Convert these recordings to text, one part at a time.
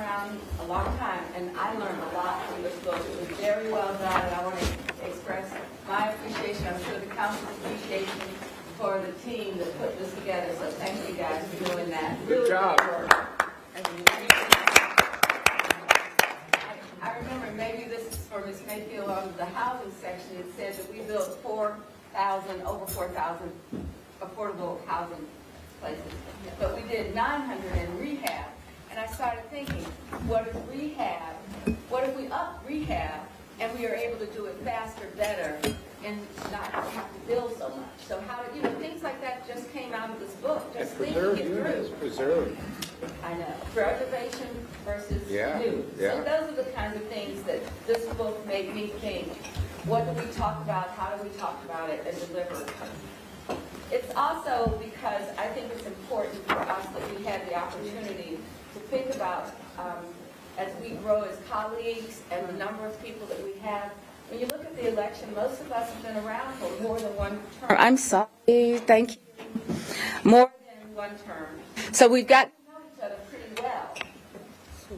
around a long time, and I learned a lot from this book. It was very well done, and I want to express my appreciation. I'm sure the council's appreciation for the team that put this together. So thank you guys for doing that. Good job. Great work. I remember, maybe this is for Ms. Mayfield on the housing section. It said that we built over 4,000 affordable housing places, but we did 900 in rehab. And I started thinking, what if rehab, what if we up rehab and we are able to do it faster, better, and not have to build so much? So how, things like that just came out of this book, just thinking it through. Preserve. I know, preservation versus new. So those are the kinds of things that this book made me think. What do we talk about? How do we talk about it and deliver? It's also because I think it's important for us that we had the opportunity to think about, as we grow as colleagues and the number of people that we have. When you look at the election, most of us have been around for more than one term. I'm sorry, thank you. More than one term. So we've got to know each other pretty well.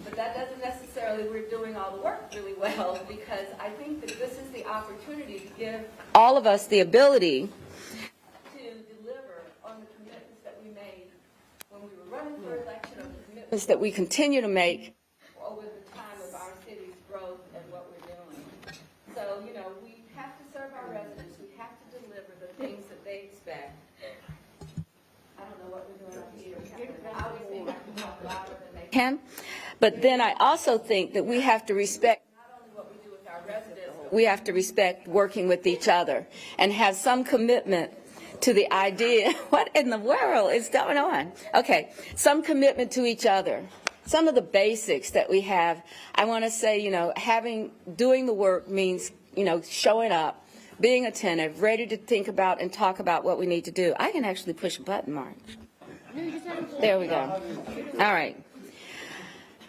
But that doesn't necessarily we're doing all the work really well, because I think that this is the opportunity to give all of us the ability to deliver on the commitments that we made when we were running for election, or the commitments that we continue to make over the time of our city's growth and what we're doing. So, we have to serve our residents. We have to deliver the things that they expect. I don't know what we're doing up here. I always think I can talk louder than they can. But then I also think that we have to respect not only what we do with our residents, but we have to respect working with each other and have some commitment to the idea. What in the world is going on? Okay, some commitment to each other. Some of the basics that we have, I want to say, doing the work means, showing up, being attentive, ready to think about and talk about what we need to do. I can actually push a button, Mark. There we go. All right.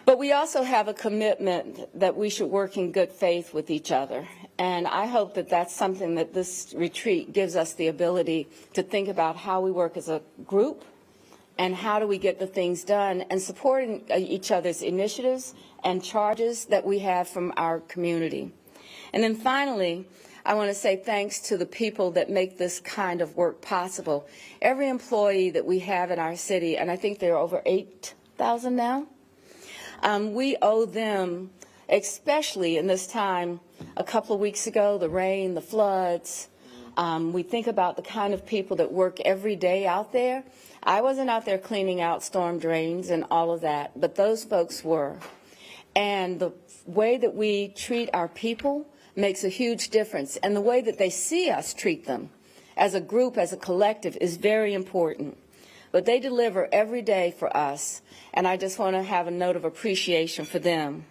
But we also have a commitment that we should work in good faith with each other. And I hope that that's something that this retreat gives us the ability to think about how we work as a group and how do we get the things done, and supporting each other's initiatives and charges that we have from our community. And then finally, I want to say thanks to the people that make this kind of work possible. Every employee that we have in our city, and I think there are over 8,000 now, we owe them, especially in this time, a couple of weeks ago, the rain, the floods. We think about the kind of people that work every day out there. I wasn't out there cleaning out storm drains and all of that, but those folks were. And the way that we treat our people makes a huge difference. And the way that they see us treat them as a group, as a collective, is very important. But they deliver every day for us, and I just want to have a note of appreciation for them.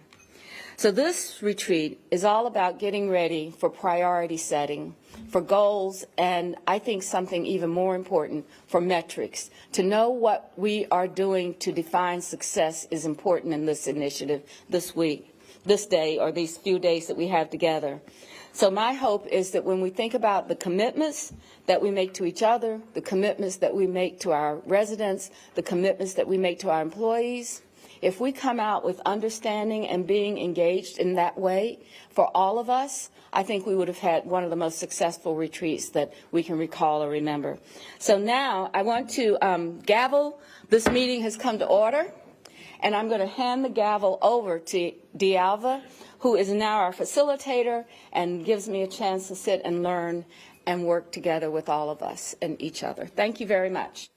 So this retreat is all about getting ready for priority setting, for goals, and I think something even more important, for metrics. To know what we are doing to define success is important in this initiative this week, this day, or these few days that we have together. So my hope is that when we think about the commitments that we make to each other, the commitments that we make to our residents, the commitments that we make to our employees, if we come out with understanding and being engaged in that way for all of us, I think we would have had one of the most successful retreats that we can recall or remember. So now I want to gavel. This meeting has come to order, and I'm going to hand the gavel over to D'Alva, who is now our facilitator and gives me a chance to sit and learn and work together with all of us and each other. Thank you very much.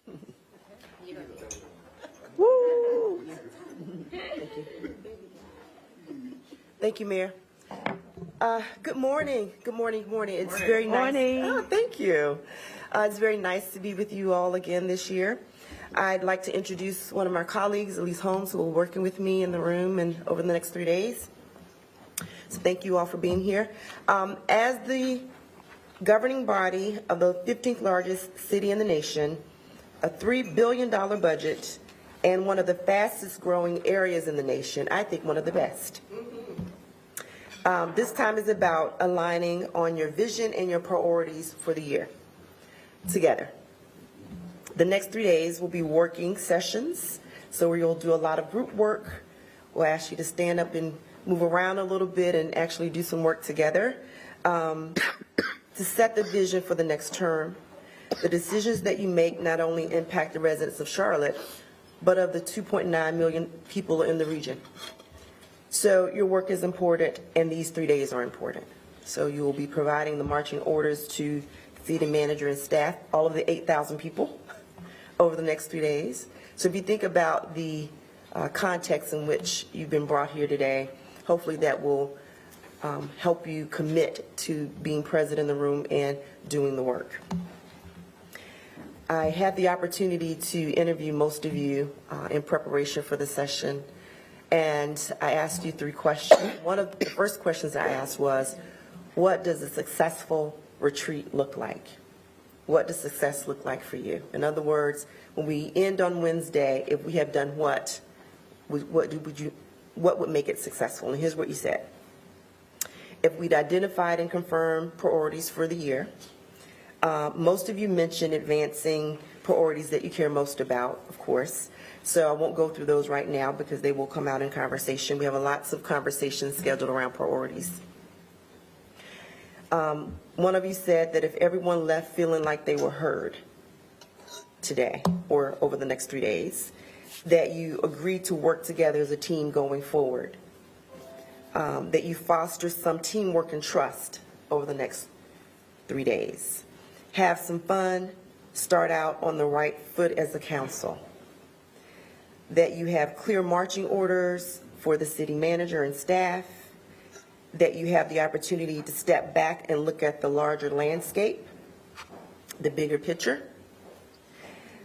Woo. Thank you, Mayor. Good morning. Good morning. Good morning. It's very nice. Oh, thank you. It's very nice to be with you all again this year. I'd like to introduce one of my colleagues, Elise Holmes, who will be working with me in the room and over the next 3 days. So thank you all for being here. As the governing body of the 15th largest city in the nation, a $3 billion budget, and one of the fastest growing areas in the nation, I think one of the best. This time is about aligning on your vision and your priorities for the year together. The next 3 days will be working sessions, so you'll do a lot of group work We'll ask you to stand up and move around a little bit and actually do some work together to set the vision for the next term. The decisions that you make not only impact the residents of Charlotte, but of the 2.9 million people in the region. So your work is important, and these 3 days are important. So you will be providing the marching orders to city manager and staff, all of the 8,000 people, over the next 3 days. So if you think about the context in which you've been brought here today, hopefully that will help you commit to being present in the room and doing the work. I had the opportunity to interview most of you in preparation for the session, and I asked you 3 questions. One of the first questions I asked was, what does a successful retreat look like? What does success look like for you? In other words, when we end on Wednesday, if we have done what would make it successful? And here's what you said. If we'd identified and confirmed priorities for the year, most of you mentioned advancing priorities that you care most about, of course. So I won't go through those right now because they will come out in conversation. We have lots of conversations scheduled around priorities. One of you said that if everyone left feeling like they were heard today or over the next 3 days, that you agreed to work together as a team going forward, that you foster some teamwork and trust over the next 3 days, have some fun, start out on the right foot as a council, that you have clear marching orders for the city manager and staff, that you have the opportunity to step back and look at the larger landscape, the bigger picture,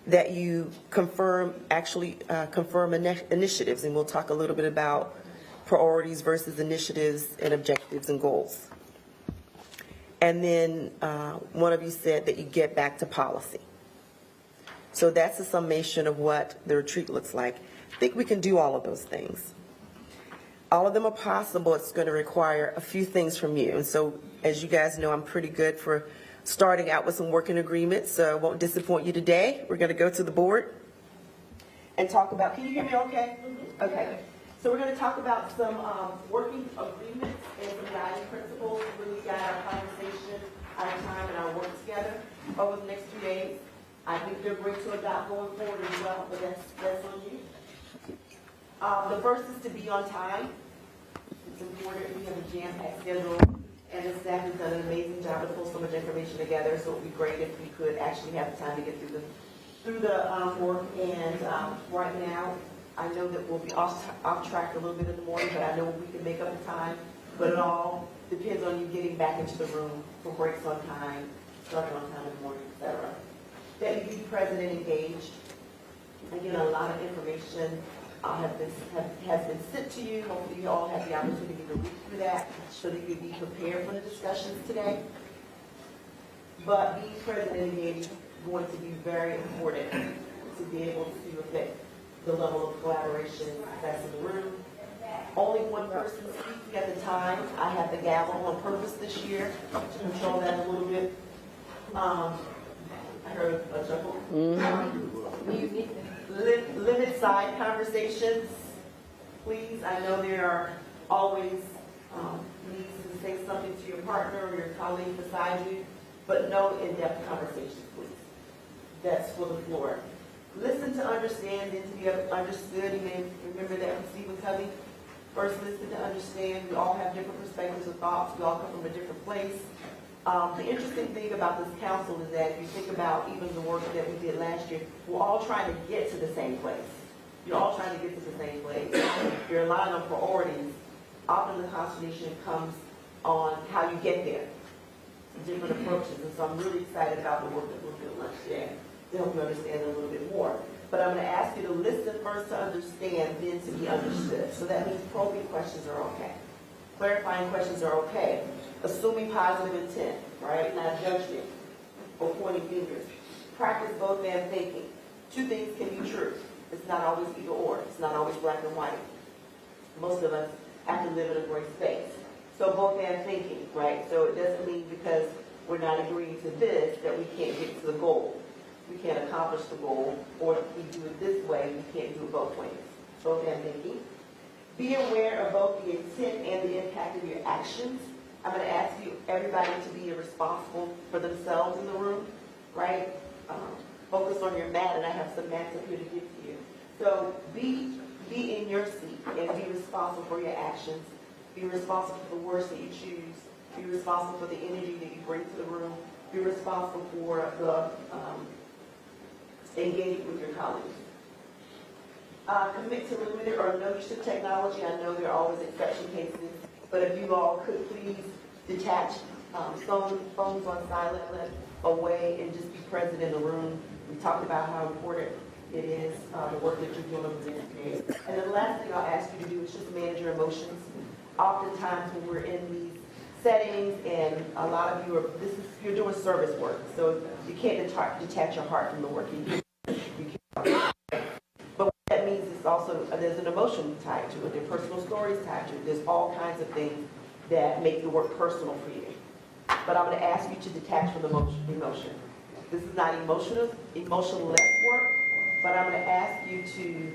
that you confirm initiatives, and we'll talk a little bit about priorities versus initiatives and objectives and goals. And then one of you said that you get back to policy. So that's a summation of what the retreat looks like. I think we can do all of those things. All of them are possible. It's going to require a few things from you. And so, as you guys know, I'm pretty good for starting out with some working agreements, so I won't disappoint you today. We're going to go to the board and talk about, can you hear me okay? Mm-hmm. Okay. So we're going to talk about some working agreements and some guiding principles to really guide our conversation, our time, and our work together over the next 2 days. I think you're great to adopt going forward as well, but that's on you. The first is to be on time. It's important. We have a jam-packed schedule, and the staff has done an amazing job to pull so much information together. So it would be great if we could actually have the time to get through the work. And right now, I know that we'll be off track a little bit in the morning, but I know we can make up the time. But it all depends on you getting back into the room for breaks on time, starting on time in the morning, etc. That you be present and engaged. Again, a lot of information has been sent to you. Hopefully you all have the opportunity to read through that so that you can be prepared for the discussions today. But being present and engaged is going to be very important to be able to affect the level of collaboration that's in the room. Only one person speaking at a time. I have the gavel on purpose this year to control that a little bit. I heard a chuckle. Limit side conversations, please. I know there are always needs to say something to your partner or your colleague beside you, but no in-depth conversations, please. That's for the floor. Listen to understand and to be understood. You may remember that from Stephen Covey. First, listen to understand. We all have different perspectives or thoughts. We all come from a different place. The interesting thing about this council is that if you think about even the work that we did last year, we're all trying to get to the same place. You're all trying to get to the same place. If you're aligned on priorities, often the consternation comes on how you get there, different approaches. And so I'm really excited about the work that we'll do lunch today to help you understand a little bit more. But I'm going to ask you to listen first to understand, then to be understood. So that means probing questions are okay. Clarifying questions are okay. Assuming positive intent, right? Not judgment or pointing fingers. Practice both and thinking. Two things can be true. It's not always either or. It's not always black and white. Most of us have to live in a gray space. So both and thinking, right? So it doesn't mean because we're not agreeing to this that we can't get to the goal. We can't accomplish the goal, or if we do it this way, we can't do it both ways. Both and thinking. Be aware of both the intent and the impact of your actions. I'm going to ask you, everybody, to be responsible for themselves in the room, right? Focus on your mat, and I have some mats up here to give to you. So be in your seat and be responsible for your actions. Be responsible for the words that you choose. Be responsible for the energy that you bring to the room. Be responsible for the engagement with your colleagues. Commit to limited or no use of technology. I know there are always exception cases, but if you all could please detach phones on silent, let away, and just be present in the room. We talked about how important it is, the work that you're doing over there today. And the last thing I'll ask you to do is just manage your emotions. Oftentimes when we're in these settings, and a lot of you you're doing service work, so you can't detach your heart from the work you do. But what that means is also there's an emotion tied to it. There are personal stories tied to it. There's all kinds of things that make the work personal for you. But I'm going to ask you to detach from the emotion. This is not emotionless work, but I'm going to ask you to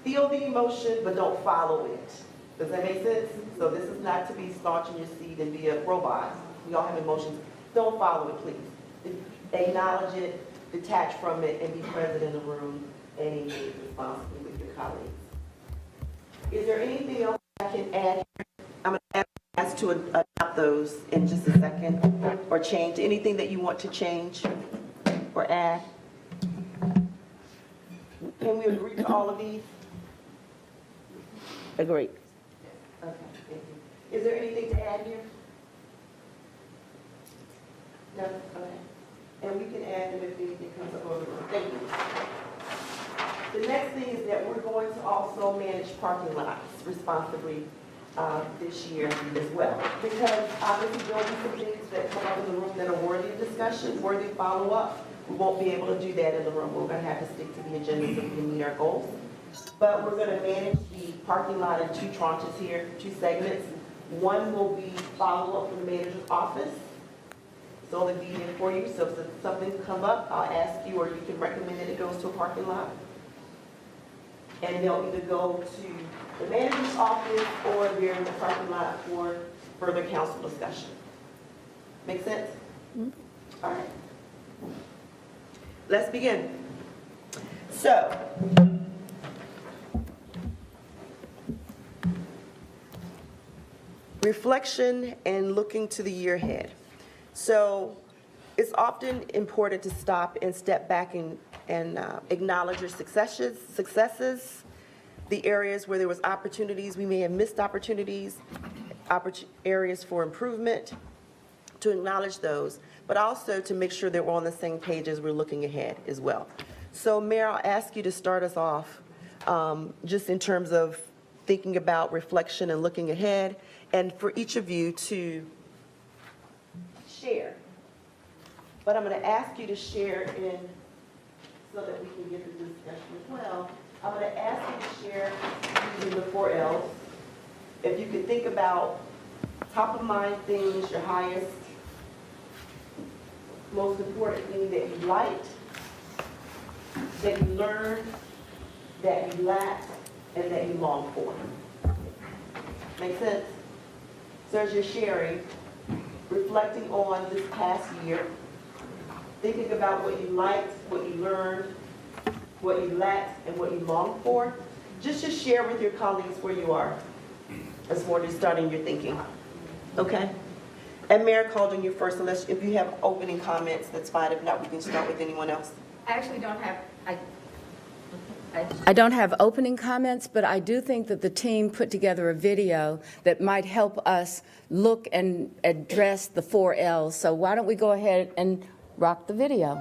feel the emotion, but don't follow it. Does that make sense? So this is not to be staunch in your seat and be a robot. We all have emotions. Don't follow it, please. Acknowledge it, detach from it, and be present in the room and engage responsibly with your colleagues. Is there anything else I can add? I'm going to ask to adopt those in just a second, or change anything that you want to change or add. Can we agree to all of these? Agree. Okay, thank you. Is there anything to add here? No? Okay. And we can add them if anything comes up over the room. Thank you. The next thing is that we're going to also manage parking lots responsibly this year as well. Because obviously there'll be some things that come up in the room that are worthy of discussion, worthy of follow-up. We won't be able to do that in the room. We're going to have to stick to the agenda so we can meet our goals. But we're going to manage the parking lot in two tranches here, two segments. One will be follow-up from the manager's office. It's only be here for you, so if something come up, I'll ask you, or you can recommend that it goes to a parking lot. And they'll either go to the manager's office or they're in the parking lot for further council discussion. Make sense? Mm-hmm. All right. Let's begin. So, reflection and looking to the year ahead. So it's often important to stop and step back and acknowledge your successes, the areas where there was opportunities, we may have missed opportunities, areas for improvement, to acknowledge those, but also to make sure that we're on the same page as we're looking ahead as well. So Mayor, I'll ask you to start us off just in terms of thinking about reflection and looking ahead, and for each of you to share. But I'm going to ask you to share in, so that we can get the discussion as well. I'm going to ask you to share using the 4 L's. If you could think about top of mind things, your highest, most important thing that you liked, that you learned, that you lacked, and that you long for. Make sense? So as you're sharing, reflecting on this past year, thinking about what you liked, what you learned, what you lacked, and what you longed for, just to share with your colleagues where you are as far as starting your thinking. Okay? And Mayor Calden, you first, unless if you have opening comments, that's fine. If not, we can start with anyone else. I actually don't have, I don't have opening comments, but I do think that the team put together a video that might help us look and address the 4 L's. So why don't we go ahead and rock the video?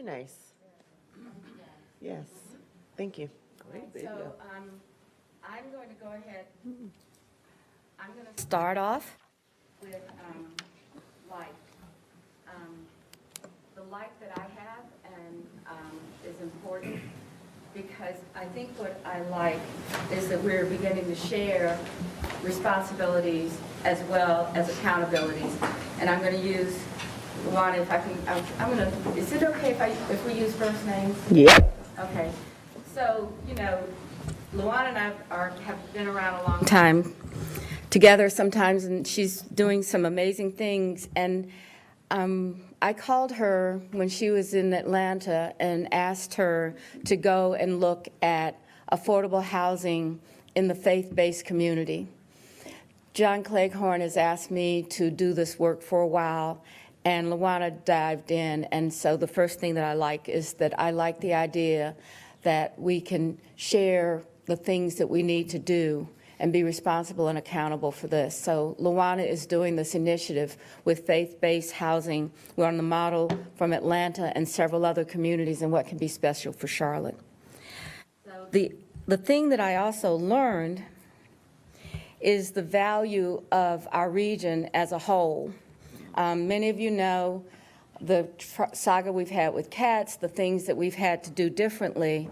Very nice. Yes, thank you. Great So video. I'm going to go ahead, I'm going to start off with light. The light that I have and is important because I think what I like is that we're beginning to share responsibilities as well as accountabilities. And I'm going to use one, if I can, I'm going to, is it okay if we use first names? Yep. Okay, so, you know, Luana and I have been around a long time together sometimes, and she's doing some amazing things. And I called her when she was in Atlanta and asked her to go and look at affordable housing in the faith-based community. John Cleghorn has asked me to do this work for a while, and Luana dived in. And so the first thing that I like is that I like the idea that we can share the things that we need to do and be responsible and accountable for this. So Luana is doing this initiative with faith-based housing. We're on the model from Atlanta and several other communities and what can be special for Charlotte. So the thing that I also learned is the value of our region as a whole. Many of you know the saga we've had with cats, the things that we've had to do differently.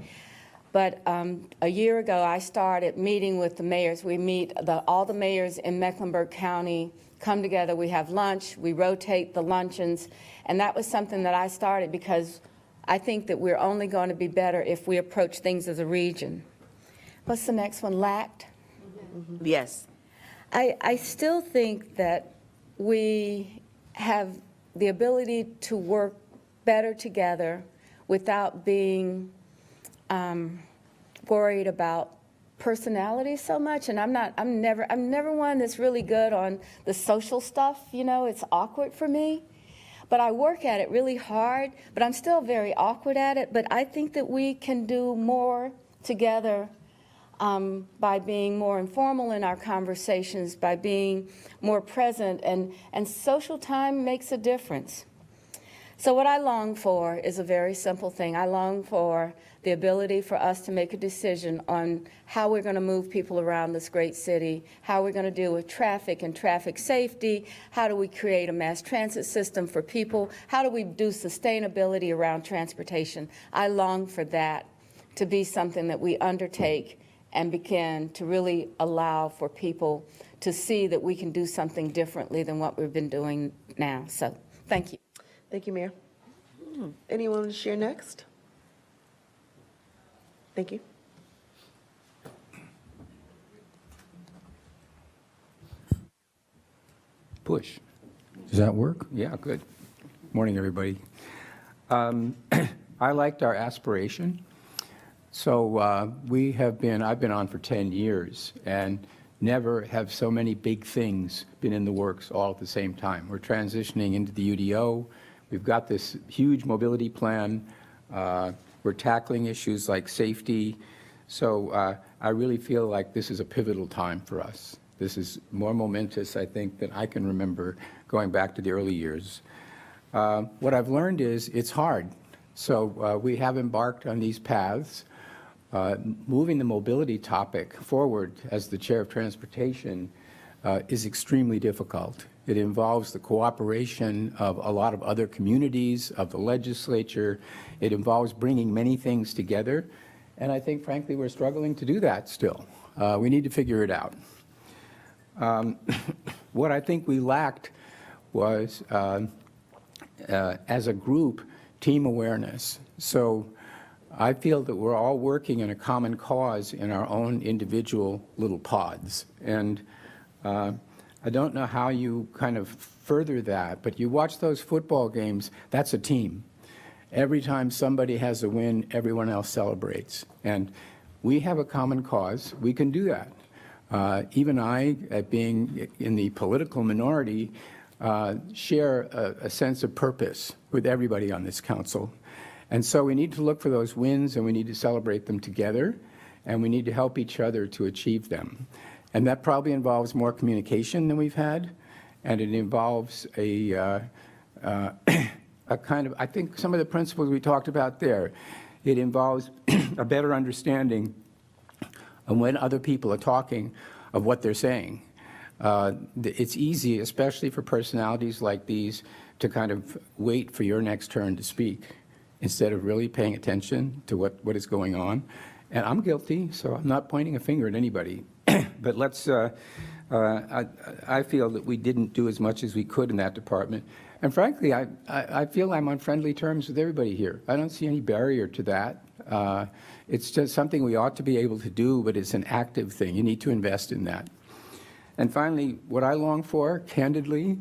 But a year ago, I started meeting with the mayors. We meet, all the mayors in Mecklenburg County come together. We have lunch. We rotate the luncheons. And that was something that I started because I think that we're only going to be better if we approach things as a region. What's the next one? LACT? Yes. I still think that we have the ability to work better together without being worried about personality so much. And I'm never one that's really good on the social stuff, you know, it's awkward for me. But I work at it really hard, but I'm still very awkward at it. But I think that we can do more together by being more informal in our conversations, by being more present, and social time makes a difference. So what I long for is a very simple thing. I long for the ability for us to make a decision on how we're going to move people around this great city, how we're going to deal with traffic and traffic safety, how do we create a mass transit system for people, how do we do sustainability around transportation. I long for that to be something that we undertake and begin to really allow for people to see that we can do something differently than what we've been doing now. So, thank you. Thank you, Mayor. Anyone to share next? Thank you. Push. Does that work? Yeah, good. Morning, everybody. I liked our aspiration. So I've been on for 10 years, and never have so many big things been in the works all at the same time. We're transitioning into the UDO. We've got this huge mobility plan. We're tackling issues like safety. So I really feel like this is a pivotal time for us. This is more momentous, I think, than I can remember going back to the early years. What I've learned is it's hard. So we have embarked on these paths. Moving the mobility topic forward as the chair of transportation is extremely difficult. It involves the cooperation of a lot of other communities, of the legislature. It involves bringing many things together. And I think, frankly, we're struggling to do that still. We need to figure it out. What I think we lacked was, as a group, team awareness. So I feel that we're all working in a common cause in our own individual little pods. And I don't know how you kind of further that, but you watch those football games, that's a team. Every time somebody has a win, everyone else celebrates. And we have a common cause. We can do that. Even I, being in the political minority, share a sense of purpose with everybody on this council. And so we need to look for those wins, and we need to celebrate them together, and we need to help each other to achieve them. And that probably involves more communication than we've had, and it involves a I think some of the principles we talked about there. It involves a better understanding of when other people are talking of what they're saying. It's easy, especially for personalities like these, to kind of wait for your next turn to speak instead of really paying attention to what is going on. And I'm guilty, so I'm not pointing a finger at anybody. But I feel that we didn't do as much as we could in that department. And frankly, I feel I'm on friendly terms with everybody here. I don't see any barrier to that. It's just something we ought to be able to do, but it's an active thing. You need to invest in that. And finally, what I long for, candidly,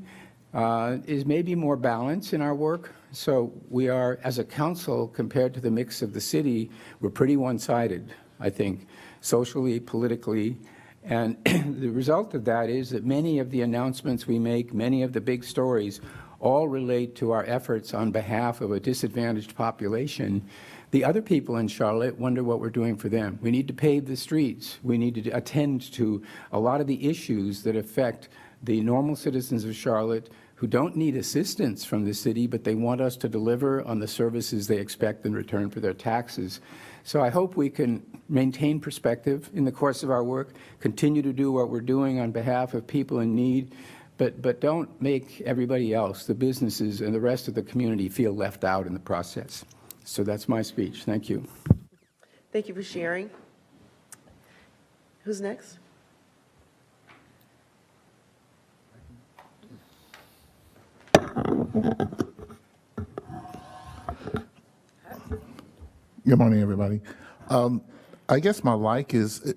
is maybe more balance in our work. So we are, as a council, compared to the mix of the city, we're pretty one-sided, I think, socially, politically. And the result of that is that many of the announcements we make, many of the big stories, all relate to our efforts on behalf of a disadvantaged population. The other people in Charlotte wonder what we're doing for them. We need to pave the streets. We need to attend to a lot of the issues that affect the normal citizens of Charlotte who don't need assistance from the city, but they want us to deliver on the services they expect in return for their taxes. So I hope we can maintain perspective in the course of our work, continue to do what we're doing on behalf of people in need, but don't make everybody else, the businesses and the rest of the community, feel left out in the process. So that's my speech. Thank you. Thank you for sharing. Who's next? Good morning, everybody. I guess my like is,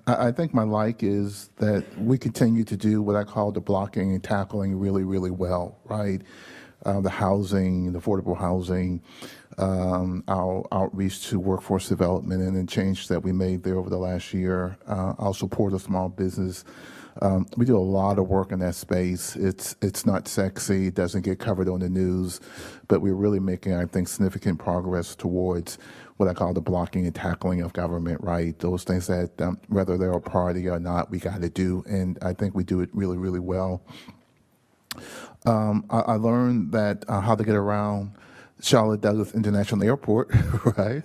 I think my like is that we continue to do what I call the blocking and tackling really, really well, right? The housing, the affordable housing, our outreach to workforce development and the change that we made there over the last year, our support of small business. We do a lot of work in that space. It's not sexy, it doesn't get covered on the news, but we're really making, I think, significant progress towards what I call the blocking and tackling of government, right? Those things that, whether they're a party or not, we got to do, and I think we do it really, really well. I learned that how to get around Charlotte Douglas International Airport, right?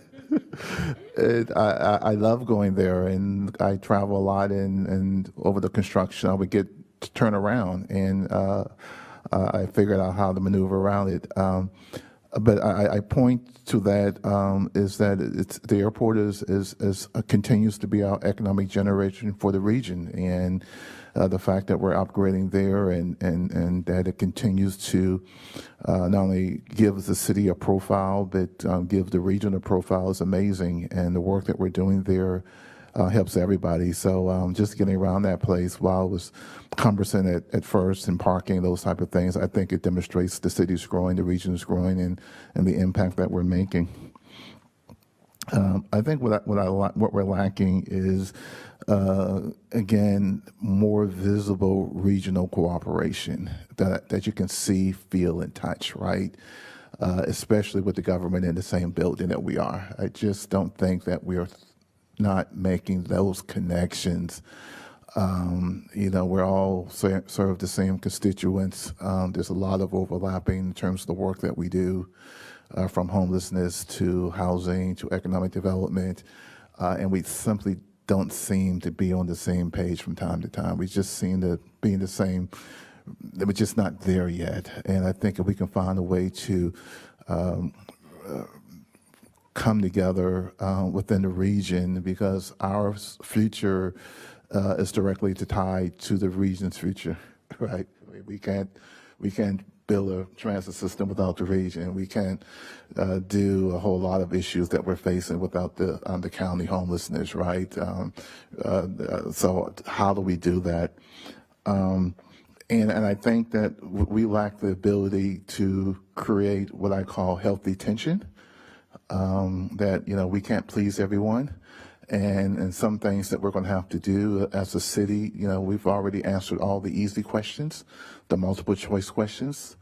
I love going there, and I travel a lot, and over the construction, I would get to turn around, and I figured out how to maneuver around it. But I point to that is that the airport is continues to be our economic generation for the region, and the fact that we're upgrading there and that it continues to not only give the city a profile, but give the region a profile is amazing. And the work that we're doing there helps everybody. So just getting around that place, while it was cumbersome at first and parking, those type of things, I think it demonstrates the city's growing, the region is growing, and the impact that we're making. I think what we're lacking is, again, more visible regional cooperation that you can see, feel, and touch, right? Especially with the government in the same building that we are. I just don't think that we are not making those connections. We're all serve the same constituents. There's a lot of overlapping in terms of the work that we do. From homelessness to housing to economic development, and we simply don't seem to be on the same page from time to time. We just seem to be in the same, we're just not there yet. And I think if we can find a way to come together within the region, because our future is directly tied to the region's future, right? We can't build a transit system without the region. We can't do a whole lot of issues that we're facing without the county homelessness, right? So how do we do that? And I think that we lack the ability to create what I call healthy tension, that, we can't please everyone. And some things that we're going to have to do as a city, we've already answered all the easy questions, the multiple choice questions.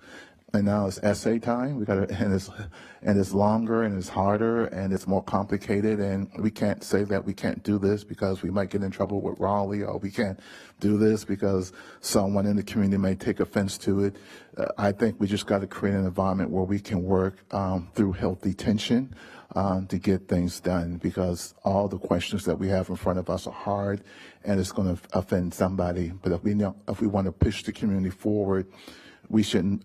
And now it's essay time. And it's longer and it's harder and it's more complicated. And we can't say that we can't do this because we might get in trouble with Raleigh, or we can't do this because someone in the community may take offense to it. I think we just got to create an environment where we can work through healthy tension to get things done, because all the questions that we have in front of us are hard and it's going to offend somebody. But if we want to push the community forward, we shouldn't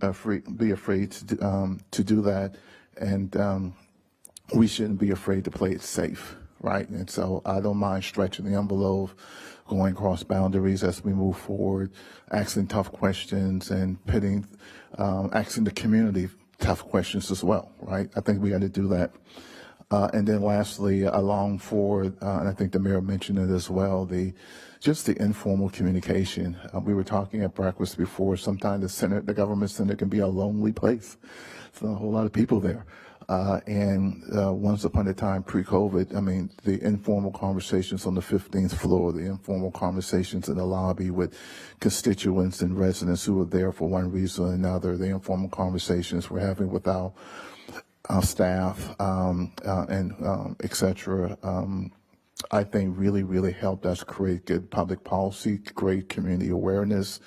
be afraid to do that, and we shouldn't be afraid to play it safe, right? And so I don't mind stretching the envelope, going across boundaries as we move forward, asking tough questions, and asking the community tough questions as well, right? I think we got to do that. And then lastly, along for, and I think the mayor mentioned it as well, just the informal communication. We were talking at breakfast before, sometimes the government center can be a lonely place. There's a whole lot of people there. And once upon a time, pre-COVID, I mean, the informal conversations on the 15th floor, the informal conversations in the lobby with constituents and residents who were there for one reason or another, the informal conversations we're having with our staff and et cetera, I think really helped us create good public policy, great community awareness,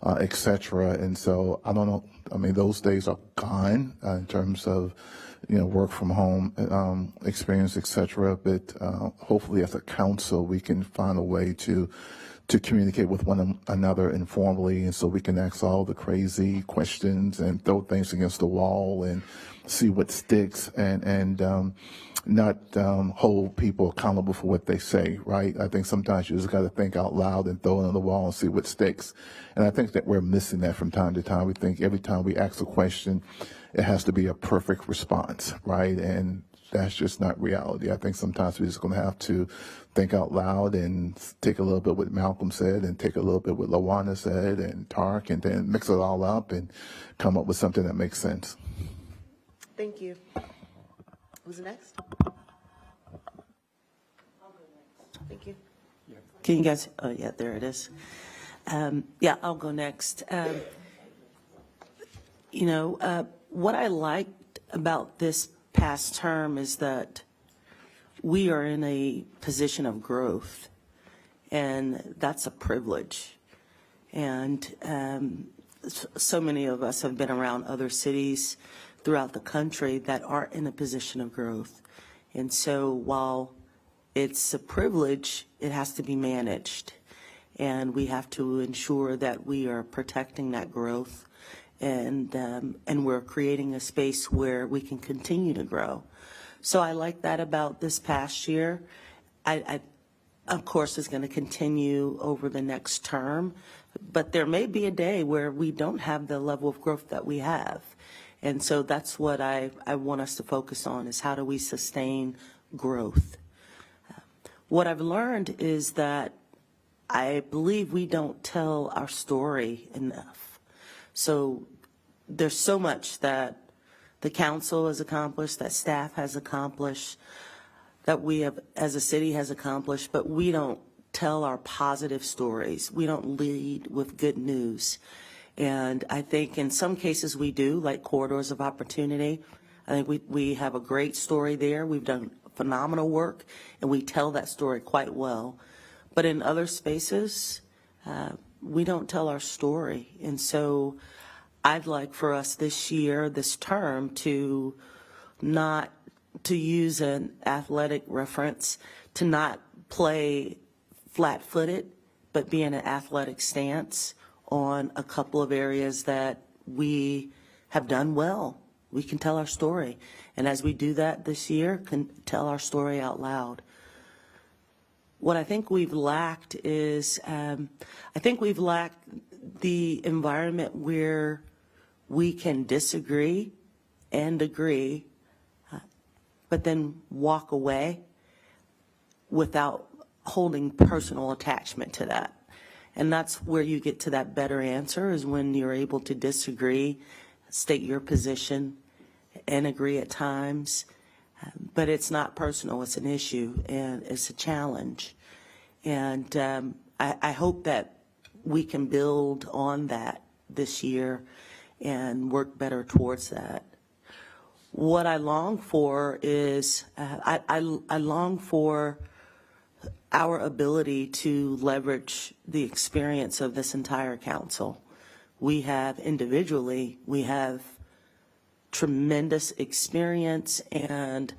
et cetera. And so I don't know, I mean, those days are gone in terms of, work from home experience, et cetera. But hopefully as a council, we can find a way to communicate with one another informally, and so we can ask all the crazy questions and throw things against the wall and see what sticks, and not hold people accountable for what they say, right? I think sometimes you just got to think out loud and throw it on the wall and see what sticks. And I think that we're missing that from time to time. We think every time we ask a question, it has to be a perfect response, right? And that's just not reality. I think sometimes we're just going to have to think out loud and take a little bit what Malcolm said and take a little bit what LaWanda said and Tark, and then mix it all up and come up with something that makes sense. Thank you. Who's next? Thank you. Can you guys, oh yeah, there it is. Yeah, I'll go next. What I liked about this past term is that we are in a position of growth, and that's a privilege. And so many of us have been around other cities throughout the country that are in a position of growth. And so while it's a privilege, it has to be managed. And we have to ensure that we are protecting that growth, and we're creating a space where we can continue to grow. So I like that about this past year. I of course, is going to continue over the next term, but there may be a day where we don't have the level of growth that we have. And so that's what I want us to focus on, is how do we sustain growth. What I've learned is that I believe we don't tell our story enough. So there's so much that the council has accomplished, that staff has accomplished, that we have, as a city, has accomplished, but we don't tell our positive stories. We don't lead with good news. And I think in some cases we do, like Corridors of Opportunity. I think we have a great story there. We've done phenomenal work, and we tell that story quite well. But in other spaces, we don't tell our story. And so I'd like for us this year, this term, to not to use an athletic reference, to not play flat-footed, but be in an athletic stance on a couple of areas that we have done well. We can tell our story. And as we do that this year, can tell our story out loud. What I think we've lacked is, the environment where we can disagree and agree, but then walk away without holding personal attachment to that. And that's where you get to that better answer, is when you're able to disagree, state your position, and agree at times. But it's not personal, it's an issue, and it's a challenge. And I hope that we can build on that this year and work better towards that. What I long for is, I long for our ability to leverage the experience of this entire council. We have individually, we have tremendous experience and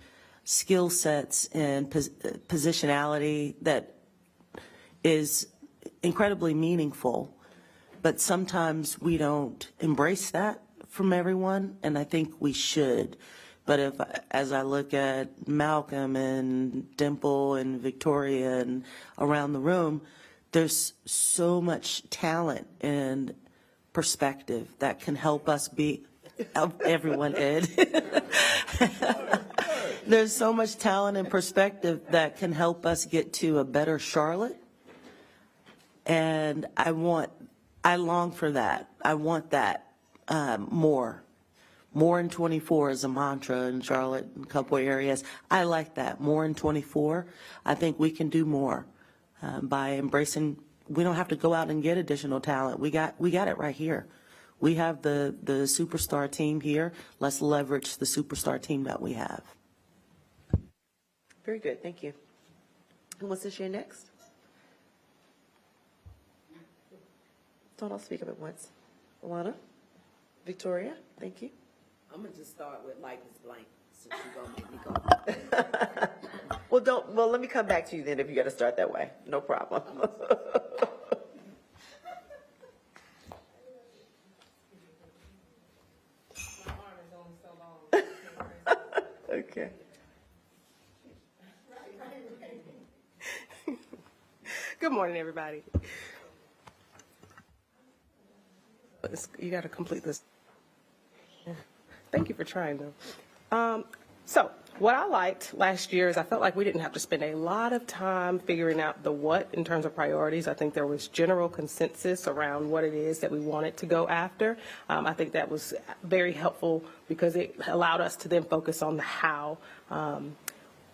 skill sets and positionality that is incredibly meaningful, but sometimes we don't embrace that from everyone, and I think we should. But as I look at Malcolm and Dimple and Victoria and around the room, there's so much talent and perspective that can help us be, everyone, Ed. There's so much talent and perspective that can help us get to a better Charlotte. And I long for that. I want that more. More in 24 is a mantra in Charlotte and a couple of areas. I like that. More in 24. I think we can do more by embracing. We don't have to go out and get additional talent. We got it right here. We have the superstar team here. Let's leverage the superstar team that we have. Very good, thank you. Who wants to share next? Don't all speak up at once. Alana? Victoria? Thank you. I'm gonna just start with life is blank, since you're gonna make me go. Well, let me come back to you then if you got to start that way. No problem. Okay. Good morning, everybody. You got to complete this. Thank you for trying, though. So what I liked last year is I felt like we didn't have to spend a lot of time figuring out the what in terms of priorities. I think there was general consensus around what it is that we wanted to go after. I think that was very helpful because it allowed us to then focus on the how.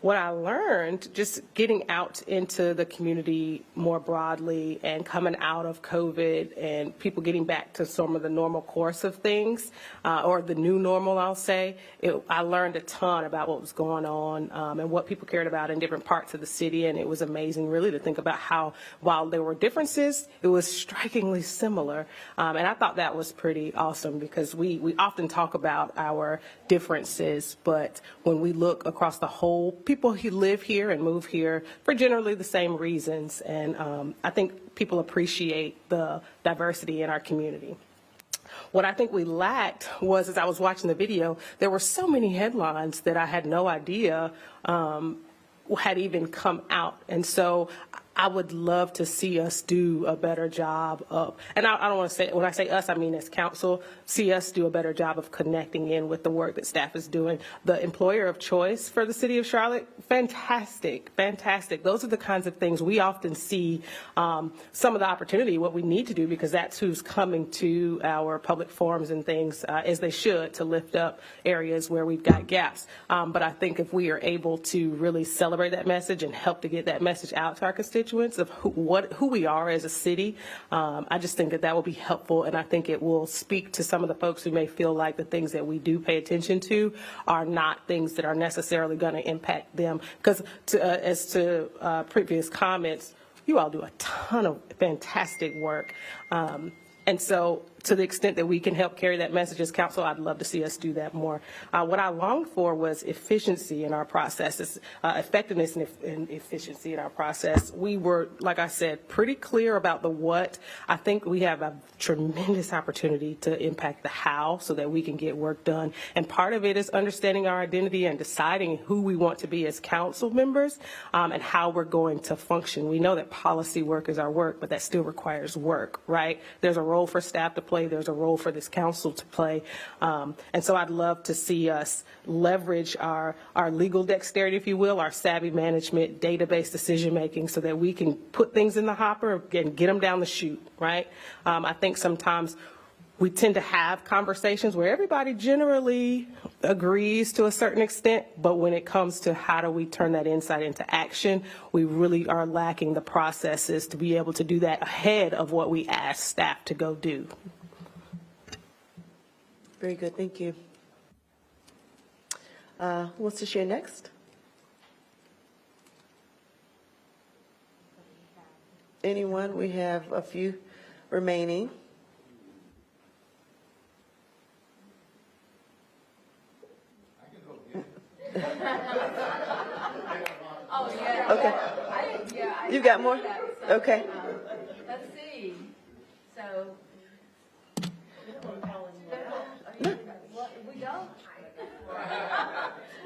What I learned just getting out into the community more broadly and coming out of COVID and people getting back to some of the normal course of things, or the new normal, I'll say, I learned a ton about what was going on and what people cared about in different parts of the city. And it was amazing really to think about how, while there were differences, it was strikingly similar. And I thought that was pretty awesome because we often talk about our differences, but when we look across the whole, people who live here and move here for generally the same reasons. And I think people appreciate the diversity in our community. What I think we lacked was, as I was watching the video, there were so many headlines that I had no idea had even come out. And so I would love to see us do a better job of, and I don't want to say, when I say us, I mean as council, see us do a better job of connecting in with the work that staff is doing. The employer of choice for the city of Charlotte, fantastic, fantastic. Those are the kinds of things we often see some of the opportunity, what we need to do, because that's who's coming to our public forums and things, as they should, to lift up areas where we've got gaps. But I think if we are able to really celebrate that message and help to get that message out to our constituents, of who we are as a city, I just think that will be helpful, and I think it will speak to some of the folks who may feel like the things that we do pay attention to are not things that are necessarily going to impact them. Because as to previous comments, you all do a ton of fantastic work. And so to the extent that we can help carry that message as council, I'd love to see us do that more. What I longed for was efficiency in our processes, effectiveness and efficiency in our process. We were, like I said, pretty clear about the what. I think we have a tremendous opportunity to impact the how so that we can get work done. And part of it is understanding our identity and deciding who we want to be as council members and how we're going to function. We know that policy work is our work, but that still requires work, right? There's a role for staff to play. There's a role for this council to play. And so I'd love to see us leverage our legal dexterity, if you will, our savvy management, database decision-making, so that we can put things in the hopper and get them down the chute, right? I think sometimes we tend to have conversations where everybody generally agrees to a certain extent, but when it comes to how do we turn that insight into action, we really are lacking the processes to be able to do that ahead of what we ask staff to go do. Very good, thank you. Who wants to share next? Anyone? We have a few remaining. Oh, yeah. Okay. You got more? Okay. Let's see. So. We don't?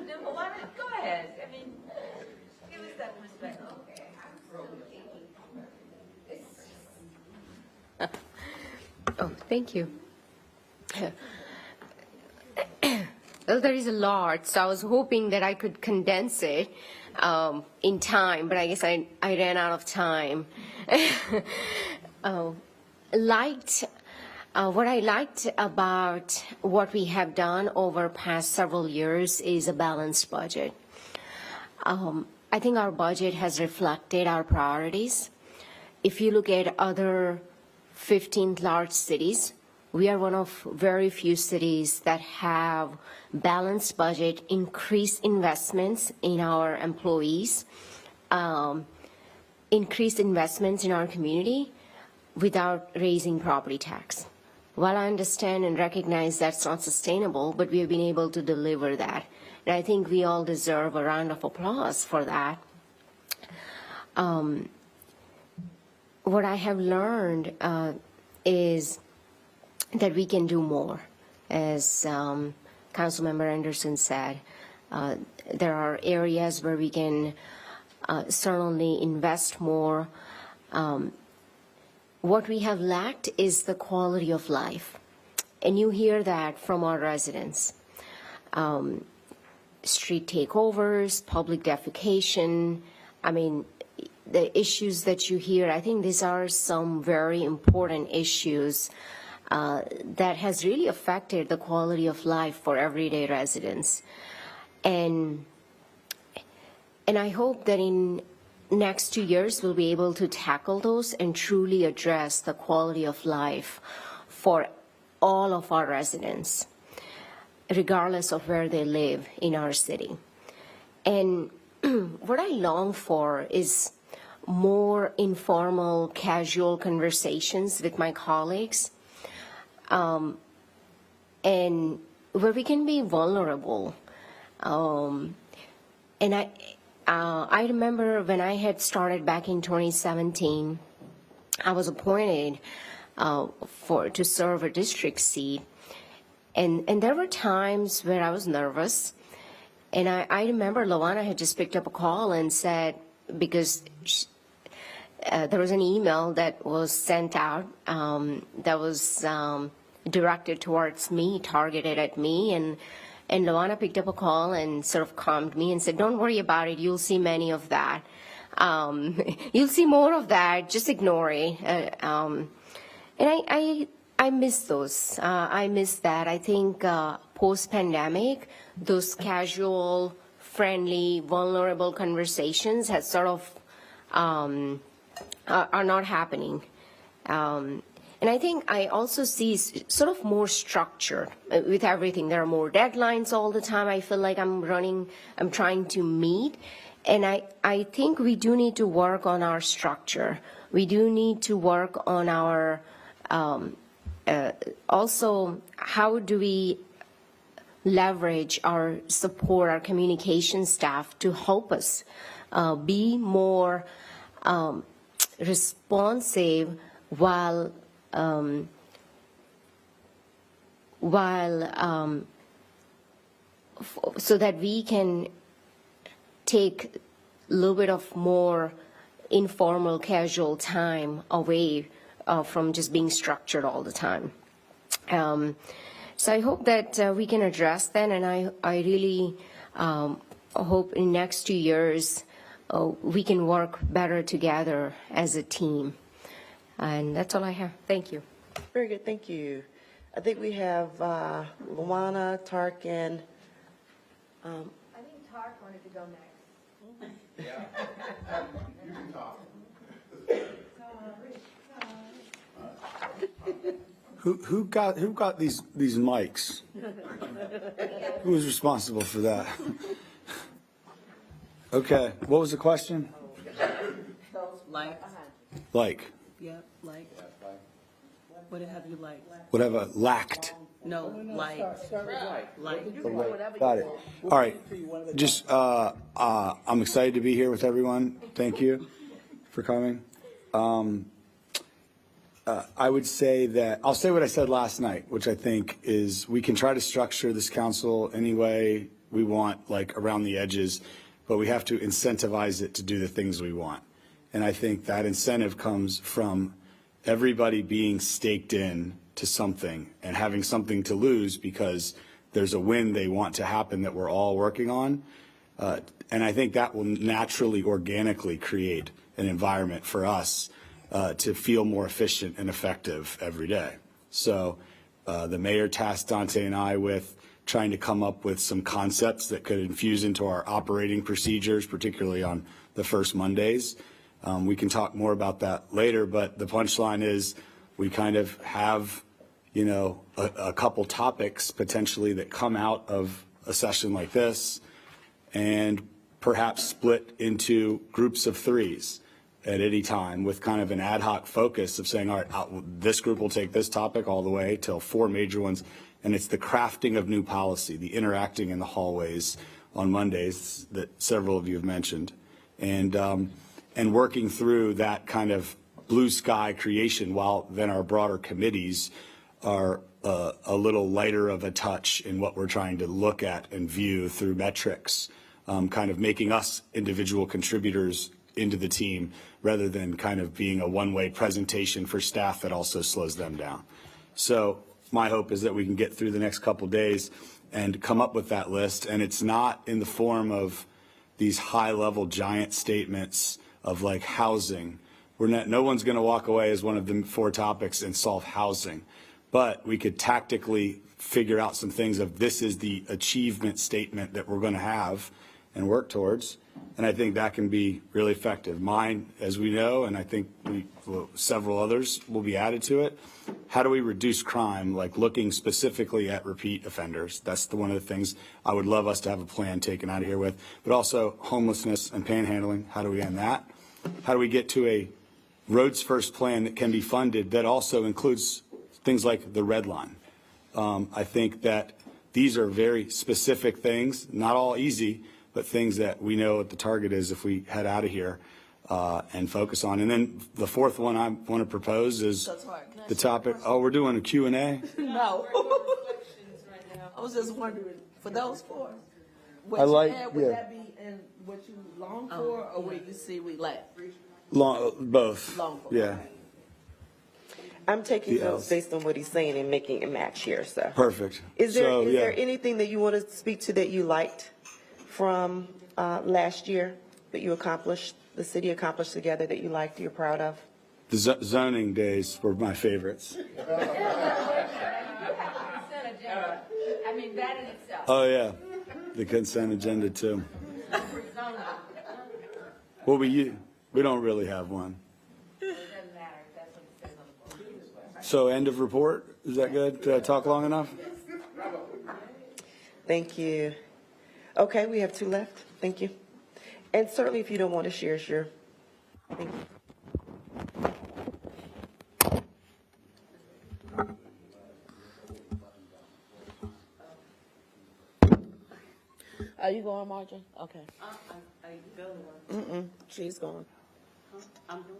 No, but why not, go ahead, I mean, give us that perspective. Oh, thank you. Well, there is a lot, so I was hoping that I could condense it in time, but I guess I ran out of time. What I liked about what we have done over past several years is a balanced budget. I think our budget has reflected our priorities. If you look at other 15 large cities, we are one of very few cities that have balanced budget, increased investments in our employees, increased investments in our community without raising property tax. While I understand and recognize that's not sustainable, but we have been able to deliver that. And I think we all deserve a round of applause for that. What I have learned is that we can do more. As Councilmember Anderson said, there are areas where we can certainly invest more. What we have lacked is the quality of life. And you hear that from our residents. Street takeovers, public defecation, I mean, the issues that you hear, I think these are some very important issues that has really affected the quality of life for everyday residents. And I hope that in next 2 years we'll be able to tackle those and truly address the quality of life for all of our residents, regardless of where they live in our city. And what I long for is more informal, casual conversations with my colleagues, and where we can be vulnerable. And I remember when I had started back in 2017, I was appointed to serve a district seat, and there were times where I was nervous. And I remember Lawana had just picked up a call and said, because there was an email that was sent out that was directed towards me, targeted at me, and Lawana picked up a call and sort of calmed me and said, don't worry about it, you'll see many of that. You'll see more of that, just ignore it. And I miss those. I miss that. I think post-pandemic, those casual, friendly, vulnerable conversations have sort of are not happening. And I think I also see sort of more structure with everything. There are more deadlines all the time. I feel like I'm trying to meet. And I think we do need to work on our structure. We do need to work on our, also, how do we leverage our support, our communication staff to help us be more responsive while so that we can take a little bit of more informal, casual time away from just being structured all the time. So I hope that we can address that, and I really hope in the next 2 years we can work better together as a team. And that's all I have. Thank you. Very good, thank you. I think we have Luana, Tark, and I think Tark wanted to go next. Who got these mics? Who was responsible for that? Okay, what was the question? Like, Like, yeah, like. What have you liked? whatever, lacked. No, like. Got it. All right. Just, I'm excited to be here with everyone. Thank you for coming. I would say that, I'll say what I said last night, which I think is we can try to structure this council any way we want, like around the edges, but we have to incentivize it to do the things we want. And I think that incentive comes from everybody being staked in to something and having something to lose because there's a win they want to happen that we're all working on. And I think that will naturally, organically create an environment for us to feel more efficient and effective every day. So the mayor tasked Dante and I with trying to come up with some concepts that could infuse into our operating procedures, particularly on the first Mondays. We can talk more about that later, but the punchline is we kind of have, you know, a couple topics potentially that come out of a session like this and perhaps split into groups of threes at any time with kind of an ad hoc focus of saying, all right, this group will take this topic all the way till 4 major ones. And it's the crafting of new policy, the interacting in the hallways on Mondays that several of you have mentioned. And working through that kind of blue sky creation while then our broader committees are a little lighter of a touch in what we're trying to look at and view through metrics, kind of making us individual contributors into the team rather than kind of being a one-way presentation for staff that also slows them down. So my hope is that we can get through the next couple days and come up with that list. And it's not in the form of these high-level giant statements of like housing. No one's going to walk away as one of the 4 topics and solve housing. But we could tactically figure out some things of this is the achievement statement that we're going to have and work towards. And I think that can be really effective. Mine, as we know, and I think several others will be added to it. How do we reduce crime, like looking specifically at repeat offenders? That's one of the things I would love us to have a plan taken out of here with. But also homelessness and panhandling. How do we end that? How do we get to a roads first plan that can be funded that also includes things like the red line? I think that these are very specific things, not all easy, but things that we know what the target is if we head out of here and focus on. And then the 4th one I want to propose is the topic. Oh, we're doing a Q&A? No. I was just wondering, for those 4, what I you like- had, would yeah. that be in what you long for, or what you see we lack? Both. Long for. Yeah. I'm taking The notes Ls. based on what he's saying and making it match here, so. Perfect. Is there So, yeah. anything that you want to speak to that you liked from last year that you accomplished, the city accomplished together that you liked, you're proud of? The zoning days were my favorites. I mean, that in itself. Oh, yeah. The consent agenda, too. Well, we don't really have one. So end of report? Is that good? Did I talk long enough? Thank you. Okay, we have 2 left. Thank you. And certainly if you don't want to share, sure. Thank you. Are you going, Marjorie? Okay. Are you going? She's going. I'm doing.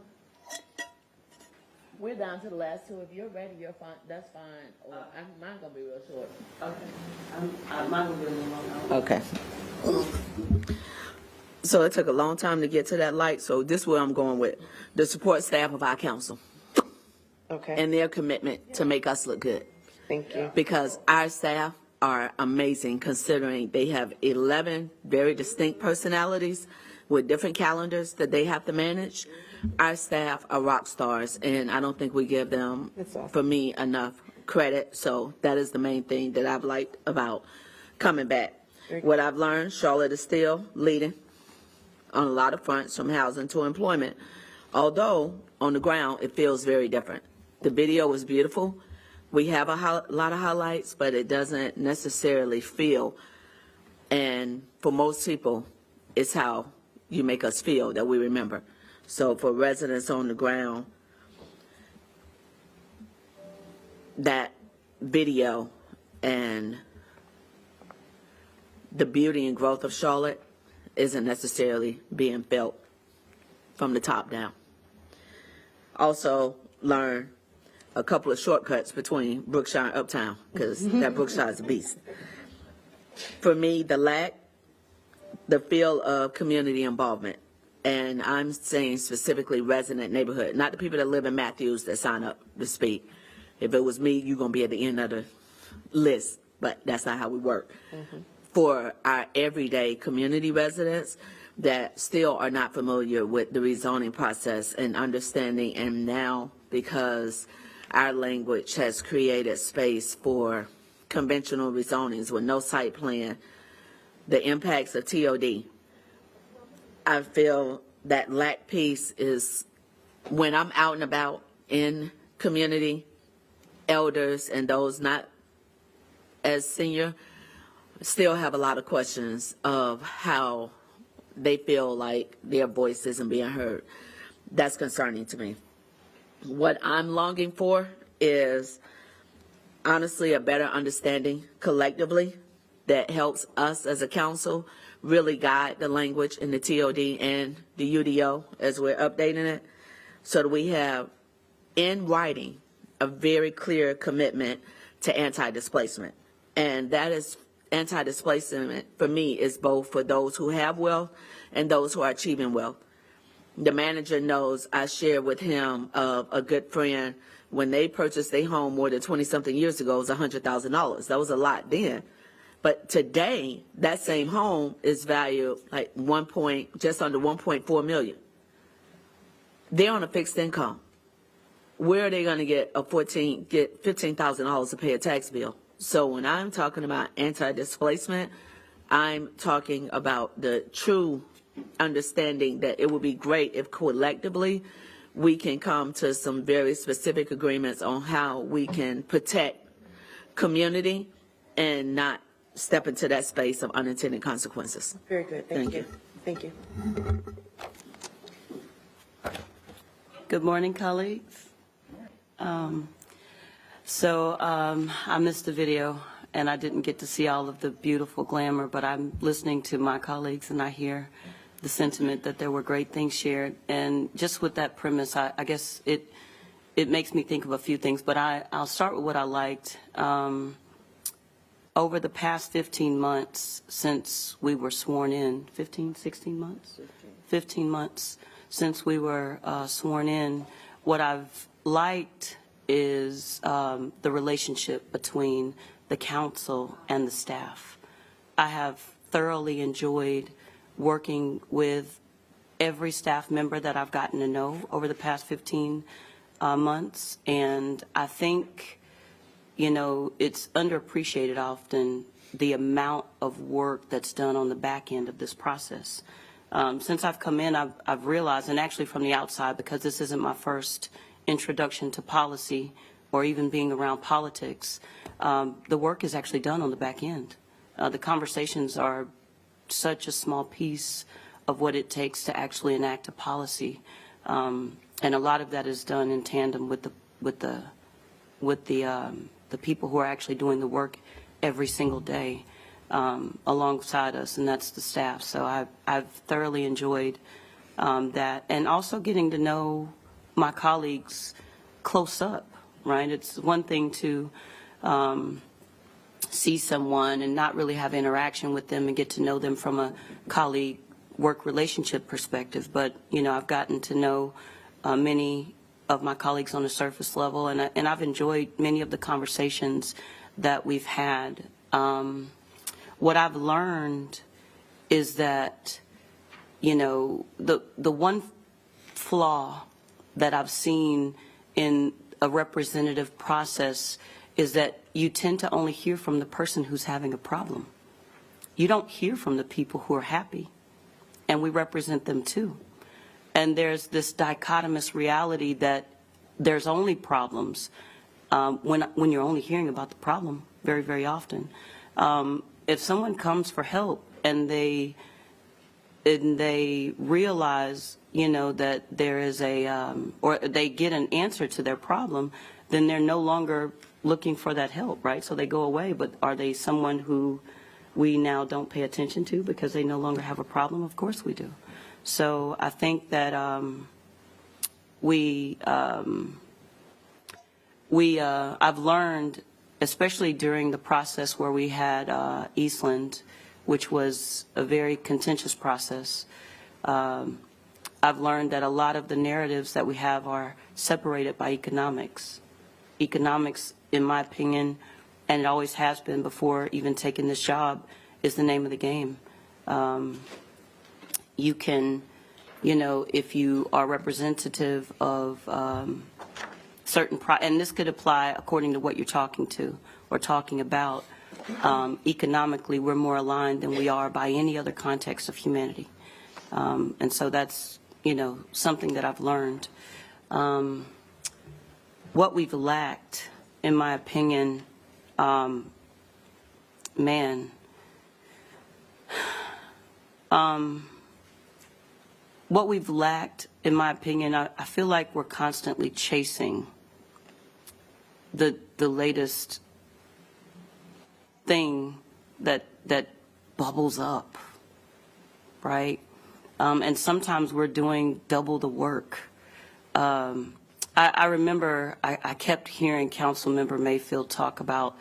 We're down to the last 2. If you're ready, you're fine. That's fine. Or mine's gonna be real short. Okay. Mine will be a little long. Okay. So it took a long time to get to that light, so this is where I'm going with the support staff of our council Okay, and their commitment to make us look good. thank you. Because our staff are amazing considering they have 11 very distinct personalities with different calendars that they have to manage. Our staff are rock stars, and I don't think we give them, That's awesome. for me, enough credit. So that is the main thing that I've liked about coming back. What I've learned, Charlotte is still leading on a lot of fronts, from housing to employment. Although, on the ground, it feels very different. The video was beautiful. we have a lot of highlights, but it doesn't necessarily feel. And for most people, it's how you make us feel that we remember. So for residents on the ground, that video and the beauty and growth of Charlotte isn't necessarily being felt from the top down. Also learn a couple of shortcuts between Brookshire and Uptown, because that Brookshire is a beast. For me, the feel of community involvement, and I'm saying specifically resident neighborhood, not the people that live in Matthews that sign up to speak. If it was me, you're going to be at the end of the list, but that's not how we work. For our everyday community residents that still are not familiar with the rezoning process and understanding, and now because our language has created space for conventional rezonings with no site plan, the impacts of TOD, I feel that lack piece is when I'm out and about in community, elders and those not as senior still have a lot of questions of how they feel like their voice isn't being heard. That's concerning to me. What I'm longing for is honestly a better understanding collectively that helps us as a council really guide the language in the TOD and the UDO as we're updating it, so that we have in writing a very clear commitment to anti-displacement. And that is anti-displacement for me is both for those who have wealth and those who are achieving wealth. The manager knows I shared with him of a good friend when they purchased their home more than 20-something years ago, it was $100,000. That was a lot then. But today, that same home is valued like just under 1.4 million. They're on a fixed income. Where are they going to get $15,000 to pay a tax bill? So when I'm talking about anti-displacement, I'm talking about the true understanding that it would be great if collectively we can come to some very specific agreements on how we can protect community and not step into that space of unintended consequences. Very good. Thank you. Thank you. Good morning, colleagues. I missed the video and I didn't get to see all of the beautiful glamour, but I'm listening to my colleagues and I hear the sentiment that there were great things shared. And just with that premise, I guess it makes me think of a few things, but I'll start with what I liked. Over the past 15 months since we were sworn in, 16 months? 15 months since we were sworn in, what I've liked is the relationship between the council and the staff. I have thoroughly enjoyed working with every staff member that I've gotten to know over the past 15 months, and I think, you know, it's underappreciated often the amount of work that's done on the back end of this process. Since I've come in, I've realized, and actually from the outside, because this isn't my first introduction to policy or even being around politics, the work is actually done on the back end. The conversations are such a small piece of what it takes to actually enact a policy, and a lot of that is done in tandem with the people who are actually doing the work every single day alongside us, and that's the staff. So I've thoroughly enjoyed that, and also getting to know my colleagues close up, right? It's one thing to see someone and not really have interaction with them and get to know them from a colleague work relationship perspective, but, you know, I've gotten to know many of my colleagues on the surface level, and I've enjoyed many of the conversations that we've had. What I've learned is that, you know, the one flaw that I've seen in a representative process is that you tend to only hear from the person who's having a problem. You don't hear from the people who are happy, and we represent them too. And there's this dichotomous reality that there's only problems when you're only hearing about the problem very, very often. If someone comes for help and they realize, that there is or they get an answer to their problem, then they're no longer looking for that help, right? So they go away, but are they someone who we now don't pay attention to because they no longer have a problem? Of course we do. So I think that I've learned, especially during the process where we had Eastland, which was a very contentious process. I've learned that a lot of the narratives that we have are separated by economics. Economics, in my opinion, and it always has been before even taking this job, is the name of the game. You can, if you are representative of certain, and this could apply according to what you're talking to or talking about, economically, we're more aligned than we are by any other context of humanity. And so that's, something that I've learned. What we've lacked, in my opinion, what we've lacked, in my opinion, I feel like we're constantly chasing the latest thing that bubbles up, right? And sometimes we're doing double the work. I remember I kept hearing Councilmember Mayfield talk about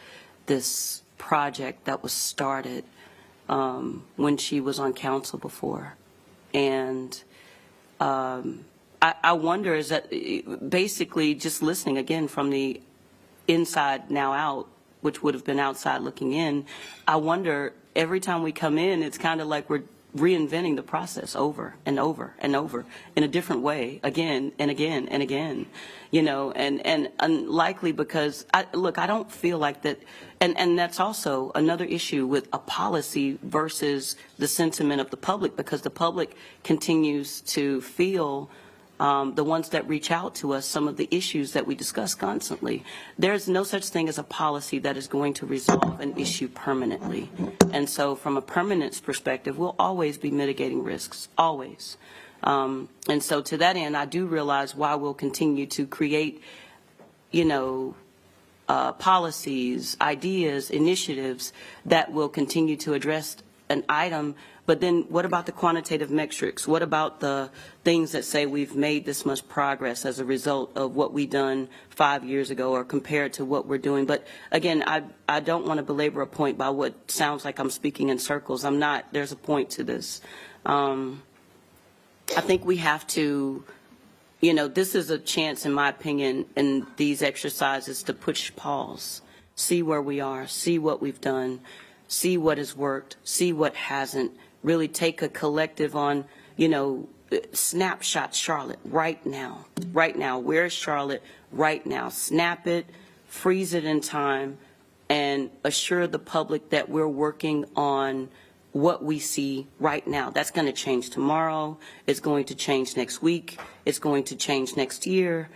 this project that was started when she was on council before. And I wonder, is that basically just listening again from the inside now out, which would have been outside looking in, I wonder every time we come in, it's kind of like we're reinventing the process over and over and over in a different way, again and again and again, and unlikely because, I don't feel like that, and that's also another issue with a policy versus the sentiment of the public, because the public continues to feel the ones that reach out to us, some of the issues that we discuss constantly. There's no such thing as a policy that is going to resolve an issue permanently. And so from a permanence perspective, we'll always be mitigating risks, always. And so to that end, I do realize why we'll continue to create, policies, ideas, initiatives that will continue to address an item. But then what about the quantitative metrics? What about the things that say we've made this much progress as a result of what we've done 5 years ago or compared to what we're doing? But again, I don't want to belabor a point by what sounds like I'm speaking in circles. I'm not. There's a point to this. I think we have to, this is a chance, in my opinion, in these exercises to push pause, see where we are, see what we've done, see what has worked, see what hasn't, really take a collective on, snapshot Charlotte right now. Where's Charlotte right now? Snap it, freeze it in time, and assure the public that we're working on what we see right now. That's going to change tomorrow. It's going to change next week. It's going to change next year.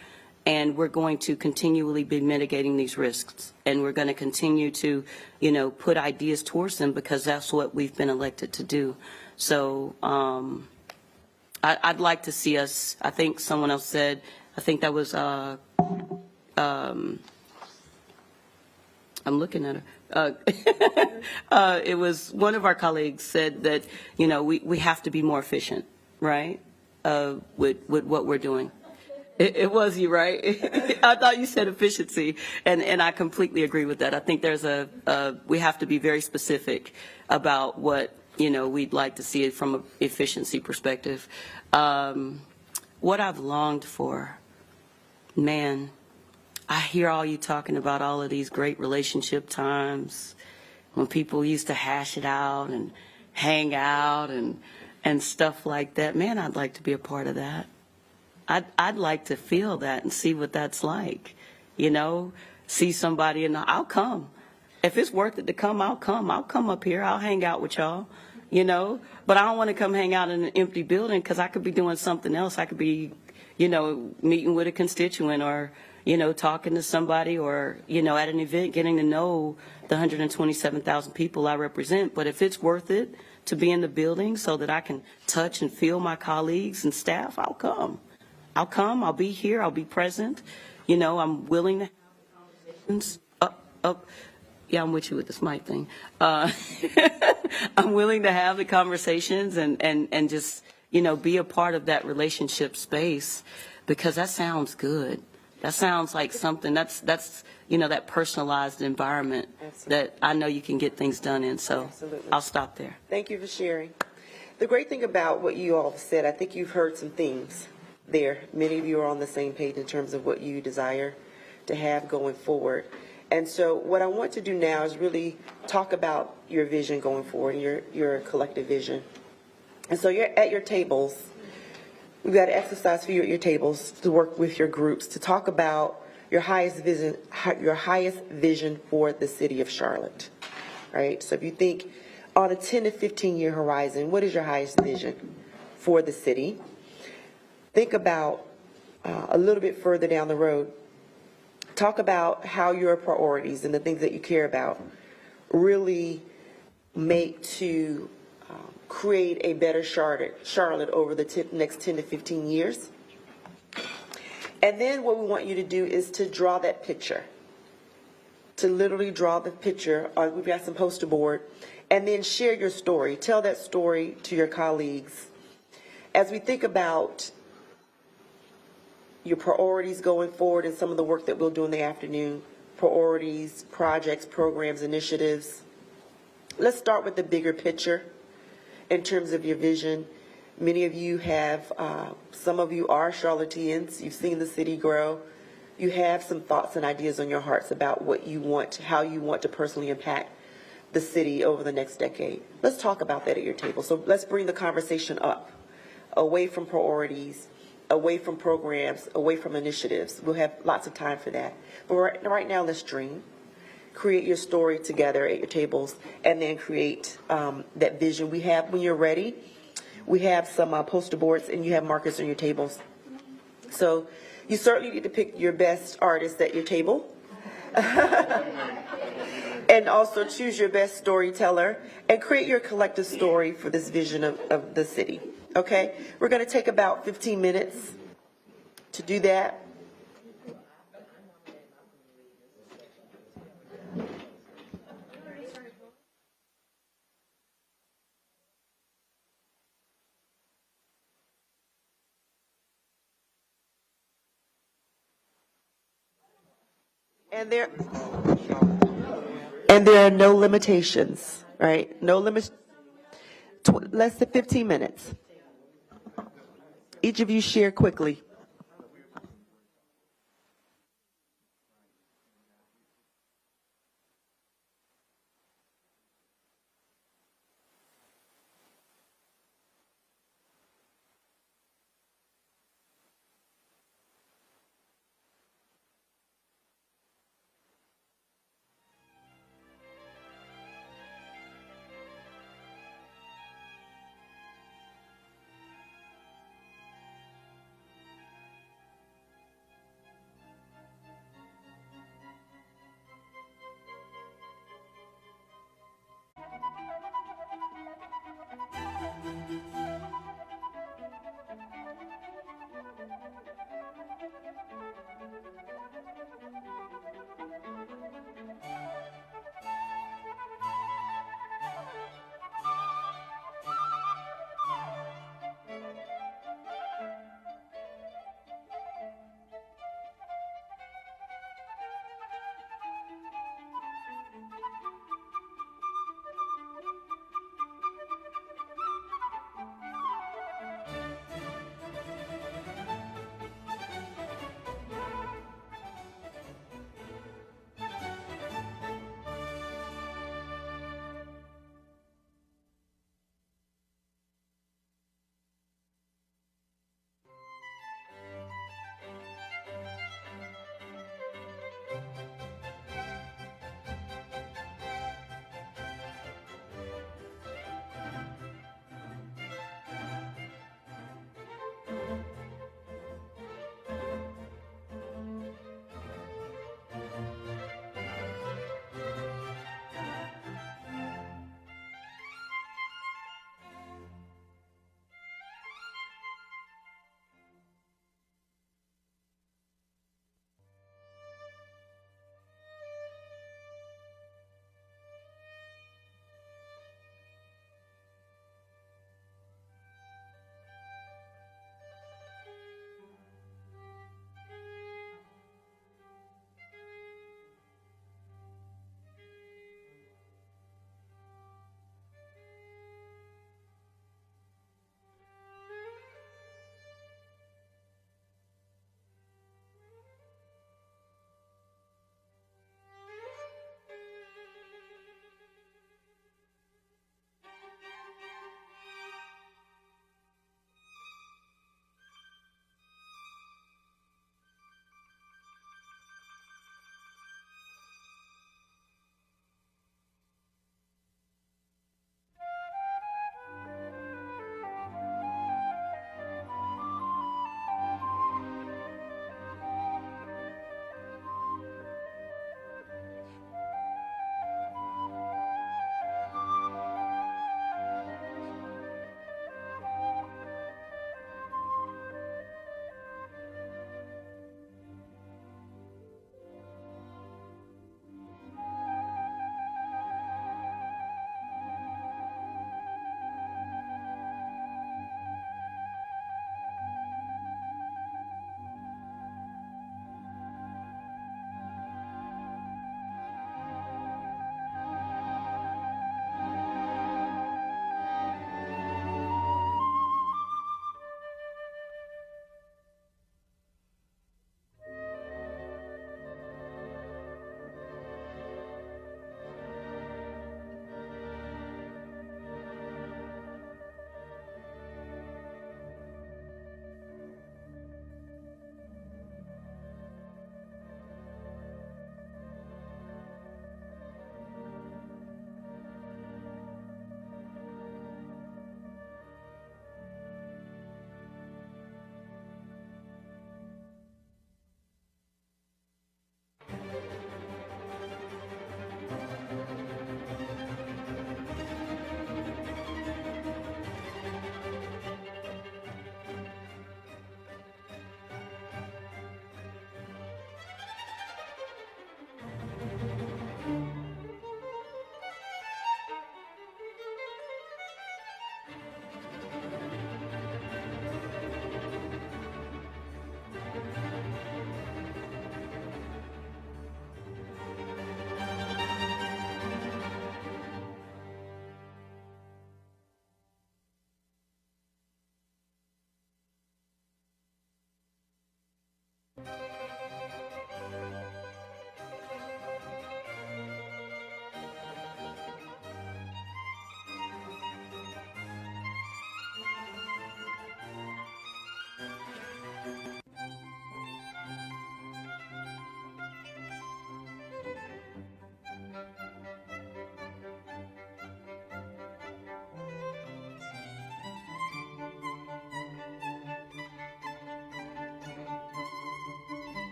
And we're going to continually be mitigating these risks. And we're going to continue to, put ideas towards them because that's what we've been elected to do. So I'd like to see us, I think someone else said, I think that was, I'm looking at her. It was one of our colleagues said that, we have to be more efficient, right, with what we're doing. It was you, right? I thought you said efficiency, and I completely agree with that. I think there's we have to be very specific about what, we'd like to see it from an efficiency perspective. What I've longed for, man, I hear all you talking about all of these great relationship times when people used to hash it out and hang out and stuff like that. Man, I'd like to be a part of that. I'd like to feel that and see what that's like, see somebody, and I'll come. If it's worth it to come, I'll come. I'll come up here. I'll hang out with y'all, But I don't want to come hang out in an empty building because I could be doing something else. I could be, meeting with a constituent or, talking to somebody or, at an event, getting to know the 127,000 people I represent. But if it's worth it to be in the building so that I can touch and feel my colleagues and staff, I'll come. I'll be here, I'll be present. I'm willing to have conversations. Yeah, I'm with you with this mic thing. I'm willing to have the conversations and just, be a part of that relationship space, because that sounds good. That sounds like something that's that personalized environment that I know you can get things done in. So Absolutely. I'll stop there. Thank you for sharing. The great thing about what you all said, I think you've heard some themes there. Many of you are on the same page in terms of what you desire to have going forward. And so what I want to do now is really talk about your vision going forward, your collective vision. And so you're at your tables. We've got an exercise for you at your tables to work with your groups to talk about your highest vision for the city of Charlotte, right? So if you think on a 10 to 15 year horizon, what is your highest vision for the city? Think about a little bit further down the road. Talk about how your priorities and the things that you care about really make to create a better Charlotte over the next 10 to 15 years. And then what we want you to do is to draw that picture, to literally draw the picture. We've got some poster board, and then share your story. Tell that story to your colleagues. As we think about your priorities going forward and some of the work that we'll do in the afternoon, priorities, projects, programs, initiatives, let's start with the bigger picture in terms of your vision. Many of you have, some of you are Charlotteans. You've seen the city grow. You have some thoughts and ideas on your hearts about what you want, how you want to personally impact the city over the next decade. Let's talk about that at your table. So let's bring the conversation up, away from priorities, away from programs, away from initiatives. We'll have lots of time for that. But right now, let's dream. Create your story together at your tables, and then create that vision. We have, when you're ready, we have some poster boards, and you have markers on your tables. So you certainly need to pick your best artist at your table. And also choose your best storyteller and create your collective story for this vision of the city. Okay? We're going to take about 15 minutes to do that. And there are no limitations, right? No limits. Less than 15 minutes. Each of you share quickly.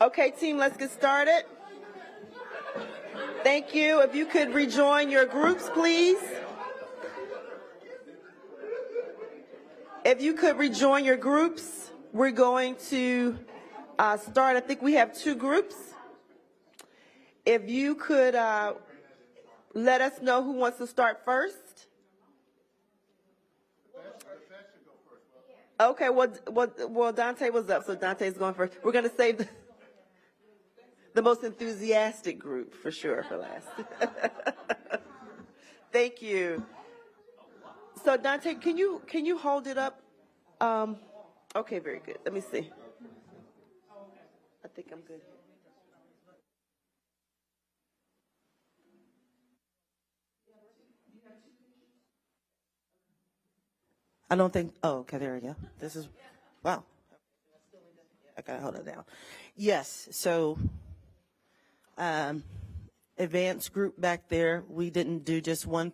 Okay, team, let's get started. Thank you. If you could rejoin your groups, please. If you could rejoin your groups, we're going to start. I think we have 2 groups. If you could let us know who wants to start first. Okay, well, Dante was up, so Dante's going first. We're going to save the most enthusiastic group for sure for last. Thank you. So Dante, can you hold it up? Okay, very good. Let me see. I think I'm good. I don't think, oh, okay, there we go. This is, wow. I gotta hold it down. Yes, so, advanced group back there, we didn't do just one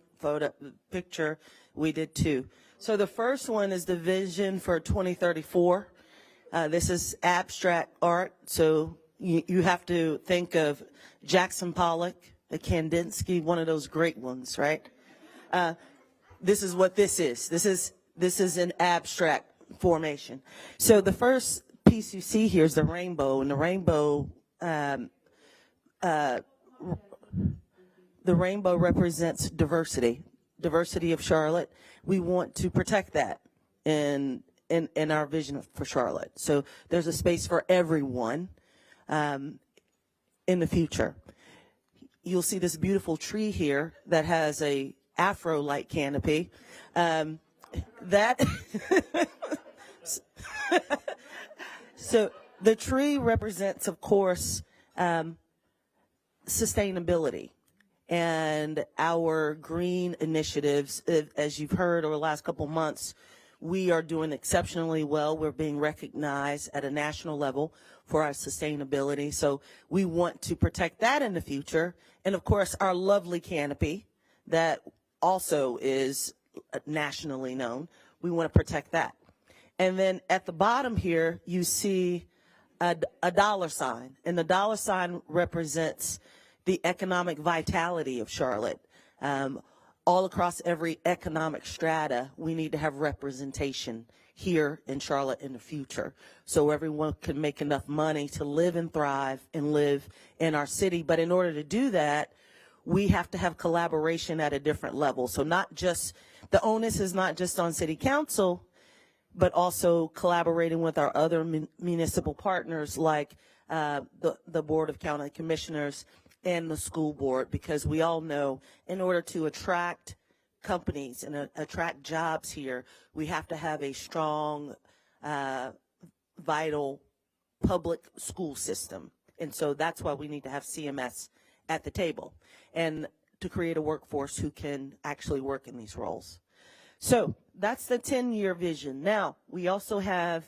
picture, we did 2. So the first one is the vision for 2034. This is abstract art, so you have to think of Jackson Pollock, a Kandinsky, one of those great ones, right? This is what this is. This is an abstract formation. So the first piece you see here is the rainbow, and the rainbow represents diversity of Charlotte. We want to protect that in our vision for Charlotte. So there's a space for everyone in the future. You'll see this beautiful tree here that has a afro-like canopy. So the tree represents, of course, sustainability and our green initiatives. As you've heard over the last couple months, we are doing exceptionally well. We're being recognized at a national level for our sustainability. So we want to protect that in the future. And of course, our lovely canopy that also is nationally known. We want to protect that. And then at the bottom here, you see a dollar sign. And the dollar sign represents the economic vitality of Charlotte. All across every economic strata, we need to have representation here in Charlotte in the future, so everyone can make enough money to live and thrive and live in our city. But in order to do that, we have to have collaboration at a different level. So not just, the onus is not just on City Council, but also collaborating with our other municipal partners like the Board of County Commissioners and the school board, because we all know in order to attract companies and attract jobs here, we have to have a strong, vital public school system. And so that's why we need to have CMS at the table and to create a workforce who can actually work in these roles. So that's the 10-year vision. Now, we also have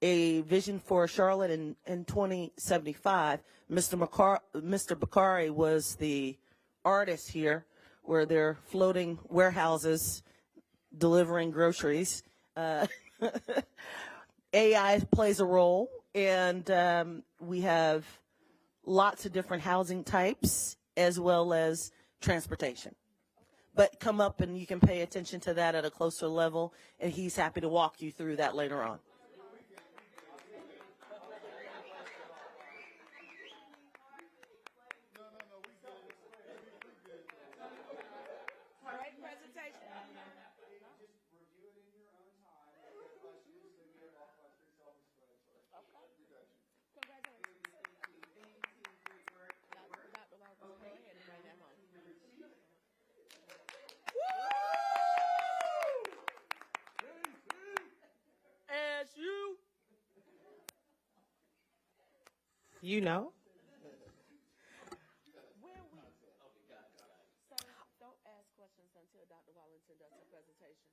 a vision for Charlotte in 2075. Mr. Bakari was the artist here, where they're floating warehouses delivering groceries. AI plays a role, and we have lots of different housing types as well as transportation. But come up and you can pay attention to that at a closer level, and he's happy to walk you through that later on. You know? Don't ask questions until Dr. Wallington does her presentation.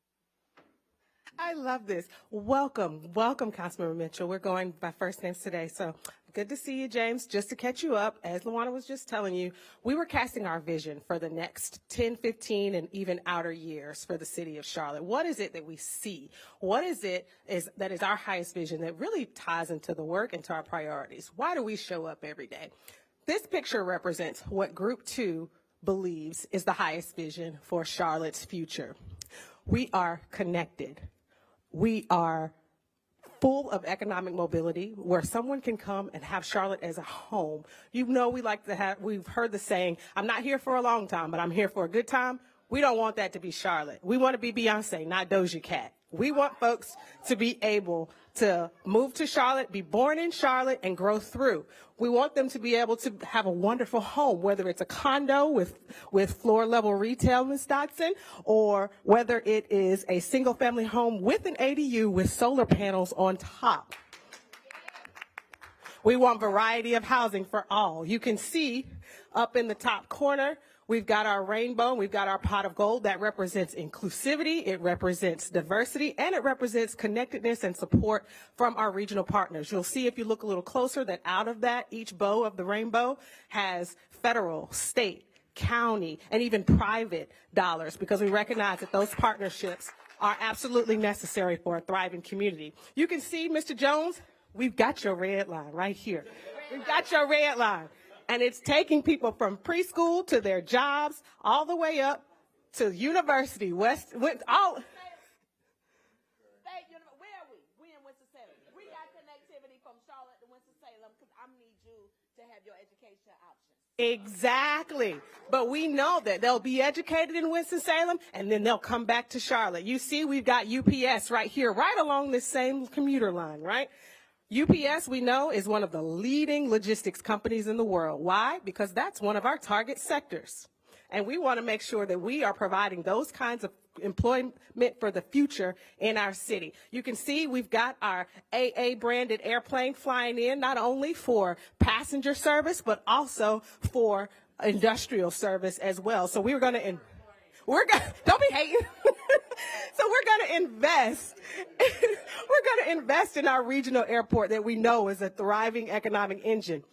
I love this. Welcome, Councilmember Mitchell. We're going by first names today, so good to see you, James. Just to catch you up, as Luana was just telling you, we were casting our vision for the next 10, 15, and even outer years for the city of Charlotte. What is it that we see? What is it that is our highest vision that really ties into the work and to our priorities? Why do we show up every day? This picture represents what Group 2 believes is the highest vision for Charlotte's future. We are connected. We are full of economic mobility where someone can come and have Charlotte as a home. You know, we've heard the saying, I'm not here for a long time, but I'm here for a good time. We don't want that to be Charlotte. We want to be Beyonce, not Doja Cat. We want folks to be able to move to Charlotte, be born in Charlotte, and grow through. We want them to be able to have a wonderful home, whether it's a condo with floor-level retail, Ms. Dotson, or whether it is a single-family home with an ADU with solar panels on top. We want variety of housing for all. You can see up in the top corner, we've got our rainbow, we've got our pot of gold that represents inclusivity, it represents diversity, and it represents connectedness and support from our regional partners. You'll see if you look a little closer that out of that, each bow of the rainbow has federal, state, county, and even private dollars, because we recognize that those partnerships are absolutely necessary for a thriving community. You can see, Mr. Jones, we've got your red line right here. We've got your red line. And it's taking people from preschool to their jobs, all the way up to university, all. Where are we? We in Winston-Salem. We got connectivity from Charlotte to Winston-Salem because I need you to have your education options. Exactly. But we know that they'll be educated in Winston-Salem and then they'll come back to Charlotte. You see, we've got UPS right here, right along this same commuter line, right? UPS, we know, is one of the leading logistics companies in the world. Why? Because that's one of our target sectors. And we want to make sure that we are providing those kinds of employment for the future in our city. You can see we've got our AA branded airplane flying in, not only for passenger service, but also for industrial service as well. So don't be hating. So we're going to invest. We're going to invest in our regional airport that we know is a thriving economic engine.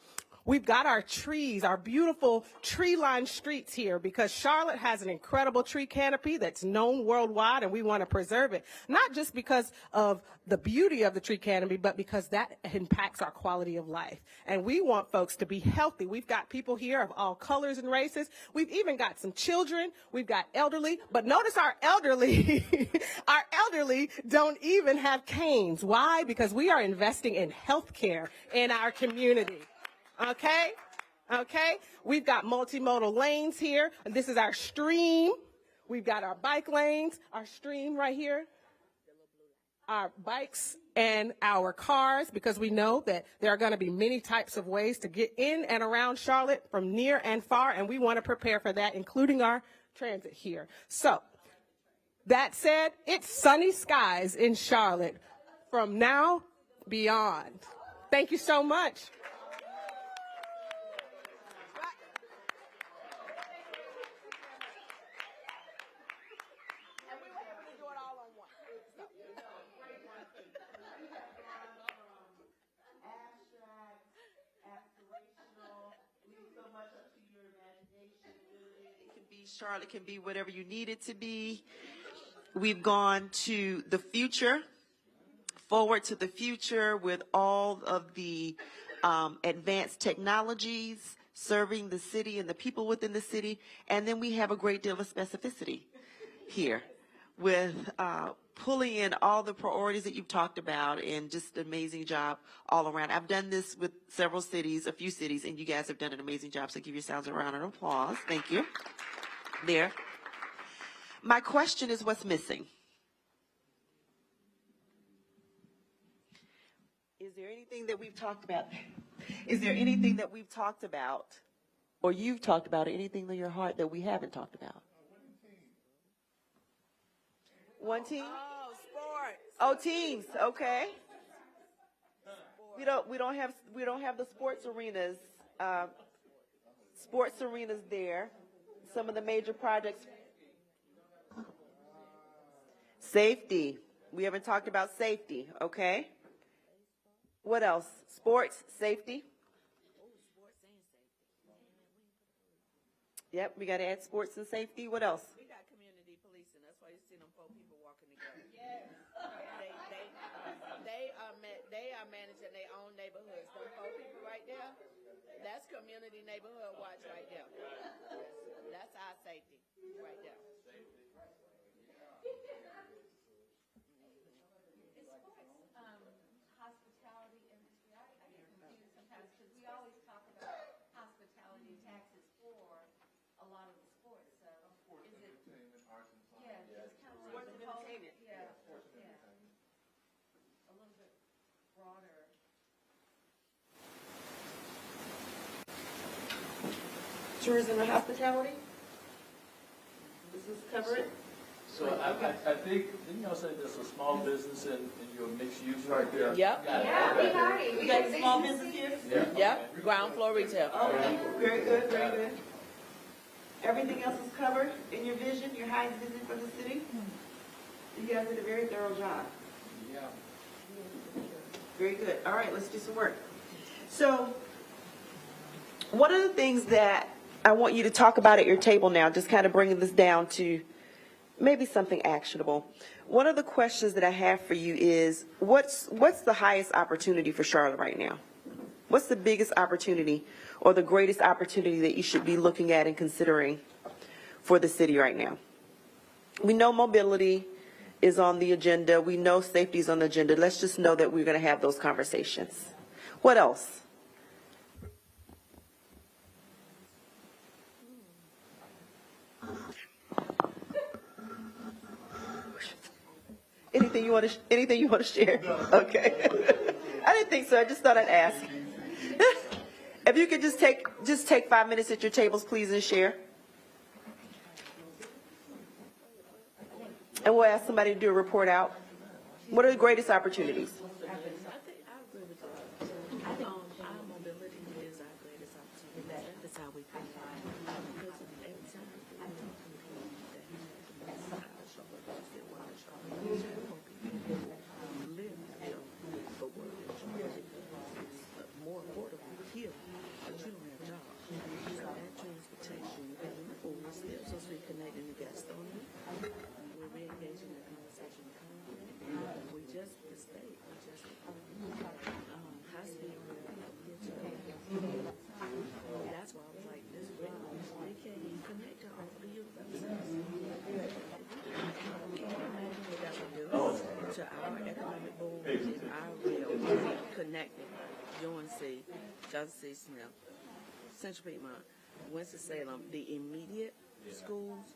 We've got our trees, our beautiful tree-lined streets here because Charlotte has an incredible tree canopy that's known worldwide and we want to preserve it. Not just because of the beauty of the tree canopy, but because that impacts our quality of life. And we want folks to be healthy. We've got people here of all colors and races. We've even got some children. We've got elderly. But notice our elderly, our elderly don't even have canes. Why? Because we are investing in health care in our community. Okay? Okay? We've got multimodal lanes here. And this is our stream. We've got our bike lanes, our stream right here, our bikes and our cars, because we know that there are going to be many types of ways to get in and around Charlotte from near and far, and we want to prepare for that, including our transit here. So, that said, it's sunny skies in Charlotte from now beyond. Thank you so much. Charlotte can be whatever you need it to be. We've gone to the future, forward to the future with all of the advanced technologies serving the city and the people within the city. And then we have a great deal of specificity here with pulling in all the priorities that you've talked about and just an amazing job all around. I've done this with several cities, a few cities, and you guys have done an amazing job. So give yourselves a round of applause. Thank you. There. My question is, what's missing? Is there anything that we've talked about? Is there anything that we've talked about, or you've talked about, or anything in your heart that we haven't talked about? One team? Oh, sports. Oh, teams. Okay. We don't have the sports arenas. Sports arenas there. Some of the major projects. Safety. We haven't talked about safety, okay? What else? Sports, safety. Yep, we got to add sports and safety. What else? We got community policing. That's why you see them 4 people walking together. Yes. They are managing their own neighborhoods. Them 4 people right there, that's community neighborhood watch right there. That's our safety right there. Hospitality industry, I get confused sometimes because we always talk about hospitality taxes for a lot of the sports. So is it? Yeah, it's kind of like the whole, yeah, a little bit broader. Tourism and hospitality? Does this cover it? So I think, didn't y'all say there's a small business in your mixed use right there? Yep. We got small business here? Yep. Ground floor retail. Okay, very good, very good. Everything else is covered in your vision, your highest vision for the city? You guys did a very thorough job. Yeah. Very good. All right, let's do some work. So, one of the things that I want you to talk about at your table now, just kind of bringing this down to maybe something actionable. One of the questions that I have for you is, what's the highest opportunity for Charlotte right now? What's the biggest opportunity or the greatest opportunity that you should be looking at and considering for the city right now? We know mobility is on the agenda. We know safety is on the agenda. Let's just know that we're going to have those conversations. What else? Anything you want to share? Okay. I didn't think so. I just thought I'd ask. If you could just take 5 minutes at your tables, please, and share. And we'll ask somebody to do a report out. What are the greatest opportunities? I think I agree with you. I think our mobility is our greatest opportunity. That's how we think. Because every time more affordable here, but you don't have jobs. So that transportation, we're still supposed to be connecting the gas station. We're re-engaging the conversation. We just, the state, we just, high-speed rail. That's why I was like, this rail, they can't even connect to all the universities. Can you imagine what that would do to our economic boom if our rail connected UNC, Johnson C. Smith, Central Piedmont, Winston-Salem, the immediate schools?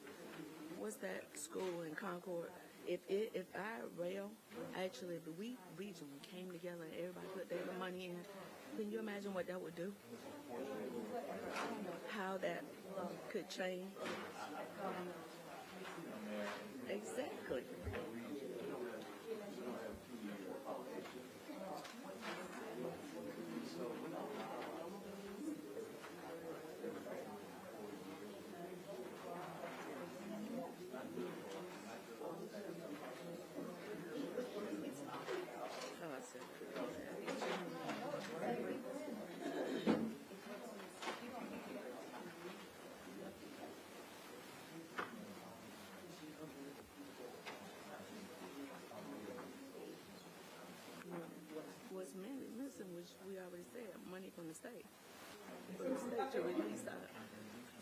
What's that school in Concord? If our rail, actually, if we regionally came together and everybody put their money in, can you imagine what that would do? How that could change? Exactly. Was missing, which we already said, money from the state. For the state to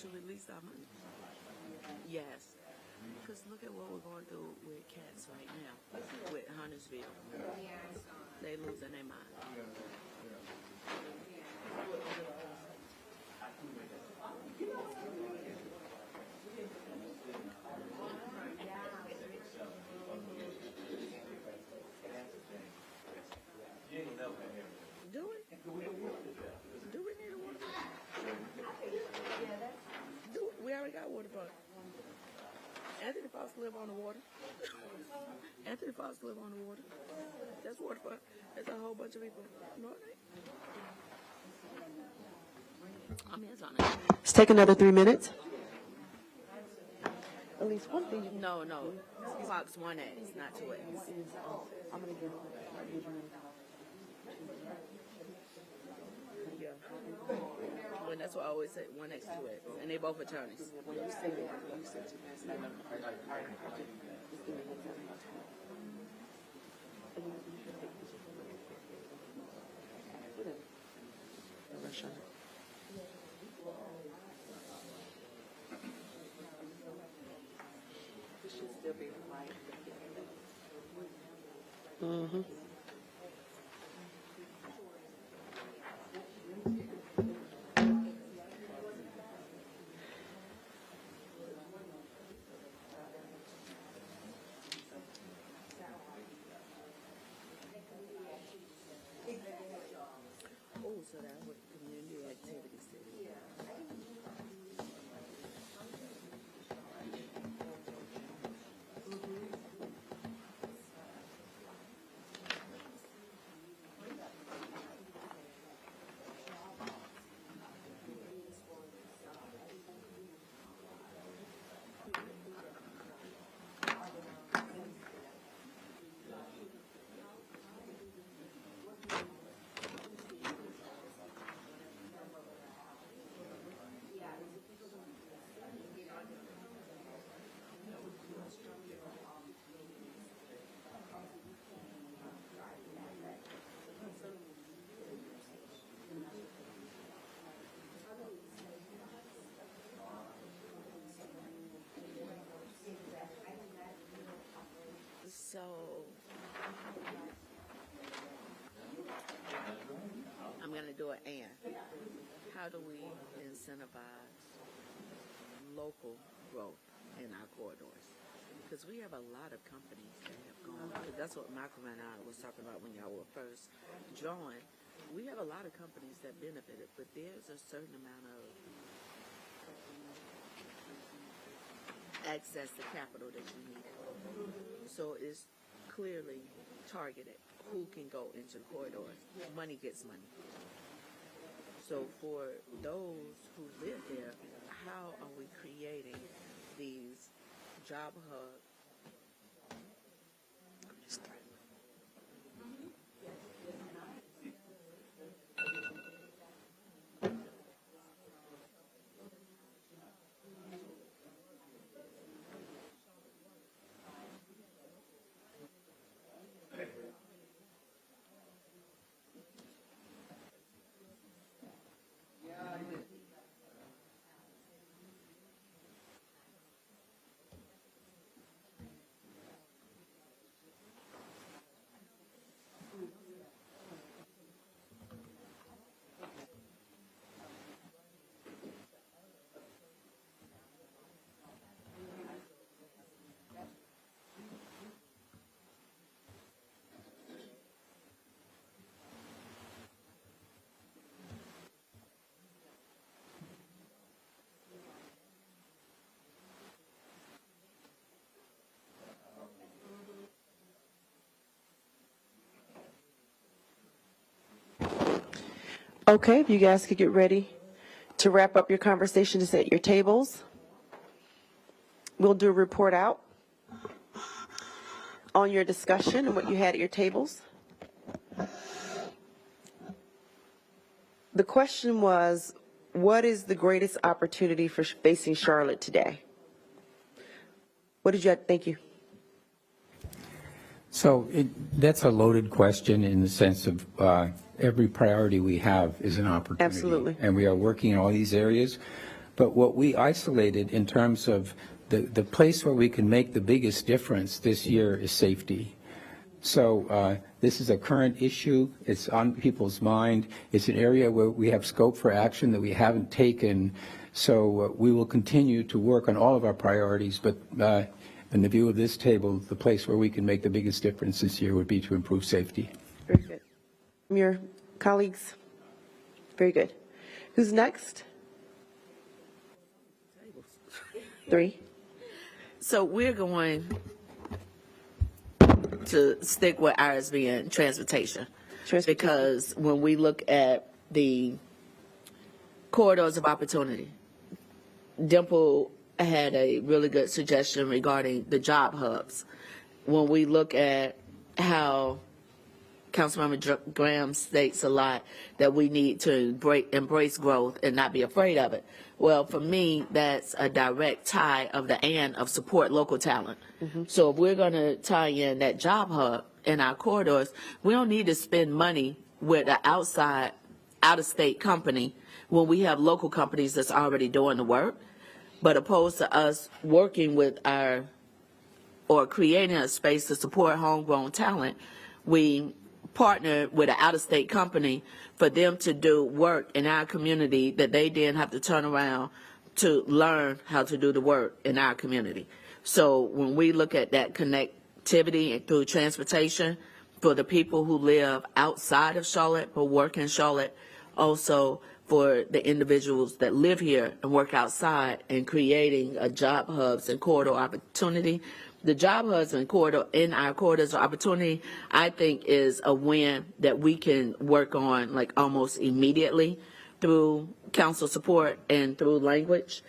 release our money. Yes. Because look at what we're going through with cats right now, with Huntersville. They losing their mind. Do we? Do we need a water park? We already got a water park. Anthony Fox live on the water. Anthony Fox live on the water. That's water park. That's a whole bunch of people. No, it ain't. I mean, it's on it. Let's take another 3 minutes. At least one thing. No. Fox 1A, not 2A. I'm going to give Yeah. Well, that's what I always say, 1X, 2X. And they both attorneys. when you say that, you said to last night. It should still be right. Mm-hmm. Oh, so that was community activity city. do it and. How do we incentivize local growth in our corridors? Because we have a lot of companies that have gone, that's what Malcolm and I was talking about when y'all were first joined. We have a lot of companies that benefited, but there's a certain amount of access to capital that you need. So it's clearly targeted. Who can go into the corridors? Money gets money. So for those who live there, how are we creating these job hubs? Okay, if you guys could get ready to wrap up your conversations at your tables. We'll do a report out on your discussion and what you had at your tables. The question was, what is the greatest opportunity for facing Charlotte today? What did you have? Thank you. So that's a loaded question in the sense of every priority we have is an opportunity. Absolutely. And we are working in all these areas. But what we isolated in terms of the place where we can make the biggest difference this year is safety. So this is a current issue. It's on people's mind. It's an area where we have scope for action that we haven't taken. So we will continue to work on all of our priorities. But in the view of this table, the place where we can make the biggest difference this year would be to improve safety. Very good. Your colleagues? Very good. Who's next? 3. So we're going to stick with ours being transportation. Because when we look at the corridors of opportunity, Dimple had a really good suggestion regarding the job hubs. When we look at how Councilmember Graham states a lot that we need to embrace growth and not be afraid of it. Well, for me, that's a direct tie of the and of support local talent. So if we're going to tie in that job hub in our corridors, we don't need to spend money with an out-of-state company when we have local companies that's already doing the work. But opposed to us working with or creating a space to support homegrown talent, we partner with an out-of-state company for them to do work in our community that they then have to turn around to learn how to do the work in our community. So when we look at that connectivity and through transportation for the people who live outside of Charlotte but work in Charlotte, also for the individuals that live here and work outside and creating a job hubs and corridor opportunity. The job hubs and in our corridors of opportunity, I think is a win that we can work on like almost immediately through council support and through language.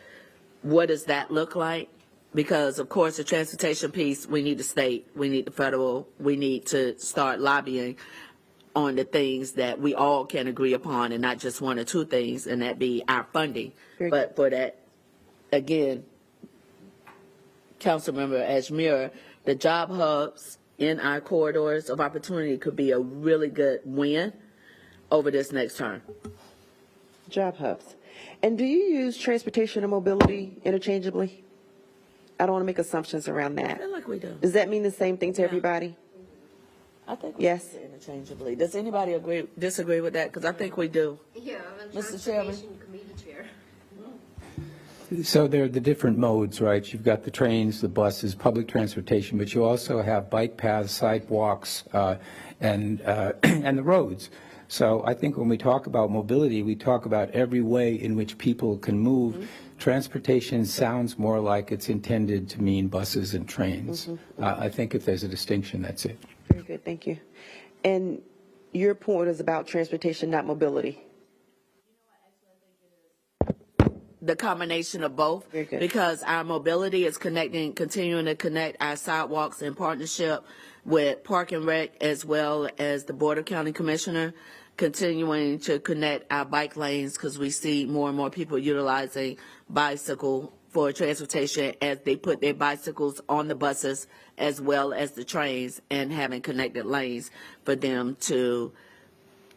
What does that look like? Because of course the transportation piece, we need the state, we need the federal, we need to start lobbying on the things that we all can agree upon and not just one or two things, and that be our funding. But for that, again, Councilmember Ajmir, the job hubs in our corridors of opportunity could be a really good win over this next term. Job hubs. And do you use transportation and mobility interchangeably? I don't want to make assumptions around I that. feel like we do. Does that mean the same thing to everybody? I think Yes. we use it interchangeably. Does anybody disagree with that? Because I think we do. Yeah, Mr. Chairman. Committee Chair. So there are the different modes, right? You've got the trains, the buses, public transportation, but you also have bike paths, sidewalks, and the roads. So I think when we talk about mobility, we talk about every way in which people can move. Transportation sounds more like it's intended to mean buses and trains. I think if there's a distinction, that's it. Very good, thank you. And your point is about transportation, not mobility. The combination of both. Very good. Because our mobility is continuing to connect our sidewalks in partnership with Park and Rec as well as the Board of County Commissioner, continuing to connect our bike lanes because we see more and more people utilizing bicycle for transportation as they put their bicycles on the buses as well as the trains and having connected lanes for them to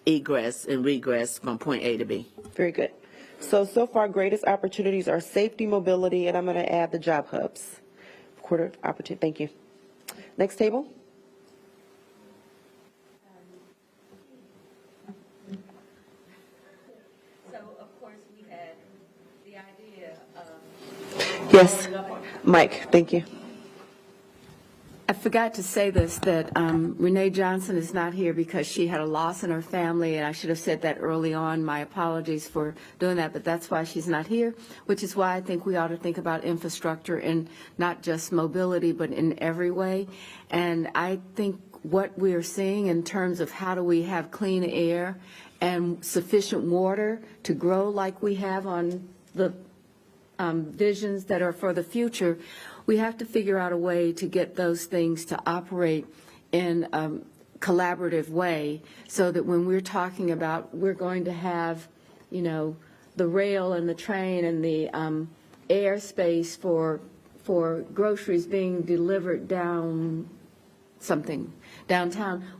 egress and regress from point A to B. Very good. So far, greatest opportunities are safety, mobility, and I'm going to add the job hubs. Quarter opportunity, thank you. Next table. So, of course, we had the idea of. Yes, Mike, thank you. I forgot to say this, that Renee Johnson is not here because she had a loss in her family, and I should have said that early on. My apologies for doing that, but that's why she's not here, which is why I think we ought to think about infrastructure in not just mobility, but in every way. And I think what we are seeing in terms of how do we have clean air and sufficient water to grow like we have on the visions that are for the future, we have to figure out a way to get those things to operate in a collaborative way so that when we're talking about we're going to have, you know, the rail and the train and the airspace for groceries being delivered downtown,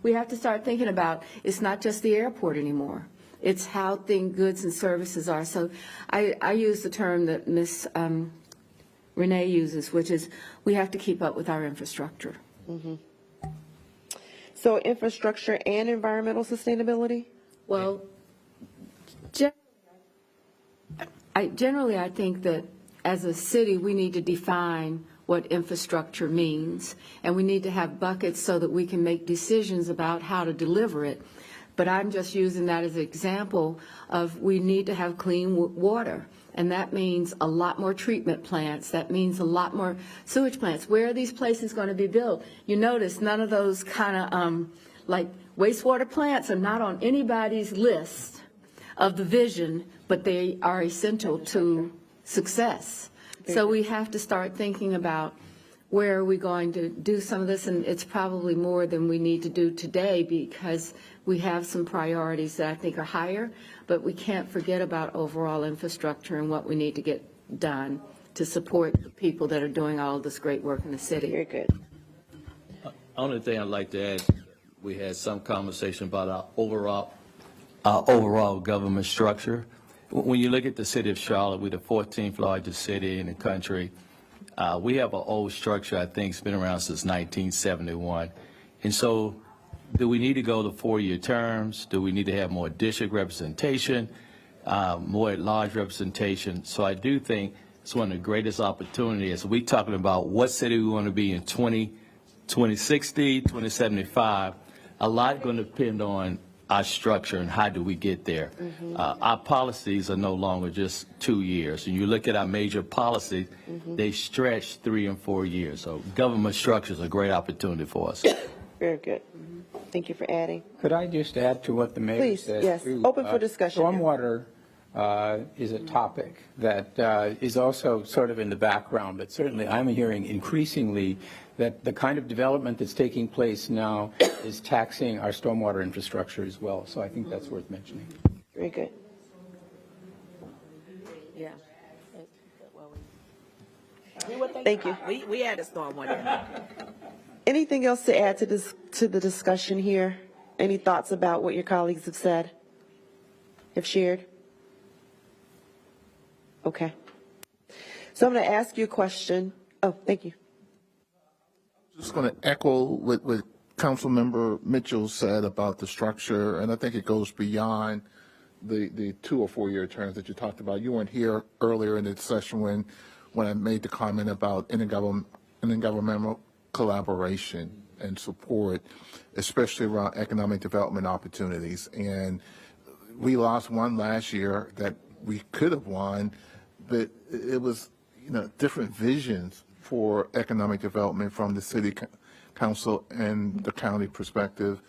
we have to start thinking about it's not just the airport anymore. It's how goods and services are. So I use the term that Ms. Renee uses, which is we have to keep up with our infrastructure. So infrastructure and environmental sustainability? Well, generally, I think that as a city, we need to define what infrastructure means, and we need to have buckets so that we can make decisions about how to deliver it. But I'm just using that as an example of we need to have clean water. And that means a lot more treatment plants. That means a lot more sewage plants. Where are these places going to be built? You notice none of those kind of like wastewater plants are not on anybody's list of the vision, but they are essential to success. So we have to start thinking about where are we going to do some of this, and it's probably more than we need to do today because we have some priorities that I think are higher, but we can't forget about overall infrastructure and what we need to get done to support the people that are doing all of this great work in the city. Very good. Only thing I'd like to add, we had some conversation about our overall government structure. When you look at the city of Charlotte, we're the 14th largest city in the country. We have an old structure, I think it's been around since 1971. And so do we need to go to 4-year terms? Do we need to have more district representation, more at-large representation? So I do think it's one of the greatest opportunities. We're talking about what city we want to be in 2060, 2075. A lot going to depend on our structure and how do we get there. Our policies are no longer just 2 years. And you look at our major policies, they stretch 3 and 4 years. So government structure is a great opportunity for us. Very good. Thank you for adding. Could I just add to what the mayor Please, said? yes. too? Open for discussion. Stormwater is a topic that is also sort of in the background, but certainly I'm hearing increasingly that the kind of development that's taking place now is taxing our stormwater infrastructure as well. So I think that's worth mentioning. Very good. Yeah. Thank you. We had a stormwater. Anything else to add to the discussion here? Any thoughts about what your colleagues have said, have shared? Okay. So I'm going to ask you a question. Oh, thank you. Just going to echo what Councilmember Mitchell said about the structure, and I think it goes beyond the 2 or 4 year terms that you talked about. You weren't here earlier in the session when I made the comment about intergovernmental collaboration and support, especially around economic development opportunities. And we lost one last year that we could have won, but it was, different visions for economic development from the city council and the county perspective,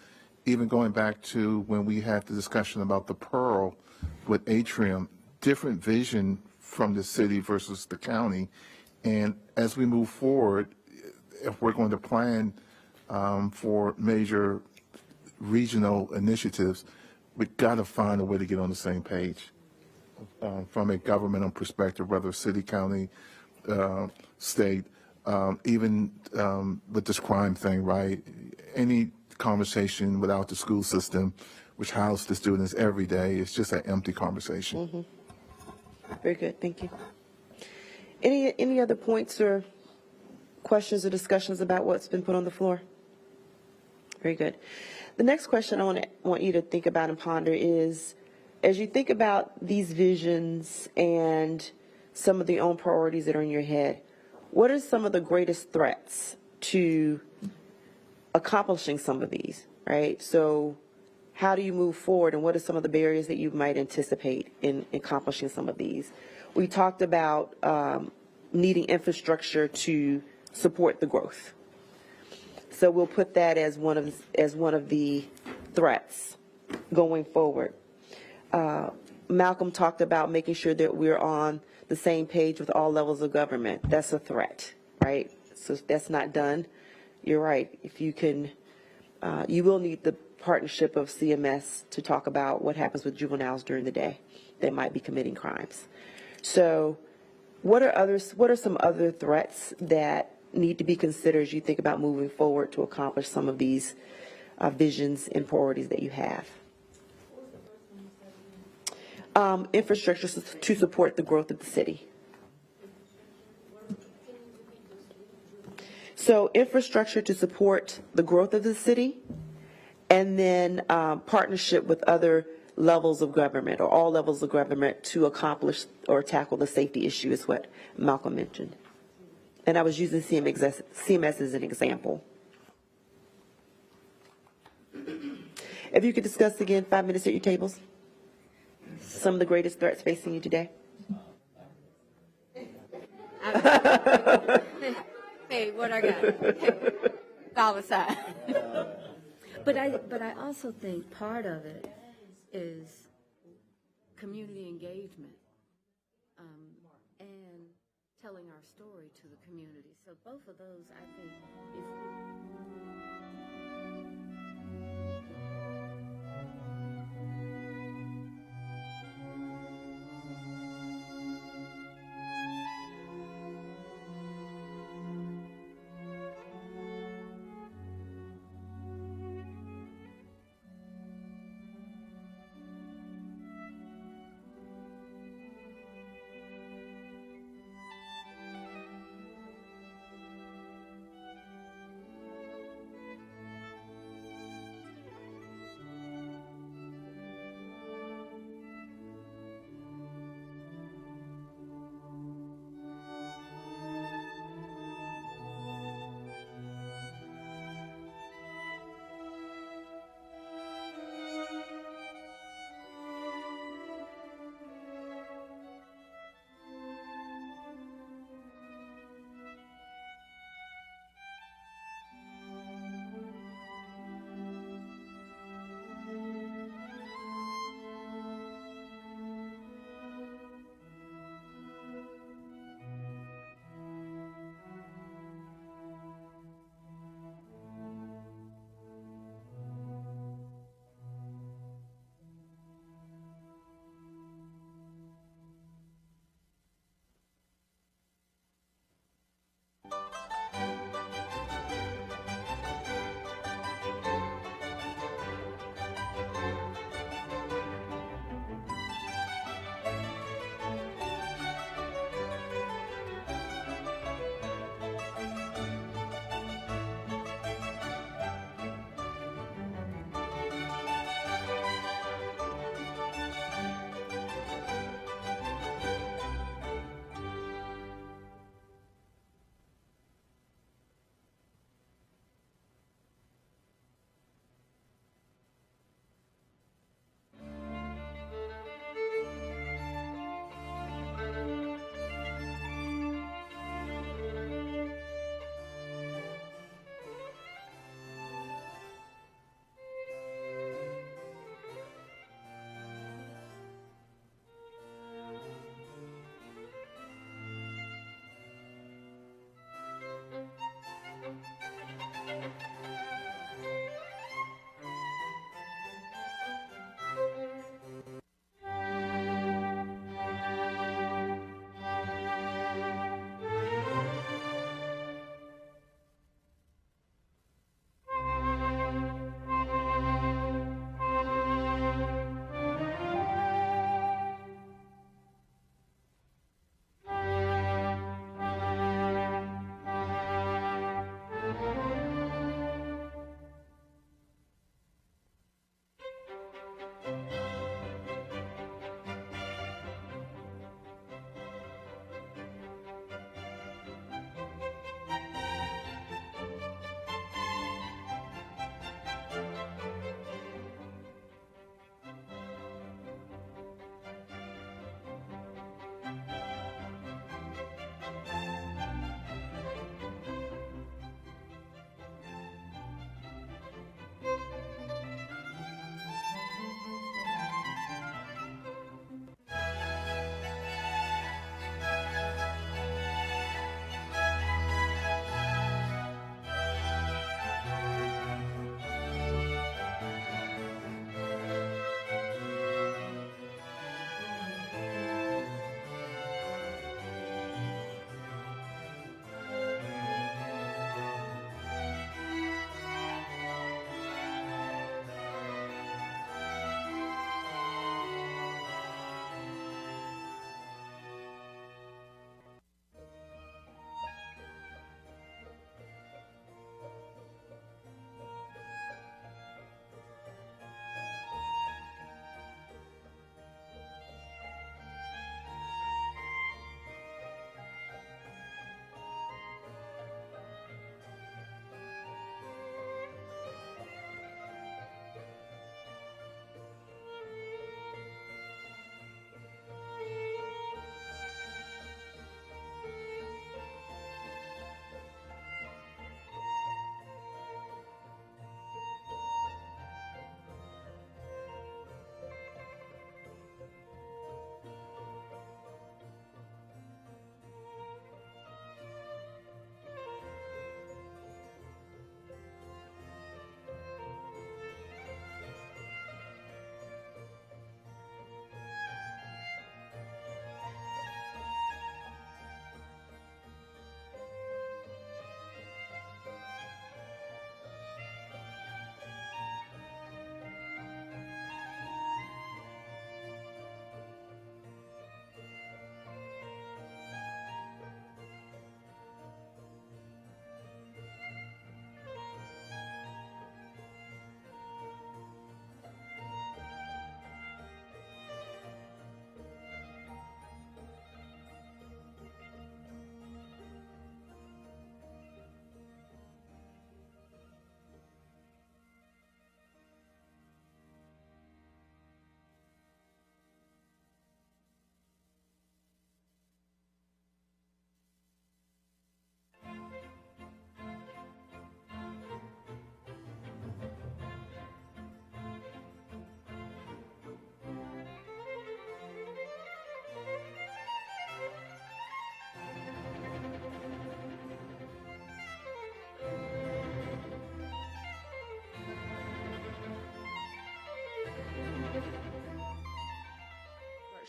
even going back to when we had the discussion about the Pearl with Atrium, different vision from the city versus the county. And as we move forward, if we're going to plan for major regional initiatives, we've got to find a way to get on the same page from a governmental perspective, whether city, county, state, even with this crime thing, right? Any conversation without the school system, which houses the students every day, is just an empty conversation. Mm-hmm. Very good, thank you. Any other points or questions or discussions about what's been put on the floor? Very good. The next question I want you to think about and ponder is, as you think about these visions and some of the own priorities that are in your head, what are some of the greatest threats to accomplishing some of these, right? So how do you move forward, and what are some of the barriers that you might anticipate in accomplishing some of these? We talked about needing infrastructure to support the growth. So we'll put that as one of the threats going forward. Malcolm talked about making sure that we're on the same page with all levels of government. That's a threat, right? So if that's not done, you're right. If you can, you will need the partnership of CMS to talk about what happens with juveniles during the day that might be committing crimes. So what are some other threats that need to be considered as you think about moving forward to accomplish some of these visions and priorities that you have? Infrastructure to support the growth of the city. So infrastructure to support the growth of the city, and then partnership with other levels of government or all levels of government to accomplish or tackle the safety issue is what Malcolm mentioned. And I was using CMS as an example. If you could discuss again, 5 minutes at your tables, some of the greatest threats facing you today. Hey, what I got? All aside. But I also think part of it is community engagement and telling our story to the community. So both of those, I think,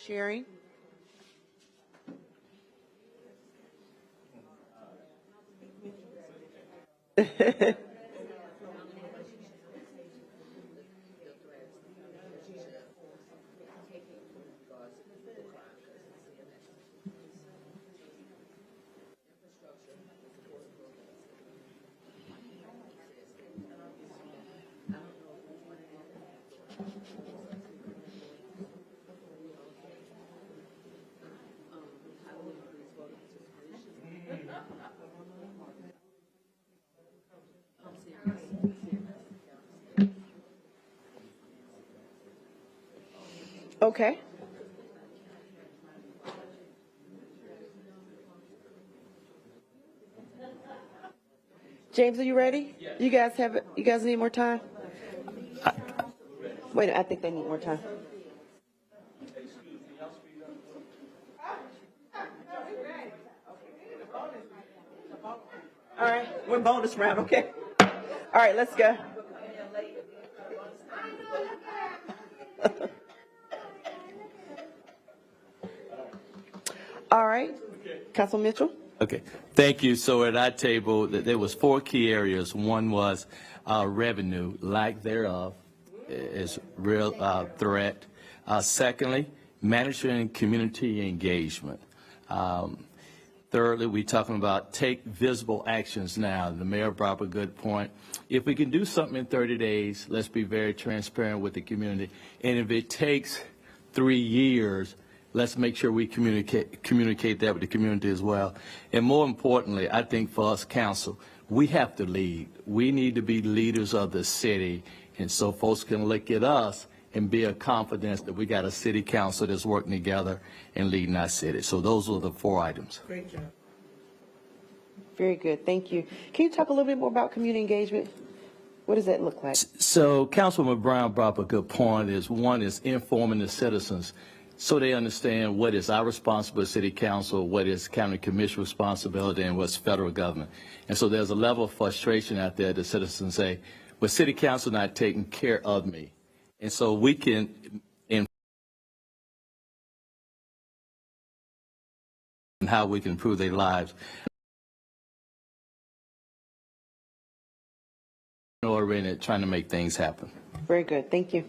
sharing. Okay. James, are you ready? You guys have it. You guys need more time? Wait, I think they need more time. All right, we're bonus round, okay? All right, let's go. All right, Council Mitchell. Okay, thank you. So at our table, there was 4 key areas. One was revenue, lack thereof is real threat. Secondly, managing community engagement. Thirdly, we're talking about take visible actions now. The mayor brought up a good point. If we can do something in 30 days, let's be very transparent with the community. And if it takes 3 years, let's make sure we communicate that with the community as well. And more importantly, I think for us council, we have to lead. We need to be leaders of the city. And so folks can look at us and be a confidence that we got a city council that's working together and leading our city. So those were the 4 items. Great job. Very good, thank you. Can you talk a little bit more about community engagement? What does that look like? So Councilwoman Brown brought up a good point. One is informing the citizens so they understand what is our responsibility as city council, what is county commission responsibility, and what's federal government. And so there's a level of frustration out there that citizens say, well, city council not taking care of me. And so we can, in how we can improve their lives. Or in it, trying to make things happen. Very good, thank you.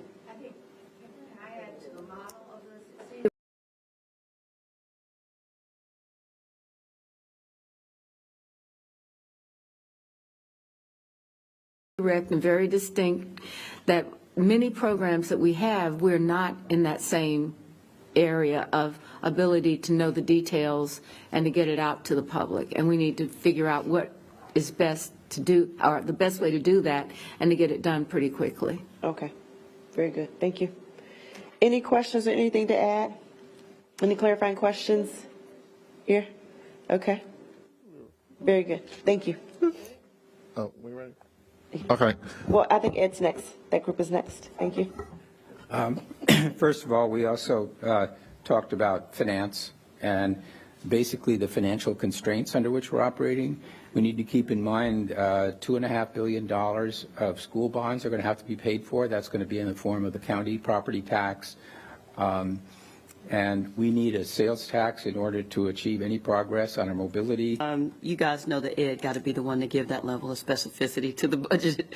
Correct and very distinct that many programs that we have, we're not in that same area of ability to know the details and to get it out to the public. And we need to figure out what is best to do, or the best way to do that, and to get it done pretty quickly. Okay, very good, thank you. Any questions or anything to add? Any clarifying questions here? Okay, very good, thank you. Oh, we ready? Okay. Well, I think Ed's next. That group is next. Thank you. First of all, we also talked about finance and basically the financial constraints under which we're operating. We need to keep in mind $2.5 billion of school bonds are going to have to be paid for. That's going to be in the form of the county property tax. And we need a sales tax in order to achieve any progress on our mobility. You guys know that Ed got to be the one to give that level of specificity to the budget,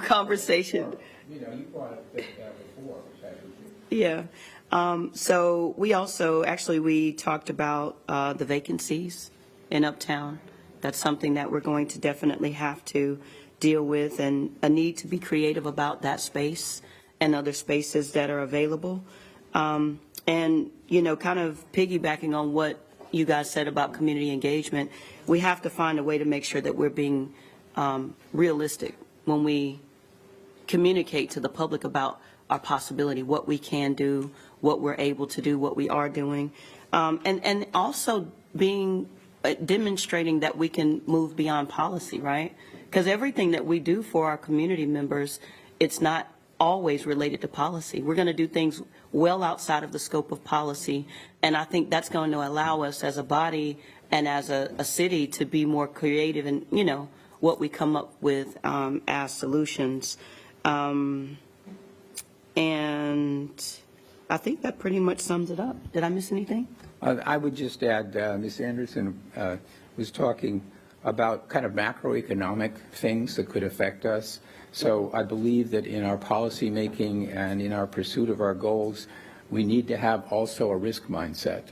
conversation. You brought up that before, which I appreciate. Yeah. So we also, we talked about the vacancies in Uptown. That's something that we're going to definitely have to deal with, and a need to be creative about that space and other spaces that are available. And, kind of piggybacking on what you guys said about community engagement, we have to find a way to make sure that we're being realistic when we communicate to the public about our possibility, what we can do, what we're able to do, what we are doing, and also demonstrating that we can move beyond policy, right? Because everything that we do for our community members, it's not always related to policy. We're going to do things well outside of the scope of policy, and I think that's going to allow us as a body and as a city to be more creative in, what we come up with as solutions. And I think that pretty much sums it up. Did I miss anything? I would just add, Ms. Anderson was talking about kind of macroeconomic things that could affect us. So I believe that in our policy making and in our pursuit of our goals, we need to have also a risk mindset.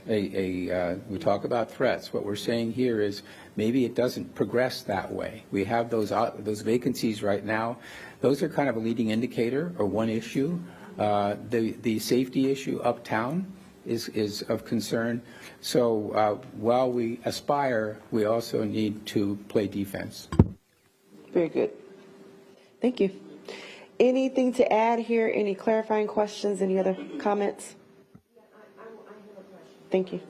We talk about threats. What we're saying here is maybe it doesn't progress that way. We have those vacancies right now. Those are kind of a leading indicator or one issue. The safety issue uptown is of concern. So while we aspire, we also need to play defense. Very good. Thank you. Anything to add here? Any clarifying questions? Any other comments? Thank you.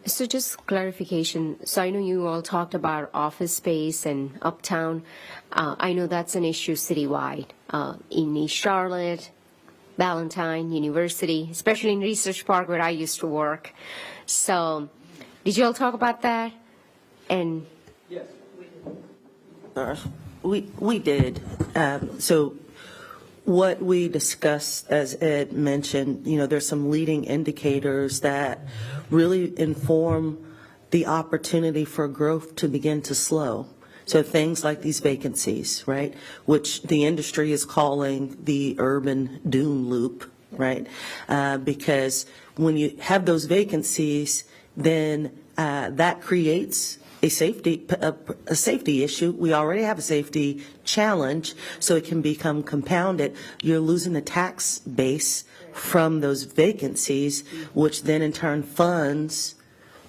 So just clarification. So I know you all talked about office space and uptown. I know that's an issue citywide in East Charlotte, Valentine, University, especially in Research Park where I used to work. So did you all talk about that? And Yes, we did. So what we discussed, as Ed mentioned, there's some leading indicators that really inform the opportunity for growth to begin to slow. So things like these vacancies, right, which the industry is calling the urban doom loop, right? Because when you have those vacancies, then that creates a safety issue. We already have a safety challenge, so it can become compounded. You're losing the tax base from those vacancies, which then in turn funds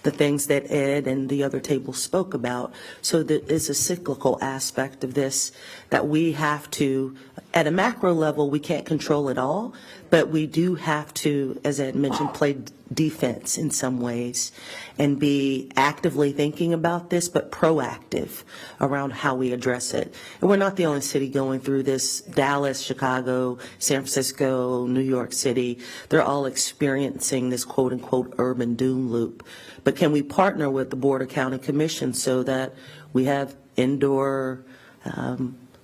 the things that Ed and the other tables spoke about. So there is a cyclical aspect of this that we have to, at a macro level, we can't control it all, but we do have to, as Ed mentioned, play defense in some ways and be actively thinking about this, but proactive around how we address it. And we're not the only city going through this. Dallas, Chicago, San Francisco, New York City, they're all experiencing this quote unquote urban doom loop. But can we partner with the Board of County Commissions so that we have indoor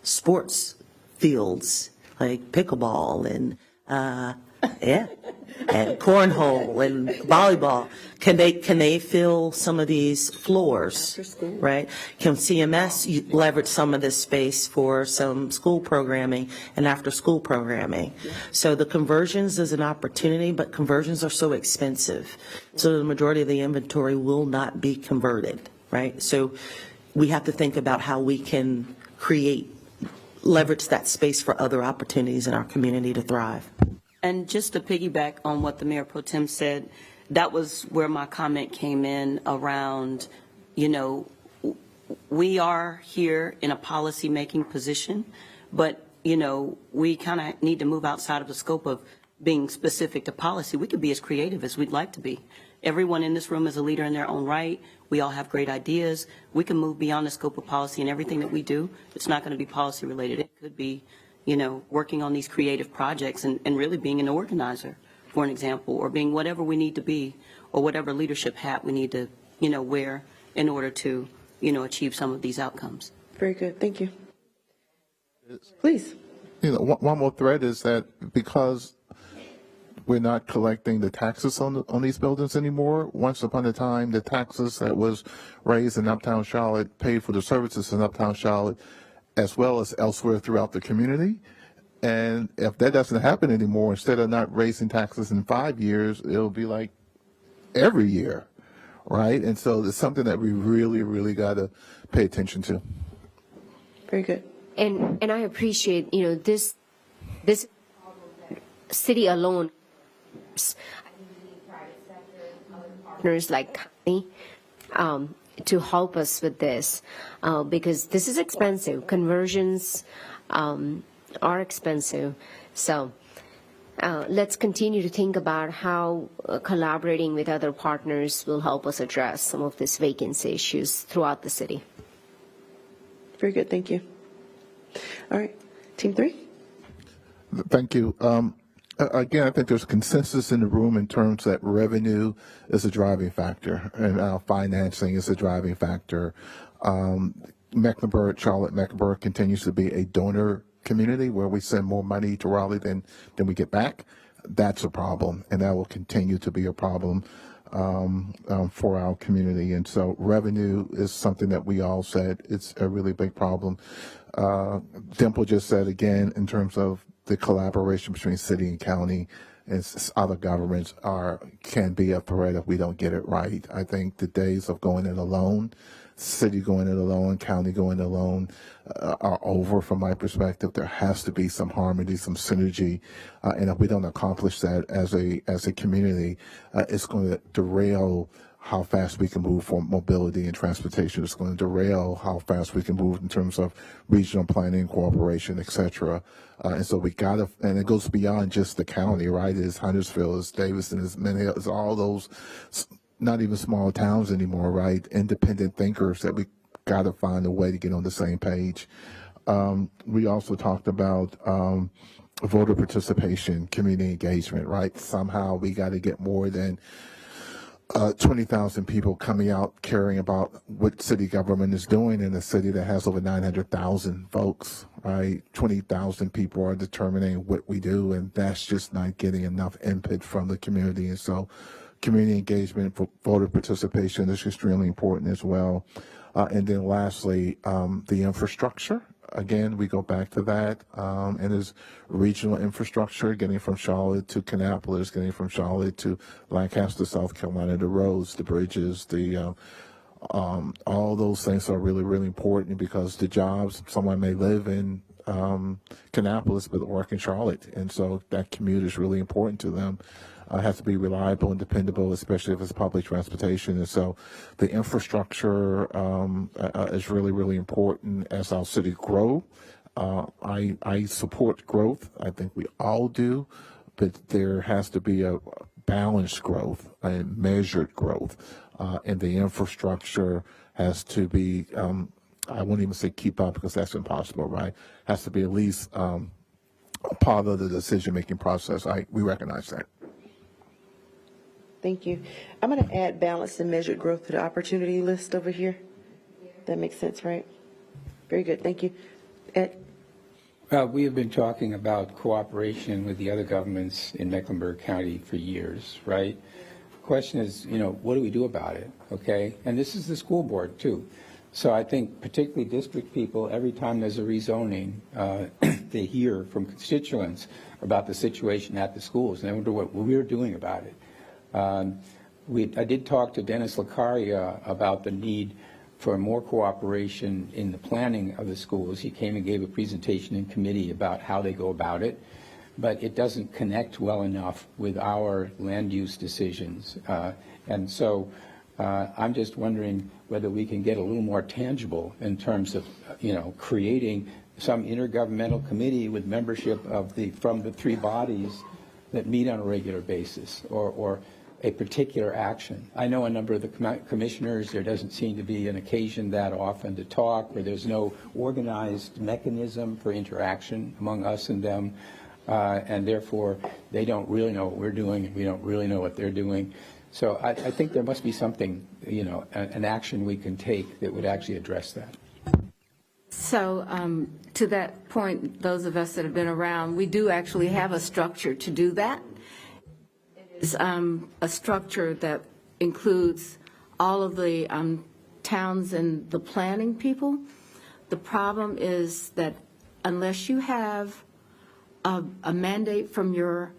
sports fields like pickleball and and cornhole and volleyball? Can they fill some of these floors, right? Can CMS leverage some of this space for some school programming and after school programming? So the conversions is an opportunity, but conversions are so expensive. So the majority of the inventory will not be converted, right? So we have to think about how we can leverage that space for other opportunities in our community to thrive. And just to piggyback on what the Mayor Pro Tem said, that was where my comment came in around, we are here in a policy-making position, but, we kind of need to move outside of the scope of being specific to policy. We could be as creative as we'd like to be. Everyone in this room is a leader in their own right. We all have great ideas. We can move beyond the scope of policy, and everything that we do, it's not going to be policy related. It could be working on these creative projects and really being an organizer, for an example, or being whatever we need to be, or whatever leadership hat we need to, wear in order to, achieve some of these outcomes. Very good. Thank you. Please. One more thread is that because we're not collecting the taxes on these buildings anymore, once upon a time, the taxes that was raised in Uptown Charlotte paid for the services in Uptown Charlotte, as well as elsewhere throughout the community. And if that doesn't happen anymore, instead of not raising taxes in 5 years, it'll be like every year, right? And so it's something that we really, really got to pay attention to. Very good. And I appreciate, this city alone, partners like county, to help us with this, because this is expensive. Conversions are expensive. So let's continue to think about how collaborating with other partners will help us address some of these vacancy issues throughout the city. Very good. Thank you. All right. Team 3. Thank you. Again, I think there's consensus in the room in terms that revenue is a driving factor and financing is a driving factor. Charlotte-Mecklenburg continues to be a donor community where we send more money to Raleigh than we get back. That's a problem, and that will continue to be a problem for our community. And so revenue is something that we all said it's a really big problem. Dimple just said again, in terms of the collaboration between city and county and other governments can be a threat if we don't get it right. I think the days of going it alone, city going it alone, county going it alone, are over from my perspective. There has to be some harmony, some synergy, and if we don't accomplish that as a community, it's going to derail how fast we can move for mobility and transportation. It's going to derail how fast we can move in terms of regional planning, cooperation, et cetera. And so we got to, and it goes beyond just the county, right? It's Huntersville, it's Davidson, it's many, it's all those, not even small towns anymore, right? Independent thinkers that we got to find a way to get on the same page. We also talked about voter participation, community engagement, right? Somehow we got to get more than 20,000 people coming out caring about what city government is doing in a city that has over 900,000 folks, right? 20,000 people are determining what we do, and that's just not getting enough input from the community. And so community engagement, for voter participation is extremely important as well. And then lastly, the infrastructure. Again, we go back to that, and there's regional infrastructure, getting from Charlotte to Kannapolis, getting from Charlotte to Lancaster, South Carolina, the roads, the bridges, all those things are really, really important because the jobs, someone may live in Kannapolis but work in Charlotte, and so that commute is really important to them. Has to be reliable and dependable, especially if it's public transportation. And so the infrastructure is really, really important as our city grow. I support growth. I think we all do, but there has to be a balanced growth and measured growth. And the infrastructure has to be, I won't even say keep up because that's impossible, right? Has to be at least a part of the decision-making process. We recognize that. Thank you. I'm going to add balanced and measured growth to the opportunity list over here. That makes sense, right? Very good. Thank you. Ed? We have been talking about cooperation with the other governments in Mecklenburg County for years, right? The question is, what do we do about it, okay? And this is the school board, too. So I think particularly district people, every time there's a rezoning, they hear from constituents about the situation at the schools, and they wonder what we're doing about it. I did talk to Dennis Lacaria about the need for more cooperation in the planning of the schools. He came and gave a presentation in committee about how they go about it, but it doesn't connect well enough with our land use decisions. And so I'm just wondering whether we can get a little more tangible in terms of, creating some intergovernmental committee with membership from the three bodies that meet on a regular basis, or a particular action. I know a number of the commissioners, there doesn't seem to be an occasion that often to talk, or there's no organized mechanism for interaction among us and them, and therefore they don't really know what we're doing, and we don't really know what they're doing. So I think there must be something, an action we can take that would actually address that. So to that point, those of us that have been around, we do actually have a structure to do that. It is a structure that includes all of the towns and the planning people. The problem is that unless you have a mandate from your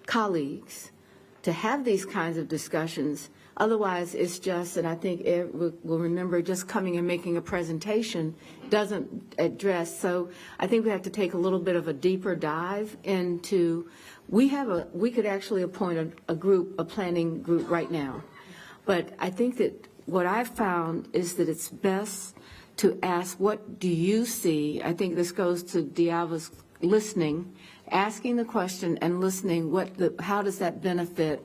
colleagues to have these kinds of discussions, otherwise it's just, and I think Ed will remember, just coming and making a presentation doesn't address. So I think we have to take a little bit of a deeper dive into, we could actually appoint a planning group right now. But I think that what I've found is that it's best to ask, what do you see? I think this goes to Diava's listening, asking the question and listening, how does that benefit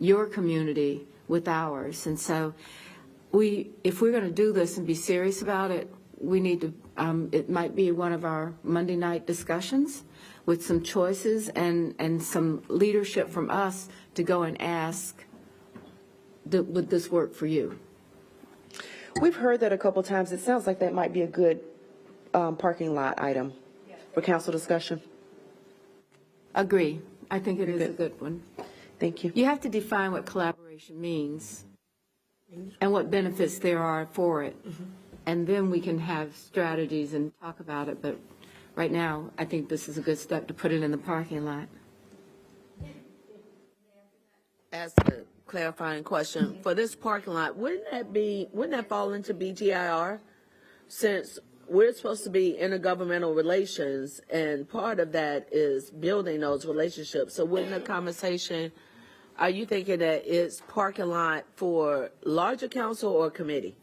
your community with ours? And so if we're going to do this and be serious about it, we need to, it might be one of our Monday night discussions with some choices and some leadership from us to go and ask, would this work for you? We've heard that a couple times. It sounds like that might be a good parking lot item. for council discussion? Agree. I think it is a good one. Thank you. You have to define what collaboration means and what benefits there are for it. And then we can have strategies and talk about it. But right now, I think this is a good step to put it in the parking lot. Ask a clarifying question. For this parking lot, wouldn't that fall into BGIR? Since we're supposed to be intergovernmental relations, and part of that is building those relationships. So wouldn't the conversation, are you thinking that it's parking lot for larger council or committee?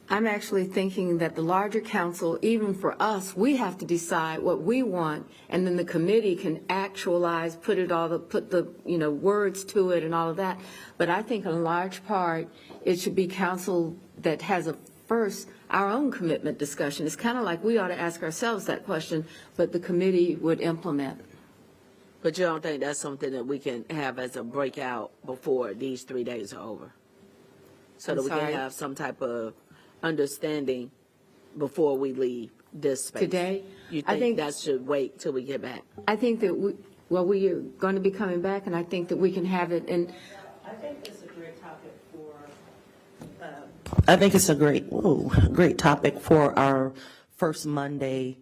I'm actually thinking that the larger council, even for us, we have to decide what we want, and then the committee can actualize, put the words to it and all of that. But I think in large part, it should be council that has our own commitment discussion. It's kind of like we ought to ask ourselves that question, but the committee would implement. But you don't think that's something that we can have as a breakout before these 3 days are over? So that we can have some type of understanding before we leave this space? Today? You I think that should wait till we get back? I think that we are going to be coming back, and I think that we can have it in. I think it's a great topic I think it's a great topic for our first Monday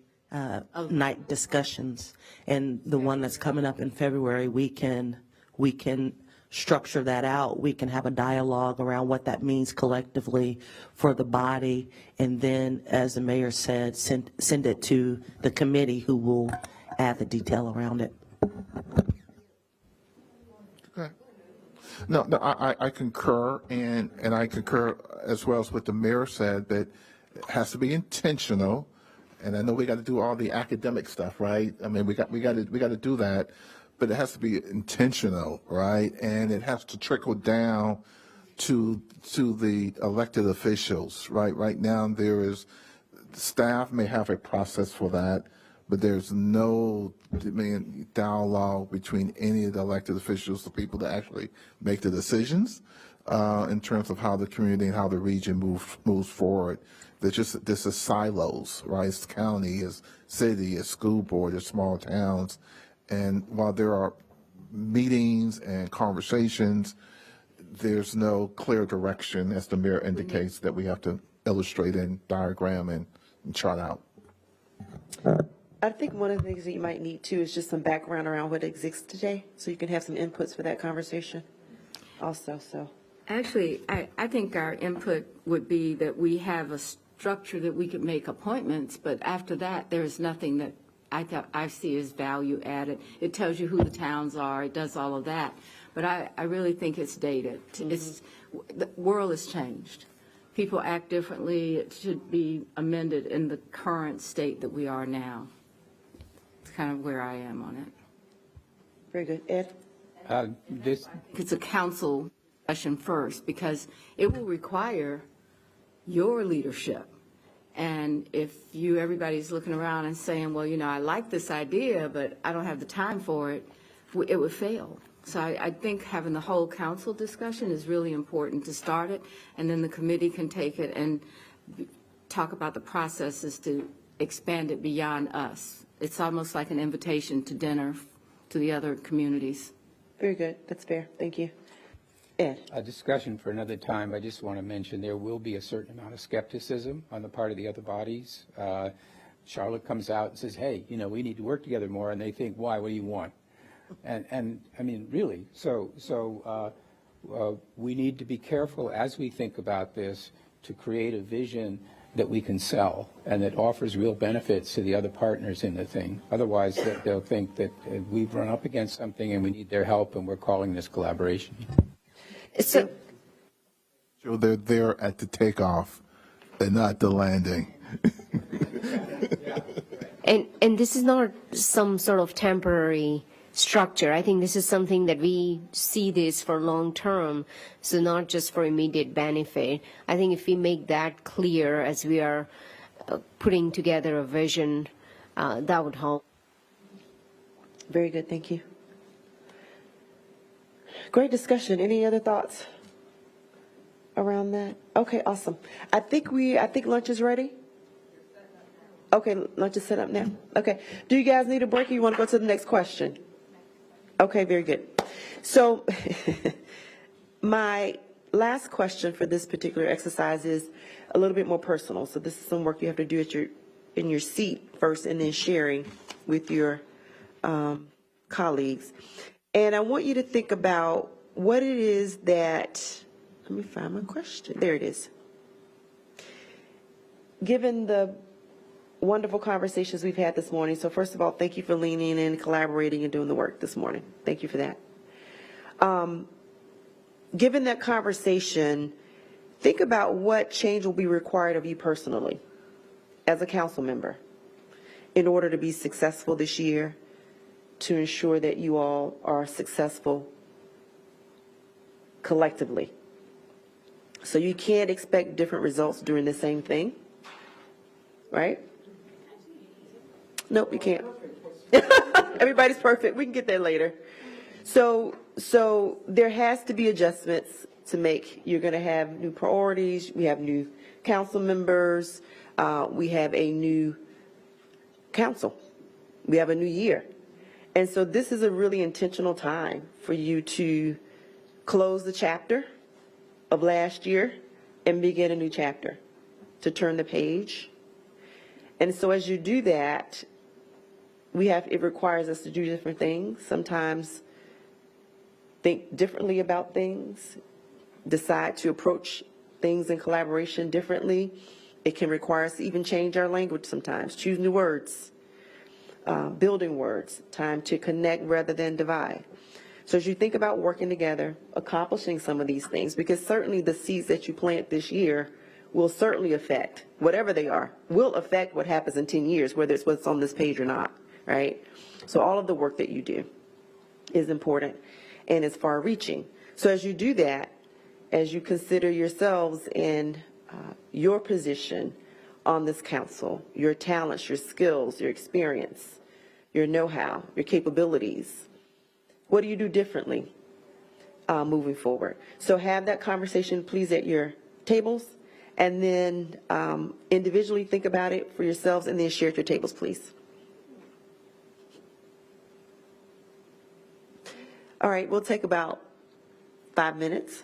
night discussions, and the one that's coming up in February. We can structure that out. We can have a dialogue around what that means collectively for the body, and then, as the mayor said, send it to the committee, who will add the detail around it. No, I concur, and I concur as well as what the mayor said, that it has to be intentional. And I know we got to do all the academic stuff, right? I mean, we got to do that, but it has to be intentional, right? And it has to trickle down to the elected officials, right? Right now, staff may have a process for that, but there's no dialogue between any of the elected officials, the people that actually make the decisions in terms of how the community and how the region moves forward. This is silos, right? It's county, it's city, it's school board, it's small towns. And while there are meetings and conversations, there's no clear direction, as the mayor indicates, that we have to illustrate and diagram and chart out. I think one of the things that you might need too is just some background around what exists today, so you can have some inputs for that conversation also. So Actually, I think our input would be that we have a structure that we could make appointments, but after that, there's nothing that I see as value added. It tells you who the towns are, it does all of that, but I really think it's dated. The world has changed. People act differently. It should be amended in the current state that we are now. It's kind of where I am on it. very good. Ed? It's a council session first, because it will require your leadership. And if everybody's looking around and saying, well, I like this idea, but I don't have the time for it, it would fail. So I think having the whole council discussion is really important to start it, and then the committee can take it and talk about the processes to expand it beyond us. It's almost like an invitation to dinner to the other communities. Very good. That's fair. Thank you. Ed? A discussion for another time. I just want to mention there will be a certain amount of skepticism on the part of the other bodies. Charlotte comes out and says, hey, we need to work together more, and they think, why? What do you want? And I mean, really, so we need to be careful as we think about this to create a vision that we can sell and that offers real benefits to the other partners in the thing. Otherwise, they'll think that we've run up against something and we need their help, and we're calling this collaboration. So They're there at the takeoff and not the landing. And this is not some sort of temporary structure. I think this is something that we see this for long term, so not just for immediate benefit. I think if we make that clear as we are putting together a vision, that would help. very good. Thank you. Great discussion. Any other thoughts around that? Okay, awesome. I think lunch is ready. Okay, let's just set up now. Okay. Do you guys need a break or you want to go to the next question? Okay, very good. So my last question for this particular exercise is a little bit more personal. So this is some work you have to do in your seat first and then sharing with your colleagues. And I want you to think about what it is that, let me find my question. There it is. Given the wonderful conversations we've had this morning, so first of all, thank you for leaning in, collaborating, and doing the work this morning. Thank you for that. Given that conversation, think about what change will be required of you personally as a council member in order to be successful this year, to ensure that you all are successful collectively. So you can't expect different results doing the same thing, right? Nope, you can't. Everybody's perfect. We can get there later. So there has to be adjustments to make. You're going to have new priorities. We have new council members. We have a new council. We have a new year. And so this is a really intentional time for you to close the chapter of last year and begin a new chapter, to turn the page. And so as you do that, it requires us to do different things. Sometimes think differently about things, decide to approach things in collaboration differently. It can require us to even change our language sometimes, choose new words, building words, time to connect rather than divide. So as you think about working together, accomplishing some of these things, because certainly the seeds that you plant this year will certainly affect, whatever they are, will affect what happens in 10 years, whether it's what's on this page or not, right? So all of the work that you do is important and is far-reaching. So as you do that, as you consider yourselves in your position on this council, your talents, your skills, your experience, your know-how, your capabilities, what do you do differently moving forward? So have that conversation, please, at your tables, and then individually think about it for yourselves, and then share at your tables, please. All right, we'll take about 5 minutes.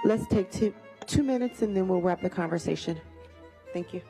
Let's take 2 minutes and then we'll wrap the conversation. Thank you.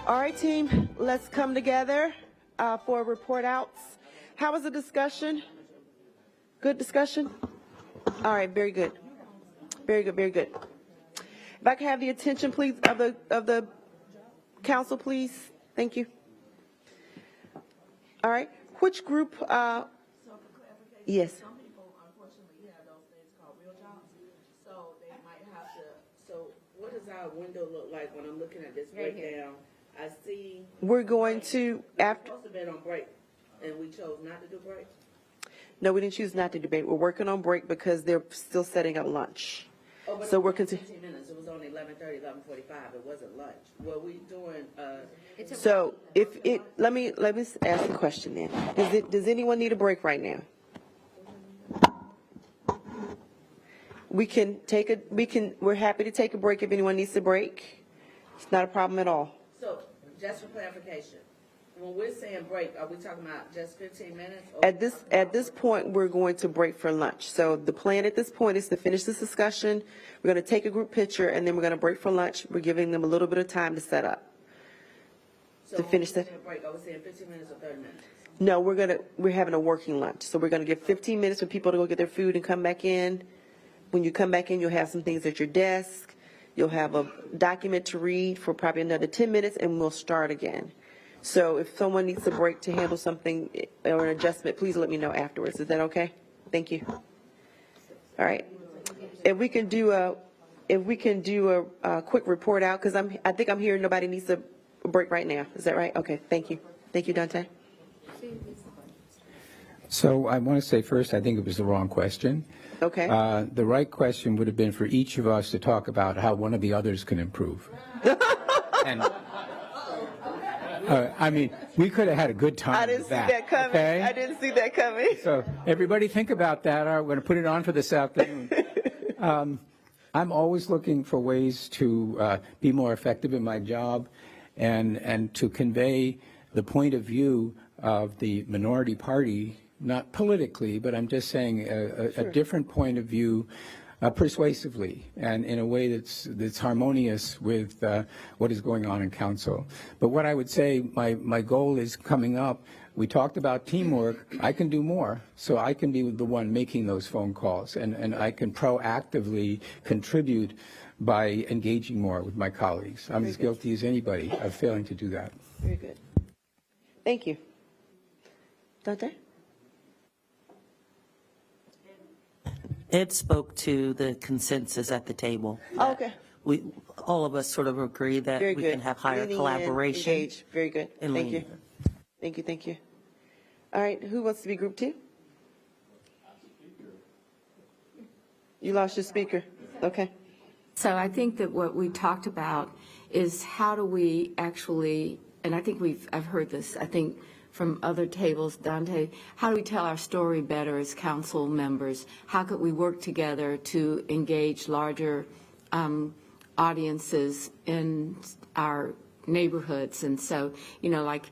All right, team, let's come together for report outs. How was the discussion? Good discussion? All right, very good. Very good, very good. If I can have the attention, please, of the council, please. Thank you. All right, which group? Yes. Some people, unfortunately, have those things called real jobs, so they might have to, so what does our window look like when I'm looking at this breakdown? I see. We're going to, after. Supposed to be on break, and we chose not to do break? No, we didn't choose not to debate. We're working on break because they're still setting up lunch. Oh, but So it we're was continuing. 15 minutes, it was only 11:30, 11:45, it wasn't lunch. Were we doing, So if it, let me ask a question then. Does anyone need a break right now? We're happy to take a break if anyone needs a break. It's not a problem at all. so, just for clarification, when we're saying break, are we talking about just 15 minutes? Or At this point, we're going to break for lunch. So the plan at this point is to finish this discussion. We're going to take a group picture and then we're going to break for lunch. We're giving them a little bit of time to set up. to finish that. So when we're saying break, are we saying 15 minutes or 30 minutes? No, we're having a working lunch. So we're going to give 15 minutes for people to go get their food and come back in. When you come back in, you'll have some things at your desk. You'll have a document to read for probably another 10 minutes and we'll start again. So if someone needs a break to handle something or an adjustment, please let me know afterwards. Is that okay? Thank you. All right. If we can do a quick report out, because I think I'm hearing nobody needs a break right now. Is that right? Okay. Thank you. Thank you, Dante. So I want to say first, I think it was the wrong question. Okay. The right question would have been for each of us to talk about how one of the others can improve. And I mean, we could have had a good time. I didn't see that coming. Okay? I didn't see that coming. So everybody think about that. We're going to put it on for this afternoon. I'm always looking for ways to be more effective in my job and to convey the point of view of the minority party, not politically, but I'm just saying a different point of view persuasively and in a way that's harmonious with what is going on in council. But what I would say, my goal is coming up. We talked about teamwork. I can do more, so I can be the one making those phone calls, and I can proactively contribute by engaging more with my colleagues. I'm as guilty as anybody of failing to do that. Very good. Thank you. Dante? Ed spoke to the consensus at the table. Oh, okay. All of us sort of agree that Very we good. can have higher Leaning in, collaboration. engage. Very good. and Thank lean. you. Thank you, thank you. All right, who wants to be group 2? You lost your speaker. Okay. So I think that what we talked about is how do we actually, and I think I've heard this, I think from other tables, Dante, how do we tell our story better as council members? How could we work together to engage larger audiences in our neighborhoods? And so, like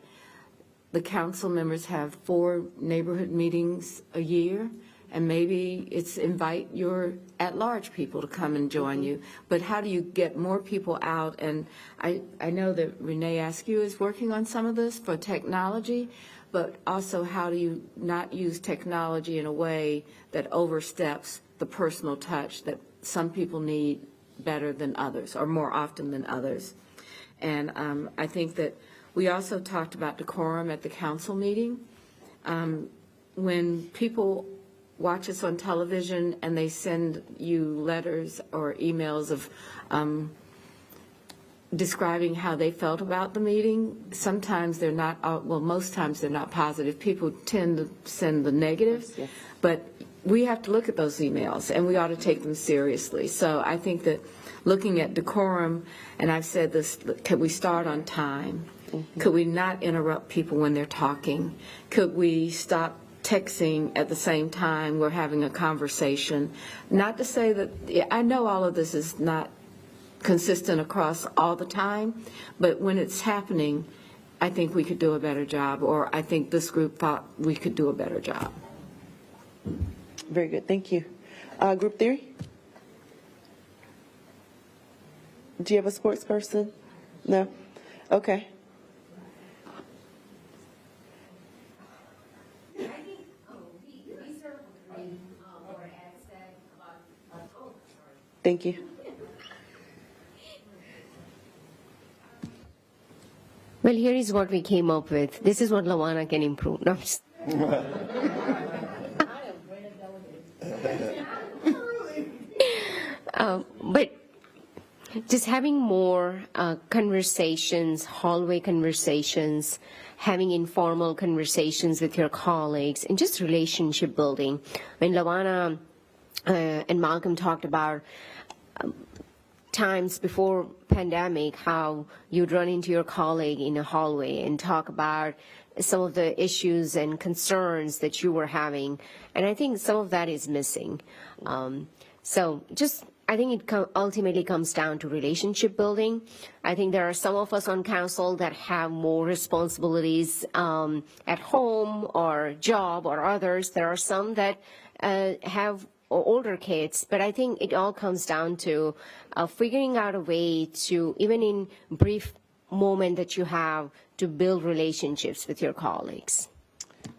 the council members have 4 neighborhood meetings a year, and maybe it's invite your at-large people to come and join you. But how do you get more people out? And I know that Renee Askew is working on some of this for technology, but also how do you not use technology in a way that oversteps the personal touch that some people need better than others, or more often than others. And I think that we also talked about decorum at the council meeting. When people watch us on television and they send you letters or emails of describing how they felt about the meeting, sometimes they're not, most times they're not positive. People tend to send the negatives, Yes. but we have to look at those emails and we ought to take them seriously. So I think that looking at decorum, and I've said this, could we start on time? Could we not interrupt people when they're talking? Could we stop texting at the same time we're having a conversation? Not to say that, I know all of this is not consistent across all the time, but when it's happening, I think we could do a better job, or I think this group thought we could do a better job. Very good, thank you. Group 3? Do you have a sports person? No? Okay. Thank you. Well, here is what we came up with. This is what Lawana can improve. No, I'm just- but just having more conversations, hallway conversations, having informal conversations with your colleagues, and just relationship building. When Lawana and Malcolm talked about times before pandemic, how you'd run into your colleague in a hallway and talk about some of the issues and concerns that you were having. And I think some of that is missing. I think it ultimately comes down to relationship building. I think there are some of us on council that have more responsibilities at home or job or others. There are some that have older kids, but I think it all comes down to figuring out a way to, even in brief moment that you have, to build relationships with your colleagues.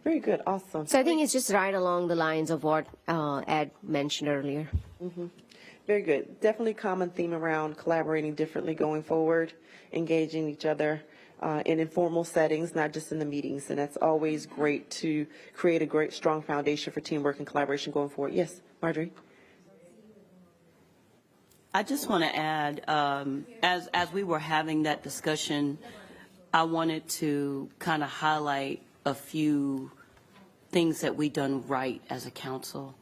Very good, awesome. So I think it's just right along the lines of what Ed mentioned earlier. Very good. Definitely common theme around collaborating differently going forward, engaging each other in informal settings, not just in the meetings. And that's always great to create a great, strong foundation for teamwork and collaboration going forward. Yes, Marjorie? I just want to add, as we were having that discussion, I wanted to kind of highlight a few things that we done right as a council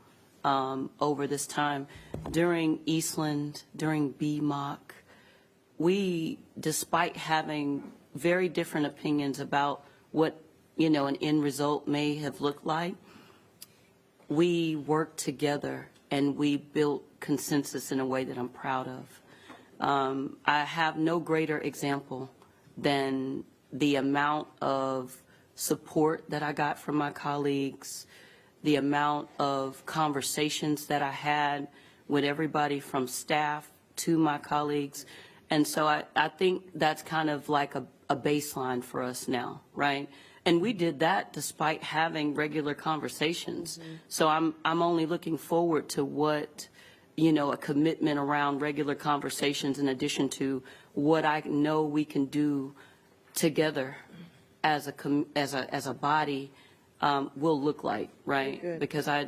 over this time. During Eastland, during BMOC, we, despite having very different opinions about what, an end result may have looked like, we worked together and we built consensus in a way that I'm proud of. I have no greater example than the amount of support that I got from my colleagues, the amount of conversations that I had with everybody from staff to my colleagues. And so I think that's kind of like a baseline for us now, right? And we did that despite having regular conversations. So I'm only looking forward to what, a commitment around regular conversations in addition to what I know we can do together as a body will look like, right? Good. Because I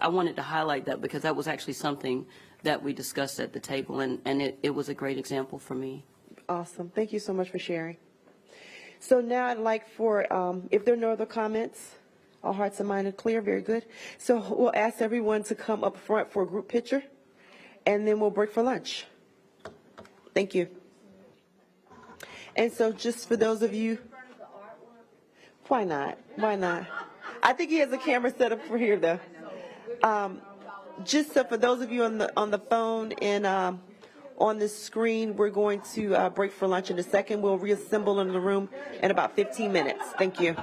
wanted to highlight that because that was actually something that we discussed at the table, and it was a great example for me. Awesome. Thank you so much for sharing. So now I'd like for, if there are no other comments, all hearts and minds are clear. Very good. So we'll ask everyone to come up front for a group picture, and then we'll break for lunch. Thank you. And so just for those of you, why not? Why not? I think he has a camera set up for here, though. Just so for those of you on the phone and on the screen, we're going to break for lunch in a second. We'll reassemble in the room in about 15 minutes. Thank you.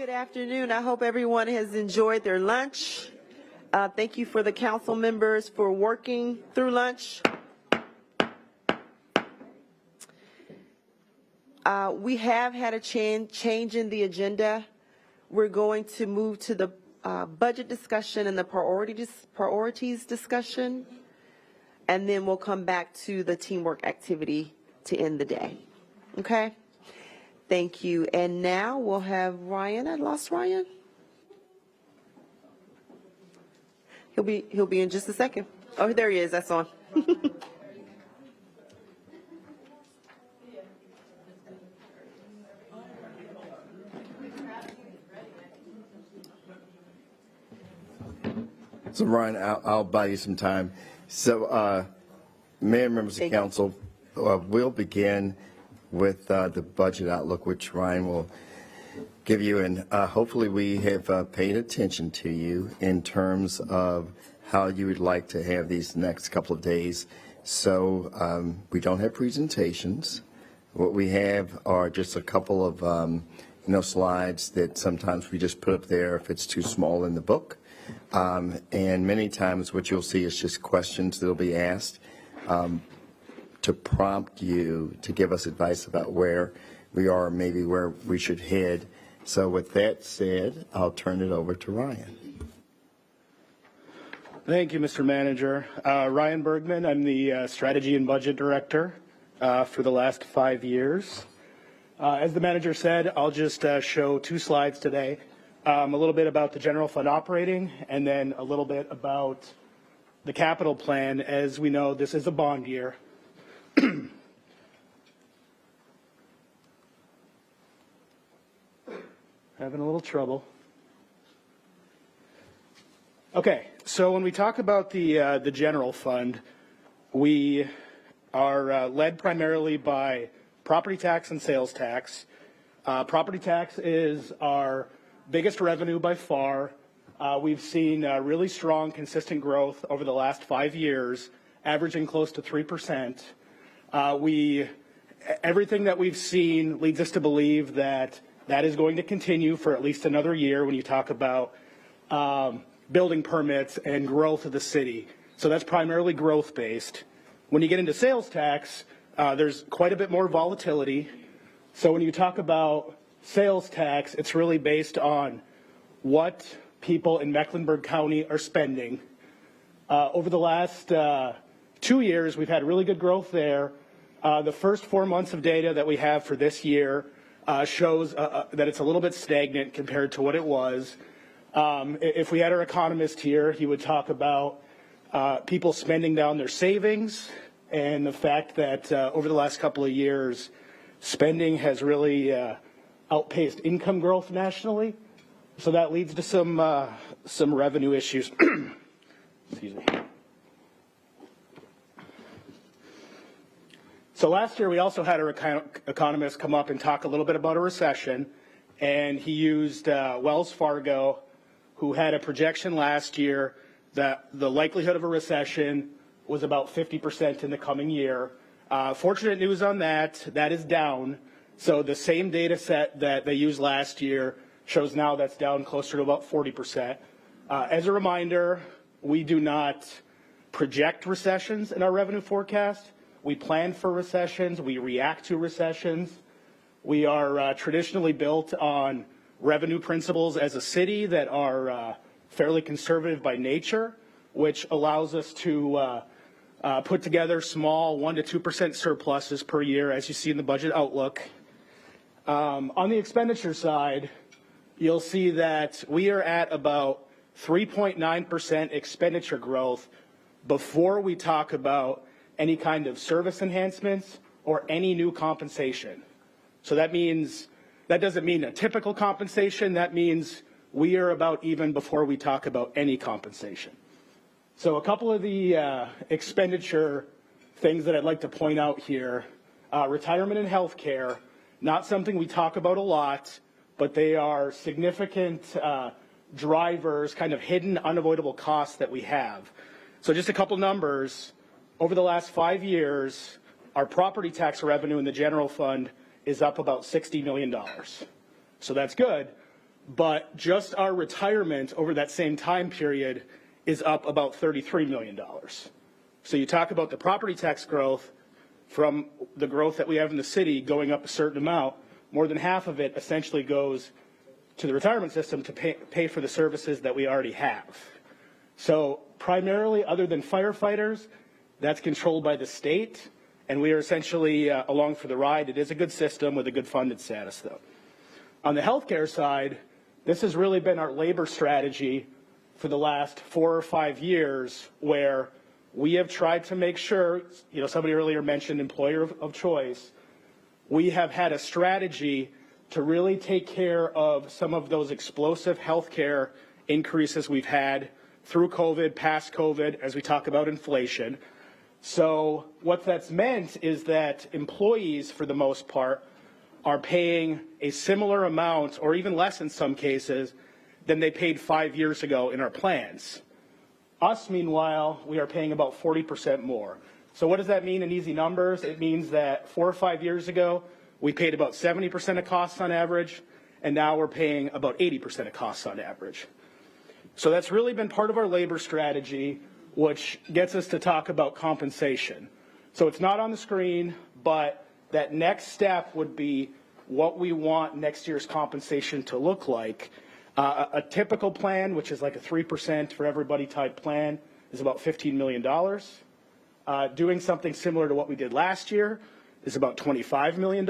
Good afternoon. I hope everyone has enjoyed their lunch. Thank you for the council members for working through lunch. We have had a change in the agenda. We're going to move to the budget discussion and the priorities discussion, and then we'll come back to the teamwork activity to end the day. Okay? Thank you. And now we'll have Ryan. I lost Ryan. He'll be in just a second. Oh, there he is. That's on. So Ryan, I'll buy you some time. So, Mayor and members of council, we'll begin with the budget outlook, which Ryan will give you, and hopefully we have paid attention to you in terms of how you would like to have these next couple of days. So we don't have presentations. What we have are just a couple of slides that sometimes we just put up there if it's too small in the book. And many times what you'll see is just questions that'll be asked to prompt you to give us advice about where we are, maybe where we should head. So with that said, I'll turn it over to Ryan. Thank you, Mr. Manager. Ryan Bergman, I'm the Strategy and Budget Director for the last 5 years. As the manager said, I'll just show 2 slides today. A little bit about the general fund operating, and then a little bit about the capital plan. As we know, this is a bond year. Having a little trouble. Okay, so when we talk about the general fund, we are led primarily by property tax and sales tax. Property tax is our biggest revenue by far. We've seen really strong, consistent growth over the last 5 years, averaging close to 3%. Everything that we've seen leads us to believe that that is going to continue for at least another year when you talk about building permits and growth of the city. So that's primarily growth-based. When you get into sales tax, there's quite a bit more volatility. So when you talk about sales tax, it's really based on what people in Mecklenburg County are spending. Over the last 2 years, we've had really good growth there. The first 4 months of data that we have for this year shows that it's a little bit stagnant compared to what it was. If we had our economist here, he would talk about people spending down their savings and the fact that over the last couple of years, spending has really outpaced income growth nationally. So that leads to some revenue issues. Excuse me. So last year we also had our economist come up and talk a little bit about a recession, and he used Wells Fargo, who had a projection last year that the likelihood of a recession was about 50% in the coming year. Fortunate news on that is down. So the same data set that they used last year shows now that's down closer to about 40%. As a reminder, we do not project recessions in our revenue forecast. We plan for recessions. We react to recessions. We are traditionally built on revenue principles as a city that are fairly conservative by nature, which allows us to put together small 1% to 2% surpluses per year, as you see in the budget outlook. On the expenditure side, you'll see that we are at about 3.9% expenditure growth before we talk about any kind of service enhancements or any new compensation. So that doesn't mean a typical compensation. That means we are about even before we talk about any compensation. So a couple of the expenditure things that I'd like to point out here, retirement and health care, not something we talk about a lot, but they are significant drivers, kind of hidden, unavoidable costs that we have. So just a couple numbers. Over the last 5 years, our property tax revenue in the general fund is up about $60 million. So that's good. but just our retirement over that same time period is up about $33 million. So you talk about the property tax growth from the growth that we have in the city going up a certain amount, more than half of it essentially goes to the retirement system to pay for the services that we already have. So primarily, other than firefighters, that's controlled by the state, and we are essentially along for the ride. It is a good system with a good funded status, though. On the healthcare side, this has really been our labor strategy for the last 4 or 5 years, where we have tried to make sure, somebody earlier mentioned employer of choice. We have had a strategy to really take care of some of those explosive healthcare increases we've had through COVID, past COVID, as we talk about inflation. So what that's meant is that employees, for the most part, are paying a similar amount, or even less in some cases, than they paid 5 years ago in our plans. Us, meanwhile, we are paying about 40% more. So what does that mean in easy numbers? It means that 4 or 5 years ago, we paid about 70% of costs on average, and now we're paying about 80% of costs on average. So that's really been part of our labor strategy, which gets us to talk about compensation. So it's not on the screen, but that next step would be what we want next year's compensation to look like. A typical plan, which is like a 3% for everybody type plan, is about $15 million. Doing something similar to what we did last year is about $25 million.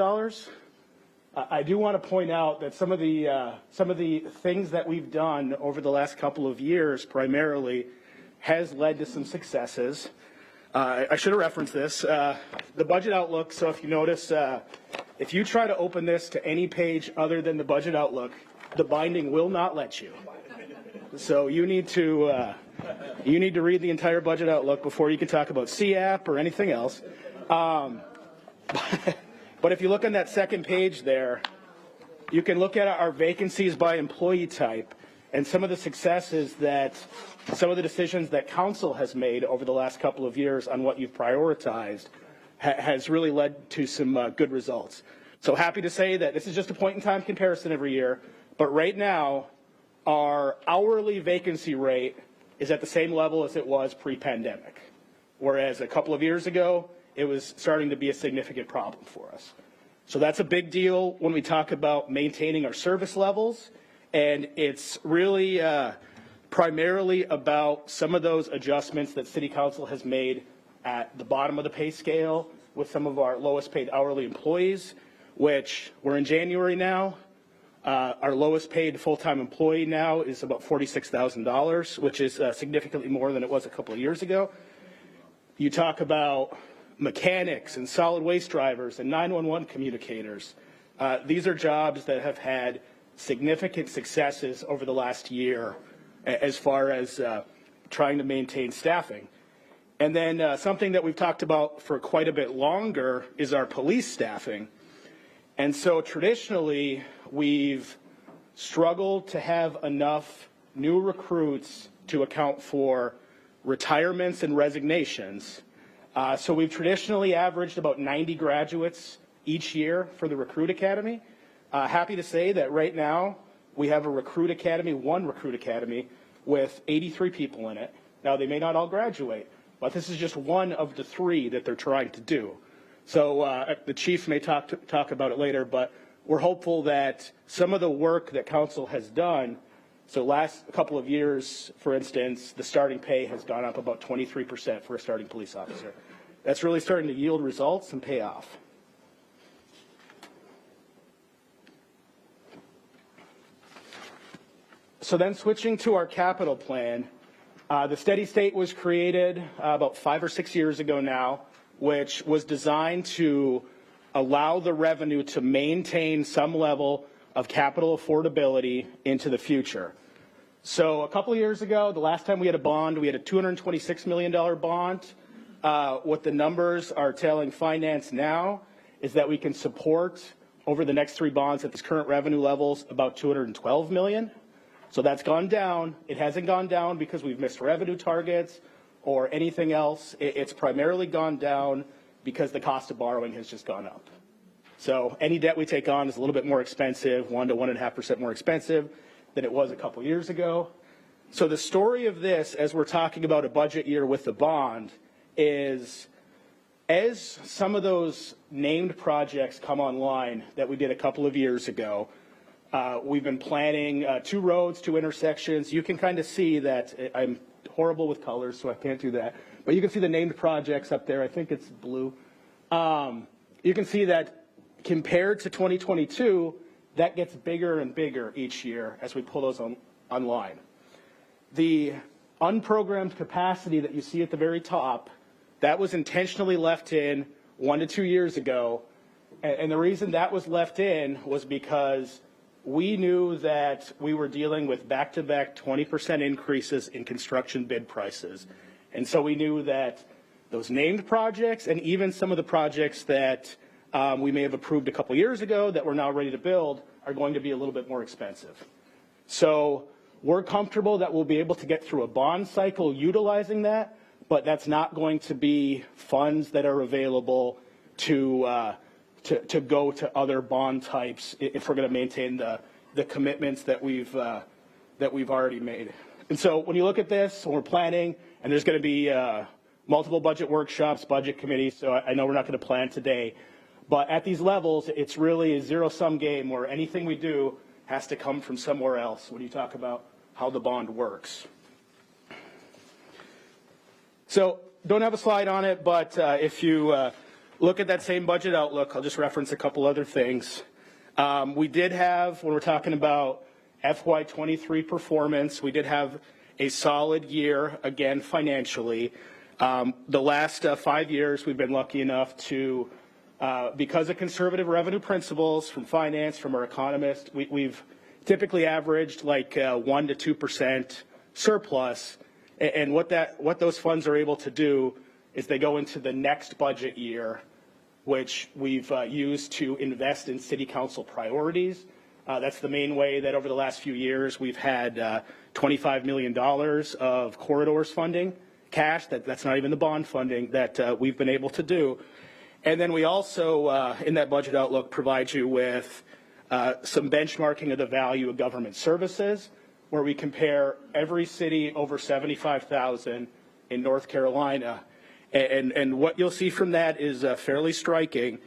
I do want to point out that some of the things that we've done over the last couple of years primarily has led to some successes. I should have referenced this. The budget outlook, so if you notice, if you try to open this to any page other than the budget outlook, the binding will not let you. So you need to read the entire budget outlook before you can talk about CAP or anything else. But if you look on that second page there, you can look at our vacancies by employee type and some of the successes that some of the decisions that council has made over the last couple of years on what you've prioritized has really led to some good results. So happy to say that this is just a point in time comparison every year, but right now our hourly vacancy rate is at the same level as it was pre-pandemic, whereas a couple of years ago it was starting to be a significant problem for us. So that's a big deal when we talk about maintaining our service levels, and it's really primarily about some of those adjustments that City Council has made at the bottom of the pay scale with some of our lowest paid hourly employees, which we're in January now. Our lowest paid full-time employee now is about $46,000, which is significantly more than it was a couple of years ago. You talk about mechanics and solid waste drivers and 911 communicators. These are jobs that have had significant successes over the last year as far as trying to maintain staffing. And then something that we've talked about for quite a bit longer is our police staffing. And so traditionally, we've struggled to have enough new recruits to account for retirements and resignations. So we've traditionally averaged about 90 graduates each year for the Recruit Academy. Happy to say that right now we have a Recruit Academy, one Recruit Academy, with 83 people in it. Now, they may not all graduate, but this is just one of the 3 that they're trying to do. So the chief may talk about it later, but we're hopeful that some of the work that council has done, so last couple of years, for instance, the starting pay has gone up about 23% for a starting police officer. That's really starting to yield results and pay off. So then switching to our capital plan, the steady state was created about 5 or 6 years ago now, which was designed to allow the revenue to maintain some level of capital affordability into the future. So a couple of years ago, the last time we had a bond, we had a $226 million bond. What the numbers are telling finance now is that we can support over the next 3 bonds at this current revenue levels about $212 million. So that's gone down. It hasn't gone down because we've missed revenue targets or anything else. It's primarily gone down because the cost of borrowing has just gone up. So any debt we take on is a little bit more expensive, 1 to 1.5% more expensive than it was a couple years ago. So the story of this, as we're talking about a budget year with the bond, is as some of those named projects come online that we did a couple of years ago, we've been planning 2 roads, 2 intersections. You can kind of see that I'm horrible with colors, so I can't do that. But you can see the named projects up there. I think it's blue. You can see that compared to 2022, that gets bigger and bigger each year as we pull those online. The unprogrammed capacity that you see at the very top, that was intentionally left in 1 to 2 years ago. And the reason that was left in was because we knew that we were dealing with back-to-back 20% increases in construction bid prices. And so we knew that those named projects and even some of the projects that we may have approved a couple years ago that we're now ready to build are going to be a little bit more expensive. So we're comfortable that we'll be able to get through a bond cycle utilizing that, but that's not going to be funds that are available to go to other bond types if we're going to maintain the commitments that we've already made. And so when you look at this, when we're planning, and there's going to be multiple budget workshops, budget committees, so I know we're not going to plan today, but at these levels, it's really a zero-sum game where anything we do has to come from somewhere else when you talk about how the bond works. So don't have a slide on it, but if you look at that same budget outlook, I'll just reference a couple other things. We did have, when we're talking about FY23 performance, we did have a solid year, again, financially. The last 5 years, we've been lucky enough to, because of conservative revenue principles from finance, from our economists, we've typically averaged like 1 to 2% surplus. And what those funds are able to do is they go into the next budget year, which we've used to invest in city council priorities. That's the main way that over the last few years we've had $25 million of corridors funding, cash, that's not even the bond funding that we've been able to do. And then we also, in that budget outlook, provide you with some benchmarking of the value of government services, where we compare every city over 75,000 in North Carolina. And what you'll see from that is fairly striking.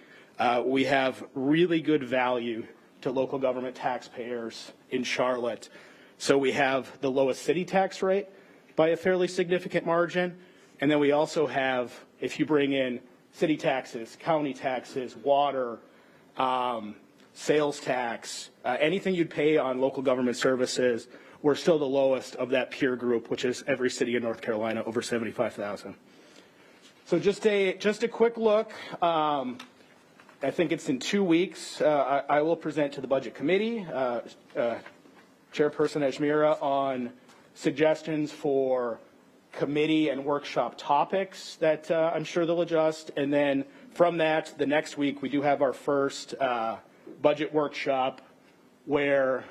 We have really good value to local government taxpayers in Charlotte. So we have the lowest city tax rate by a fairly significant margin. And then we also have, if you bring in city taxes, county taxes, water, sales tax, anything you'd pay on local government services, we're still the lowest of that peer group, which is every city in North Carolina over 75,000. So just a quick look. I think it's in 2 weeks. I will present to the Budget Committee, Chairperson Ajmira, on suggestions for committee and workshop topics that I'm sure they'll adjust. And then from that, the next week, we do have our first budget workshop where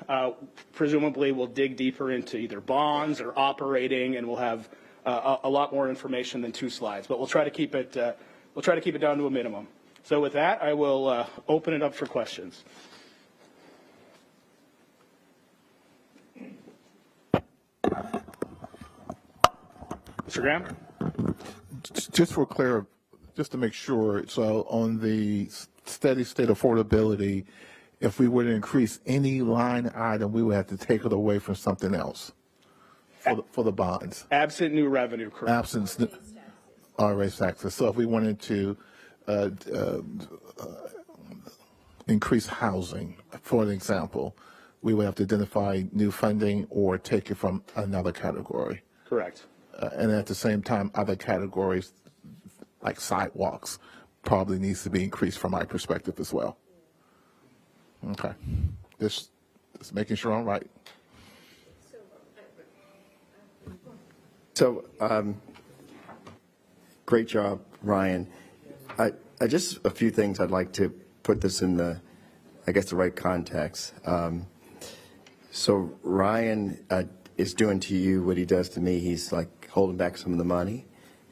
presumably we'll dig deeper into either bonds or operating, and we'll have a lot more information than 2 slides. But we'll try to keep it down to a minimum. So with that, I will open it up for questions. Mr. Graham? Just to make sure, so on the steady state affordability, if we were to increase any line item, we would have to take it away from something else for the bonds. Absent new revenue, correct? Absent raise taxes. So if we wanted to increase housing, for an example, we would have to identify new funding or take it from another category. Correct. And at the same time, other categories like sidewalks probably needs to be increased from my perspective as well. Okay. Just making sure I'm right. So, great job, Ryan. I just a few things I'd like to put this in the right context. So Ryan is doing to you what he does to me. He's like holding back some of the money,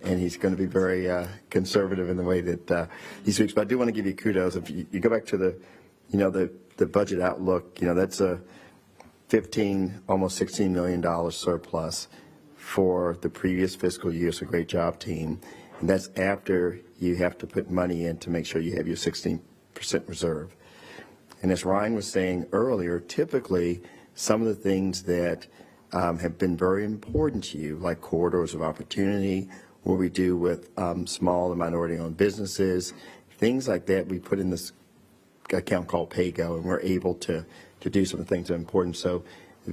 and he's going to be very conservative in the way that he speaks. But I do want to give you kudos. If you go back to the budget outlook, that's a almost $16 million surplus for the previous fiscal year. So great job, team. And that's after you have to put money in to make sure you have your 16% reserve. And as Ryan was saying earlier, typically some of the things that have been very important to you, like corridors of opportunity, what we do with small and minority-owned businesses, things like that, we put in this account called PayGo, and we're able to do some of the things that are important. So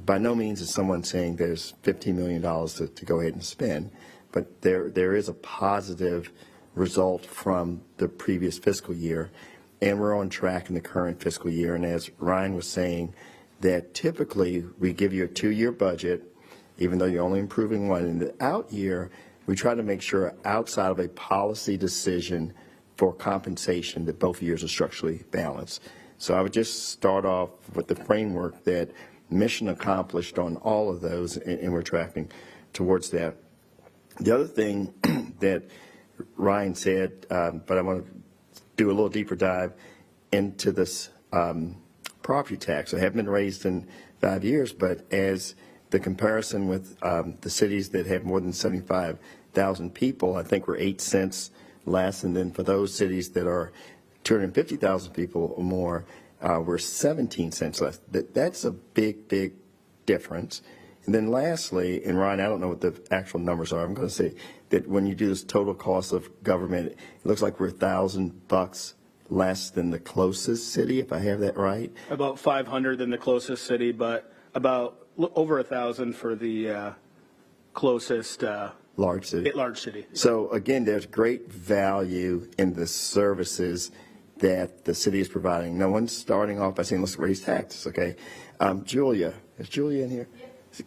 by no means is someone saying there's $15 million to go ahead and spend, but there is a positive result from the previous fiscal year, and we're on track in the current fiscal year. And as Ryan was saying, that typically we give you a 2-year budget, even though you're only improving one. In the out year, we try to make sure outside of a policy decision for compensation that both years are structurally balanced. So I would just start off with the framework that mission accomplished on all of those, and we're tracking towards that. The other thing that Ryan said, but I want to do a little deeper dive into this property tax. It hasn't been raised in 5 years, but as the comparison with the cities that have more than 75,000 people, I think we're 8 cents less. And then for those cities that are 250,000 people or more, we're 17 cents less. That's a big, big difference. And then lastly, and Ryan, I don't know what the actual numbers are. I'm going to say that when you do this total cost of government, it looks like we're $1,000 less than the closest city, if I have that right. About 500 than the closest city, but about over 1,000 for the closest large city. So again, there's great value in the services that the city is providing. No one's starting off by saying, let's raise taxes, okay? Julia, is Julia in here?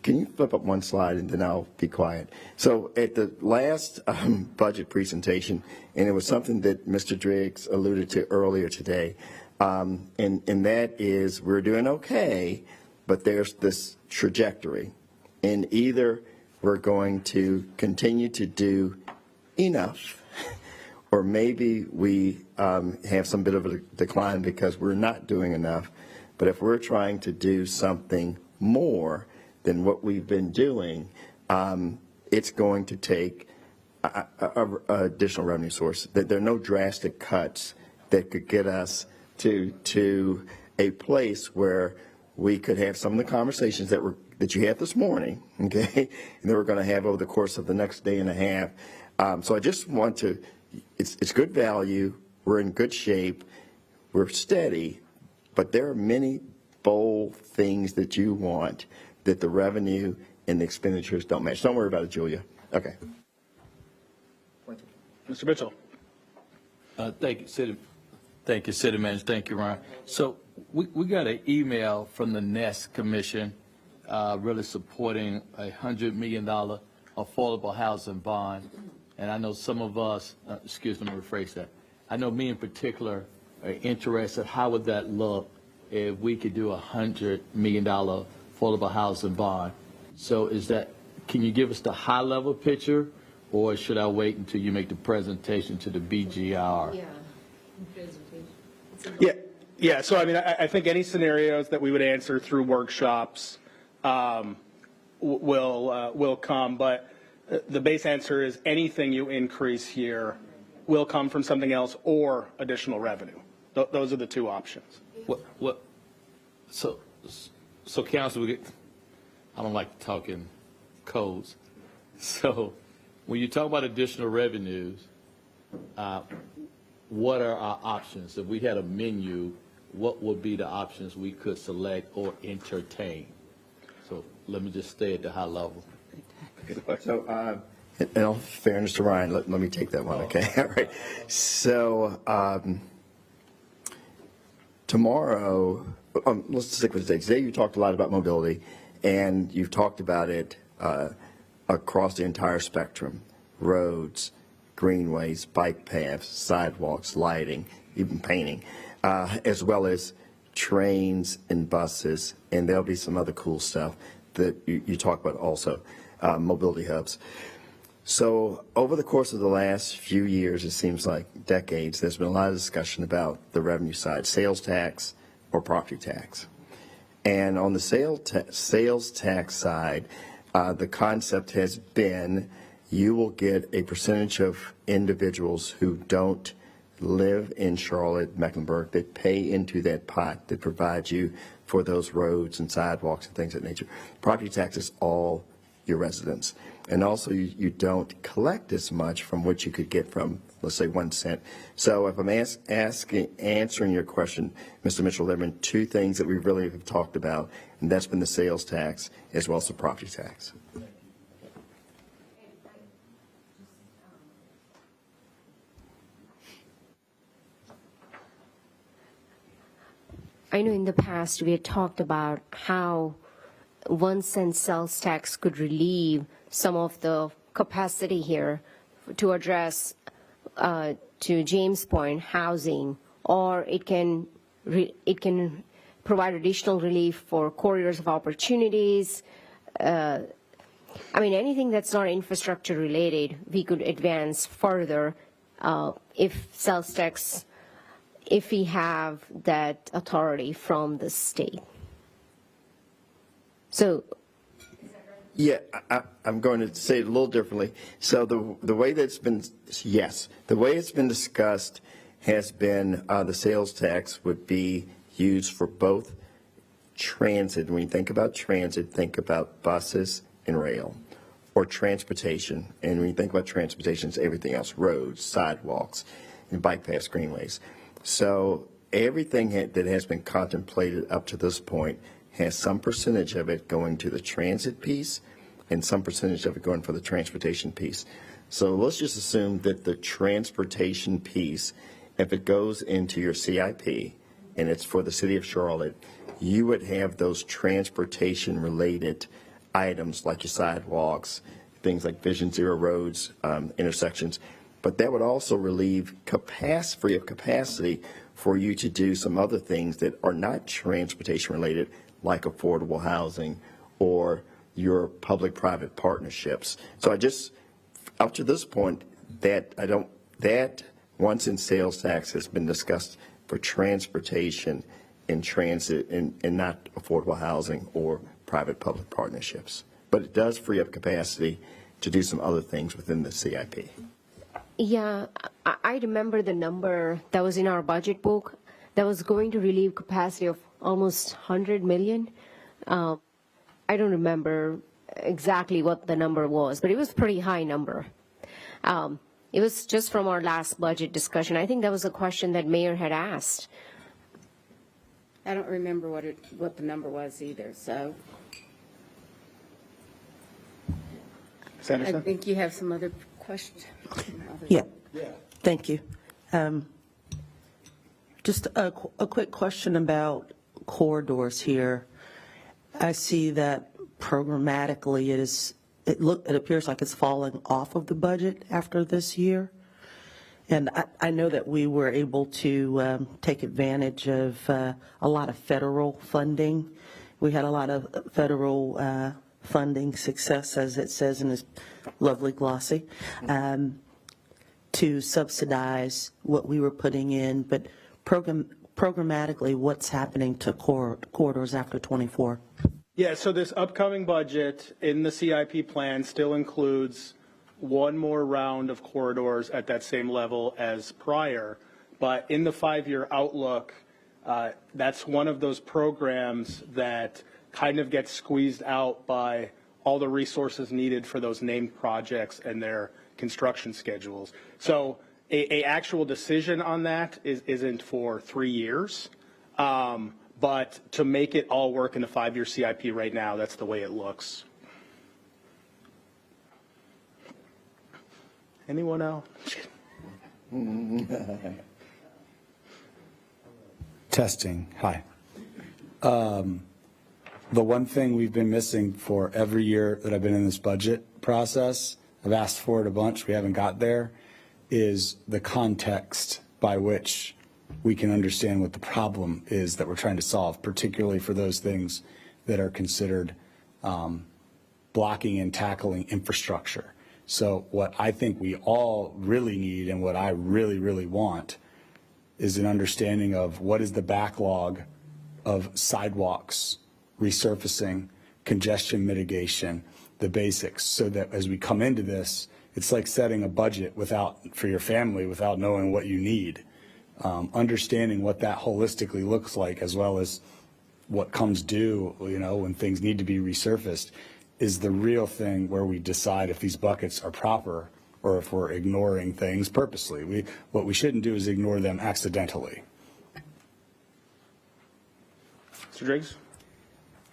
Can you flip up one slide and then I'll be quiet? So at the last budget presentation, and it was something that Mr. Driggs alluded to earlier today, and that is we're doing okay, but there's this trajectory. And either we're going to continue to do enough, or maybe we have some bit of a decline because we're not doing enough. But if we're trying to do something more than what we've been doing, it's going to take a additional revenue source. There are no drastic cuts that could get us to a place where we could have some of the conversations that you had this morning, okay, and that we're going to have over the course of the next day and a half. So I just want to, it's good value, we're in good shape, we're steady, but there are many bold things that you want that the revenue and the expenditures don't match. Don't worry about it, Julia. Okay. Mr. Mitchell. Thank you, City Manager. Thank you, Ryan. So we got an email from the Nest Commission really supporting a $100 million affordable housing bond. And I know some of us, excuse me, let me rephrase that. I know me in particular are interested, how would that look if we could do a $100 million affordable housing bond? So can you give us the high level picture, or should I wait until you make the presentation to the BGR? Yeah. So I mean, I think any scenarios that we would answer through workshops will come, but the base answer is anything you increase here will come from something else or additional revenue. Those are the two options. So Council, I don't like to talk in codes. So when you talk about additional revenues, what are our options? If we had a menu, what would be the options we could select or entertain? So let me just stay at the high level. So, in all fairness to Ryan, let me take that one, okay? All right. So, tomorrow, let's stick with today. Today you talked a lot about mobility, and you've talked about it across the entire spectrum: roads, greenways, bike paths, sidewalks, lighting, even painting, as well as trains and buses, and there'll be some other cool stuff that you talk about also, mobility hubs. So over the course of the last few years, it seems like decades, there's been a lot of discussion about the revenue side, sales tax or property tax. And on the sales tax side, the concept has been you will get a percentage of individuals who don't live in Charlotte, Mecklenburg, that pay into that pot that provides you for those roads and sidewalks and things of that nature. Property tax is all your residents. And also you don't collect as much from what you could get from, let's say, 1 cent. So if I'm answering your question, Mr. Mitchell, there have been two things that we really have talked about, and that's been the sales tax as well as the property tax. I know in the past we had talked about how 1 cent sales tax could relieve some of the capacity here to address, to James' point, housing, or it can provide additional relief for corridors of opportunities. I mean, anything that's not infrastructure related, we could advance further if sales tax, if we have that authority from the state. So, yeah, I'm going to say it a little differently. So the way that's been, yes, the way it's been discussed has been the sales tax would be used for both transit. When you think about transit, think about buses and rail, or transportation. And when you think about transportation, it's everything else, roads, sidewalks, and bike paths, greenways. So everything that has been contemplated up to this point has some percentage of it going to the transit piece and some percentage of it going for the transportation piece. So let's just assume that the transportation piece, if it goes into your CIP and it's for the city of Charlotte, you would have those transportation related items like your sidewalks, things like Vision Zero roads, intersections. But that would also relieve free up capacity for you to do some other things that are not transportation related, like affordable housing or your public-private partnerships. So up to this point, that 1 cent sales tax has been discussed for transportation and transit and not affordable housing or private-public partnerships. But it does free up capacity to do some other things within the CIP. yeah, I remember the number that was in our budget book that was going to relieve capacity of almost 100 million. I don't remember exactly what the number was, but it was a pretty high number. It was just from our last budget discussion. I think that was a question that Mayor had asked. I don't remember what the number was either, so. Sanderson? I think you have some other questions. Yeah, thank you. Just a quick question about corridors here. I see that programmatically it appears like it's falling off of the budget after this year. And I know that we were able to take advantage of a lot of federal funding. We had a lot of federal funding success, as it says in this lovely glossy, to subsidize what we were putting in. But programmatically, what's happening to corridors after 24? Yeah, so this upcoming budget in the CIP plan still includes one more round of corridors at that same level as prior. But in the 5-year outlook, that's one of those programs that kind of gets squeezed out by all the resources needed for those named projects and their construction schedules. So a actual decision on that isn't for 3 years. But to make it all work in the 5-year CIP right now, that's the way it looks. Anyone else? Testing. Hi. The one thing we've been missing for every year that I've been in this budget process, I've asked for it a bunch, we haven't got there, is the context by which we can understand what the problem is that we're trying to solve, particularly for those things that are considered blocking and tackling infrastructure. So what I think we all really need and what I really, really want is an understanding of what is the backlog of sidewalks, resurfacing, congestion mitigation, the basics, so that as we come into this, it's like setting a budget for your family without knowing what you need. Understanding what that holistically looks like, as well as what comes due, when things need to be resurfaced, is the real thing where we decide if these buckets are proper or if we're ignoring things purposely. What we shouldn't do is ignore them accidentally. Mr. Driggs?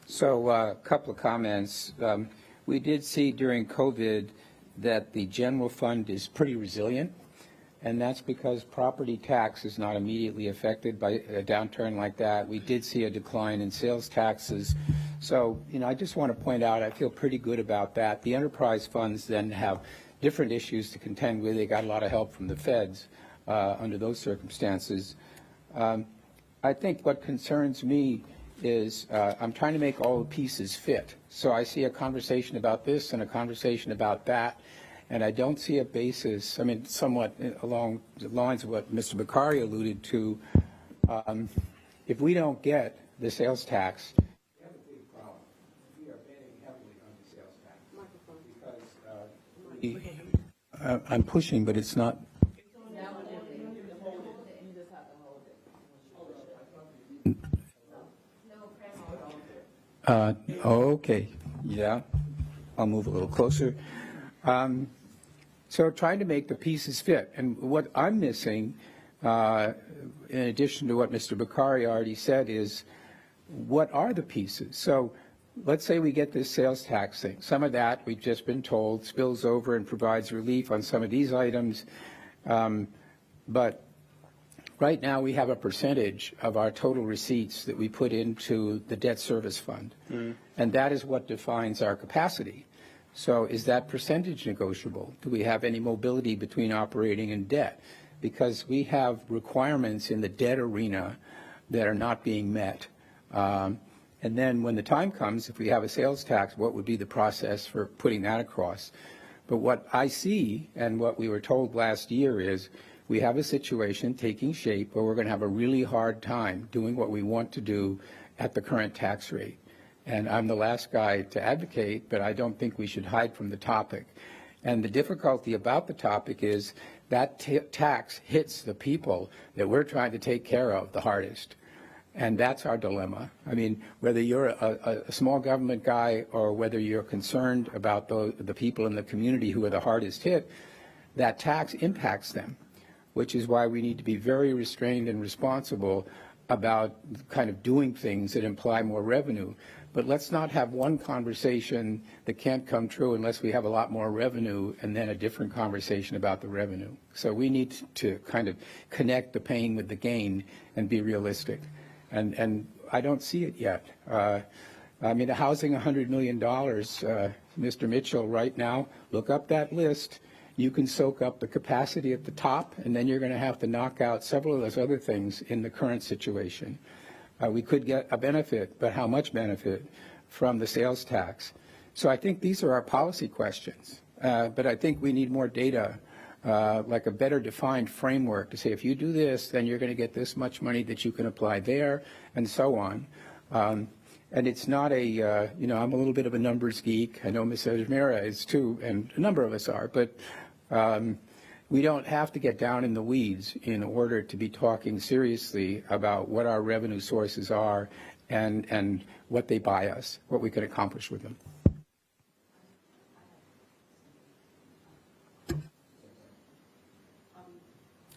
So a couple of comments. We did see during COVID that the general fund is pretty resilient, and that's because property tax is not immediately affected by a downturn like that. We did see a decline in sales taxes. So, I just want to point out, I feel pretty good about that. The enterprise funds then have different issues to contend with. They got a lot of help from the feds under those circumstances. I think what concerns me is I'm trying to make all the pieces fit. So I see a conversation about this and a conversation about that, and I don't see a basis, somewhat along the lines of what Mr. Bakari alluded to. If we don't get the sales tax, we have a big problem. We are betting heavily on the sales tax. Because I'm pushing, but it's not. Okay, yeah, I'll move a little closer. So trying to make the pieces fit, and what I'm missing, in addition to what Mr. Bakari already said, is what are the pieces? So let's say we get this sales tax thing. Some of that, we've just been told, spills over and provides relief on some of these items, but right now, we have a percentage of our total receipts that we put into the debt service fund, and that is what defines our capacity. So is that percentage negotiable? Do we have any mobility between operating and debt? Because we have requirements in the debt arena that are not being met. And then when the time comes, if we have a sales tax, what would be the process for putting that across? But what I see, and what we were told last year, is we have a situation taking shape where we're going to have a really hard time doing what we want to do at the current tax rate. And I'm the last guy to advocate, but I don't think we should hide from the topic. And the difficulty about the topic is that tax hits the people that we're trying to take care of the hardest. And that's our dilemma. Whether you're a small government guy or whether you're concerned about the people in the community who are the hardest hit, that tax impacts them, which is why we need to be very restrained and responsible about kind of doing things that imply more revenue. But let's not have one conversation that can't come true unless we have a lot more revenue, and then a different conversation about the revenue. So we need to kind of connect the pain with the gain and be realistic. And I don't see it yet. The housing, $100 million, Mr. Mitchell, right now, look up that list. You can soak up the capacity at the top, and then you're going to have to knock out several of those other things in the current situation. We could get a benefit, but how much benefit from the sales tax? So I think these are our policy questions. But I think we need more data, like a better defined framework to say, if you do this, then you're going to get this much money that you can apply there, and so on. And it's not I'm a little bit of a numbers geek. I know Ms. Ojemera is too, and a number of us are, but we don't have to get down in the weeds in order to be talking seriously about what our revenue sources are and what they buy us, what we can accomplish with them.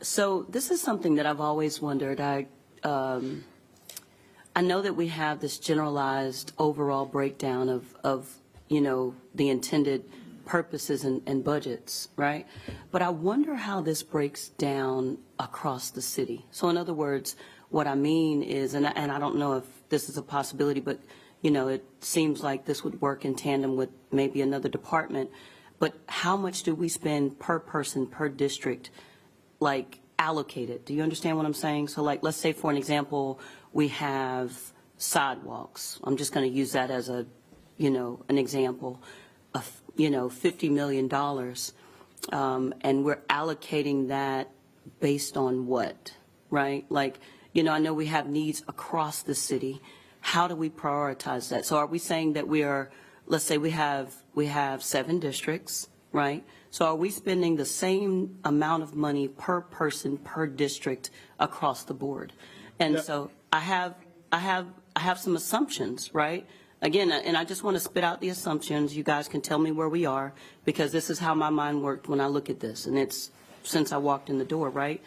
So this is something that I've always wondered. I know that we have this generalized overall breakdown of the intended purposes and budgets, right? But I wonder how this breaks down across the city. So in other words, what I mean is, and I don't know if this is a possibility, but it seems like this would work in tandem with maybe another department, but how much do we spend per person, per district, like allocated? Do you understand what I'm saying? So like, let's say for an example, we have sidewalks. I'm just going to use that as an example. $50 million, and we're allocating that based on what, right? Like, I know we have needs across the city. How do we prioritize that? So are we saying that let's say we have 7 districts, right? So are we spending the same amount of money per person, per district across the board? And so I have some assumptions, right? Again, and I just want to spit out the assumptions. You guys can tell me where we are, because this is how my mind worked when I look at this, and it's since I walked in the door, right?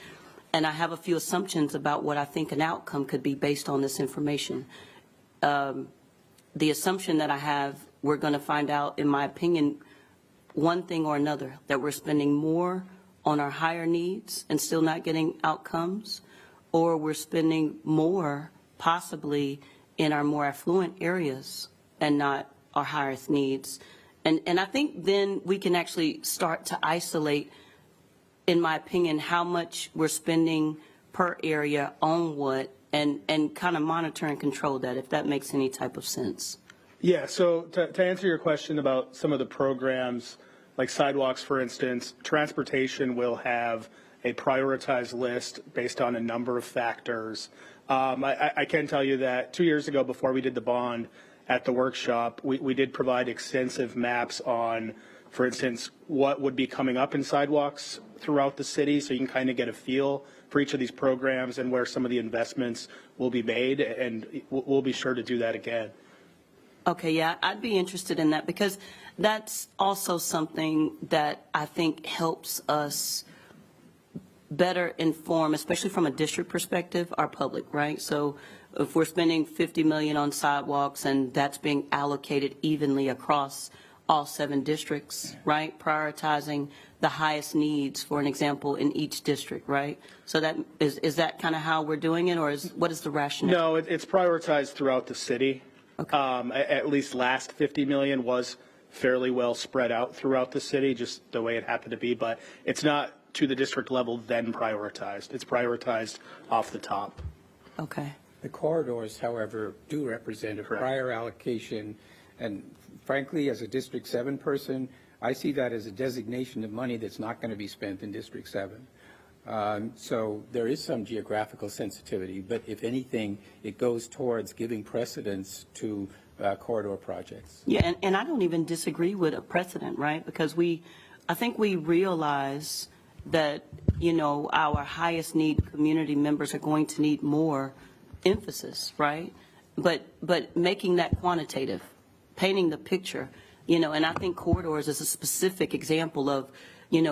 And I have a few assumptions about what I think an outcome could be based on this information. The assumption that I have, we're going to find out, in my opinion, one thing or another, that we're spending more on our higher needs and still not getting outcomes, or we're spending more possibly in our more affluent areas and not our highest needs. And I think then we can actually start to isolate, in my opinion, how much we're spending per area on what, and kind of monitor and control that, if that makes any type of sense. Yeah, so to answer your question about some of the programs, like sidewalks, for instance, transportation will have a prioritized list based on a number of factors. I can tell you that 2 years ago, before we did the bond at the workshop, we did provide extensive maps on, for instance, what would be coming up in sidewalks throughout the city, so you can kind of get a feel for each of these programs and where some of the investments will be made, and we'll be sure to do that again. Okay, yeah, I'd be interested in that, because that's also something that I think helps us better inform, especially from a district perspective, our public, right? So if we're spending $50 million on sidewalks and that's being allocated evenly across all 7 districts, right? Prioritizing the highest needs, for an example, in each district, right? So that is that kind of how we're doing it, or what is the rationale? No, it's prioritized throughout the city. Okay. At least last $50 million was fairly well spread out throughout the city, just the way it happened to be, but it's not to the district level then prioritized. It's prioritized off the top. Okay. The corridors, however, do represent a prior allocation, and frankly, as a District 7 person, I see that as a designation of money that's not going to be spent in District 7. So there is some geographical sensitivity, but if anything, it goes towards giving precedence to corridor projects. Yeah, and I don't even disagree with a precedent, right? Because I think we realize that, our highest need community members are going to need more emphasis, right? But making that quantitative, painting the picture, and I think corridors is a specific example of,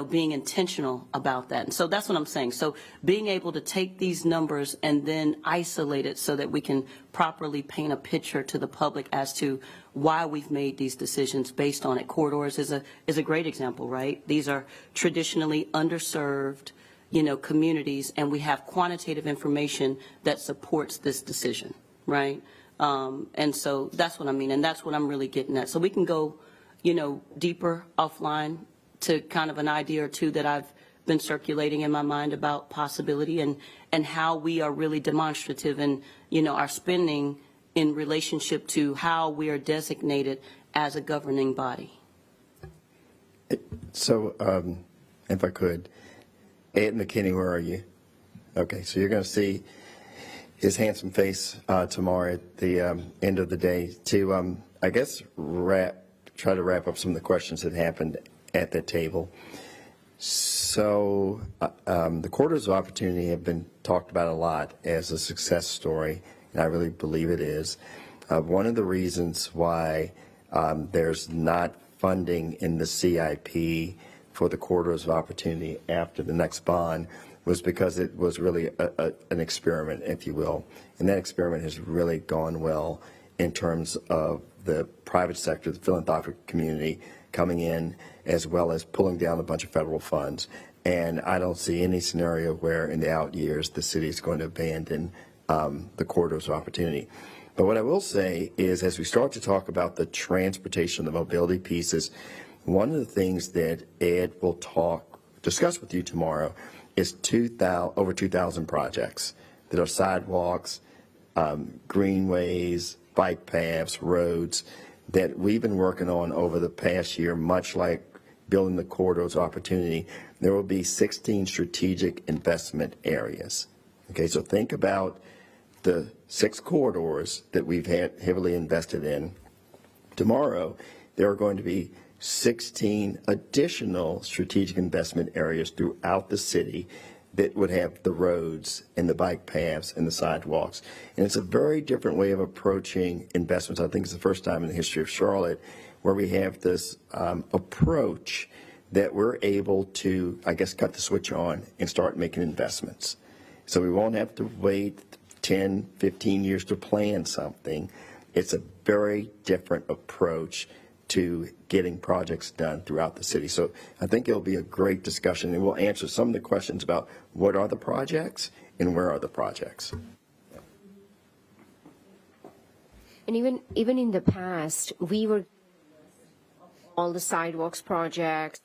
being intentional about that. And so that's what I'm saying. So being able to take these numbers and then isolate it so that we can properly paint a picture to the public as to why we've made these decisions based on it. Corridors is a great example, right? These are traditionally underserved, communities, and we have quantitative information that supports this decision, right? And so that's what I mean, and that's what I'm really getting at. So we can go, deeper offline to kind of an idea or two that I've been circulating in my mind about possibility and how we are really demonstrative in, our spending in relationship to how we are designated as a governing body. So, if I could, Ed McKinney, where are you? Okay, so you're going to see his handsome face tomorrow at the end of the day to, I guess, try to wrap up some of the questions that happened at the table. So the corridors of opportunity have been talked about a lot as a success story, and I really believe it is. One of the reasons why there's not funding in the CIP for the corridors of opportunity after the next bond was because it was really an experiment, if you will. And that experiment has really gone well in terms of the private sector, the philanthropic community coming in, as well as pulling down a bunch of federal funds. And I don't see any scenario where in the out years the city is going to abandon the corridors of opportunity. But what I will say is, as we start to talk about the transportation, the mobility pieces, one of the things that Ed will discuss with you tomorrow is over 2,000 projects that are sidewalks, greenways, bike paths, roads, that we've been working on over the past year, much like building the corridors opportunity. There will be 16 strategic investment areas. Okay, so think about the 6 corridors that we've had heavily invested in. Tomorrow, there are going to be 16 additional strategic investment areas throughout the city that would have the roads and the bike paths and the sidewalks. And it's a very different way of approaching investments. I think it's the first time in the history of Charlotte where we have this approach that we're able to, I guess, cut the switch on and start making investments. So we won't have to wait 10, 15 years to plan something. It's a very different approach to getting projects done throughout the city. So I think it'll be a great discussion, and we'll answer some of the questions about what are the projects and where are the projects. And even in the past, we were all the sidewalks projects,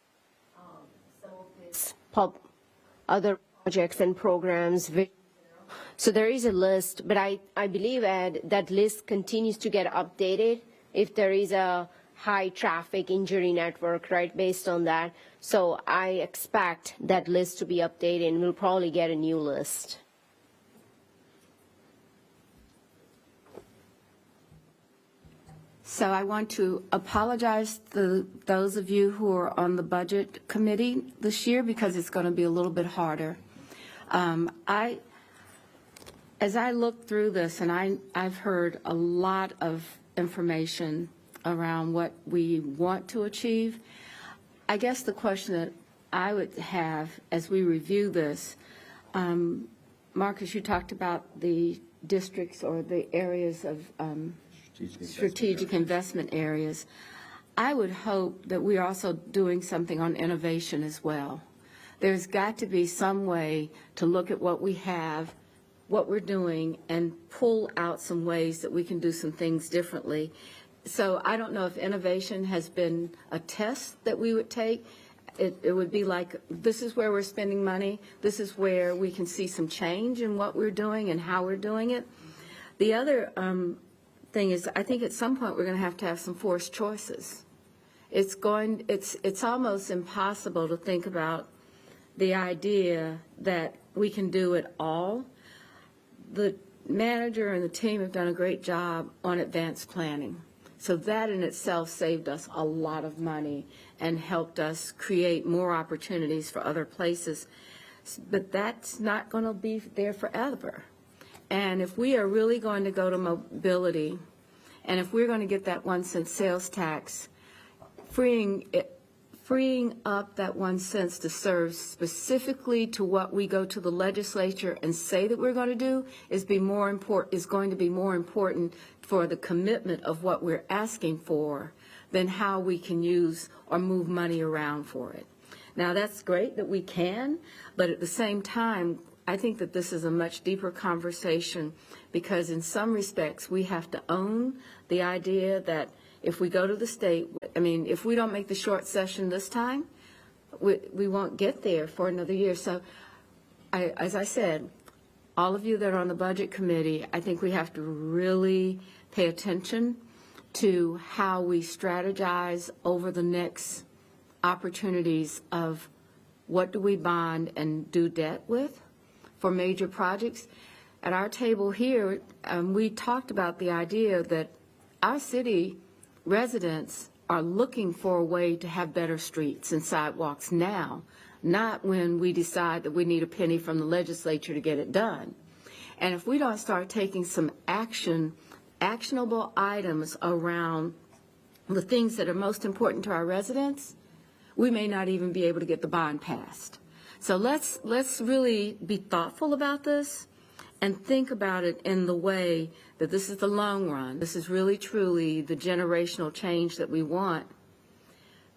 some of these other projects and programs. So there is a list, but I believe, Ed, that list continues to get updated if there is a high traffic injury network, right, based on that. So I expect that list to be updated, and we'll probably get a new list. So I want to apologize to those of you who are on the budget committee this year because it's going to be a little bit harder. As I look through this, and I've heard a lot of information around what we want to achieve, I guess the question that I would have as we review this, Marcus, you talked about the districts or the areas of strategic investment areas. I would hope that we're also doing something on innovation as well. There's got to be some way to look at what we have, what we're doing, and pull out some ways that we can do some things differently. So I don't know if innovation has been a test that we would take. It would be like, this is where we're spending money. This is where we can see some change in what we're doing and how we're doing it. The other thing is, I think at some point we're going to have some forced choices. It's almost impossible to think about the idea that we can do it all. The manager and the team have done a great job on advanced planning. So that in itself saved us a lot of money and helped us create more opportunities for other places. But that's not going to be there forever. And if we are really going to go to mobility, and if we're going to get that 1 cent sales tax, freeing up that 1 cent to serve specifically to what we go to the legislature and say that we're going to do is going to be more important for the commitment of what we're asking for than how we can use or move money around for it. Now, that's great that we can, but at the same time, I think that this is a much deeper conversation because in some respects, we have to own the idea that if we go to the state, if we don't make the short session this time, we won't get there for another year. So, as I said, all of you that are on the budget committee, I think we have to really pay attention to how we strategize over the next opportunities of what do we bond and do debt with for major projects. At our table here, we talked about the idea that our city residents are looking for a way to have better streets and sidewalks now, not when we decide that we need a penny from the legislature to get it done. And if we don't start taking some actionable items around the things that are most important to our residents, we may not even be able to get the bond passed. So let's really be thoughtful about this and think about it in the way that this is the long run. This is really, truly the generational change that we want.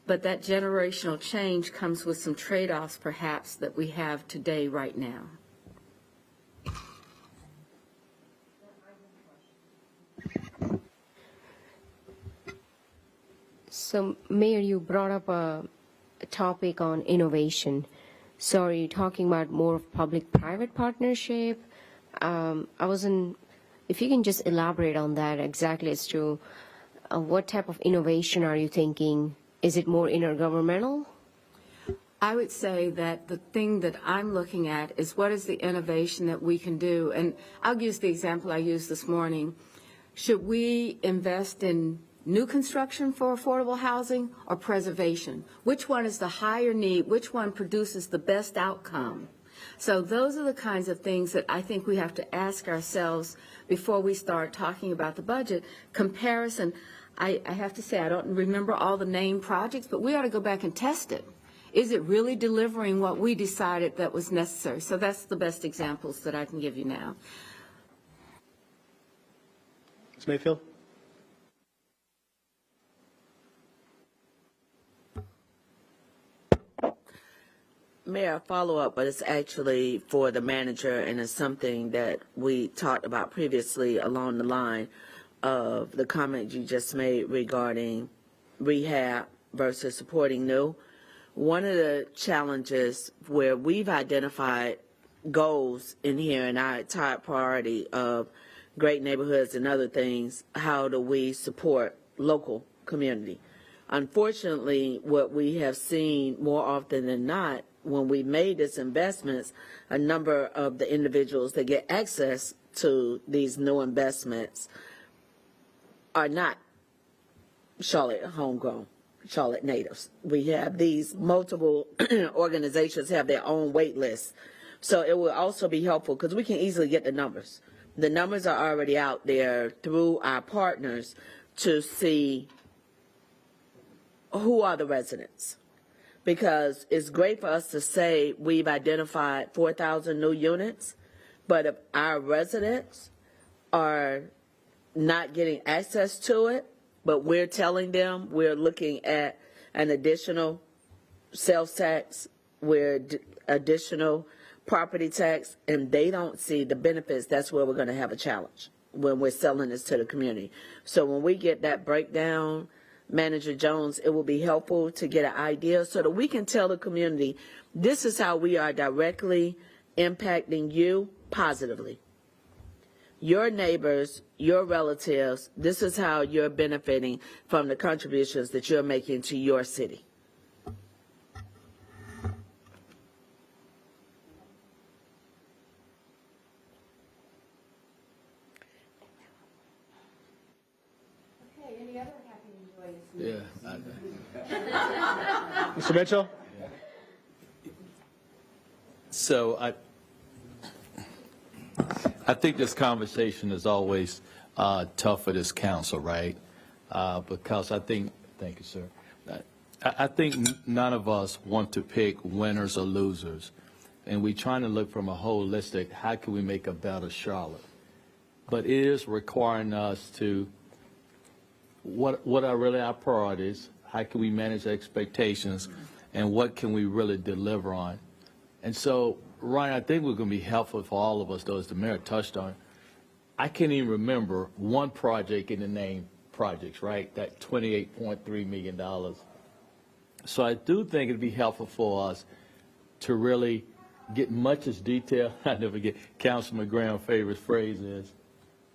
But that generational change comes with some trade-offs, perhaps, that we have today, right now. So, Mayor, you brought up a topic on innovation. So are you talking about more of public-private partnership? If you can just elaborate on that exactly as to what type of innovation are you thinking? Is it more intergovernmental? I would say that the thing that I'm looking at is what is the innovation that we can do? And I'll use the example I used this morning. Should we invest in new construction for affordable housing or preservation? Which one is the higher need? Which one produces the best outcome? So those are the kinds of things that I think we have to ask ourselves before we start talking about the budget. Comparison, I have to say, I don't remember all the named projects, but we ought to go back and test it. Is it really delivering what we decided that was necessary? So that's the best examples that I can give you now. Ms. Mayfield? Mayor, follow-up, but it's actually for the manager, and it's something that we talked about previously along the line of the comment you just made regarding rehab versus supporting new. One of the challenges where we've identified goals in here in our top priority of great neighborhoods and other things, how do we support local community? Unfortunately, what we have seen more often than not, when we made these investments, a number of the individuals that get access to these new investments are not Charlotte homegrown, Charlotte natives. We have these multiple organizations have their own wait lists. So it will also be helpful because we can easily get the numbers. The numbers are already out there through our partners to see who are the residents. Because it's great for us to say we've identified 4,000 new units, but if our residents are not getting access to it, but we're telling them we're looking at an additional sales tax, additional property tax, and they don't see the benefits, that's where we're going to have a challenge when we're selling this to the community. So when we get that breakdown, Manager Jones, it will be helpful to get an idea so that we can tell the community, this is how we are directly impacting you positively. Your neighbors, your relatives, this is how you're benefiting from the contributions that you're making to your city. Okay, any other happy and joyous? Yeah. Mr. Mitchell? So I think this conversation is always tough for this council, right? Because I think, thank you, sir. I think none of us want to pick winners or losers. And we're trying to look from a holistic, how can we make a better Charlotte? But it is requiring us to, what are really our priorities? How can we manage expectations? And what can we really deliver on? And so, Ryan, I think we're going to be helpful for all of us, though, as the mayor touched on. I can't even remember one project in the name projects, right? That $28.3 million. So I do think it'd be helpful for us to really get much as detail. I never get Councilman Graham's favorite phrase is,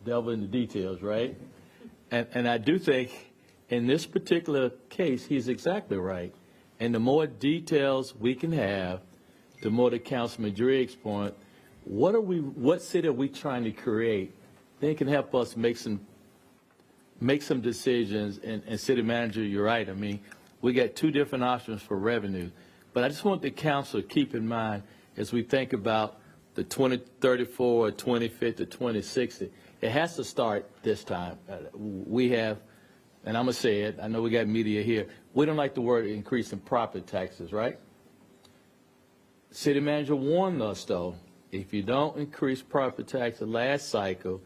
delve into details, right? And I do think in this particular case, he's exactly right. And the more details we can have, the more to Councilman Driggs' point, what city are we trying to create? They can help us make some decisions. And City Manager, you're right. I mean, we got two different options for revenue. But I just want the council to keep in mind as we think about the 2034 or 2050 or 2060, it has to start this time. We have, and I'm going to say it, I know we got media here, we don't like the word increase in property taxes, right? City Manager warned us, though, if you don't increase property tax the last cycle,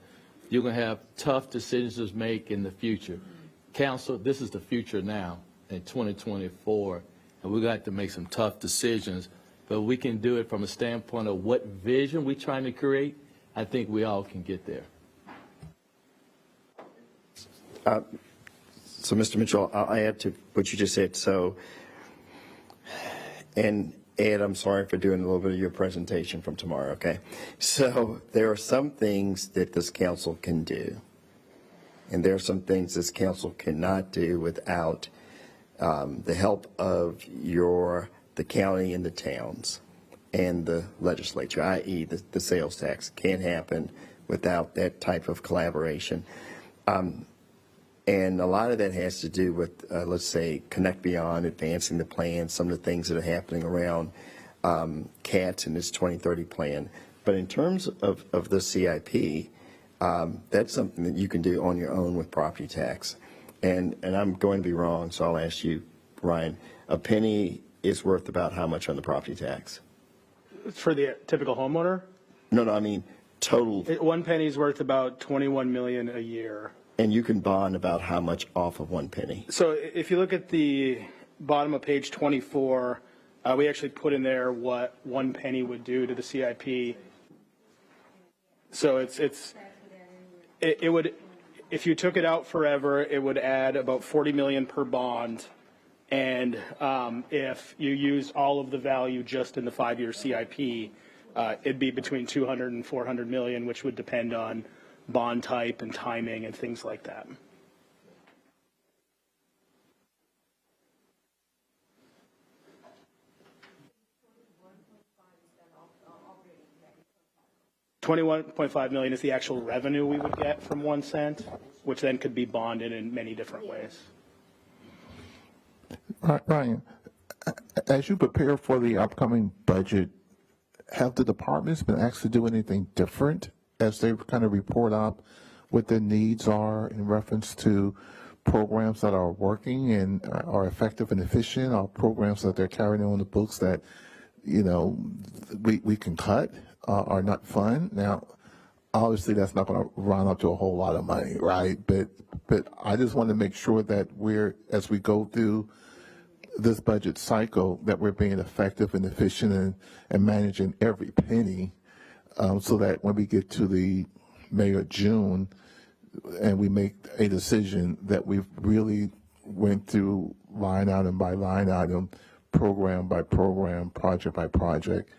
you're going to have tough decisions to make in the future. Council, this is the future now in 2024, and we're going to have to make some tough decisions, but we can do it from a standpoint of what vision we're trying to create. I think we all can get there. So, Mr. Mitchell, I'll add to what you just said. So, and Ed, I'm sorry for doing a little bit of your presentation from tomorrow, okay? So there are some things that this council can do And there are some things this council cannot do without the help of the county and the towns and the legislature, i.e. the sales tax. Can't happen without that type of collaboration. And a lot of that has to do with, let's say, Connect Beyond, advancing the plan, some of the things that are happening around CATS and this 2030 plan. But in terms of the CIP, that's something that you can do on your own with property tax. And I'm going to be wrong, so I'll ask you, Ryan, a penny is worth about how much on the property tax? For the typical homeowner, No, I mean total. 1 penny is worth about 21 million a year. And you can bond about how much off of 1 penny? So if you look at the bottom of page 24, we actually put in there what 1 penny would do to the CIP. So it would, if you took it out forever, it would add about 40 million per bond. And if you use all of the value just in the 5-year CIP, it'd be between 200 and 400 million, which would depend on bond type and timing and things like that. $21.5 million is the actual revenue we would get from 1 cent, which then could be bonded in many different ways. Ryan, as you prepare for the upcoming budget, have the departments been asked to do anything different as they kind of report up what their needs are in reference to programs that are working and are effective and efficient, or programs that they're carrying on the books that, you know, we can cut, are not fun? Now, obviously that's not going to run up to a whole lot of money, right? But I just want to make sure that as we go through this budget cycle, that we're being effective and efficient and managing every penny, so that when we get to the May or June and we make a decision, that we've really went through line item by line item, program by program, project by project,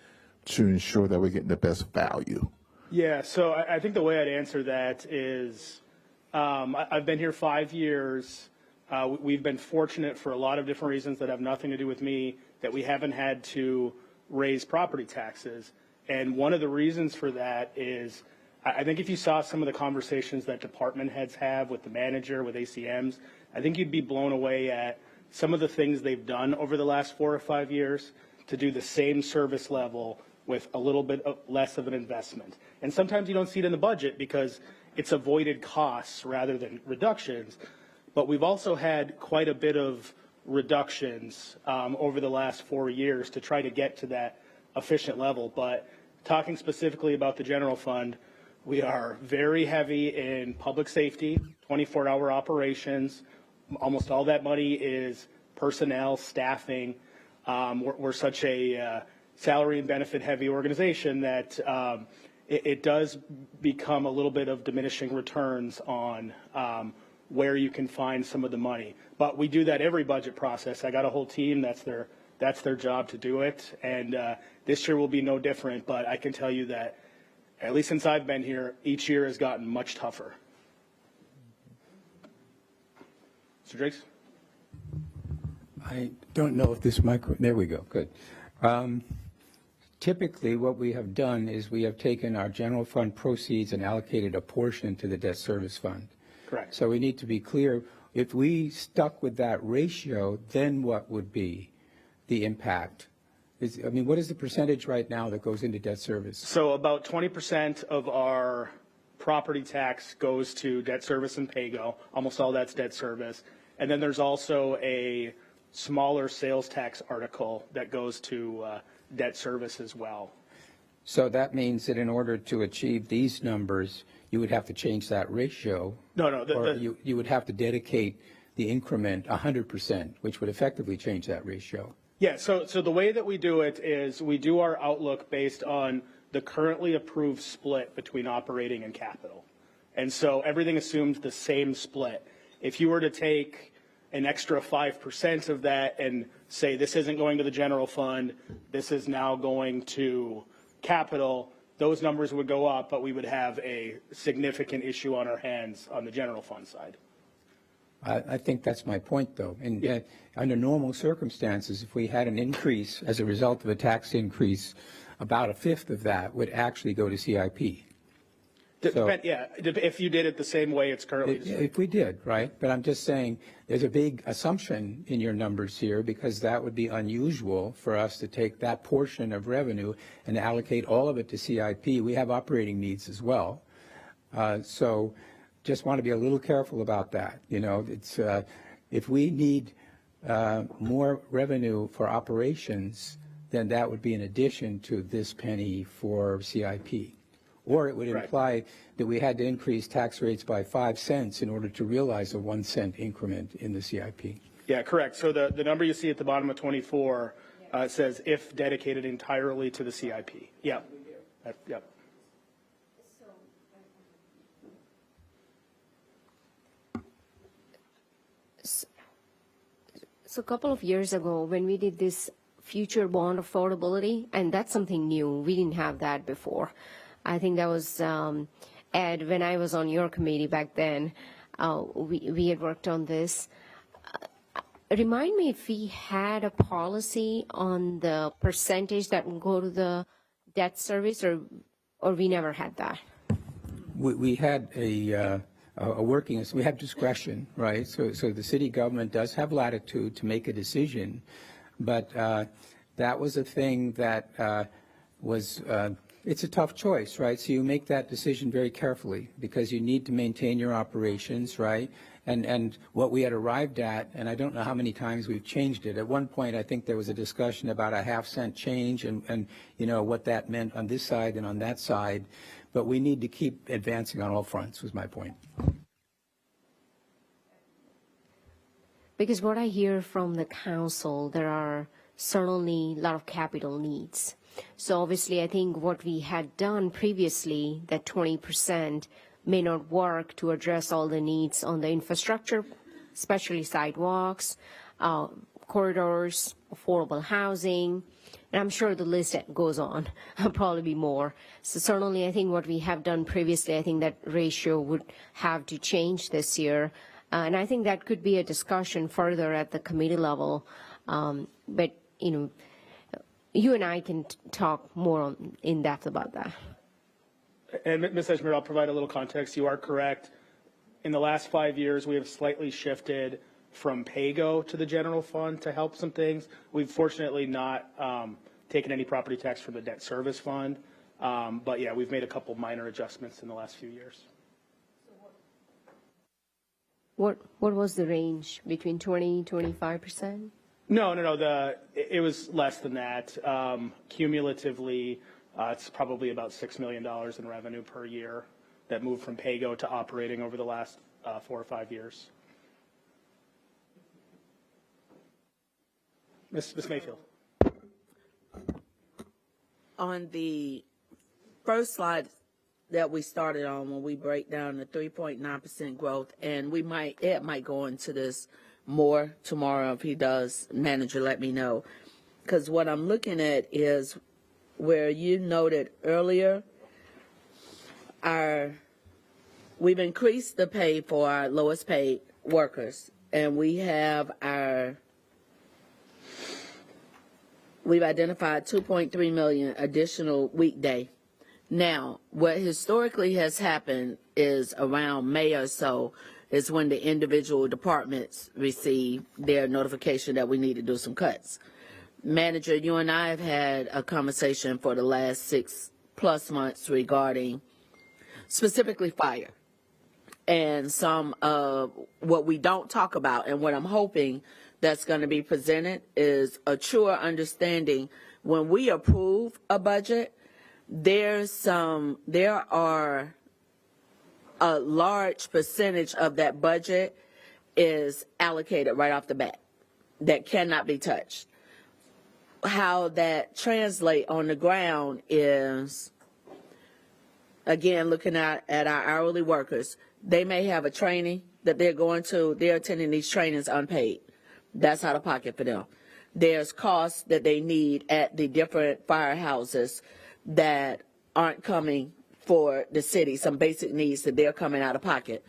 to ensure that we're getting the best value. Yeah, so I think the way I'd answer that is I've been here 5 years. We've been fortunate for a lot of different reasons that have nothing to do with me, that we haven't had to raise property taxes. And one of the reasons for that is, I think if you saw some of the conversations that department heads have with the manager, with ACMs, I think you'd be blown away at some of the things they've done over the last 4 or 5 years to do the same service level with a little bit less of an investment. And sometimes you don't see it in the budget because it's avoided costs rather than reductions. But we've also had quite a bit of reductions over the last 4 years to try to get to that efficient level. But talking specifically about the general fund, we are very heavy in public safety, 24-hour operations. Almost all that money is personnel, staffing. We're such a salary and benefit heavy organization that it does become a little bit of diminishing returns on where you can find some of the money. But we do that every budget process. I got a whole team, that's their job to do it. And this year will be no different, but I can tell you that at least since I've been here, each year has gotten much tougher. Mr. Drakes? I don't know if this there we go, good. Typically, what we have done is we have taken our general fund proceeds and allocated a portion to the debt service fund. Correct. So we need to be clear, if we stuck with that ratio, then what would be the impact? What is the percentage right now that goes into debt service? So about 20% of our property tax goes to debt service and PAYGO. Almost all that's debt service. And then there's also a smaller sales tax article that goes to debt service as well. So that means that in order to achieve these numbers, you would have to change that ratio. No. Or you would have to dedicate the increment 100%, which would effectively change that ratio. Yeah, so the way that we do it is we do our outlook based on the currently approved split between operating and capital. And so everything assumes the same split. If you were to take an extra 5% of that and say this isn't going to the general fund, this is now going to capital, those numbers would go up, but we would have a significant issue on our hands on the general fund side. I think that's my point, though. And under normal circumstances, if we had an increase as a result of a tax increase, about a fifth of that would actually go to CIP. If you did it the same way it's currently. If we did, right? But I'm just saying there's a big assumption in your numbers here, because that would be unusual for us to take that portion of revenue and allocate all of it to CIP. We have operating needs as well. So just want to be a little careful about that. You know, it's if we need more revenue for operations, then that would be in addition to this penny for CIP. Or it would imply that we had to increase tax rates by 5 cents in order to realize a 1 cent increment in the CIP. Yeah, correct. So the number you see at the bottom of 24 says if dedicated entirely to the CIP. Yep. Yep. So a couple of years ago, when we did this future bond affordability, and that's something new, we didn't have that before. I think that was, Ed, when I was on your committee back then, we had worked on this. Remind me if we had a policy on the percentage that would go to the debt service, or we never had that? We had a working, we have discretion, right? So the city government does have latitude to make a decision, but that was a thing that was, it's a tough choice, right? So you make that decision very carefully because you need to maintain your operations, right? And what we had arrived at, and I don't know how many times we've changed it. At one point, I think there was a discussion about a half-cent change and you know, what that meant on this side and on that side. But we need to keep advancing on all fronts, was my point. Because what I hear from the council, there are certainly a lot of capital needs. So obviously, I think what we had done previously, that 20% may not work to address all the needs on the infrastructure, especially sidewalks, corridors, affordable housing, and I'm sure the list goes on. There'll probably be more. So certainly, I think what we have done previously, I think that ratio would have to change this year. And I think that could be a discussion further at the committee level. But, you know, you and I can talk more in depth about that. And Ms. Edgemere, I'll provide a little context. You are correct. In the last 5 years, we have slightly shifted from PAYGO to the general fund to help some things. We've fortunately not taken any property tax from the debt service fund. But yeah, we've made a couple minor adjustments in the last few years. What was the range, between 20% to 25%? No. It was less than that. Cumulatively, it's probably about $6 million in revenue per year that moved from PAYGO to operating over the last 4 or 5 years. Ms. Mayfield. On the first slide that we started on, when we break down the 3.9% growth, and Ed might go into this more tomorrow. If he does, manager, let me know. Because what I'm looking at is where you noted earlier, we've increased the pay for our lowest paid workers, and we've identified 2.3 million additional weekday. Now, what historically has happened is around May or so is when the individual departments receive their notification that we need to do some cuts. Manager, you and I have had a conversation for the last 6+ months regarding specifically fire. And some of what we don't talk about, and what I'm hoping that's going to be presented, is a truer understanding. When we approve a budget, there are a large percentage of that budget is allocated right off the bat that cannot be touched. How that translates on the ground is, again, looking at our hourly workers. They may have a training that they're going to, they're attending these trainings unpaid. That's out of pocket for them. There's costs that they need at the different firehouses that aren't coming for the city, some basic needs that they're coming out of pocket.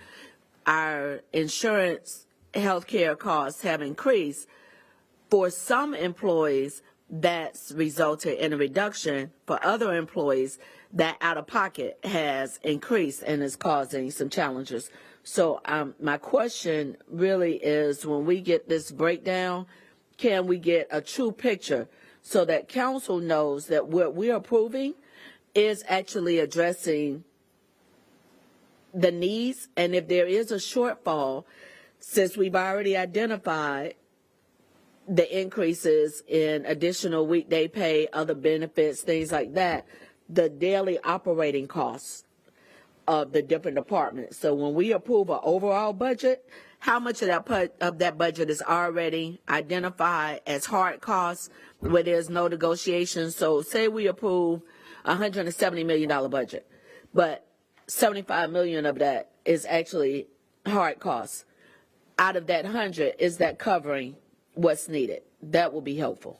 Our insurance, healthcare costs have increased. For some employees, that's resulted in a reduction. For other employees, that out of pocket has increased and is causing some challenges. So my question really is, when we get this breakdown, can we get a true picture so that council knows that what we're approving is actually addressing the needs? And if there is a shortfall, since we've already identified the increases in additional weekday pay, other benefits, things like that, the daily operating costs of the different departments. So when we approve an overall budget, how much of that budget is already identified as hard costs where there's no negotiation? So say we approve a $170 million budget, but $75 million of that is actually hard costs. Out of that 100, is that covering what's needed? That will be helpful.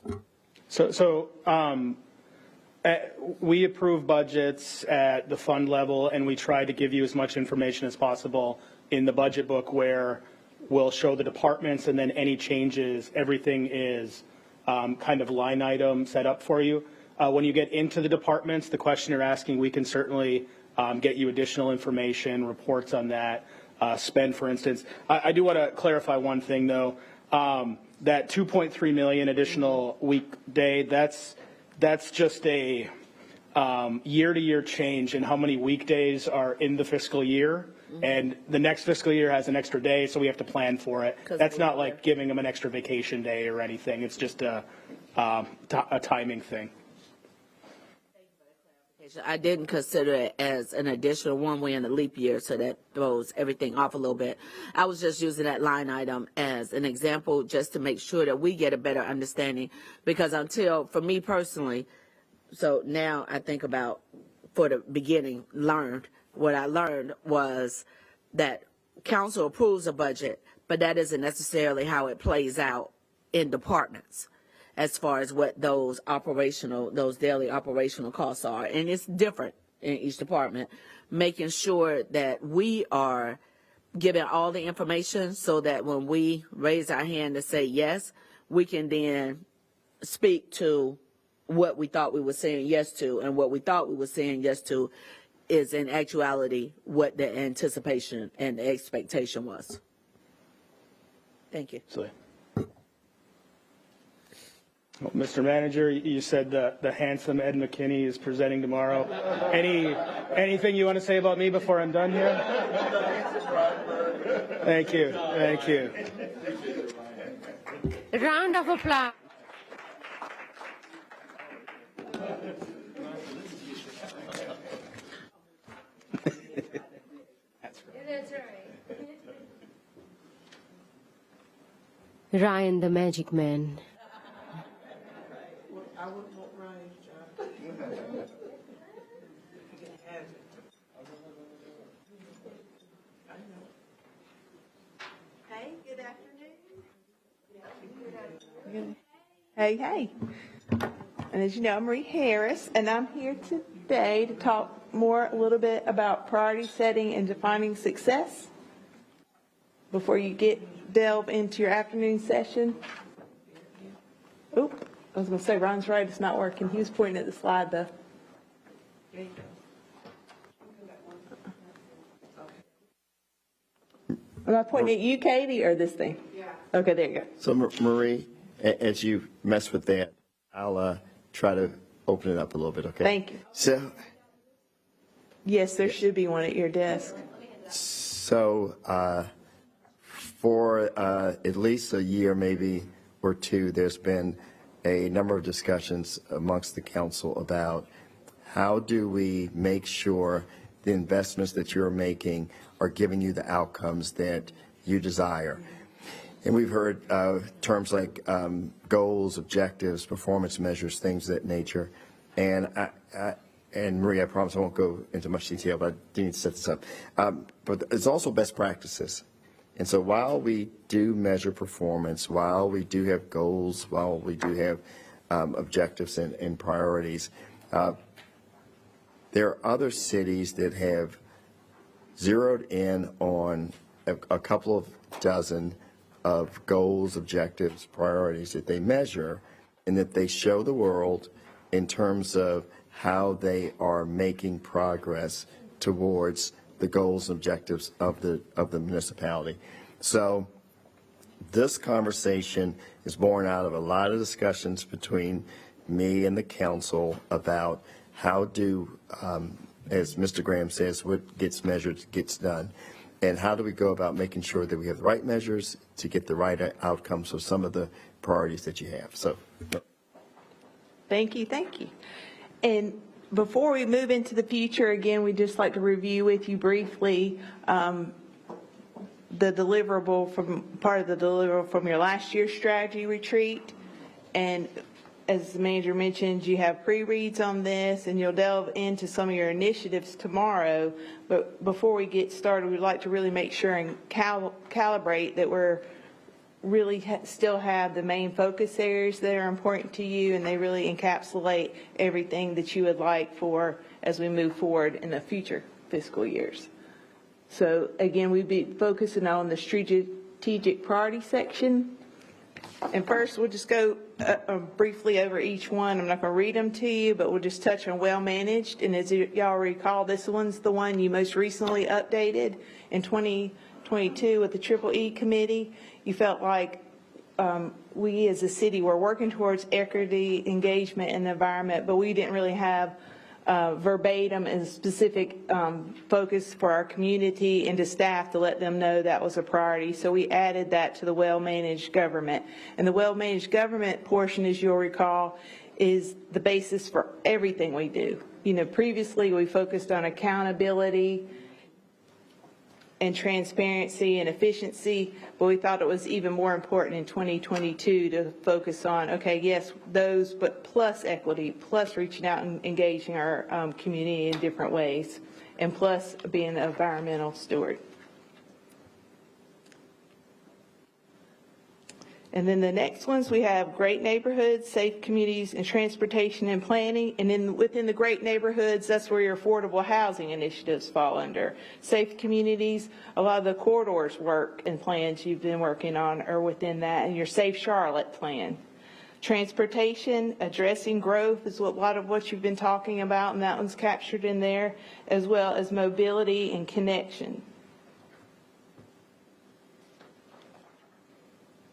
We approve budgets at the fund level, and we try to give you as much information as possible in the budget book, where we'll show the departments, and then any changes, everything is kind of line item set up for you. When you get into the departments, the question you're asking, we can certainly get you additional information, reports on that, spend, for instance. I do want to clarify one thing, though. That 2.3 million additional weekday, that's just a year-to-year change in how many weekdays are in the fiscal year. And the next fiscal year has an extra day, so we have to plan for it. That's not like giving them an extra vacation day or anything. It's just a timing thing. I didn't consider it as an additional one way in the leap year, so that throws everything off a little bit. I was just using that line item as an example just to make sure that we get a better understanding, because for me personally, so now I think about, for the beginning, what I learned was that council approves a budget, but that isn't necessarily how it plays out in departments, as far as what those daily operational costs are. And it's different in each department, making sure that we are giving all the information so that when we raise our hand to say yes, we can then speak to what we thought we were saying yes to, and what we thought we were saying yes to is in actuality what the anticipation and the expectation was. Thank you. Well, Mr. Manager, you said the handsome Ed McKinney is presenting tomorrow. Anything you want to say about me before I'm done here? Thank you. Thank you. A round of applause. Ryan, the magic man. I wouldn't want Ryan's job. Hey, good afternoon. Hey. And as you know, I'm Marie Harris, and I'm here today to talk a little bit about priority setting and defining success. Before you delve into your afternoon session. Oop, I was going to say, Ron's right, it's not working. He was pointing at the slide, though. Am I pointing at you, Katie, or this thing? Yeah. Okay, there you go. So Marie, as you mess with that, I'll try to open it up a little bit, okay? Thank you. So, yes, there should be one at your desk. So for at least a year, maybe, or two, there's been a number of discussions amongst the council about how do we make sure the investments that you're making are giving you the outcomes that you desire. And we've heard terms like goals, objectives, performance measures, things of that nature. And Maria, I promise I won't go into much detail, but I do need to set this up. But it's also best practices. And so while we do measure performance, while we do have goals, while we do have objectives and priorities, There are other cities that have zeroed in on a couple of dozen of goals, objectives, priorities that they measure and that they show the world in terms of how they are making progress towards the goals and objectives of the municipality. So this conversation is born out of a lot of discussions between me and the council about how do, as Mr. Graham says, what gets measured gets done. And how do we go about making sure that we have the right measures to get the right outcomes of some of the priorities that you have. So. Thank you, thank you. And before we move into the future, again, we'd just like to review with you briefly the deliverable part of the deliverable from your last year's strategy retreat. And as the manager mentioned, you have pre-reads on this, and you'll delve into some of your initiatives tomorrow. But before we get started, we'd like to really make sure and calibrate that we're really still have the main focus areas that are important to you, and they really encapsulate everything that you would like for as we move forward in the future fiscal years. So again, we'd be focusing on the strategic priority section. And first, we'll just go briefly over each one. I'm not going to read them to you, but we'll just touch on well-managed. And as y'all recall, this one's the one you most recently updated in 2022 with the Triple E Committee. You felt like we as a city were working towards equity, engagement, and the environment, but we didn't really have verbatim and specific focus for our community and to staff to let them know that was a priority. So we added that to the well-managed government. And the well-managed government portion, as you'll recall, is the basis for everything we do. You know, previously we focused on accountability and transparency and efficiency, but we thought it was even more important in 2022 to focus on, okay, yes, those, but plus equity, plus reaching out and engaging our community in different ways, and plus being an environmental steward. And then the next ones, we have great neighborhoods, safe communities, and transportation and planning. And then within the great neighborhoods, that's where your affordable housing initiatives fall under. Safe communities, a lot of the corridors work and plans you've been working on are within that, and your Safe Charlotte plan. Transportation, addressing growth is what, a lot of what you've been talking about, and that one's captured in there, as well as mobility and connection.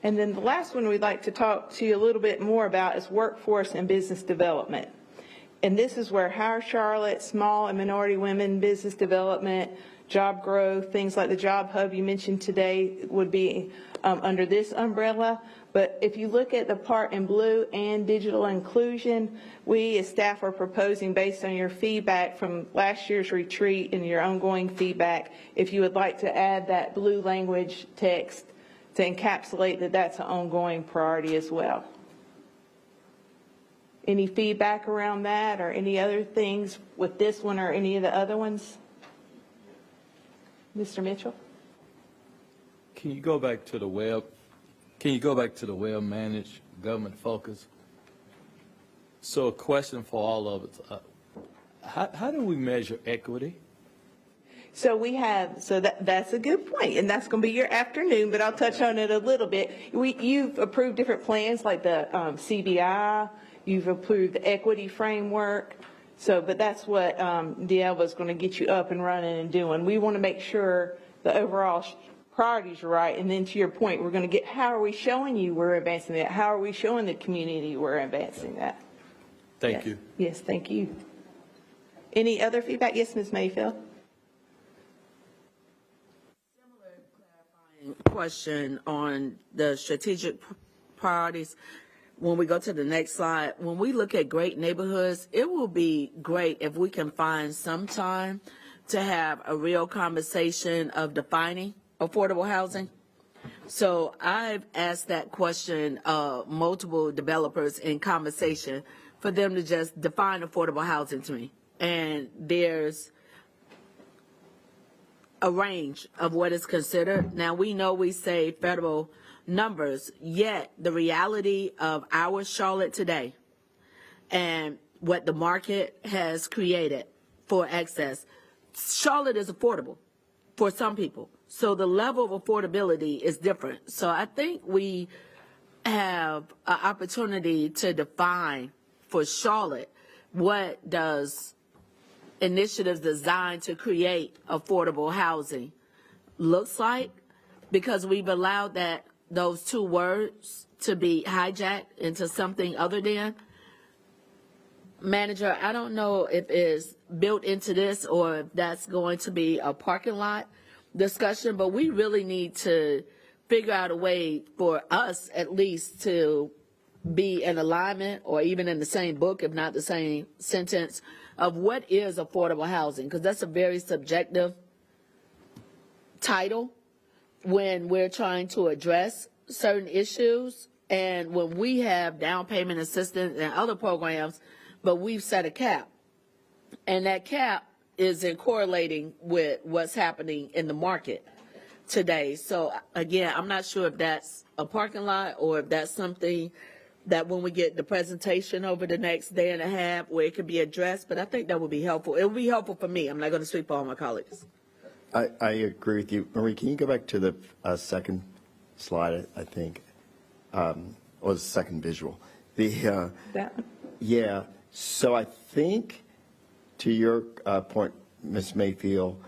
And then the last one we'd like to talk to you a little bit more about is workforce and business development. And this is where Hire Charlotte, small and minority women business development, job growth, things like the Job Hub you mentioned today would be under this umbrella. But if you look at the part in blue and digital inclusion, we as staff are proposing, based on your feedback from last year's retreat and your ongoing feedback, if you would like to add that blue language text to encapsulate that that's an ongoing priority as well. Any feedback around that or any other things with this one or any of the other ones? Mr. Mitchell? Can you go back to the well-managed government focus? So a question for all of us, how do we measure equity? So we have, that's a good point, and that's going to be your afternoon, but I'll touch on it a little bit. You've approved different plans like the CBI, you've approved the equity framework, but that's what D'Alba is going to get you up and running and doing. We want to make sure the overall priorities are right, and then to your point, we're going to get, how are we showing you we're advancing that? How are we showing the community we're advancing that? Thank you. Yes, thank you. Any other feedback? Yes, Ms. Mayfield. Question on the strategic priorities. When we go to the next slide, when we look at great neighborhoods, it will be great if we can find some time to have a real conversation of defining affordable housing. So I've asked that question multiple developers in conversation for them to just define affordable housing to me. And there's a range of what is considered. Now, we know we say federal numbers, yet the reality of our Charlotte today and what the market has created for access. Charlotte is affordable for some people. So the level of affordability is different. So I think we have an opportunity to define for Charlotte what does initiatives designed to create affordable housing looks like, because we've allowed those two words to be hijacked into something other than. Manager, I don't know if it's built into this or if that's going to be a parking lot discussion, but we really need to figure out a way for us at least to be in alignment or even in the same book, if not the same sentence, of what is affordable housing, because that's a very subjective title when we're trying to address certain issues and when we have down payment assistance and other programs, but we've set a cap. And that cap is in correlating with what's happening in the market today. So again, I'm not sure if that's a parking lot or if that's something that when we get the presentation over the next day and a half where it could be addressed, but I think that would be helpful. It would be helpful for me. I'm not going to speak for all my colleagues. I agree with you. Marie, can you go back to the second slide, I think, or the second visual? That one? Yeah, so I think to your point, Ms. Mayfield,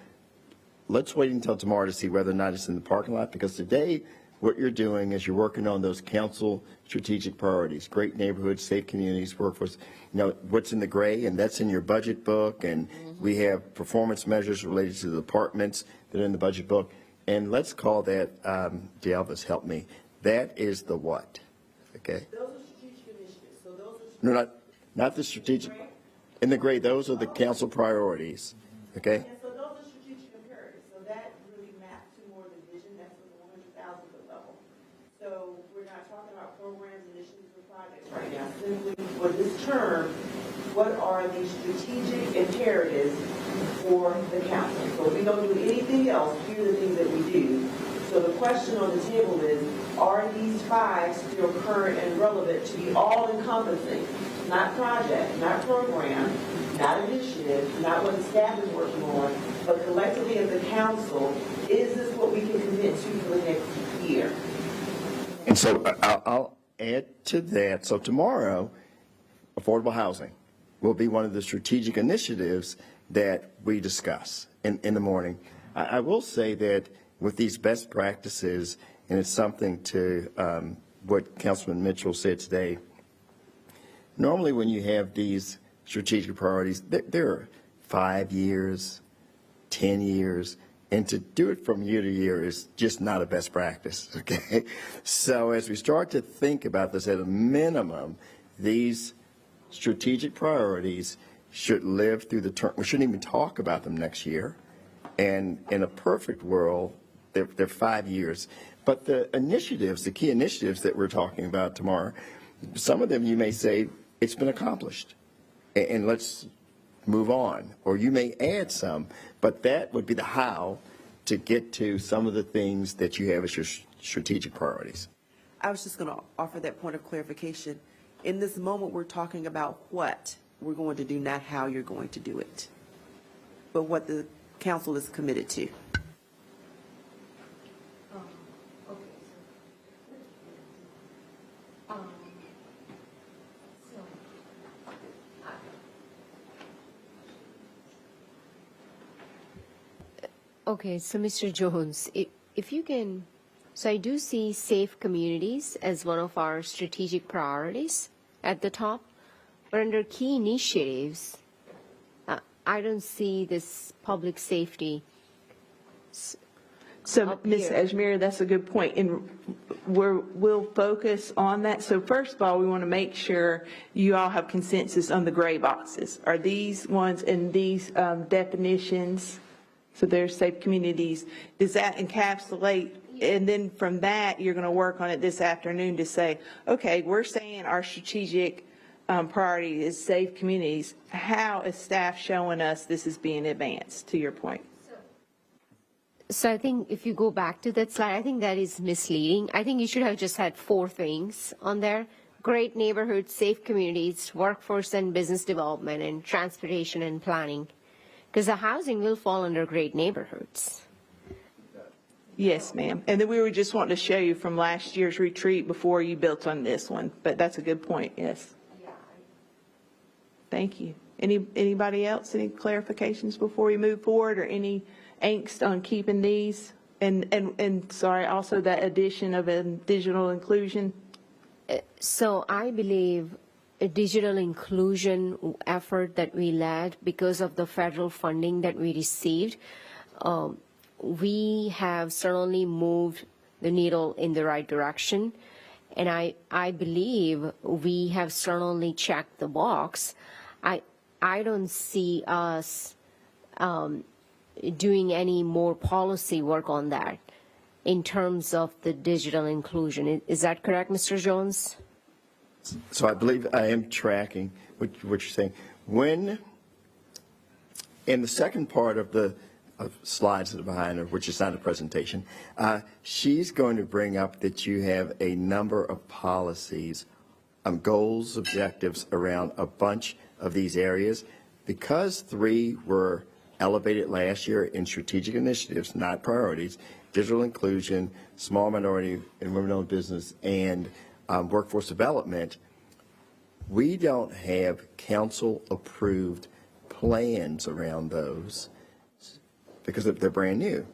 let's wait until tomorrow to see whether or not it's in the parking lot, because today what you're doing is you're working on those council strategic priorities, great neighborhoods, safe communities, workforce, what's in the gray, and that's in your budget book, and we have performance measures related to the departments that are in the budget book, and let's call that, DeAlvis, help me, that is the what, okay? Those are strategic initiatives, so those are. No, not the strategic, in the gray, those are the council priorities, okay? And so those are strategic imperatives, so that really maps to more of the vision, that's the 100,000 foot level. So we're not talking about programs, initiatives, or projects right now. Simply for this term, what are the strategic imperatives for the council? So if we don't do anything else, here are the things that we do. So the question on the table is, are these 5 still current and relevant to be all encompassing? Not project, not program, not initiative, not what the staff is working on, but collectively as a council, is this what we can commit to for the next year? And so I'll add to that. So tomorrow, affordable housing will be one of the strategic initiatives that we discuss in the morning. I will say that with these best practices, and it's something to what Councilman Mitchell said today, normally when you have these strategic priorities, there are 5 years, 10 years, and to do it from year to year is just not a best practice, okay? So as we start to think about this, at a minimum, these strategic priorities should live through the term. We shouldn't even talk about them next year. And in a perfect world, they're 5 years. But the initiatives, the key initiatives that we're talking about tomorrow, some of them you may say, it's been accomplished, and let's move on. Or you may add some, but that would be the how to get to some of the things that you have as your strategic priorities. I was just going to offer that point of clarification. In this moment, we're talking about what we're going to do, not how you're going to do it, but what the council is committed to. Okay, so Mr. Jones, if you can, so I do see safe communities as one of our strategic priorities at the top, but under key initiatives, I don't see this public safety. So, Ms. Ajmira, that's a good point, and we'll focus on that. So first of all, we want to make sure you all have consensus on the gray boxes. Are these ones in these definitions? So there's safe communities. Does that encapsulate? And then from that, you're going to work on it this afternoon to say, okay, we're saying our strategic priority is safe communities. How is staff showing us this is being advanced, to your point? So I think if you go back to that slide, I think that is misleading. I think you should have just had 4 things on there: great neighborhoods, safe communities, workforce and business development, and transportation and planning. Because the housing will fall under great neighborhoods. Yes, ma'am. And then we were just wanting to show you from last year's retreat before you built on this one, but that's a good point, yes. Thank you. Anybody else, any clarifications before we move forward, or any angst on keeping these? And sorry, also that addition of a digital inclusion? So I believe a digital inclusion effort that we led because of the federal funding that we received, we have certainly moved the needle in the right direction. And I believe we have certainly checked the box. I don't see us doing any more policy work on that in terms of the digital inclusion. Is that correct, Mr. Jones? So I believe I am tracking what you're saying. When, in the second part of the slides that are behind her, which is not a presentation, she's going to bring up that you have a number of policies, goals, objectives around a bunch of these areas. Because 3 were elevated last year in strategic initiatives, not priorities: digital inclusion, small minority and women-owned business, and workforce development. We don't have council-approved plans around those because they're brand new.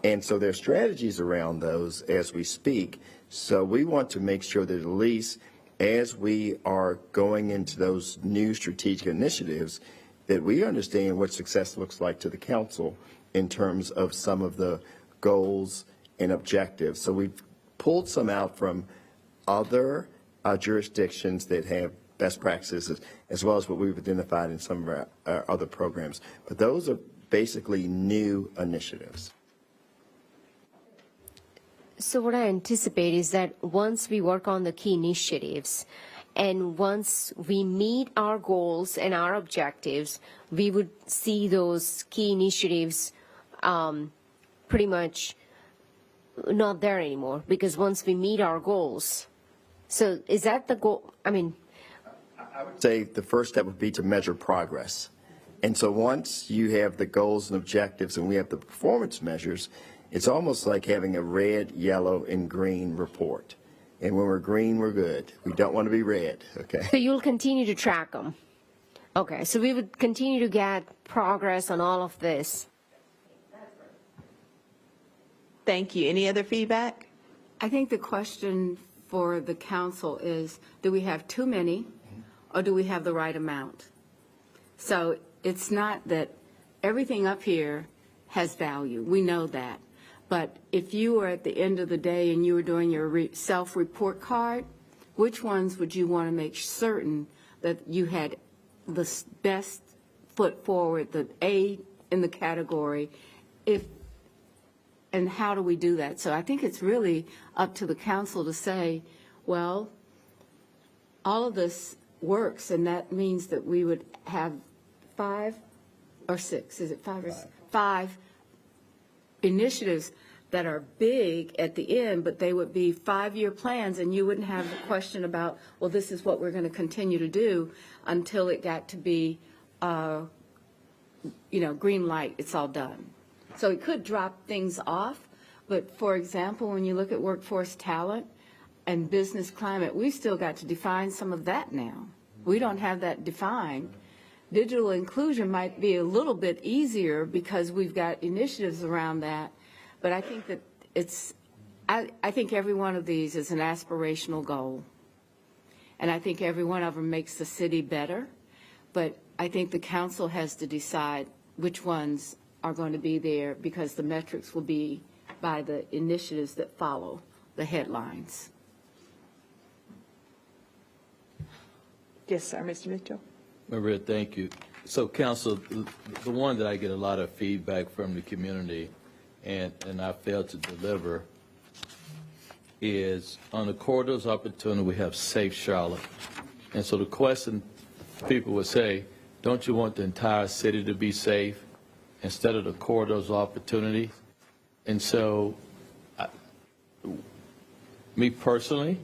And so there are strategies around those as we speak. So we want to make sure that at least as we are going into those new strategic initiatives, that we understand what success looks like to the council in terms of some of the goals and objectives. So we've pulled some out from other jurisdictions that have best practices, as well as what we've identified in some of our other programs. But those are basically new initiatives. So what I anticipate is that once we work on the key initiatives, and once we meet our goals and our objectives, we would see those key initiatives pretty much not there anymore, because once we meet our goals. So is that the goal? I mean, I would say the first step would be to measure progress. And so once you have the goals and objectives and we have the performance measures, it's almost like having a red, yellow, and green report. And when we're green, we're good. We don't want to be red, okay? so you'll continue to track them. Okay, so we would continue to get progress on all of this. Thank you. Any other feedback? I think the question for the council is, do we have too many, or do we have the right amount? So it's not that everything up here has value. We know that. But if you were at the end of the day and you were doing your self-report card, which ones would you want to make certain that you had the best foot forward, the A in the category, and how do we do that? So I think it's really up to the council to say, well, all of this works, and that means that we would have 5 or 6, is it 5 or 6? 5 initiatives that are big at the end, but they would be 5-year plans, and you wouldn't have the question about, well, this is what we're going to continue to do until it got to be, green light, it's all done. So it could drop things off, but for example, when you look at workforce talent and business climate, we've still got to define some of that now. We don't have that defined. Digital inclusion might be a little bit easier because we've got initiatives around that, but I think that I think every one of these is an aspirational goal. And I think every one of them makes the city better, but I think the council has to decide which ones are going to be there, because the metrics will be by the initiatives that follow the headlines. Yes, sir, Mr. Mitchell. Maria, thank you. So, Council, the one that I get a lot of feedback from the community, and I failed to deliver, is on the corridors opportunity, we have Safe Charlotte. And so the question people would say, don't you want the entire city to be safe instead of the corridors opportunity? And so, me personally,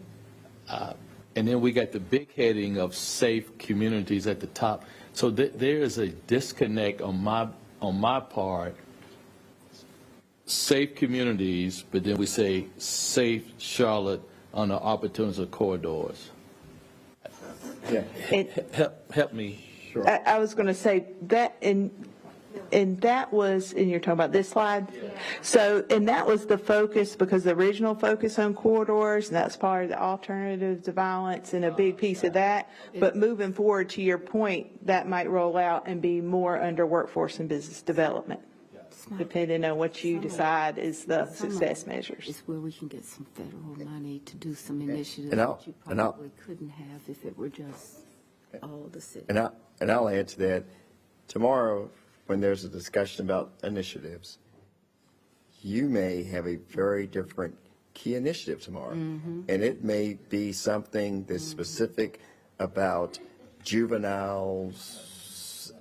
and then we got the big heading of safe communities at the top. So there is a disconnect on on my part, safe communities, but then we say safe Charlotte on the opportunities of corridors. Help me. I was going to say that, and that was, and you're talking about this slide? So, and that was the focus, because the original focus on corridors, and that's part of the alternatives to violence and a big piece of that. But moving forward, to your point, that might roll out and be more under workforce and business development, depending on what you decide is the success measures. It's where we can get some federal money to do some initiatives And I'll- that you and I'll- probably couldn't have if it were just all the cities. And I'll add to that, tomorrow, when there's a discussion about initiatives, you may have a very different key initiative tomorrow. And it may be something that's specific about juveniles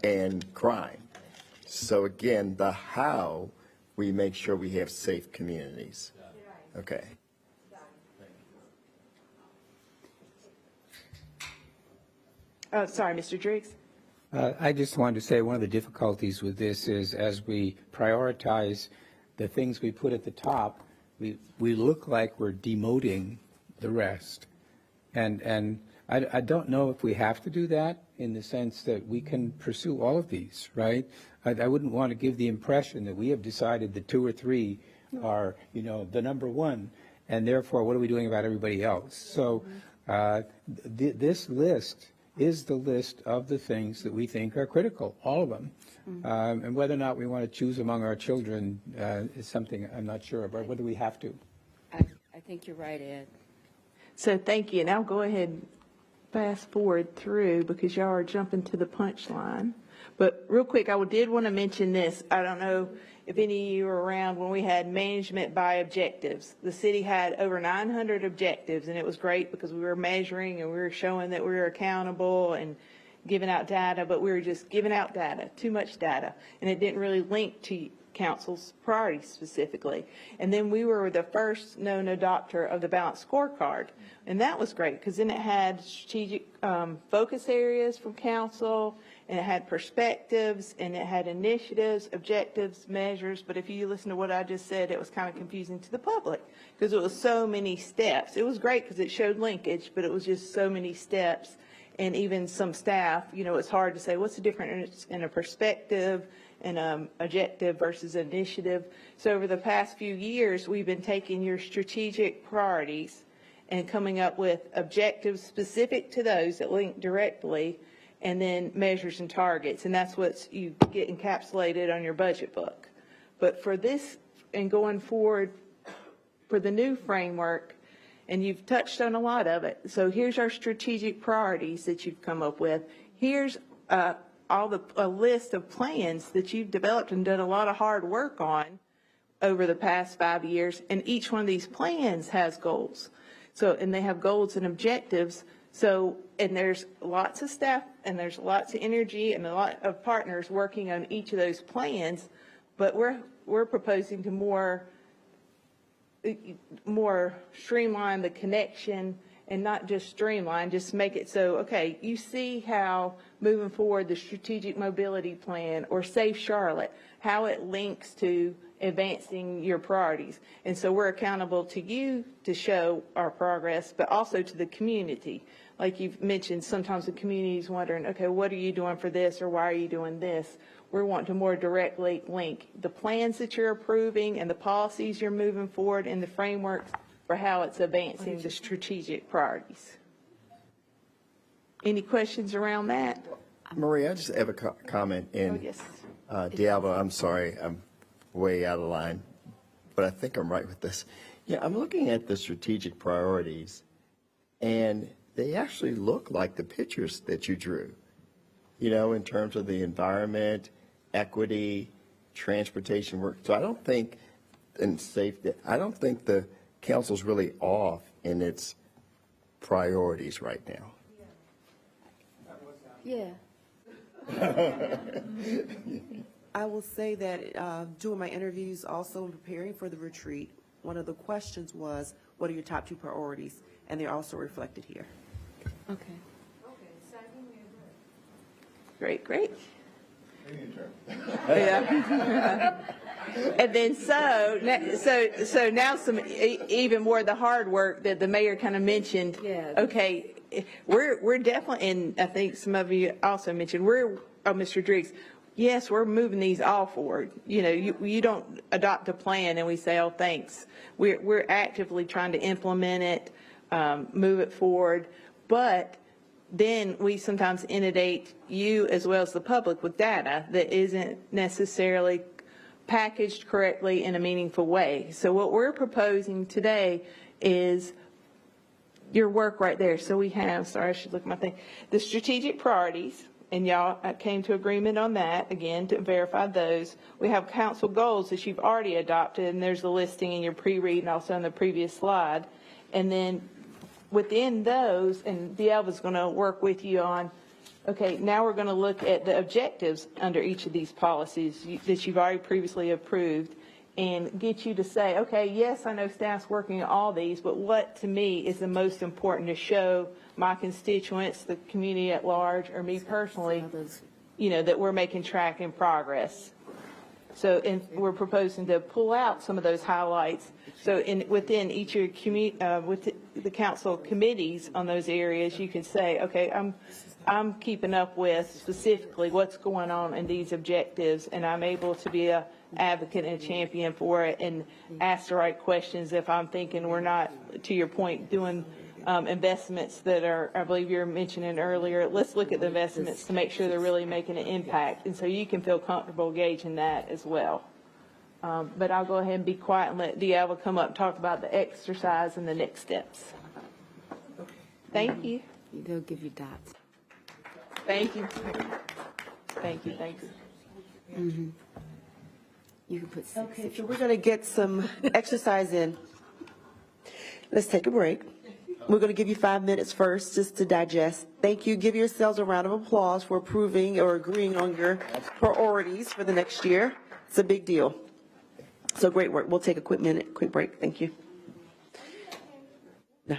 and crime. So again, the how we make sure we have safe communities. Okay. Oh, sorry, Mr. Driggs. I just wanted to say one of the difficulties with this is as we prioritize the things we put at the top, we look like we're demoting the rest. And I don't know if we have to do that in the sense that we can pursue all of these, right? I wouldn't want to give the impression that we have decided that 2 or 3 are, the number one, and therefore what are we doing about everybody else? So this list is the list of the things that we think are critical, all of them. And whether or not we want to choose among our children is something I'm not sure about, whether we have to. I think you're right, Ed. So thank you. And I'll go ahead and fast forward through because y'all are jumping to the punchline. But real quick, I did want to mention this. I don't know if any of you were around when we had management by objectives. The city had over 900 objectives, and it was great because we were measuring and we were showing that we were accountable and giving out data, but we were just giving out data, too much data, and it didn't really link to council's priorities specifically. And then we were the first known adopter of the balanced scorecard, and that was great because then it had strategic focus areas from council, and it had perspectives, and it had initiatives, objectives, measures. But if you listen to what I just said, it was kind of confusing to the public because it was so many steps. It was great because it showed linkage, but it was just so many steps. And even some staff, it's hard to say what's the difference in a perspective and objective versus initiative. So over the past few years, we've been taking your strategic priorities and coming up with objectives specific to those that link directly, and then measures and targets. And that's what you get encapsulated on your budget book. But for this and going forward for the new framework, and you've touched on a lot of it. So here's our strategic priorities that you've come up with. Here's a list of plans that you've developed and done a lot of hard work on over the past 5 years. And each one of these plans has goals. So, and they have goals and objectives. So, and there's lots of staff and there's lots of energy and a lot of partners working on each of those plans. But we're proposing to more streamline the connection, and not just streamline, just make it so, okay, you see how moving forward the strategic mobility plan or Safe Charlotte, how it links to advancing your priorities. And so we're accountable to you to show our progress, but also to the community. Like you've mentioned, sometimes the community is wondering, okay, what are you doing for this, or why are you doing this? We want to more directly link the plans that you're approving and the policies you're moving forward and the frameworks for how it's advancing the strategic priorities. Any questions around that? Maria, I just have a comment. And yes. Diablo, I'm sorry, I'm way out of line, but I think I'm right with this. Yeah, I'm looking at the strategic priorities, and they actually look like the pictures that you drew, in terms of the environment, equity, transportation work. So I don't think, and safety, I don't think the council's really off in its priorities right now. Yeah. I will say that doing my interviews, also in preparing for the retreat, one of the questions was, what are your top 2 priorities? And they're also reflected here. Okay. Great, great. Yeah. And then so now even more of the hard work that the mayor kind of mentioned. Yeah. Okay, we're definitely, and I think some of you also mentioned, Mr. Driggs, yes, we're moving these all forward. You know, you don't adopt a plan and we say, oh, thanks. We're actively trying to implement it, move it forward, but then we sometimes inundate you as well as the public with data that isn't necessarily packaged correctly in a meaningful way. So what we're proposing today is your work right there. So we have, sorry, I should look at my thing, the strategic priorities, and y'all came to agreement on that, again, to verify those. We have council goals that you've already adopted, and there's a listing in your pre-read and also in the previous slide. And then within those, and D'Alva's going to work with you on, okay, now we're going to look at the objectives under each of these policies that you've already previously approved and get you to say, okay, yes, I know staff's working on all these, but what to me is the most important to show my constituents, the community at large, or me personally, you know, that we're making track and progress. So we're proposing to pull out some of those highlights. So within each of your with the council committees on those areas, you can say, okay, I'm keeping up with specifically what's going on in these objectives, and I'm able to be a advocate and a champion for it and ask the right questions if I'm thinking we're not, to your point, doing investments that are, I believe you were mentioning earlier. Let's look at the investments to make sure they're really making an impact. And so you can feel comfortable gauging that as well. But I'll go ahead and be quiet and let D'Alva come up and talk about the exercise and the next steps. Thank you. They'll give you dots. Thank you. Thank you. Thank you. Mm-hmm. You can put 6. Okay, so we're going to get some exercise in. Let's take a break. We're going to give you 5 minutes first just to digest. Thank you. Give yourselves a round of applause for approving or agreeing on your priorities for the next year. It's a big deal. So great work. We'll take a quick break. Thank you. No.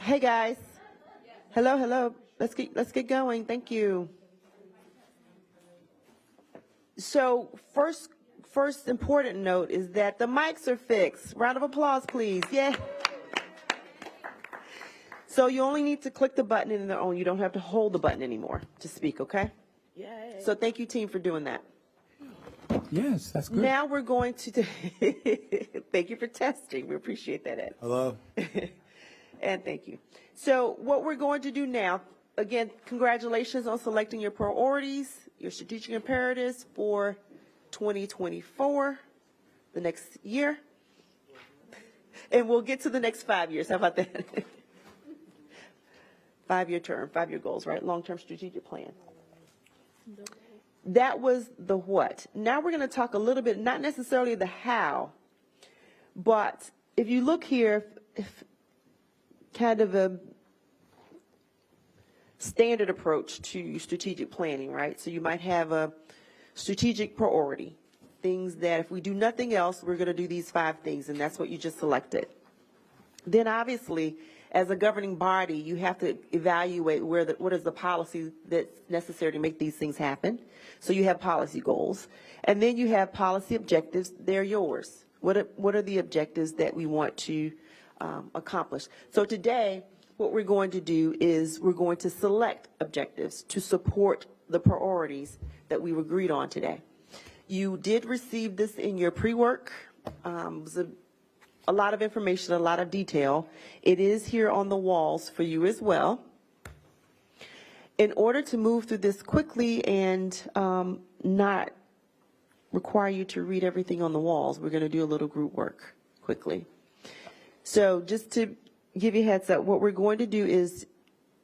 Hey, guys. Hello, hello. Let's get going. Thank you. So first important note is that the mics are fixed. Round of applause, please. Yeah. So you only need to click the button in their own. You don't have to hold the button anymore to speak, okay? Yay. So thank you, team, for doing that. Yes, that's good. Now we're going to, thank you for testing. We appreciate that, Ed. Hello? And thank you. So what we're going to do now, again, congratulations on selecting your priorities, your strategic imperatives for 2024, the next year. And we'll get to the next 5 years. How about that? 5-year term, 5-year goals, right? Long-term strategic plan. That was the what. Now we're going to talk a little bit, not necessarily the how, but if you look here, if kind of a standard approach to strategic planning, right? So you might have a strategic priority, things that if we do nothing else, we're going to do these 5 things, and that's what you just selected. Then obviously, as a governing body, you have to evaluate what is the policy that's necessary to make these things happen. So you have policy goals, and then you have policy objectives. They're yours. What are the objectives that we want to accomplish? So today, what we're going to do is we're going to select objectives to support the priorities that we've agreed on today. You did receive this in your pre-work. It was a lot of information, a lot of detail. It is here on the walls for you as well. In order to move through this quickly and not require you to read everything on the walls, we're going to do a little group work quickly. So just to give you a heads up, what we're going to do is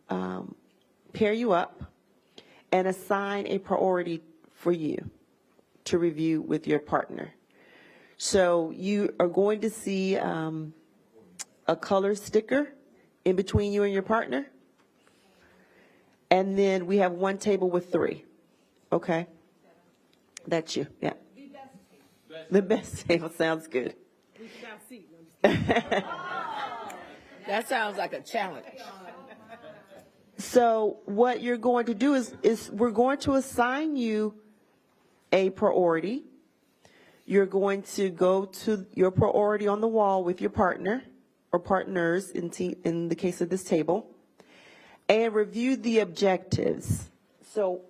pair you up and assign a priority for you to review with your partner. So you are going to see a color sticker in between you and your partner. And then we have one table with 3. Okay? That's you, yeah. The best table sounds good. That sounds like a challenge. So what you're going to do is we're going to assign you a priority. You're going to go to your priority on the wall with your partner or partners in the case of this table, and review the objectives. So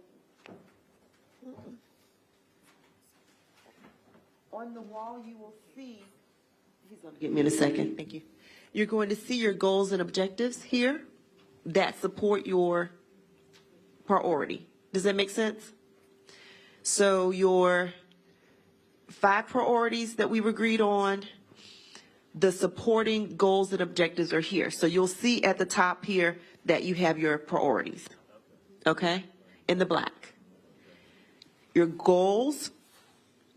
on the wall you will see, he's going to get me in a second, thank you. You're going to see your goals and objectives here that support your priority. Does that make sense? So your 5 priorities that we've agreed on, the supporting goals and objectives are here. So you'll see at the top here that you have your priorities, okay, in the black. Your goals,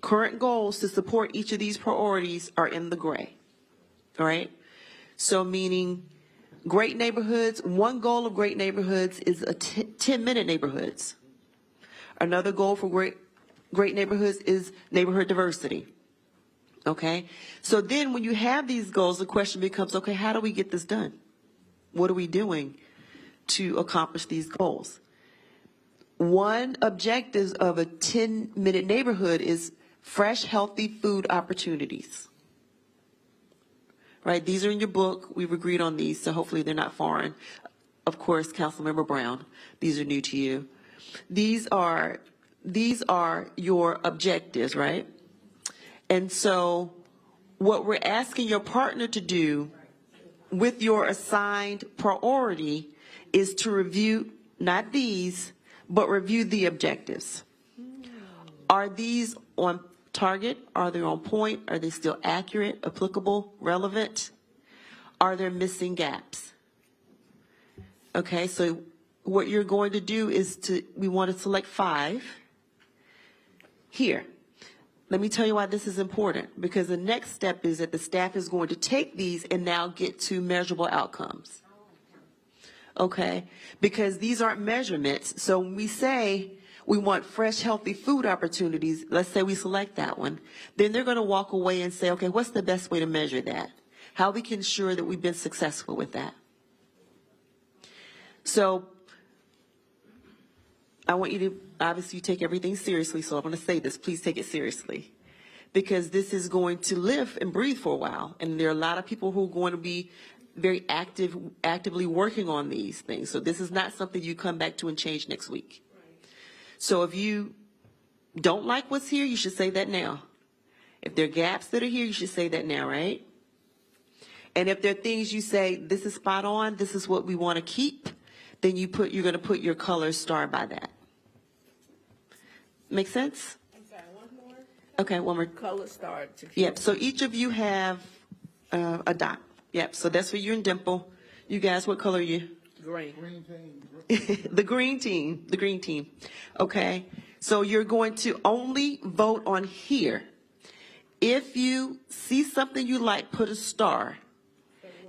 current goals to support each of these priorities are in the gray, all right? So meaning great neighborhoods, one goal of great neighborhoods is 10-minute neighborhoods. Another goal for great neighborhoods is neighborhood diversity. Okay? So then when you have these goals, the question becomes, okay, how do we get this done? What are we doing to accomplish these goals? One objective of a 10-minute neighborhood is fresh, healthy food opportunities. Right? These are in your book. We've agreed on these, so hopefully they're not foreign. Of course, Councilmember Brown, these are new to you. These are your objectives, right? And so what we're asking your partner to do with your assigned priority is to review, not these, but review the objectives. Are these on target? Are they on point? Are they still accurate, applicable, relevant? Are there missing gaps? Okay, so what you're going to do is we want to select 5 here. Let me tell you why this is important, because the next step is that the staff is going to take these and now get to measurable outcomes. Okay, because these aren't measurements. So when we say we want fresh, healthy food opportunities, let's say we select that one, then they're going to walk away and say, okay, what's the best way to measure that? How we can ensure that we've been successful with that? So I want you to, obviously, you take everything seriously, so I'm going to say this, please take it seriously. Because this is going to live and breathe for a while. And there are a lot of people who are going to be very actively working on these things. So this is not something you come back to and change next week. So if you don't like what's here, you should say that now. If there are gaps that are here, you should say that now, right? And if there are things you say, this is spot on, this is what we want to keep, then you're going to put your color star by that. Make sense? Okay, one more. Color star to keep. Yep, so each of you have a dot. Yep, so that's for you and Dimple. You guys, what color are you? Green. The green team. Okay, so you're going to only vote on here. If you see something you like, put a star.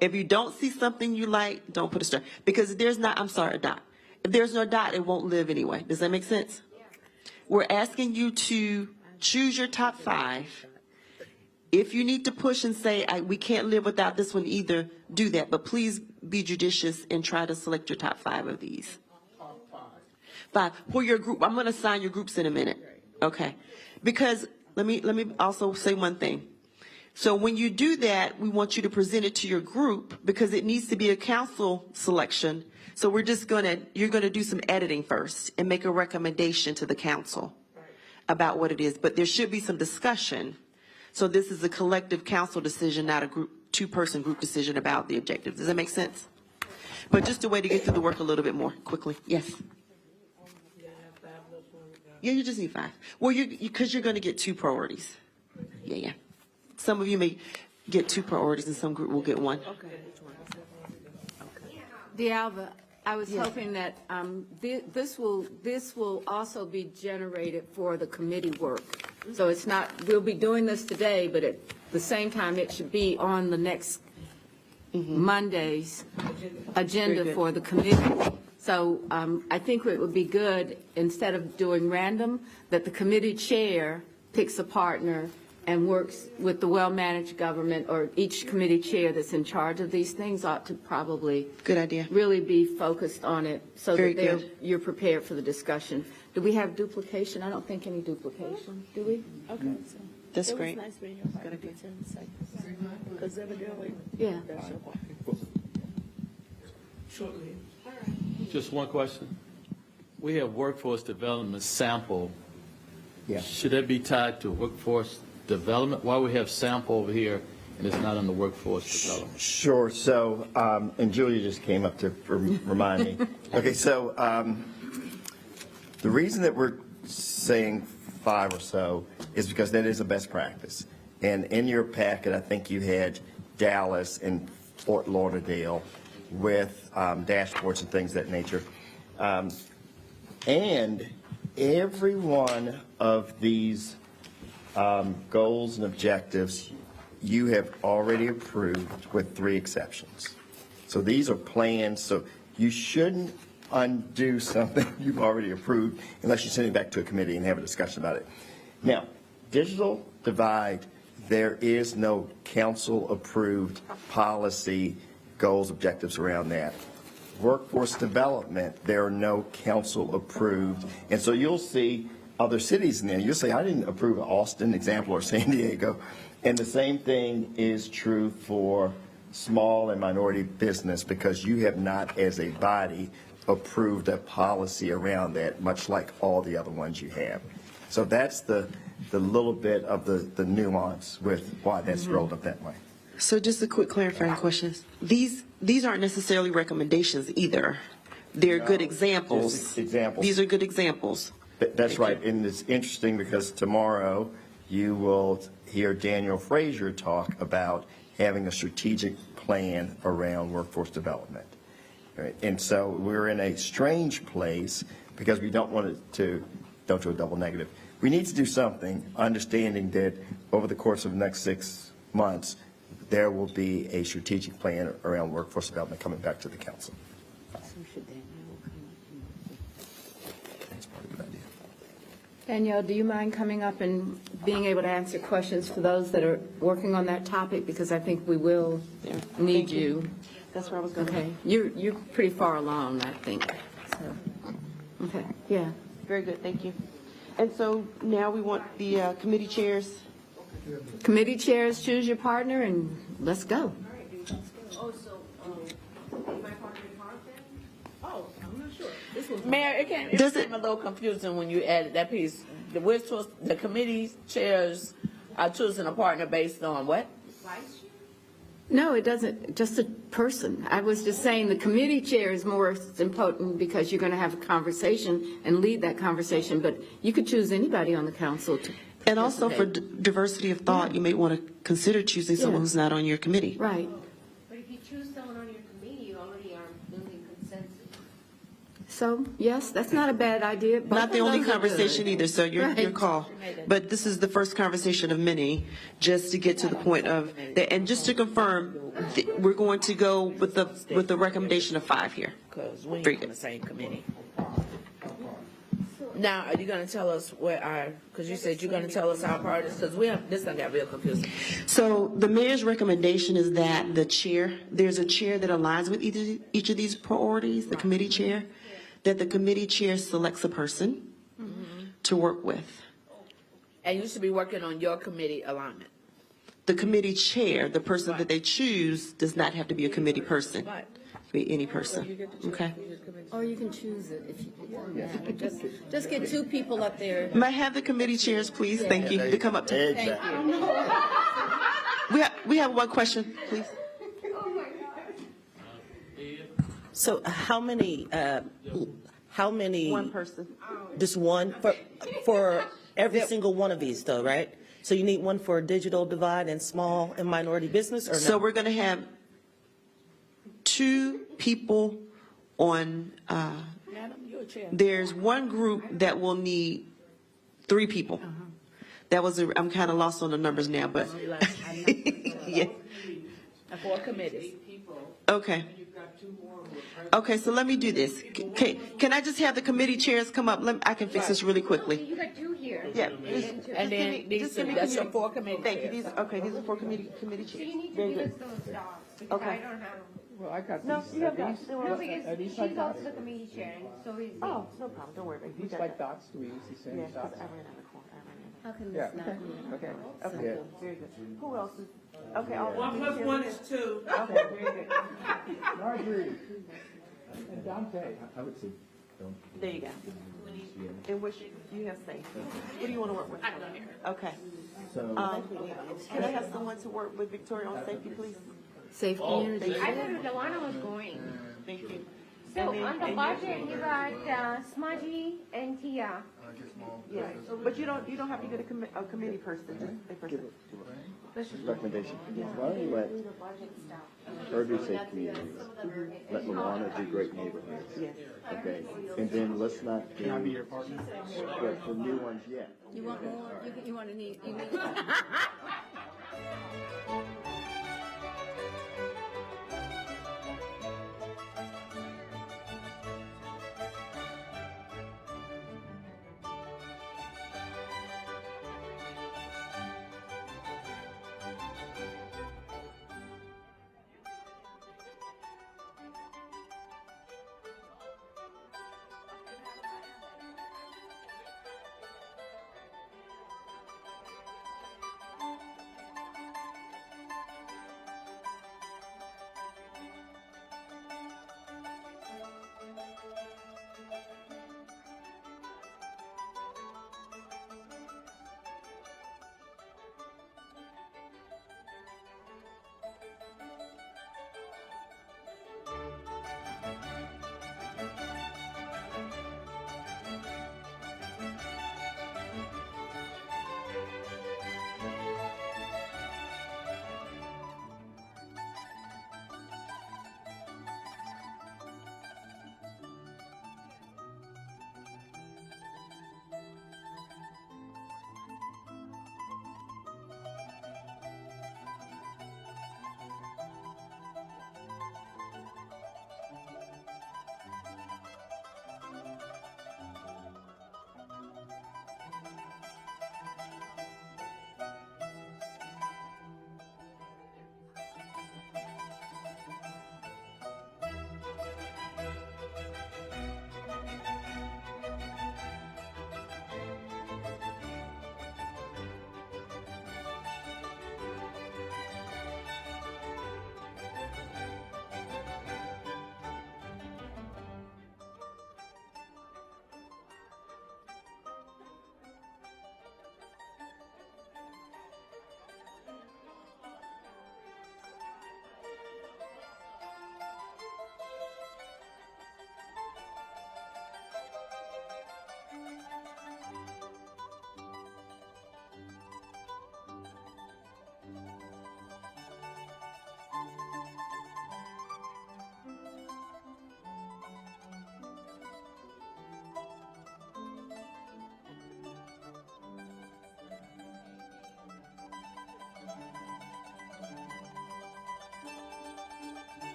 If you don't see something you like, don't put a star. Because if there's not, a dot. If there's no dot, it won't live anyway. Does that make sense? We're asking you to choose your top 5. If you need to push and say, we can't live without this one either, do that. But please be judicious and try to select your top 5 of these. 5. For your group, I'm going to assign your groups in a minute. Okay. Because let me also say one thing. So when you do that, we want you to present it to your group because it needs to be a council selection. So you're going to do some editing first and make a recommendation to the council about what it is. But there should be some discussion. So this is a collective council decision, not a two-person group decision about the objectives. Does that make sense? But just a way to get through the work a little bit more quickly. Yes. Yeah, you just need 5. Well, because you're going to get 2 priorities. Yeah. Some of you may get 2 priorities and some group will get 1. D'Alva, I was hoping that this will also be generated for the committee work. So it's not, we'll be doing this today, but at the same time, it should be on the next Monday's agenda for the committee. So I think it would be good, instead of doing random, that the committee chair picks a partner and works with the well-managed government, or each committee chair that's in charge of these things ought to probably good idea really be focused on it so Very that good. you're prepared for the discussion. Do we have duplication? I don't think any duplication. Do we? Okay. So. That's great. Because evidently. Yeah. Just one question. We have workforce development sample. Yeah. Should that be tied to workforce development? Why we have sample over here and it's not on the workforce development? Sure. So, and Julia just came up to remind me. Okay, so the reason that we're saying 5 or so is because that is a best practice. And in your packet, I think you had Dallas and Fort Lauderdale with dashboards and things of that nature. And every one of these goals and objectives you have already approved with 3 exceptions. So these are plans, so you shouldn't undo something you've already approved unless you send it back to a committee and have a discussion about it. Now, digital divide, there is no council-approved policy, goals, objectives around that. Workforce development, there are no council-approved. And so you'll see other cities in there. You'll say, I didn't approve an Austin example or San Diego. And the same thing is true for small and minority business because you have not, as a body, approved a policy around that, much like all the other ones you have. So that's the little bit of the nuance with why that's rolled up that way. So just a quick clarifying question. These aren't necessarily recommendations either. They're good examples. Just examples. These are good examples. That's right. And it's interesting because tomorrow you will hear Daniel Frazier talk about having a strategic plan around workforce development. Right? And so we're in a strange place because we don't want it to don't do a double negative. We need to do something, understanding that over the course of the next 6 months, there will be a strategic plan around workforce development coming back to the council. That's probably a good idea. Danielle, do you mind coming up and being able to answer questions for those that are working on that topic? Because I think we will need you. That's where I was going. Okay, you're pretty far along, I think. So, okay, yeah. Very good, thank you. And so now we want the committee chairs. Committee chairs, choose your partner, and let's go. Mayor, it can, Does it's a little confusing when you added that piece. The committee chairs are choosing a partner based on what? No, it doesn't, just a person. I was just saying the committee chair is more important because you're going to have a conversation and lead that conversation, but you could choose anybody on the council to And also for participate. diversity of thought, you may want to consider choosing someone Yeah. who's not on your committee. Right. But if you choose someone on your committee, you already are building consensus. So, yes, that's not a bad idea. Both Not the of only those are good. conversation either, so your Right. call. But this is the first conversation of many, just to get to the point of, and just to confirm, we're going to go with the recommendation of 5 here. Because we Very ain't on good. the same committee. Now, are you gonna tell us where because you said you're gonna tell us our priorities, because this done got real confusing. So the mayor's recommendation is that there's a chair that aligns with each of these priorities, the committee chair, that the committee chair selects a person to work with. And you should be working on your committee alignment. The committee chair, the person that they choose, does not have to be a committee person. Right. Be any person. Okay. Or you can choose it if you want. Just get 2 people up there. May I have the committee chairs, please? Thank you. To come up to. Thank you. We have one question, please. So how many? One person. Just one for every single one of these, though, right? So you need one for digital divide and small and minority business, or no? So we're going to have 2 people on, Madam, you're a chair. there's one group that will need 3 people. I'm kind of lost on the numbers now, but, yeah, 4 committees. okay. Okay, so let me do this. Can I just have the committee chairs come up? I can fix this really quickly. You got 2 here. Yeah. And then that's your 4 committees. Thank you. These are 4 committee So chairs. you need to Very give us good. those docs, because Okay. I don't have them. Well, I got No, these. you have dots. No, because she's also the committee chair, so is. Oh, no problem. Don't worry about it. You These got like that. dots, do we use the same Yeah, 'cause dots? I ran out of corn. How can Yeah. this not be? Okay. Okay, Yeah. good. Very good. Who else is, okay, all the 1 committee plus chairs? 1 is 2. Okay, very good. Marjorie and Dante. I would say There you go. And which you have safety. What do you want to work with? Okay. Can I have someone to work with Victoria on safety, please? Safe community. I thought Luana was going. Thank you. So on the budget, you got Smudgy and Tia. Yeah, but you don't have to get a committee person, just a person. Recommendation. Why don't you let her do safe communities? Let Luana do great neighborhoods. Yes. Okay, and then let's not do. Can I be your partner? The new ones yet. You want more? You want to need, you need.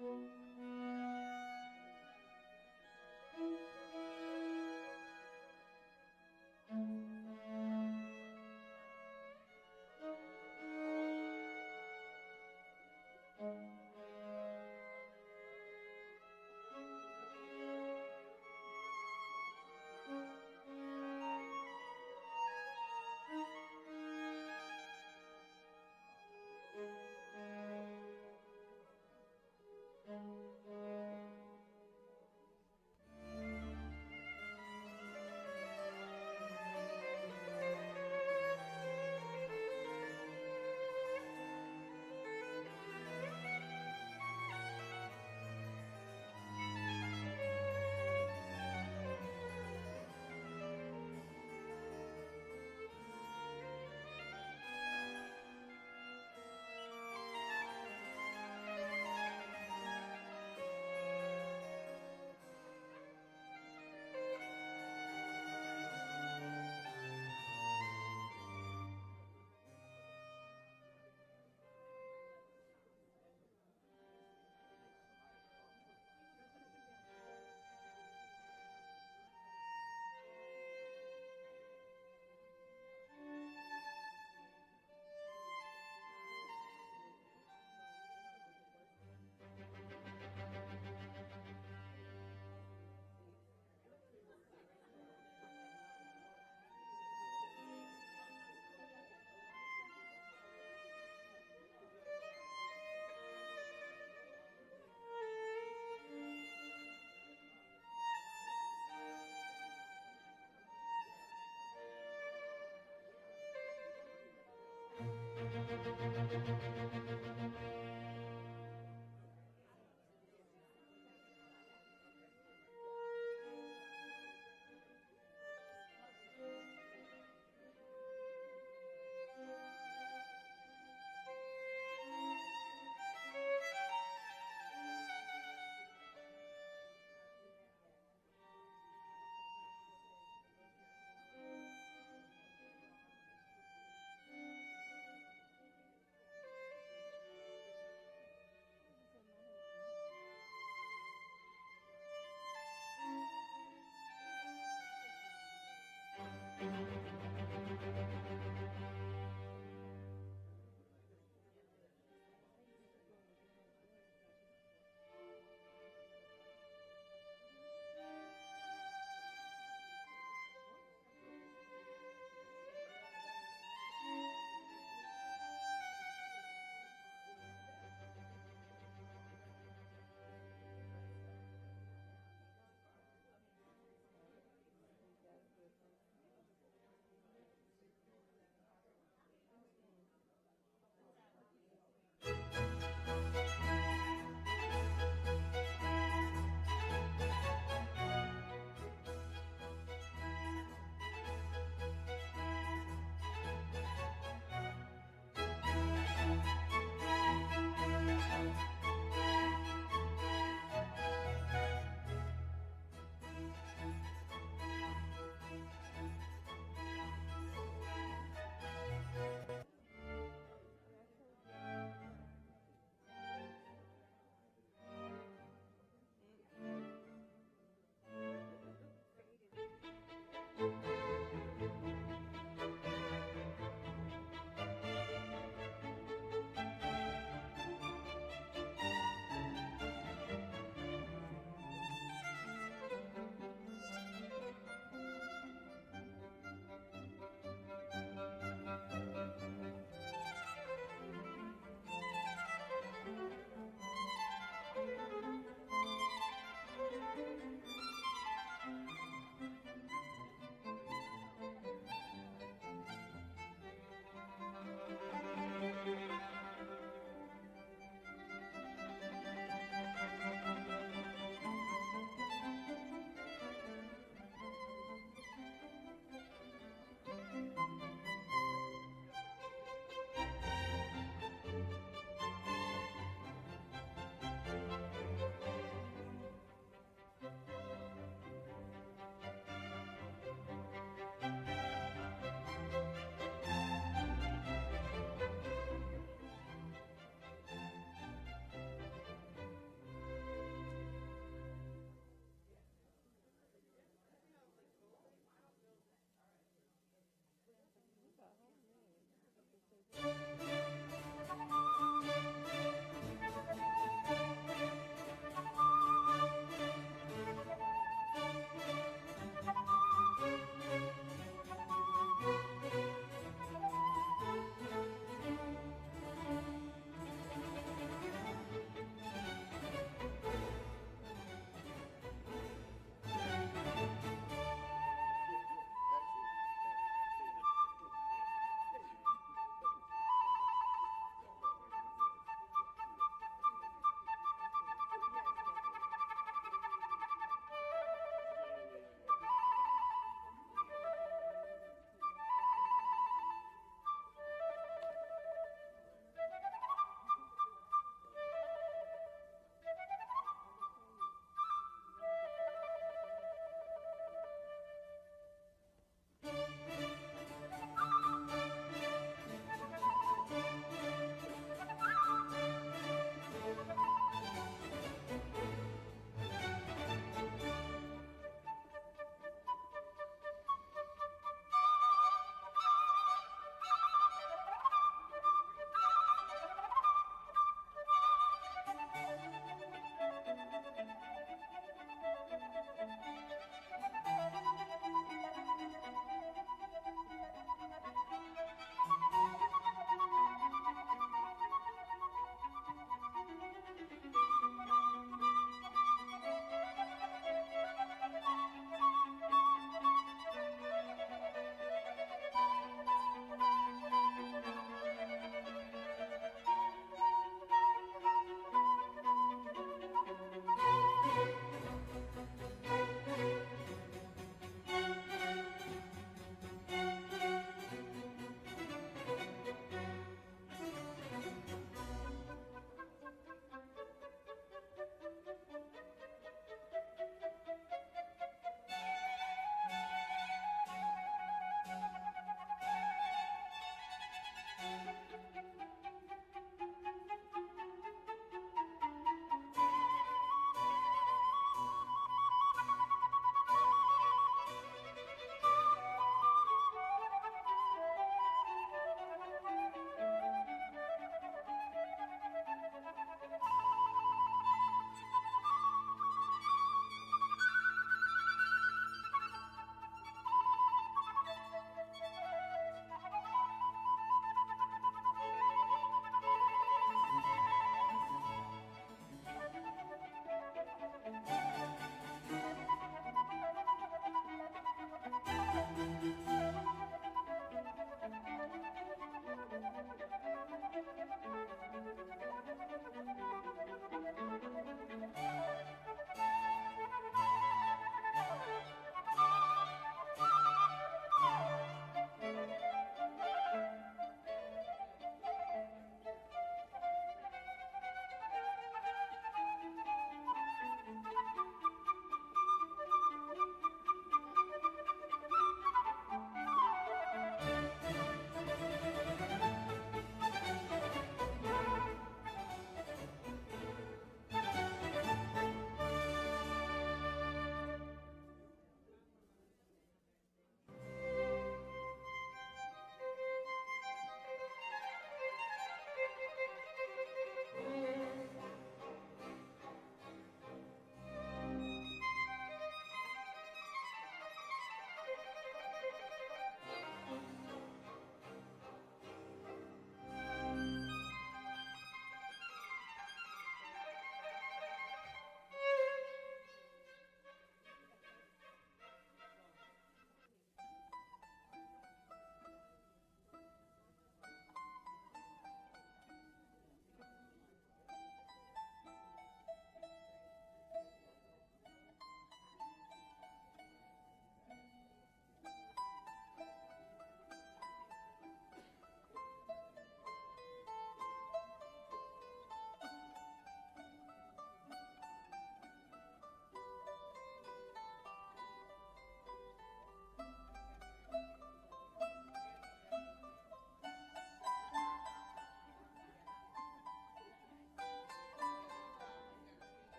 Thank you.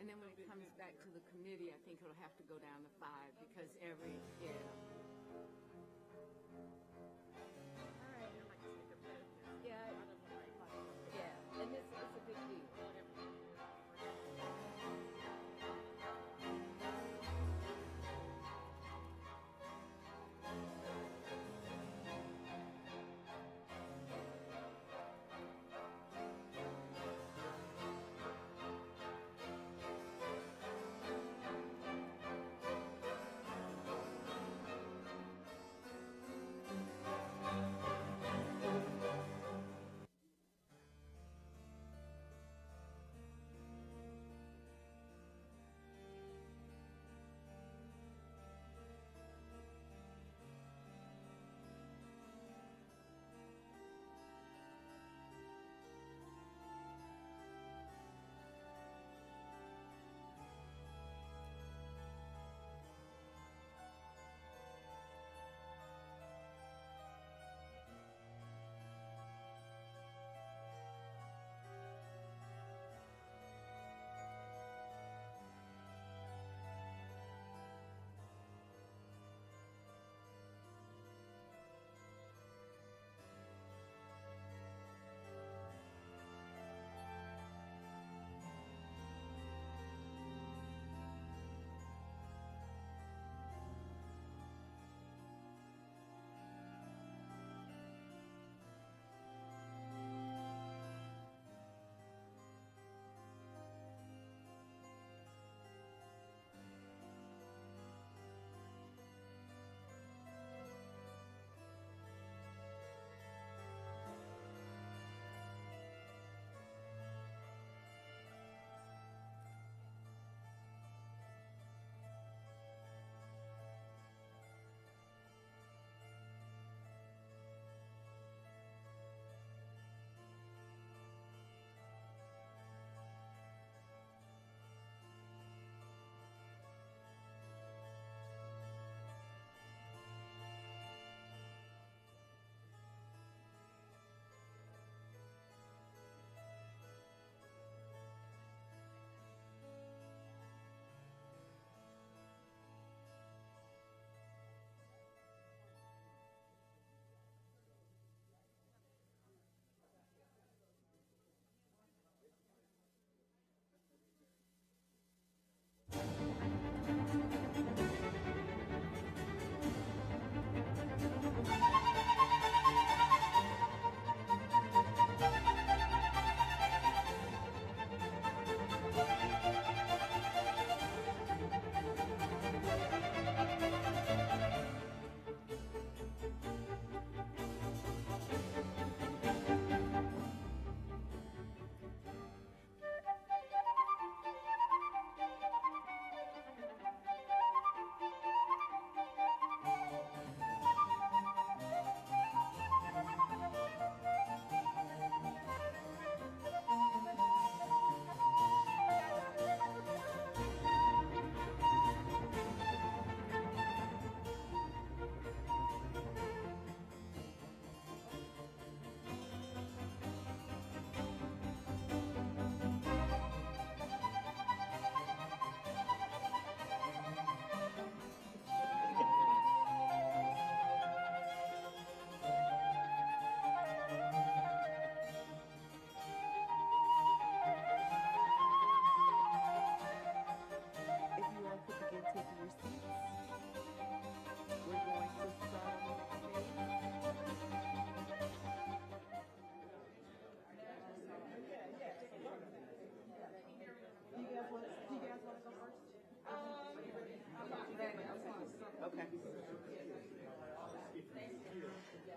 And then when it comes back to the committee, I think it'll have to go down to 5 because yeah. Yeah, and it's a big deal.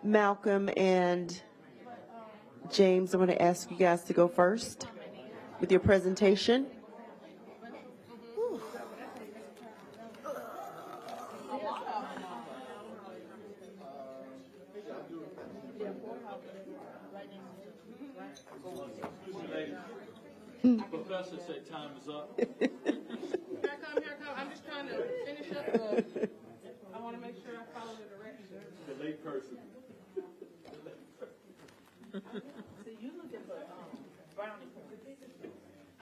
Malcolm and James, I'm going to ask you guys to go first with your presentation. Professor said time is up. Here I come. I'm just trying to finish up. I want to make sure I follow the directions. The late person. So you look at the brownie.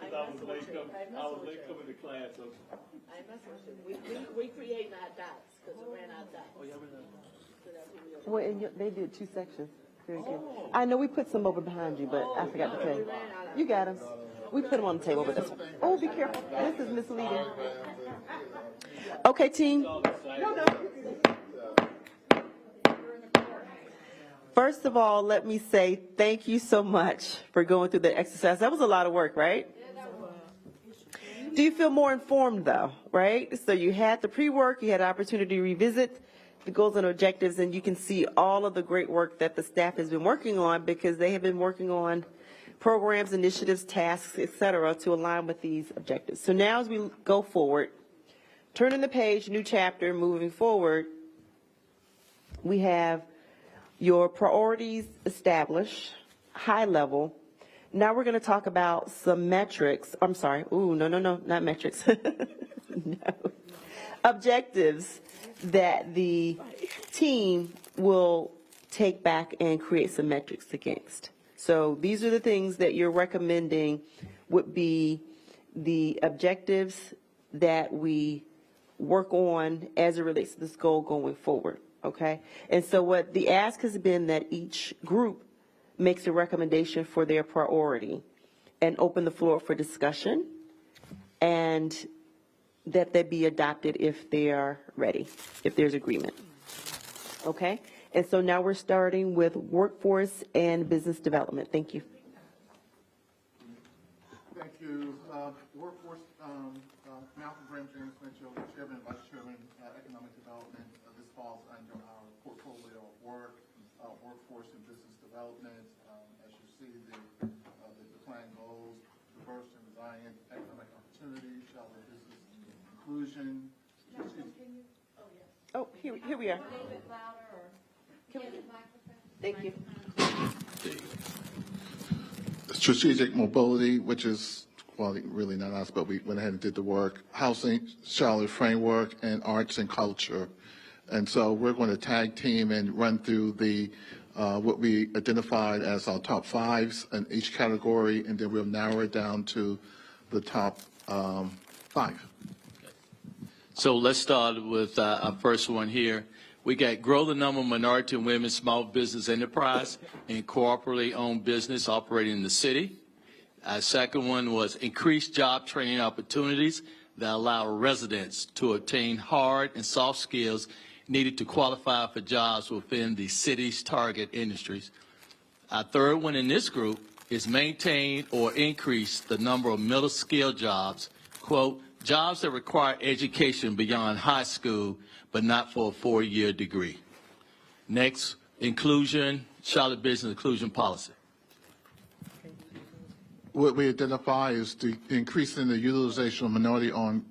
Without late coming to class, so. I ain't messing with you. We creating our dots, because we ran out of dots. Well, and they did 2 sections. Very good. I know we put some over behind you, but I forgot to tell you. You got them. We put them on the table, but that's, oh, be careful. This is misleading. Okay, team. First of all, let me say thank you so much for going through the exercise. That was a lot of work, right? Do you feel more informed though, right? So you had the pre-work, you had an opportunity to revisit the goals and objectives, and you can see all of the great work that the staff has been working on, because they have been working on programs, initiatives, tasks, et cetera, to align with these objectives. So now as we go forward, turning the page, new chapter, moving forward, we have your priorities established, high level. Now we're going to talk about some metrics. I'm sorry. Ooh, no, not metrics. No. Objectives that the team will take back and create some metrics against. So these are the things that you're recommending would be the objectives that we work on as it relates to this goal going forward. Okay? And so what the ask has been that each group makes a recommendation for their priority and open the floor for discussion, and that they be adopted if they are ready, if there's agreement. Okay? And so now we're starting with workforce and business development. Thank you. Thank you. Workforce, Malcolm Graham, James Mitchell, Chairman and Vice Chairman, Economic Development. This falls under our portfolio of work, workforce and business development. As you see, the plan goals: diverse and resilient economic opportunity, Charlotte business inclusion. Oh, here we are. Thank you. Strategic mobility, which is, well, really not us, but we went ahead and did the work. Housing, Charlotte framework, and arts and culture. And so we're going to tag team and run through the what we identified as our top 5s in each category, and then we'll narrow it down to the top 5. So let's start with our first one here. We got grow the number of minority and women small business enterprise and cooperatively owned business operating in the city. Our second one was increase job training opportunities that allow residents to obtain hard and soft skills needed to qualify for jobs within the city's target industries. Our third one in this group is maintain or increase the number of middle skill jobs, quote, jobs that require education beyond high school, but not for a 4-year degree. Next, inclusion, Charlotte business inclusion policy. What we identify is the increasing the utilization of minority-owned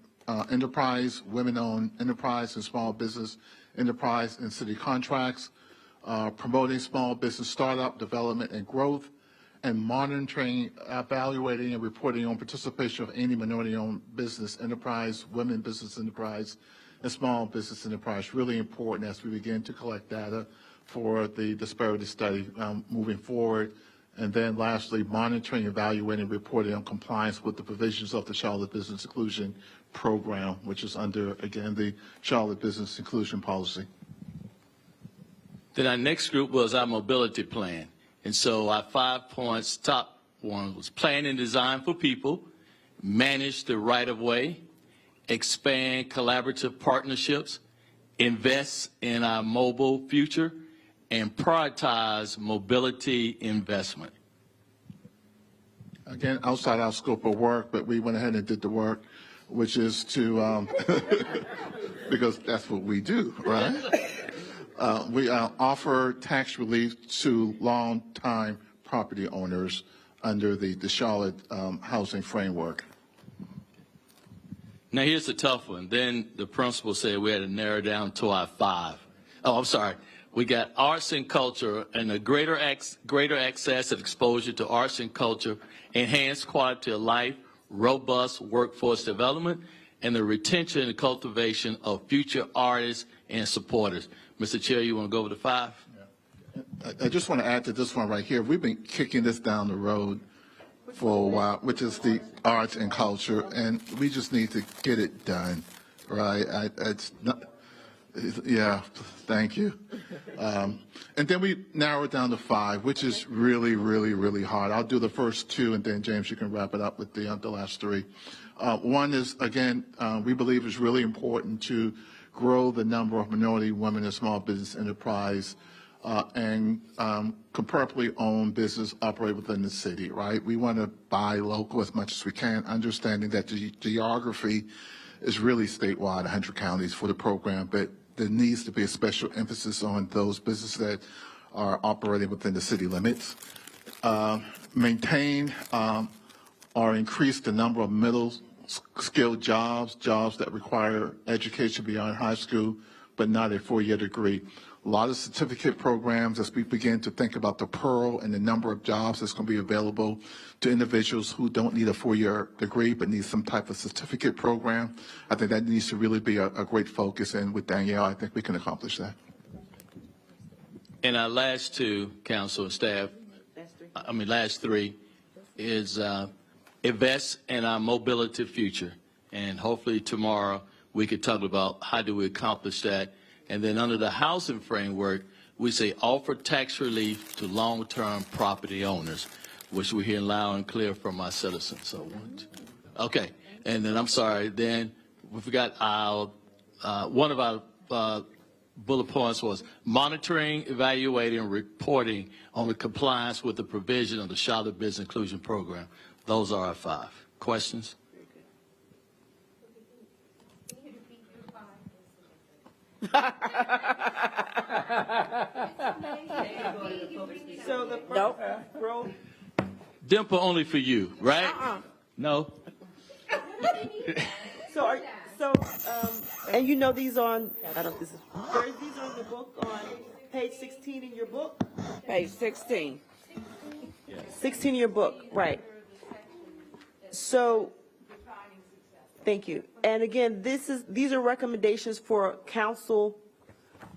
enterprise, women-owned enterprise, and small business enterprise and city contracts, promoting small business startup development and growth, and monitoring, evaluating, and reporting on participation of any minority-owned business enterprise, women business enterprise, and small business enterprise. Really important as we begin to collect data for the disparity study moving forward. And then lastly, monitoring, evaluating, reporting on compliance with the provisions of the Charlotte Business Inclusion Program, which is under, again, the Charlotte Business Inclusion Policy. Then our next group was our mobility plan. And so our 5 points, top one was plan and design for people, manage the right-of-way, expand collaborative partnerships, invest in our mobile future, and prioritize mobility investment. Again, outside our scope of work, but we went ahead and did the work, which is to, because that's what we do, right? We offer tax relief to long-time property owners under the Charlotte housing framework. Now here's the tough one. Then the principal said we had to narrow down to our 5. Oh, I'm sorry. We got arts and culture and a greater access and exposure to arts and culture, enhanced quality of life, robust workforce development, and the retention and cultivation of future artists and supporters. Mr. Chair, you want to go over to 5? I just want to add to this one right here. We've been kicking this down the road for a while, which is the arts and culture, and we just need to get it done, right? It's not, yeah, thank you. And then we narrow it down to 5, which is really, really, really hard. I'll do the first 2, and then James, you can wrap it up with the last 3. One is, again, we believe it's really important to grow the number of minority women in small business enterprise and comparably owned business operate within the city, right? We want to buy local as much as we can, understanding that the geography is really statewide, 100 counties for the program, but there needs to be a special emphasis on those businesses that are operating within the city limits. Maintain or increase the number of middle-skilled jobs that require education beyond high school, but not a 4-year degree. A lot of certificate programs as we begin to think about the Pearl and the number of jobs that's going to be available to individuals who don't need a 4-year degree but need some type of certificate program. I think that needs to really be a great focus, and with Danielle, I think we can accomplish that. And our last 2, council and staff, last 3, is invest in our mobility future. And hopefully tomorrow we could talk about how do we accomplish that. And then under the housing framework, we say offer tax relief to long-term property owners, which we hear loud and clear from our citizens. So, okay. And then I'm sorry. Then we forgot our one of our bullet points was monitoring, evaluating, and reporting on the compliance with the provision of the Charlotte Business Inclusion Program. Those are our 5. Questions? So the first row. Dimple only for you, right? No. And you know these on. I don't. These are in the book on page 16 in your book. Page 16. 16 in your book, right? So. Thank you. And again, these are recommendations for council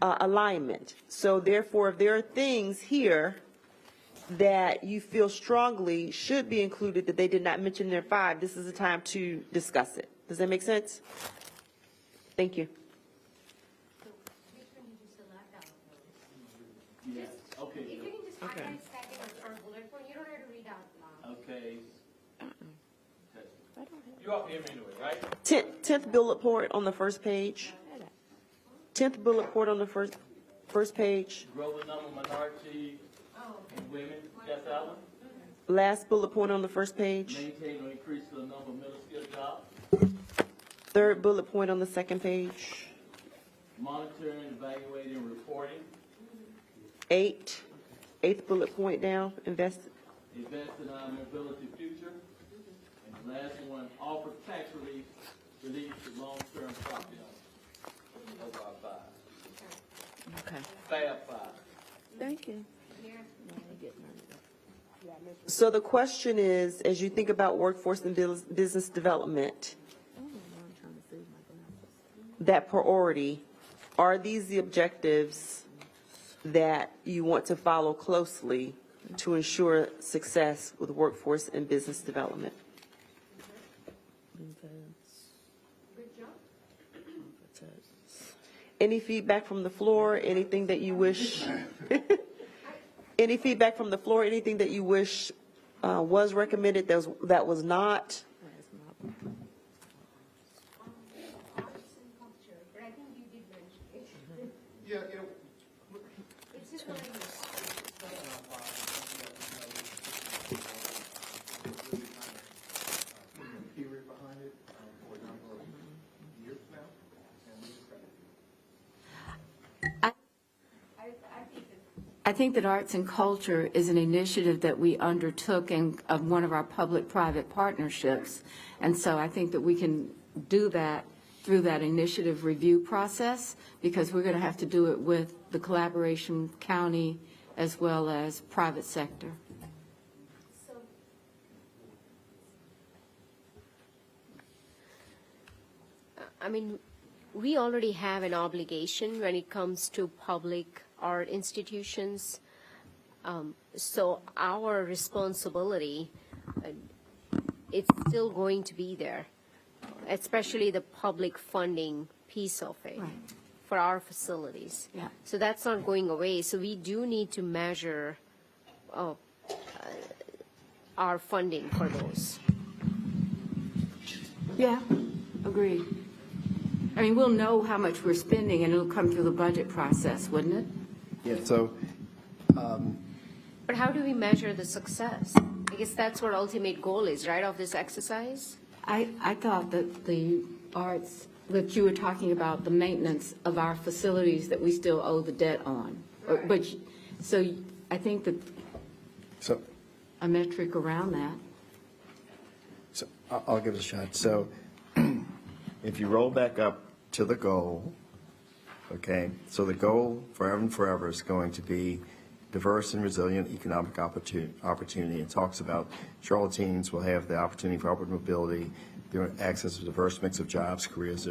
alignment. So therefore, if there are things here that you feel strongly should be included that they did not mention in their 5, this is the time to discuss it. Does that make sense? Thank you. Yes. Okay. If you can just Okay. highlight second or bullet point, you don't have to read out loud. Okay. You all hear me anyway, right? 10th bullet point on the first page. 10th bullet point on the first page. Grow the number of minority and women. That's that one. Last bullet point on the first page. Maintain or increase the number of middle skilled jobs. 3rd bullet point on the 2nd page. Monitoring, evaluating, and reporting. 8th bullet point down. Invest in our mobility future. And the last one, offer tax relief to long-term property owners. Those are 5. Okay. Fab 5. Thank you. So the question is, as you think about workforce and business development, that priority, are these the objectives that you want to follow closely to ensure success with workforce and business development? Any feedback from the floor? Anything that you wish? Any feedback from the floor? Anything that you wish was recommended that was not? I think that arts and culture is an initiative that we undertook in one of our public-private partnerships. And so I think that we can do that through that initiative review process, because we're going to have to do it with the collaboration county as well as private sector. I mean, we already have an obligation when it comes to public art institutions. So our responsibility it's still going to be there, especially the public funding piece of it for our facilities. Yeah. So that's not going away. So we do need to measure our funding for those. Yeah, agreed. I mean, we'll know how much we're spending, and it'll come through the budget process, wouldn't it? Yeah, so But how do we measure the success? I guess that's what ultimate goal is, right, of this exercise? I thought that the arts, that you were talking about the maintenance of our facilities that we still owe the debt on. But, so I think that so a metric around that. So I'll give it a shot. So if you roll back up to the goal, okay, so the goal forever and forever is going to be diverse and resilient economic opportunity. It talks about Charlotteans will have the opportunity for upward mobility, access to a diverse mix of jobs, careers.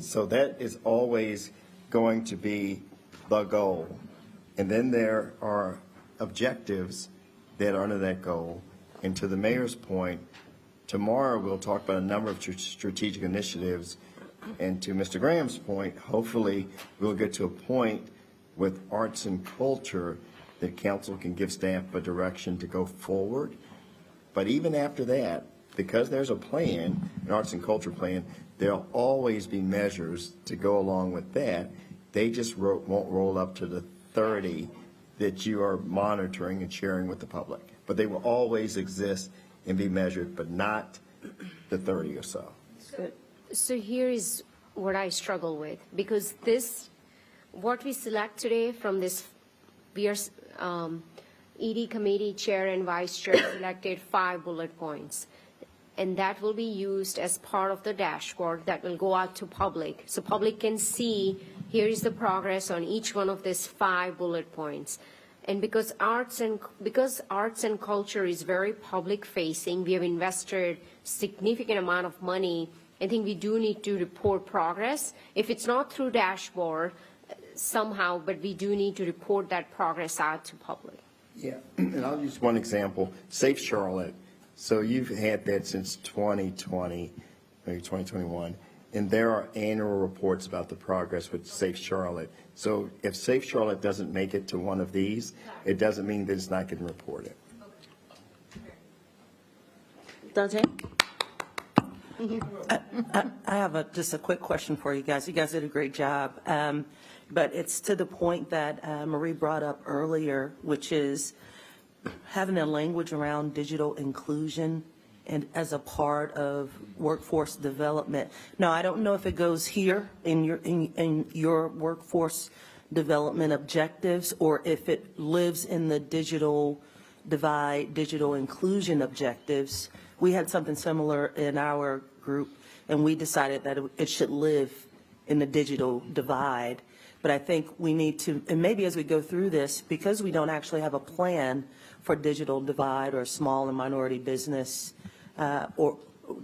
So that is always going to be the goal. And then there are objectives that are under that goal. And to the mayor's point, tomorrow we'll talk about a number of strategic initiatives. And to Mr. Graham's point, hopefully we'll get to a point with arts and culture that council can give staff a direction to go forward. But even after that, because there's a plan, an arts and culture plan, there'll always be measures to go along with that. They just won't roll up to the 30 that you are monitoring and sharing with the public. But they will always exist and be measured, but not the 30 or so. So here is what I struggle with, because this, what we select today from this, we are, ED committee chair and vice chair selected 5 bullet points. And that will be used as part of the dashboard that will go out to public. So public can see, here is the progress on each one of these 5 bullet points. And because arts and culture is very public facing, we have invested significant amount of money. I think we do need to report progress. If it's not through dashboard somehow, but we do need to report that progress out to public. Yeah, and I'll use one example, Safe Charlotte. So you've had that since 2020, maybe 2021, and there are annual reports about the progress with Safe Charlotte. So if Safe Charlotte doesn't make it to one of these, it doesn't mean that it's not getting reported. Dante? I have just a quick question for you guys. You guys did a great job. But it's to the point that Marie brought up earlier, which is having a language around digital inclusion and as a part of workforce development. Now, I don't know if it goes here in your workforce development objectives, or if it lives in the digital divide, digital inclusion objectives. We had something similar in our group, and we decided that it should live in the digital divide. But I think we need to, and maybe as we go through this, because we don't actually have a plan for digital divide or small and minority business, or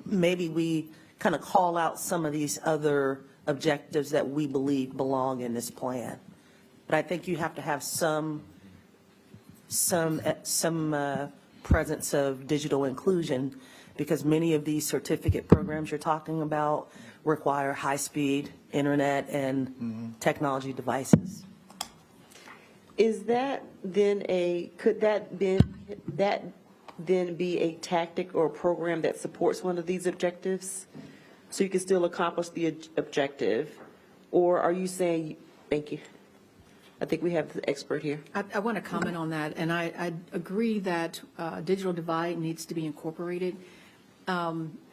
maybe we kind of call out some of these other objectives that we believe belong in this plan. But I think you have to have some presence of digital inclusion, because many of these certificate programs you're talking about require high-speed internet and technology devices. Is that then could that then be a tactic or a program that supports one of these objectives? So you can still accomplish the objective? Or are you saying, thank you. I think we have the expert here. I want to comment on that, and I agree that digital divide needs to be incorporated.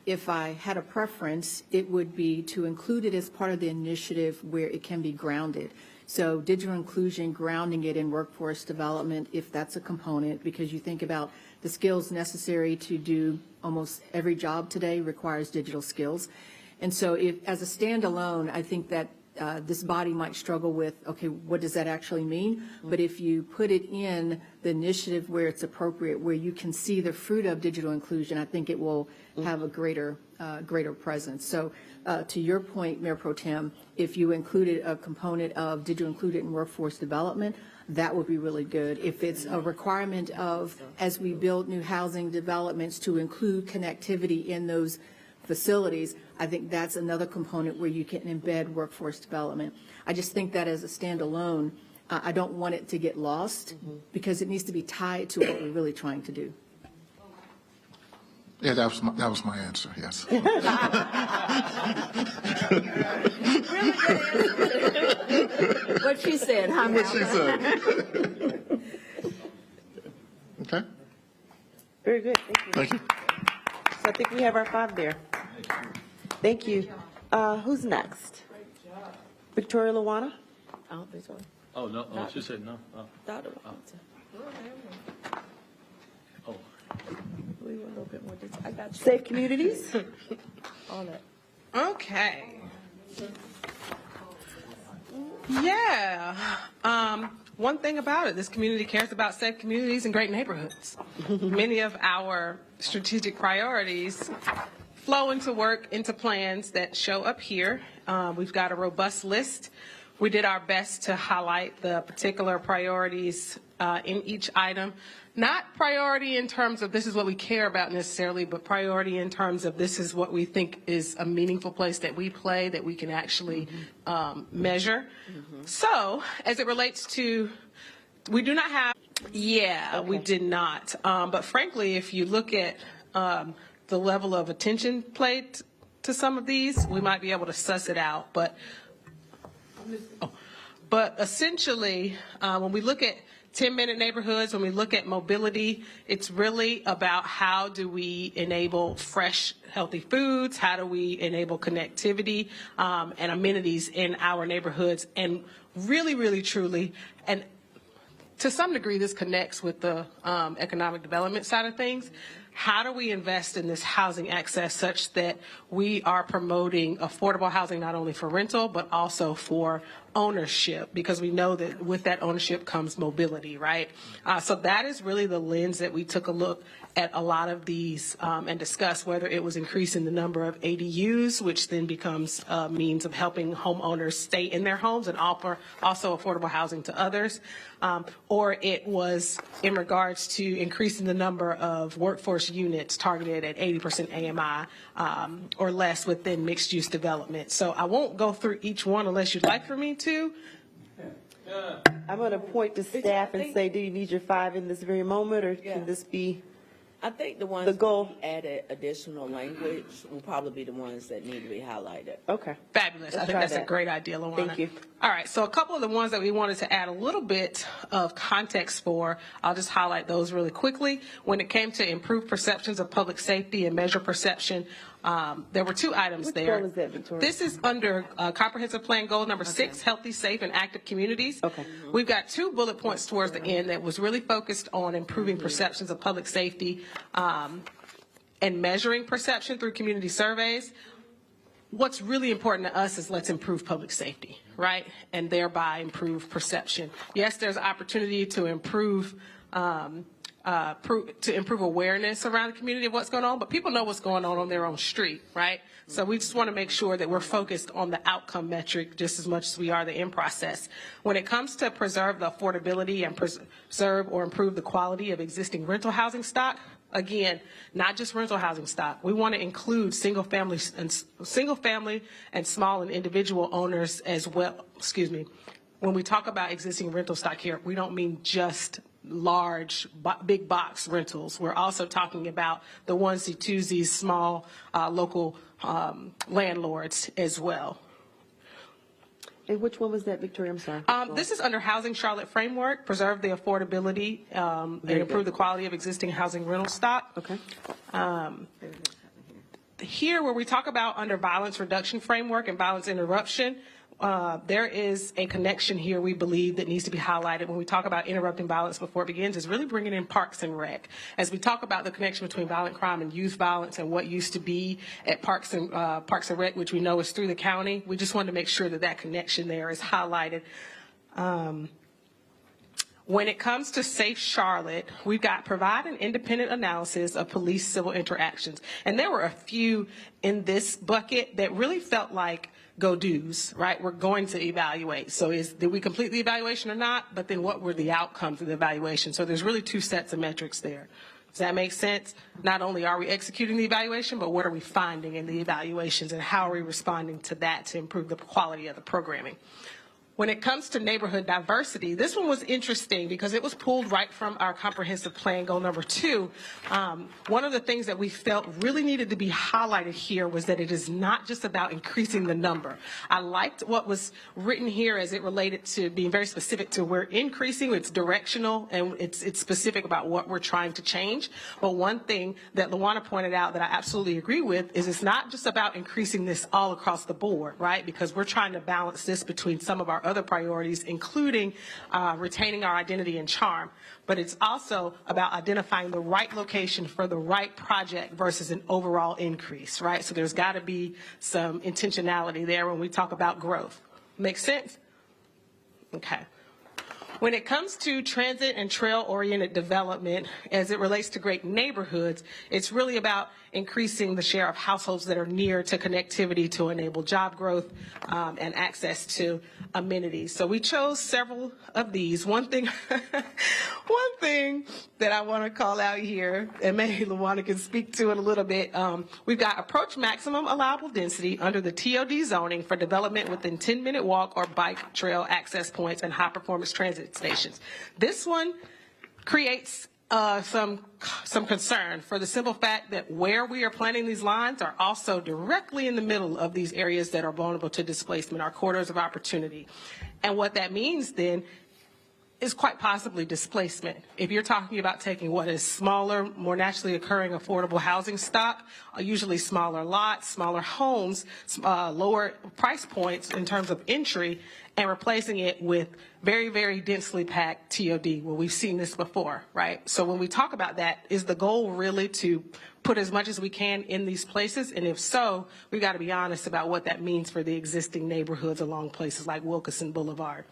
If I had a preference, it would be to include it as part of the initiative where it can be grounded. So digital inclusion, grounding it in workforce development, if that's a component, because you think about the skills necessary to do almost every job today requires digital skills. And so if, as a standalone, I think that this body might struggle with, okay, what does that actually mean? But if you put it in the initiative where it's appropriate, where you can see the fruit of digital inclusion, I think it will have a greater presence. So to your point, Mayor Pro Tem, if you included a component of digital included in workforce development, that would be really good. If it's a requirement of, as we build new housing developments, to include connectivity in those facilities, I think that's another component where you can embed workforce development. I just think that as a standalone, I don't want it to get lost because it needs to be tied to what we're really trying to do. Yeah, that was my answer, yes. What she said, huh? What she said. Okay, Very good, thank you. thank you. So I think we have our 5 there. Thank you. Who's next? Victoria Luana? I don't think so. Oh, no, oh, she said no. Oh. Dr. Oh. We were a little bit more detailed. I got you. Safe Communities? All that. Okay. Yeah. One thing about it, this community cares about safe communities and great neighborhoods. Many of our strategic priorities flow into work, into plans that show up here. We've got a robust list. We did our best to highlight the particular priorities in each item. Not priority in terms of this is what we care about necessarily, but priority in terms of this is what we think is a meaningful place that we play, that we can actually measure. So as it relates to, we do not have, we did not. But frankly, if you look at the level of attention played to some of these, we might be able to suss it out. But essentially, when we look at 10-minute neighborhoods, when we look at mobility, it's really about how do we enable fresh, healthy foods, how do we enable connectivity and amenities in our neighborhoods, and really, really, truly, and to some degree this connects with the economic development side of things. How do we invest in this housing access such that we are promoting affordable housing not only for rental, but also for ownership? Because we know that with that ownership comes mobility, right? So that is really the lens that we took a look at a lot of these and discussed whether it was increasing the number of ADUs, which then becomes a means of helping homeowners stay in their homes and offer also affordable housing to others, or it was in regards to increasing the number of workforce units targeted at 80% AMI or less within mixed-use development. So I won't go through each one unless you'd like for me to. I'm going to point to staff and say, do you need your 5 in this very moment, or can this be? I think the ones The goal. that we added additional language will probably be the ones that need to be highlighted. Okay. Fabulous. I Let's think try that's a that. great idea, Luana. Thank you. All right, so a couple of the ones that we wanted to add a little bit of context for, I'll just highlight those really quickly. When it came to improve perceptions of public safety and measure perception, there were 2 items Which there. goal is that, Victoria? This is under comprehensive plan goal number 6, healthy, safe, and active communities. Okay. We've got 2 bullet points towards the end that was really focused on improving perceptions of public safety and measuring perception through community surveys. What's really important to us is let's improve public safety, right? And thereby improve perception. Yes, there's opportunity to improve awareness around the community of what's going on, but people know what's going on their own street, right? So we just want to make sure that we're focused on the outcome metric just as much as we are the in process. When it comes to preserve the affordability and preserve or improve the quality of existing rental housing stock, again, not just rental housing stock. We want to include single family and small and individual owners as well. Excuse me. When we talk about existing rental stock here, we don't mean just large, big box rentals. We're also talking about the onesie, twosies, small local landlords as well. And which one was that, Victoria? I'm sorry. This is under Housing Charlotte Framework, preserve the affordability and improve the quality of existing housing rental stock. Okay. Here, where we talk about under violence reduction framework and violence interruption, there is a connection here we believe that needs to be highlighted when we talk about interrupting violence before it begins, is really bringing in Parks and Rec. As we talk about the connection between violent crime and youth violence and what used to be at Parks and Rec, which we know is through the county, we just wanted to make sure that that connection there is highlighted. When it comes to Safe Charlotte, we've got provide an independent analysis of police civil interactions. And there were a few in this bucket that really felt like go-dos, right? We're going to evaluate. So did we complete the evaluation or not? But then what were the outcomes of the evaluation? So there's really two sets of metrics there. Does that make sense? Not only are we executing the evaluation, but what are we finding in the evaluations and how are we responding to that to improve the quality of the programming? When it comes to neighborhood diversity, this one was interesting because it was pulled right from our comprehensive plan goal number 2. One of the things that we felt really needed to be highlighted here was that it is not just about increasing the number. I liked what was written here as it related to being very specific to we're increasing, it's directional, and it's specific about what we're trying to change. But one thing that Luana pointed out that I absolutely agree with is it's not just about increasing this all across the board, right? Because we're trying to balance this between some of our other priorities, including retaining our identity and charm. But it's also about identifying the right location for the right project versus an overall increase, right? So there's got to be some intentionality there when we talk about growth. Make sense? Okay. When it comes to transit and trail-oriented development, as it relates to great neighborhoods, it's really about increasing the share of households that are near to connectivity to enable job growth and access to amenities. So we chose several of these. One thing that I want to call out here, and maybe Luana can speak to it a little bit, we've got approach maximum allowable density under the TOD zoning for development within 10-minute walk or bike trail access points and high-performance transit stations. This one creates some concern for the simple fact that where we are planting these lines are also directly in the middle of these areas that are vulnerable to displacement, our corridors of opportunity. And what that means then is quite possibly displacement. If you're talking about taking what is smaller, more naturally occurring affordable housing stock, usually smaller lots, smaller homes, lower price points in terms of entry, and replacing it with very, very densely packed TOD. Well, we've seen this before, right? So when we talk about that, is the goal really to put as much as we can in these places? And if so, we've got to be honest about what that means for the existing neighborhoods along places like Wilkerson Boulevard.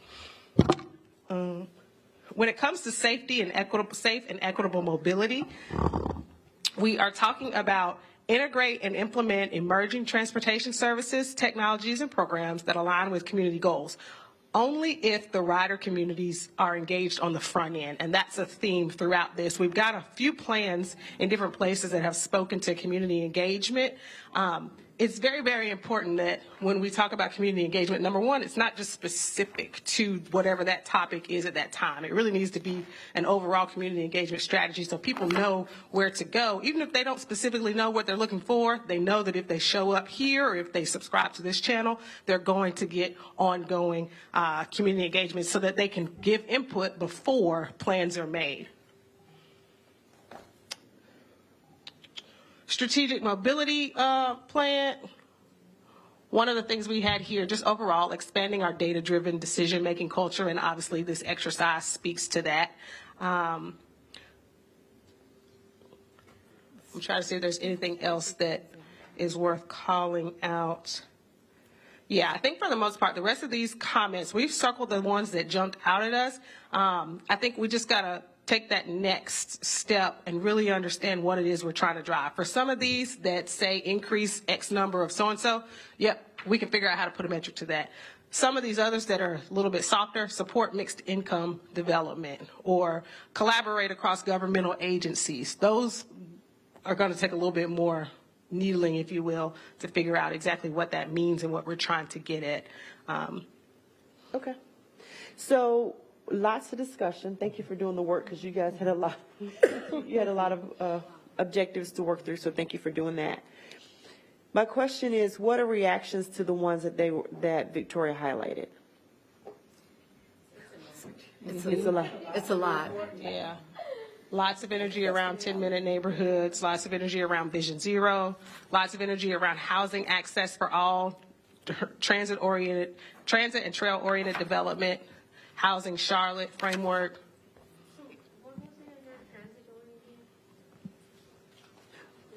When it comes to safety and safe and equitable mobility, we are talking about integrate and implement emerging transportation services, technologies, and programs that align with community goals. Only if the rider communities are engaged on the front end, and that's a theme throughout this. We've got a few plans in different places that have spoken to community engagement. It's very, very important that when we talk about community engagement, number one, it's not just specific to whatever that topic is at that time. It really needs to be an overall community engagement strategy so people know where to go. Even if they don't specifically know what they're looking for, they know that if they show up here or if they subscribe to this channel, they're going to get ongoing community engagement so that they can give input before plans are made. Strategic mobility plan. One of the things we had here, just overall, expanding our data-driven decision-making culture, and obviously this exercise speaks to that. I'm trying to see if there's anything else that is worth calling out. Yeah, I think for the most part, the rest of these comments, we've circled the ones that jumped out at us. I think we just got to take that next step and really understand what it is we're trying to drive. For some of these that say increase X number of so-and-so, yep, we can figure out how to put a metric to that. Some of these others that are a little bit softer, support mixed income development or collaborate across governmental agencies. Those are going to take a little bit more needling, if you will, to figure out exactly what that means and what we're trying to get at. Okay. So lots of discussion. Thank you for doing the work because you guys had a lot. You had a lot of objectives to work through. So thank you for doing that. My question is, what are reactions to the ones that Victoria highlighted? It's a lot. It's a lot. Yeah. Lots of energy around 10-minute neighborhoods, lots of energy around Vision Zero, lots of energy around housing access for all, transit and trail-oriented development, Housing Charlotte framework.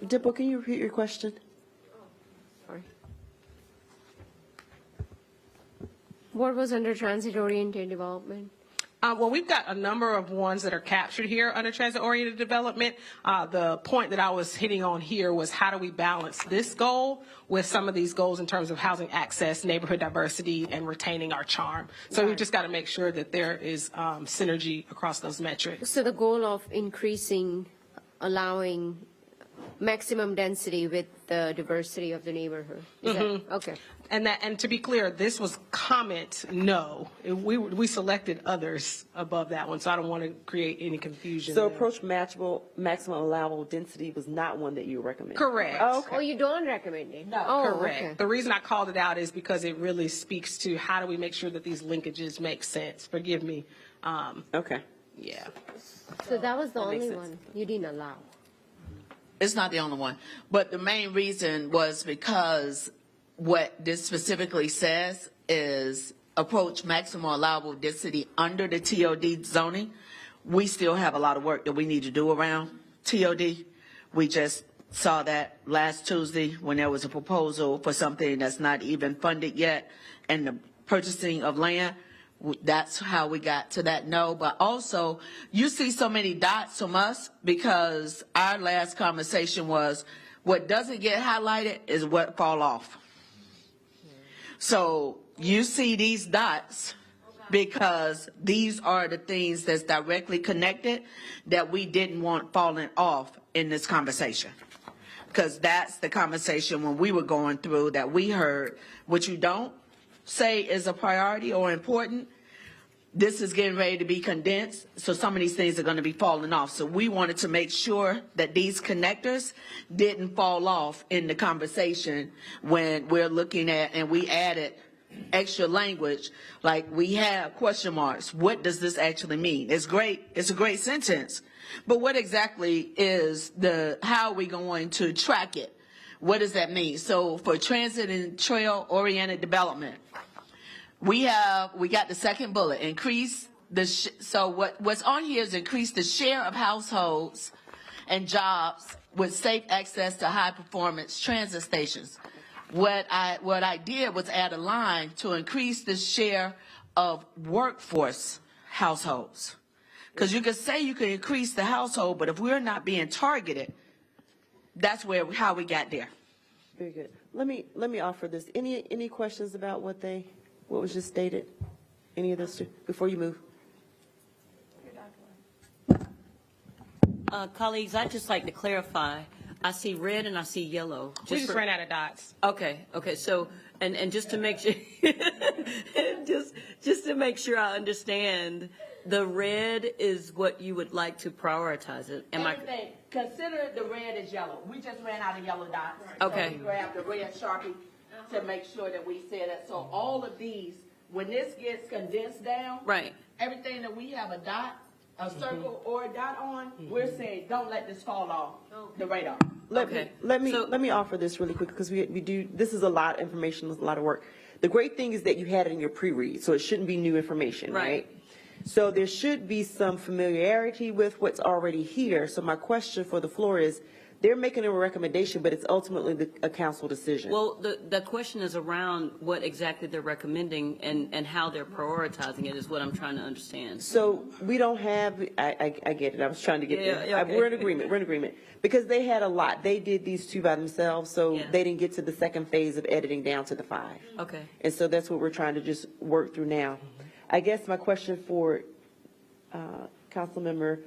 Dimple, can you repeat your question? Sorry. What was under transit-oriented development? Well, we've got a number of ones that are captured here under transit-oriented development. The point that I was hitting on here was how do we balance this goal with some of these goals in terms of housing access, neighborhood diversity, and retaining our charm. So we've just got to make sure that there is synergy across those metrics. So the goal of allowing maximum density with the diversity of the neighborhood. Is that, okay. And to be clear, this was comment no. We selected others above that one, so I don't want to create any confusion. So there. approach maximum allowable density was not one that you recommend? Correct. Oh, okay. Oh, you don't recommend it? No, Oh, correct. okay. The reason I called it out is because it really speaks to how do we make sure that these linkages make sense. Forgive me. Okay. Yeah. So that was the That makes only sense. one you didn't allow? It's not the only one, but the main reason was because what this specifically says is approach maximum allowable density under the TOD zoning. We still have a lot of work that we need to do around TOD. We just saw that last Tuesday when there was a proposal for something that's not even funded yet, and the purchasing of land. That's how we got to that no. But also, you see so many dots from us because our last conversation was what doesn't get highlighted is what fall off. So you see these dots because these are the things that's directly connected that we didn't want falling off in this conversation. Because that's the conversation when we were going through that we heard what you don't say is a priority or important. This is getting ready to be condensed, so some of these things are going to be falling off. So we wanted to make sure that these connectors didn't fall off in the conversation when we're looking at, and we added extra language, like we have question marks. What does this actually mean? It's great. It's a great sentence. But what exactly is how are we going to track it? What does that mean? So for transit and trail-oriented development, we got the second bullet, increase so what's on here is increase the share of households and jobs with safe access to high performance transit stations. What I did was add a line to increase the share of workforce households. Because you could say you could increase the household, but if we're not being targeted, that's how we got there. Very good. Let me offer this. Any questions about what was just stated? Any of this before you move? Colleagues, I'd just like to clarify. I see red and I see yellow. We just ran out of dots. Okay. So, and just to make sure, just to make sure I understand, the red is what you would like to prioritize it. Consider the red as yellow. We just ran out of yellow dots. Okay. So we grabbed the red Sharpie to make sure that we said that. So all of these, when this gets condensed down, Right. everything that we have a dot, a circle or a dot on, we're saying don't let this fall off the radar. Let me offer this really quick because we do. This is a lot of information, a lot of work. The great thing is that you had it in your pre-read, so it shouldn't be new information, right? So there should be some familiarity with what's already here. So my question for the floor is, they're making a recommendation, but it's ultimately a council decision. Well, the question is around what exactly they're recommending and how they're prioritizing it is what I'm trying to understand. So we don't have, I get it. I was trying to get there. Yeah, okay. We're in agreement. Because they had a lot. They did these two by themselves, so they didn't get to the second phase of editing down to the 5. Okay. And so that's what we're trying to just work through now. I guess my question for council member,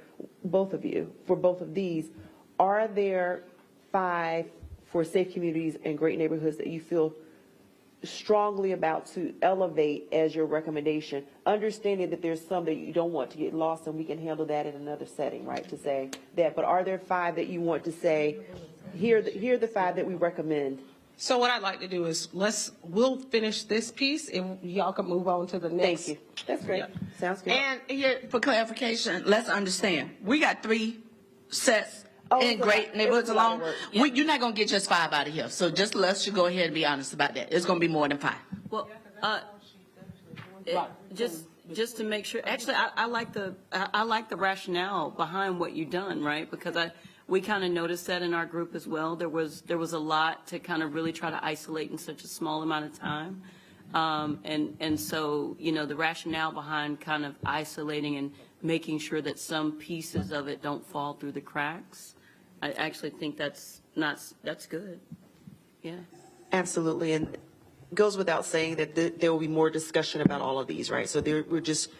both of you, for both of these, are there 5 for safe communities and great neighborhoods that you feel strongly about to elevate as your recommendation, understanding that there's some that you don't want to get lost, and we can handle that in another setting, right, to say that. But are there 5 that you want to say, here are the 5 that we recommend? So what I'd like to do is we'll finish this piece and y'all can move on to the next. Thank you. That's great. Sounds good. And here, for clarification, let's understand, we got 3 sets in great neighborhoods alone. You're not going to get just 5 out of here. So just let's go ahead and be honest about that. It's going to be more than 5. Well, just to make sure, actually, I like the rationale behind what you've done, right? Because we kind of noticed that in our group as well. There was a lot to kind of really try to isolate in such a small amount of time. And so, you know, the rationale behind kind of isolating and making sure that some pieces of it don't fall through the cracks, I actually think that's good. Yeah. Absolutely, and goes without saying that there will be more discussion about all of these, right? So we're just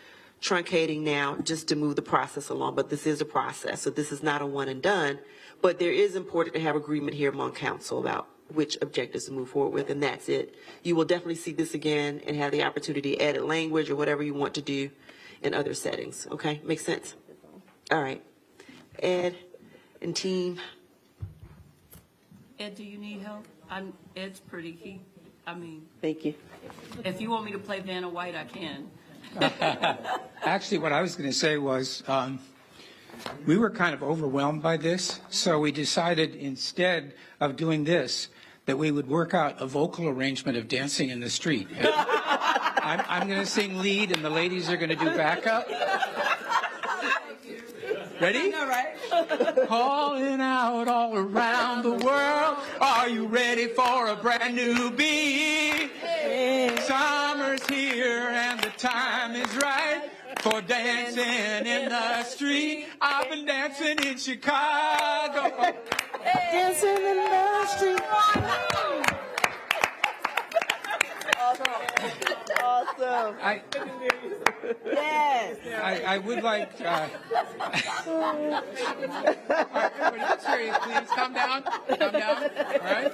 truncating now just to move the process along, but this is a process, so this is not a one and done, but there is important to have agreement here among council about which objectives to move forward with, and that's it. You will definitely see this again and have the opportunity to edit language or whatever you want to do in other settings, okay? Makes sense? All right. Ed and team. Ed, do you need help? Ed's pretty, Thank you. if you want me to play Vanna White, I can. Actually, what I was going to say was we were kind of overwhelmed by this, so we decided instead of doing this, that we would work out a vocal arrangement of Dancing in the Street. I'm going to sing lead, and the ladies are going to do backup. Ready? All right. Calling out all around the world, are you ready for a brand new beat? Summer's here and the time is right for dancing in the street. I've been dancing in Chicago. Dancing in the street. Awesome. Yes. I would like. All right, everybody, let's hear you, please. Calm down. Calm down. All right.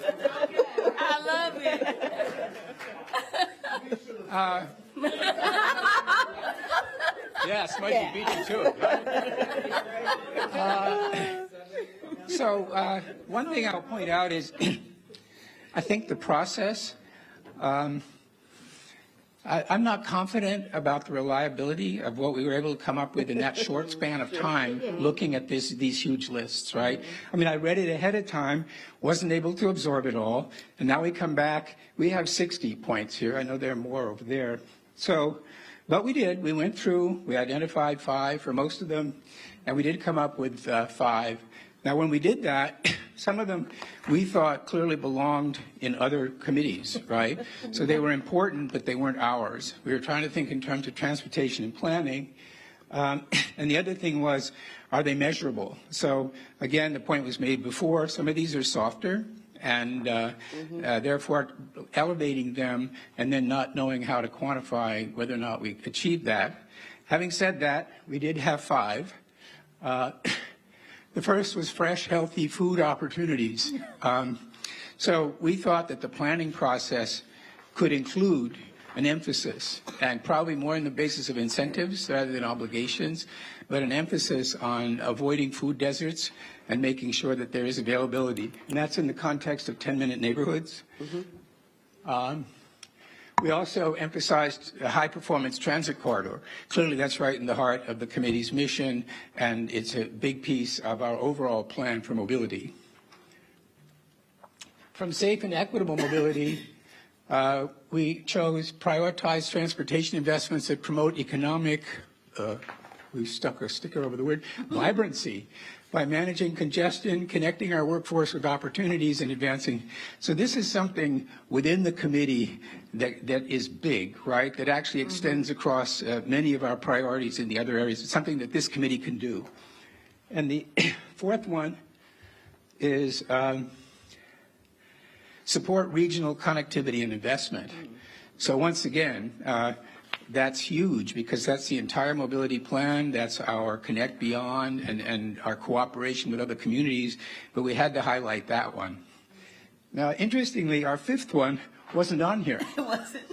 I love it. Yes, Mikey beat you to it. So one thing I'll point out is I think the process, I'm not confident about the reliability of what we were able to come up with in that short span of time looking at these huge lists, right? I mean, I read it ahead of time, wasn't able to absorb it all, and now we come back, we have 60 points here. I know there are more over there. So, but we did. We went through, we identified 5 for most of them, and we did come up with 5. Now, when we did that, some of them we thought clearly belonged in other committees, right? So they were important, but they weren't ours. We were trying to think in terms of transportation and planning. And the other thing was, are they measurable? So again, the point was made before, some of these are softer, and therefore elevating them and then not knowing how to quantify whether or not we achieved that. Having said that, we did have 5. The first was fresh, healthy food opportunities. So we thought that the planning process could include an emphasis, and probably more on the basis of incentives rather than obligations, but an emphasis on avoiding food deserts and making sure that there is availability. And that's in the context of 10-minute neighborhoods. We also emphasized a high-performance transit corridor. Clearly, that's right in the heart of the committee's mission, and it's a big piece of our overall plan for mobility. From safe and equitable mobility, we chose prioritized transportation investments that promote economic, we stuck a sticker over the word, vibrancy, by managing congestion, connecting our workforce with opportunities, and advancing. So this is something within the committee that is big, right, that actually extends across many of our priorities in the other areas. It's something that this committee can do. And the fourth one is support regional connectivity and investment. So once again, that's huge because that's the entire mobility plan. That's our Connect Beyond and our cooperation with other communities. But we had to highlight that one. Now, interestingly, our fifth one wasn't on here. It wasn't.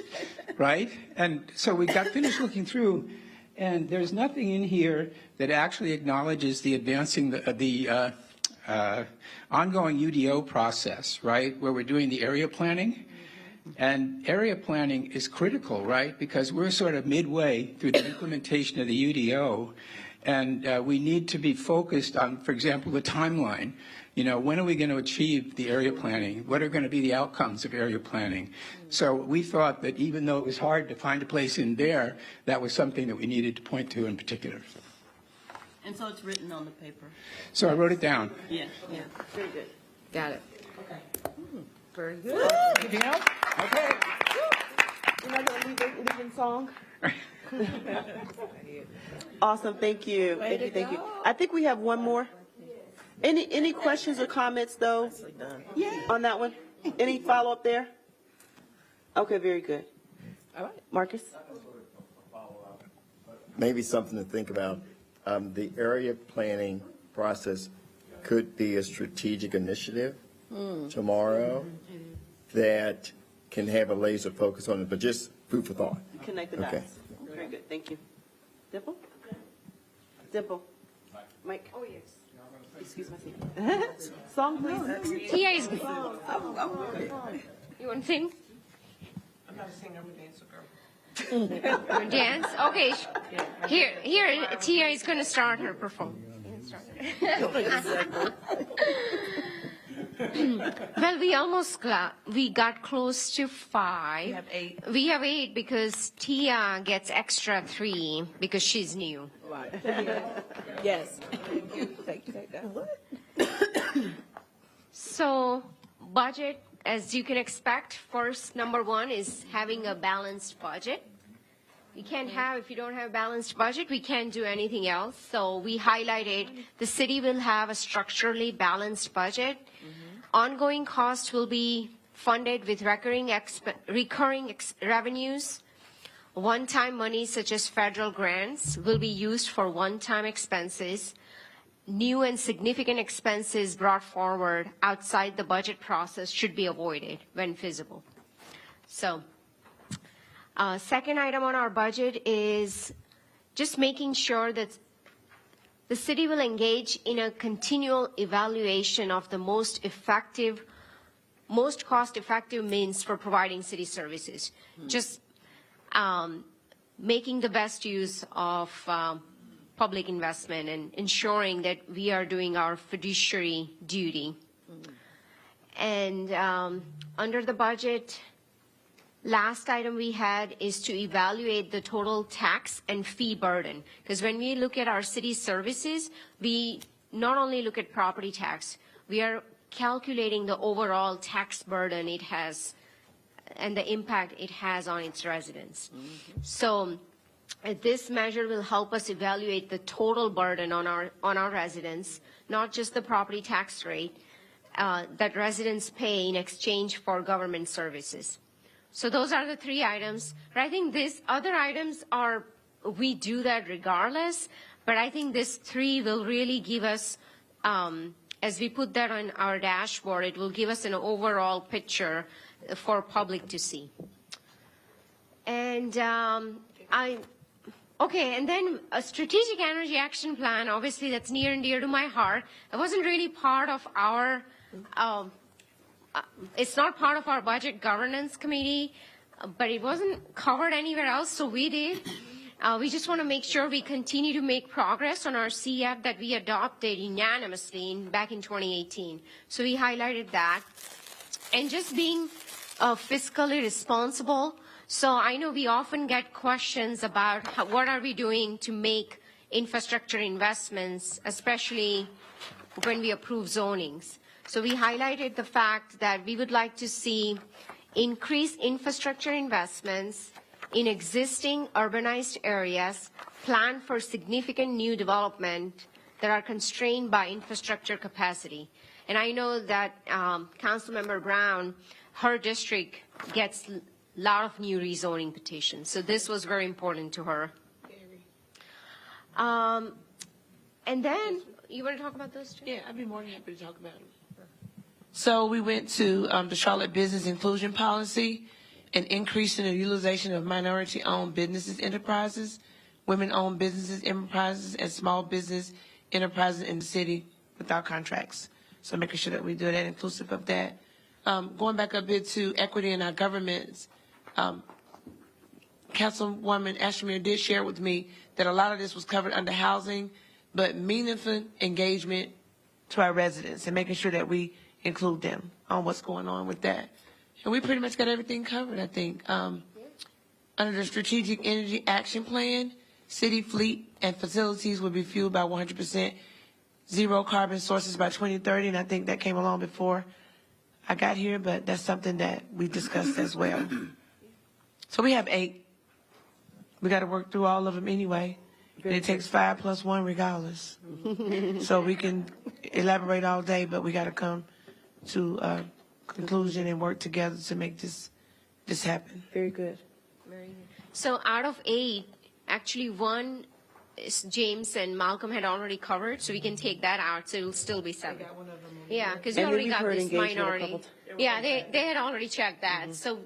Right? And so we got finished looking through, and there's nothing in here that actually acknowledges the advancing the ongoing UDO process, right, where we're doing the area planning. And area planning is critical, right, because we're sort of midway through the implementation of the UDO, and we need to be focused on, for example, the timeline. You know, when are we going to achieve the area planning? What are going to be the outcomes of area planning? So we thought that even though it was hard to find a place in there, that was something that we needed to point to in particular. And so it's written on the paper. So I wrote it down. Yeah, yeah. Very good. Got it. Very good. Anything else? Okay. You know, leaving song? Awesome, thank you. Thank you. I think we have one more. Any questions or comments, though, on that one? Any follow-up there? Okay, very good. All right. Marcus? Maybe something to think about. The area planning process could be a strategic initiative tomorrow that can have a laser focus on it, but just food for thought. Connect the dots. Okay. Very good, thank you. Dimple? Dimple? Mike? Oh, yes. Excuse my seat. Song, please. Tia is. You want to sing? I'm not a singer, I'm a dancer girl. You want to dance? Okay. Here, Tia is going to start her performance. Well, we got close to 5. We have 8. We have 8 because Tia gets extra 3 because she's new. Right. Yes. Thank you. Take that. So, budget, as you can expect, first, number 1 is having a balanced budget. We can't have, if you don't have a balanced budget, we can't do anything else. So we highlighted the city will have a structurally balanced budget. Ongoing costs will be funded with recurring revenues. One-time money such as federal grants will be used for one-time expenses. New and significant expenses brought forward outside the budget process should be avoided when feasible. So, second item on our budget is just making sure that the city will engage in a continual evaluation of the most cost-effective means for providing city services. Just making the best use of public investment and ensuring that we are doing our fiduciary duty. And under the budget, last item we had is to evaluate the total tax and fee burden. Because when we look at our city services, we not only look at property tax, we are calculating the overall tax burden it has and the impact it has on its residents. So this measure will help us evaluate the total burden on our residents, not just the property tax rate that residents pay in exchange for government services. So those are the 3 items. But I think these other items we do that regardless, but I think this 3 will really give us, as we put that on our dashboard, it will give us an overall picture for public to see. And and then a strategic energy action plan, obviously that's near and dear to my heart. It wasn't really part of our, it's not part of our budget governance committee, but it wasn't covered anywhere else, so we did. We just want to make sure we continue to make progress on our CF that we adopted unanimously back in 2018. So we highlighted that. And just being fiscally responsible. So I know we often get questions about what are we doing to make infrastructure investments, especially when we approve zonings. So we highlighted the fact that we would like to see increased infrastructure investments in existing urbanized areas, plan for significant new development that are constrained by infrastructure capacity. And I know that Councilmember Brown, her district gets a lot of new rezoning petitions. So this was very important to her. And then, you want to talk about those two? Yeah, I'd be more than happy to talk about it. So we went to the Charlotte Business Inclusion Policy, an increase in the utilization of minority-owned businesses, enterprises, women-owned businesses, enterprises, and small business enterprises in the city without contracts. So making sure that we do that, inclusive of that. Going back a bit to equity in our governments, Councilwoman Ashmere did share with me that a lot of this was covered under housing, but meaningful engagement to our residents and making sure that we include them on what's going on with that. And we pretty much got everything covered, I think. Under the Strategic Energy Action Plan, city fleet and facilities will be fueled by 100% zero carbon sources by 2030, and I think that came along before I got here, but that's something that we discussed as well. So we have 8 We got to work through all of them anyway. And it takes 5 + 1 regardless. So we can elaborate all day, but we got to come to a conclusion and work together to make this happen. Very good. So out of 8, actually 1 is James and Malcolm had already covered, so we can take that out, so it'll still be 7. Yeah, because you And then already we've got heard this engagement a minority. couple Yeah, they had already checked that, so,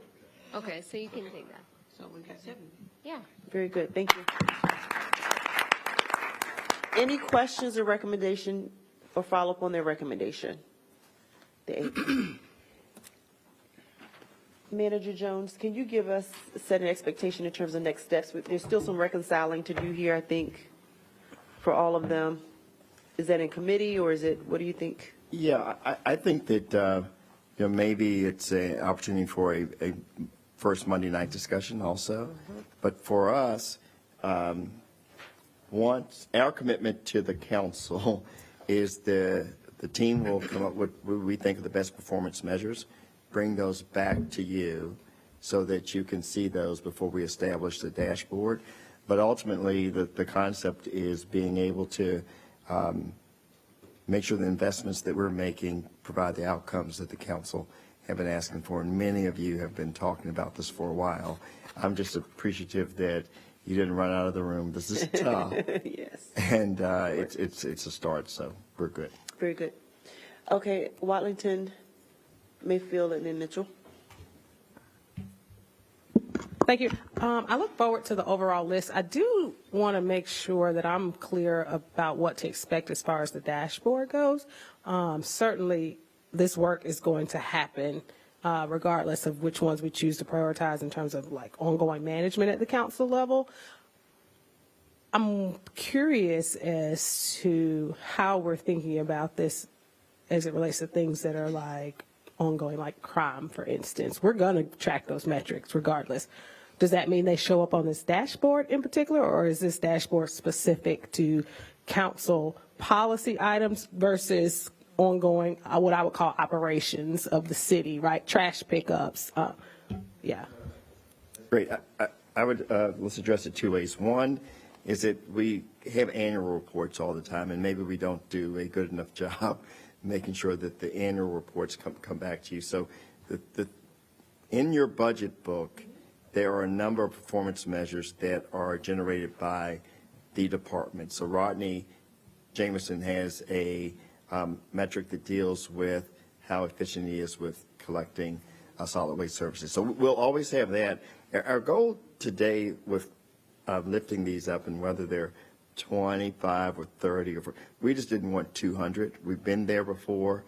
okay, so you can take that. So we got 7. Yeah. Very good. Thank you. Any questions or recommendation or follow-up on their recommendation? The 8. Manager Jones, can you give us, set an expectation in terms of next steps? There's still some reconciling to do here, I think, for all of them. Is that in committee, or is it, what do you think? Yeah, I think that, maybe it's an opportunity for a first Monday night discussion also. But for us, once our commitment to the council is the team will come up with what we think are the best performance measures, bring those back to you so that you can see those before we establish the dashboard. But ultimately, the concept is being able to make sure the investments that we're making provide the outcomes that the council have been asking for. And many of you have been talking about this for a while. I'm just appreciative that you didn't run out of the room. This is tough. Yes. And it's a start, so we're good. Very good. Okay, Watlington, Mayfield, and then Mitchell. Thank you. I look forward to the overall list. I do want to make sure that I'm clear about what to expect as far as the dashboard goes. Certainly, this work is going to happen regardless of which ones we choose to prioritize in terms of like ongoing management at the council level. I'm curious as to how we're thinking about this as it relates to things that are like ongoing, like crime, for instance. We're going to track those metrics regardless. Does that mean they show up on this dashboard in particular, or is this dashboard specific to council policy items versus ongoing, what I would call operations of the city, right? Trash pickups. Yeah. Great. I would, let's address it 2 ways. One is that we have annual reports all the time, and maybe we don't do a good enough job making sure that the annual reports come back to you. So in your budget book, there are a number of performance measures that are generated by the department. So Rodney Jameson has a metric that deals with how efficient he is with collecting solid waste services. So we'll always have that. Our goal today with lifting these up, and whether they're 25 or 30 or 40, we just didn't want 200. We've been there before.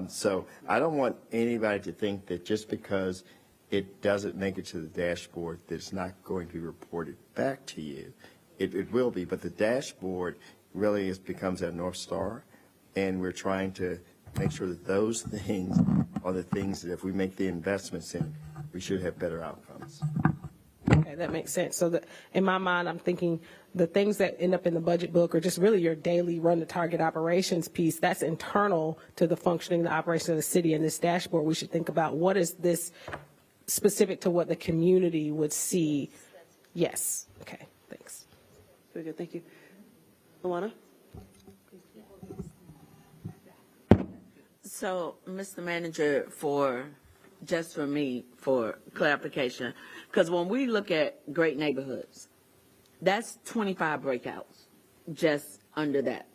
So I don't want anybody to think that just because it doesn't make it to the dashboard that it's not going to be reported back to you. It will be, but the dashboard really becomes our North Star, and we're trying to make sure that those things are the things that if we make the investments in, we should have better outcomes. Okay, that makes sense. So in my mind, I'm thinking the things that end up in the budget book are just really your daily run the target operations piece. That's internal to the functioning, the operation of the city. And this dashboard, we should think about what is this specific to what the community would see. Yes. Okay, thanks. Very good, thank you. Luana? So, Mr. Manager, for me, for clarification, because when we look at great neighborhoods, that's 25 breakouts, just under that.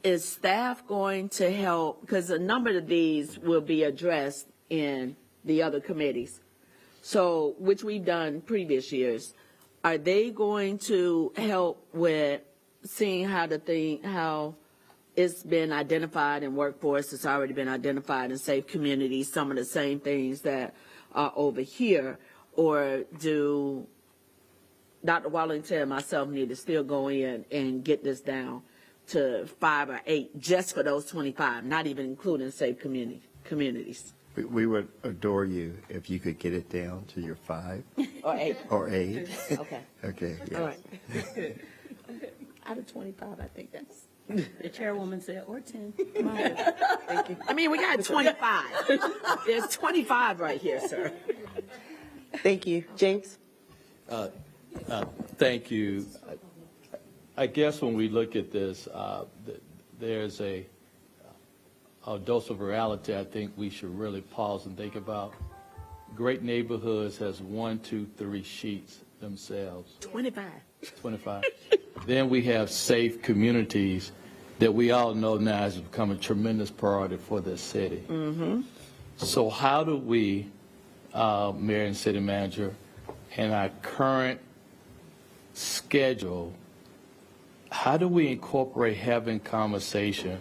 Is staff going to help, because a number of these will be addressed in the other committees, so, which we've done previous years. Are they going to help with seeing how it's been identified in workforce, it's already been identified in safe communities, some of the same things that are over here? Or do Dr. Wallington and myself need to still go in and get this down to 5 or 8 just for those 25, not even including safe communities? We would adore you if you could get it down to your 5 Or 8. or 8. Okay. Okay. Yes. All right. Out of 25, I think that's. The chairwoman said, or 10. Thank you. I mean, we got 25. There's 25 right here, sir. Thank you. James? Thank you. I guess when we look at this, there's a dose of reality I think we should really pause and think about. Great Neighborhoods has 1, 2, 3 sheets themselves. 25. 25. Then we have Safe Communities that we all know now has become a tremendous priority for this city. So how do we, Mayor and City Manager, in our current schedule, how do we incorporate having conversation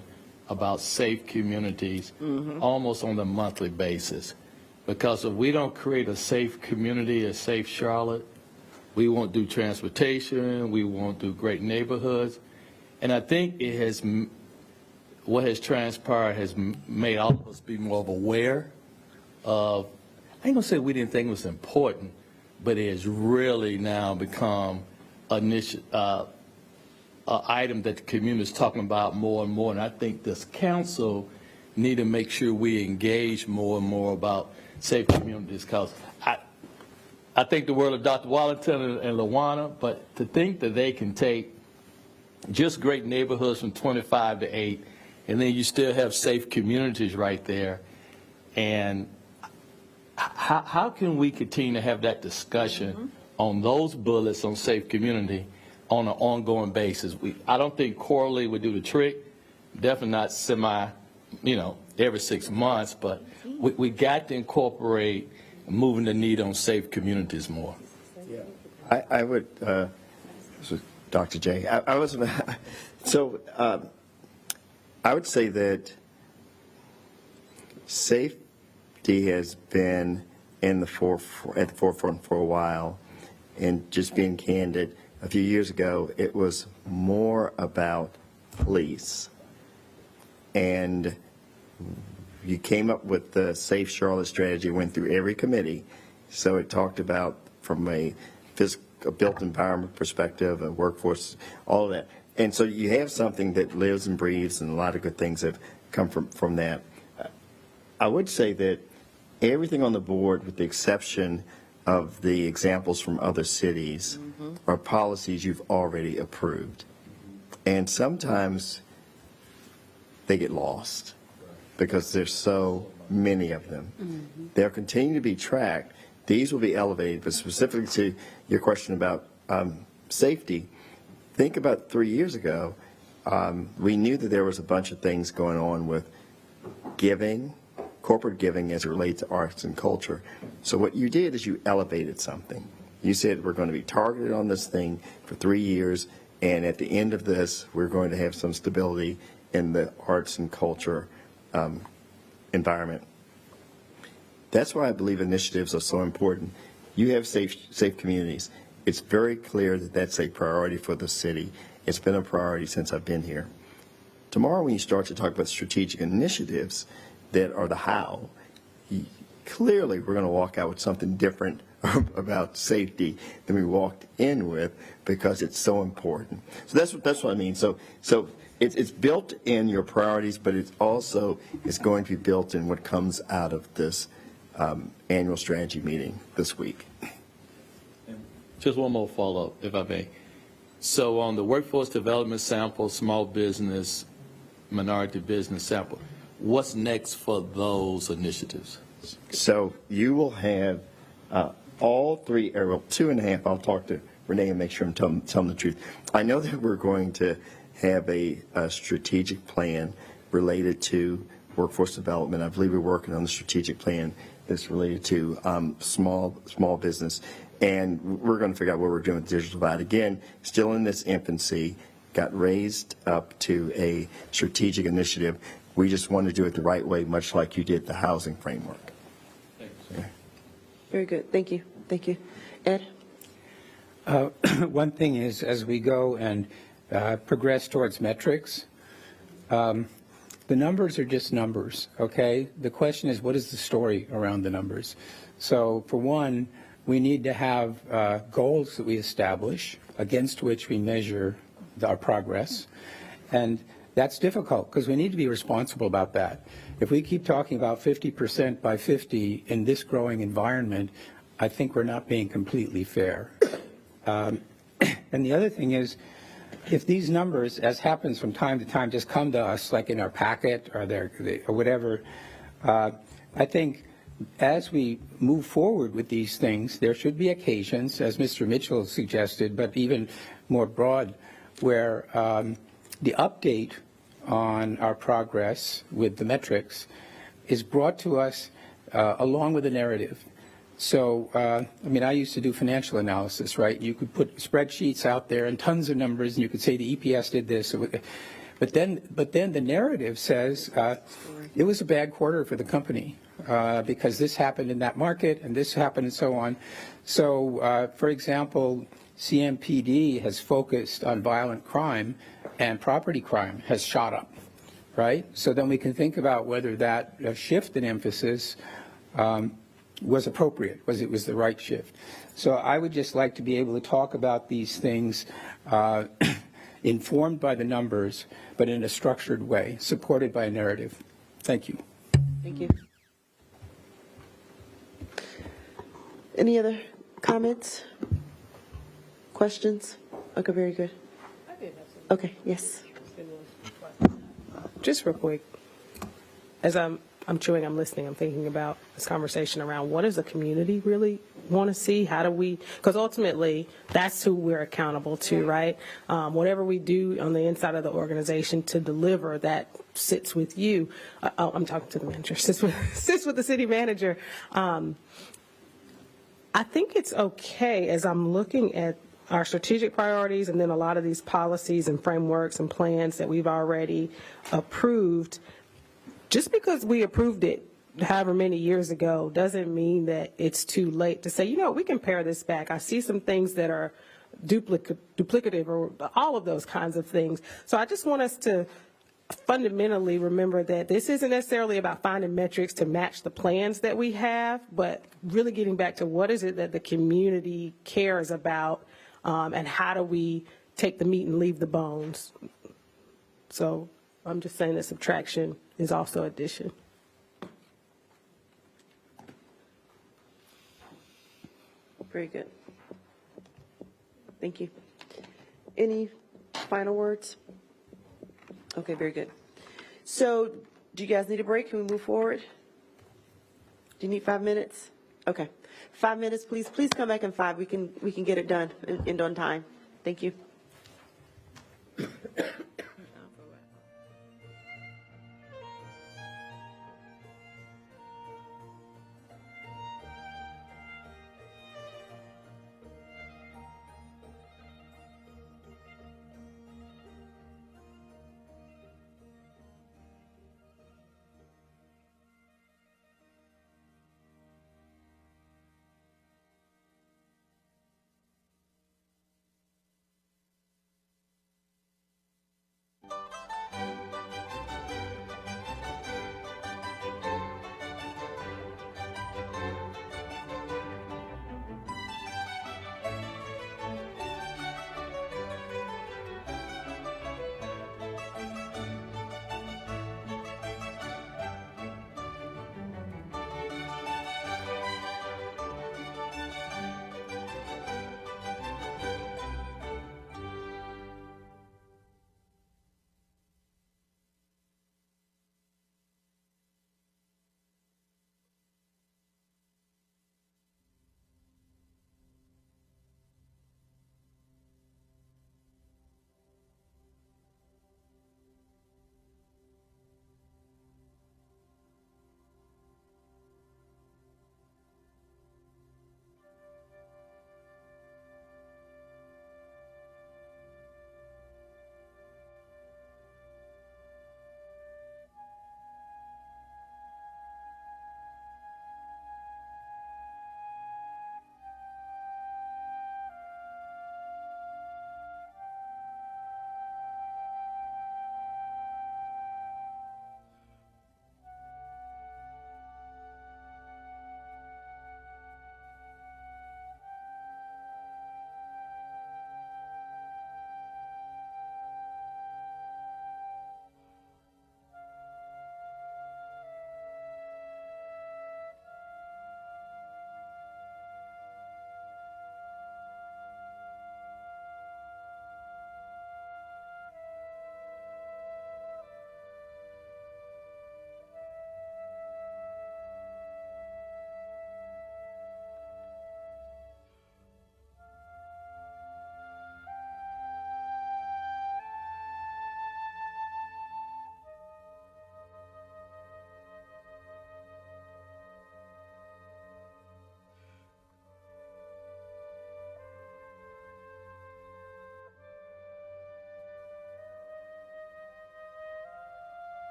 about safe communities almost on a monthly basis? Because if we don't create a safe community, a safe Charlotte, we won't do transportation, we won't do great neighborhoods. And I think it has, what has transpired has made all of us be more aware of, I ain't gonna say we didn't think it was important, but it has really now become an item that the community is talking about more and more. And I think this council need to make sure we engage more and more about safe communities, because I think the word of Dr. Wallington and Lawana, but to think that they can take just great neighborhoods from 25 to 8, and then you still have safe communities right there. And how can we continue to have that discussion on those bullets on safe community on an ongoing basis? I don't think quarterly would do the trick, definitely not every 6 months, but we got to incorporate moving the needle on safe communities more. I would, this was Dr. J. I wasn't, so I would say that safety has been at the forefront for a while, and just being candid, a few years ago, it was more about police. And you came up with the Safe Charlotte strategy, went through every committee. So it talked about from a built environment perspective, a workforce, all of that. And so you have something that lives and breathes, and a lot of good things have come from that. I would say that everything on the board, with the exception of the examples from other cities, are policies you've already approved. And sometimes they get lost because there's so many of them. They'll continue to be tracked. These will be elevated, but specifically to your question about safety, think about 3 years ago, we knew that there was a bunch of things going on with giving, corporate giving as it relates to arts and culture. So what you did is you elevated something. You said we're going to be targeted on this thing for 3 years, and at the end of this, we're going to have some stability in the arts and culture environment. That's why I believe initiatives are so important. You have safe communities. It's very clear that that's a priority for the city. It's been a priority since I've been here. Tomorrow, when you start to talk about strategic initiatives that are the how, clearly we're going to walk out with something different about safety than we walked in with, because it's so important. So that's what I mean. So it's built in your priorities, but it's also going to be built in what comes out of this annual strategy meeting this week. Just one more follow-up, if I may. So on the workforce development sample, small business, minority business sample, what's next for those initiatives? So you will have all three, or well, 2.5. I'll talk to Renee and make sure I'm telling the truth. I know that we're going to have a strategic plan related to workforce development. I believe we're working on the strategic plan that's related to small business. And we're going to figure out what we're doing with digital divide. Again, still in this infancy, got raised up to a strategic initiative. We just want to do it the right way, much like you did the housing framework. Thanks. Very good. Thank you. Thank you. Ed? One thing is, as we go and progress towards metrics, the numbers are just numbers, okay? The question is, what is the story around the numbers? So, for one, we need to have goals that we establish against which we measure our progress. And that's difficult because we need to be responsible about that. If we keep talking about 50% by 50 in this growing environment, I think we're not being completely fair. And the other thing is, if these numbers, as happens from time to time, just come to us, like in our packet or or whatever, I think as we move forward with these things, there should be occasions, as Mr. Mitchell suggested, but even more broad, where the update on our progress with the metrics is brought to us along with a narrative. So, I mean, I used to do financial analysis, right? You could put spreadsheets out there and tons of numbers, and you could say the EPS did this. But then the narrative says it was a bad quarter for the company because this happened in that market and this happened and so on. So, for example, CMPD has focused on violent crime and property crime has shot up, right? So then we can think about whether that shift in emphasis was appropriate, was it was the right shift. So I would just like to be able to talk about these things informed by the numbers, but in a structured way, supported by a narrative. Thank you. Thank you. Any other comments? Questions? Okay, very good. Okay, yes. Just real quick, as I'm chewing, I'm listening, I'm thinking about this conversation around what does the community really want to see? How do we, because ultimately that's who we're accountable to, right? Whatever we do on the inside of the organization to deliver, that sits with you. I'm talking to the manager, sits with the city manager. I think it's okay as I'm looking at our strategic priorities and then a lot of these policies and frameworks and plans that we've already approved. Just because we approved it however many years ago doesn't mean that it's too late to say, you know, we can pare this back. I see some things that are duplicative or all of those kinds of things. So I just want us to fundamentally remember that this isn't necessarily about finding metrics to match the plans that we have, but really getting back to what is it that the community cares about, and how do we take the meat and leave the bones. So I'm just saying that subtraction is also addition. Very good. Thank you. Any final words? Okay, very good. So do you guys need a break? Can we move forward? Do you need 5 minutes? Okay. 5 minutes, please. Please come back in 5. We can get it done and end on time. Thank you.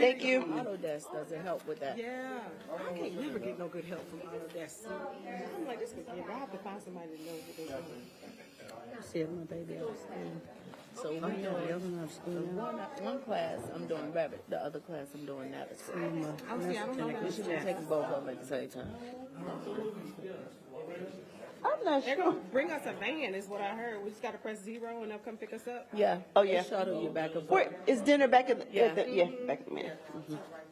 Thank you. Autodesk doesn't help with that. Yeah, I can't never get no good help from Autodesk. I'm like, this is good. I have to find somebody that knows what they're doing. See, my baby out of school. So we one class I'm doing Revit, the other class I'm doing Navisworks. See, I don't know We should be taking both of them at the same time. I'm not They're sure. gonna bring us a van, is what I heard. We just gotta press 0 and they'll come pick us up. Yeah. Oh, yeah. They shuttle you back and forth. Where, is dinner back at the, Yeah. yeah, back at the man?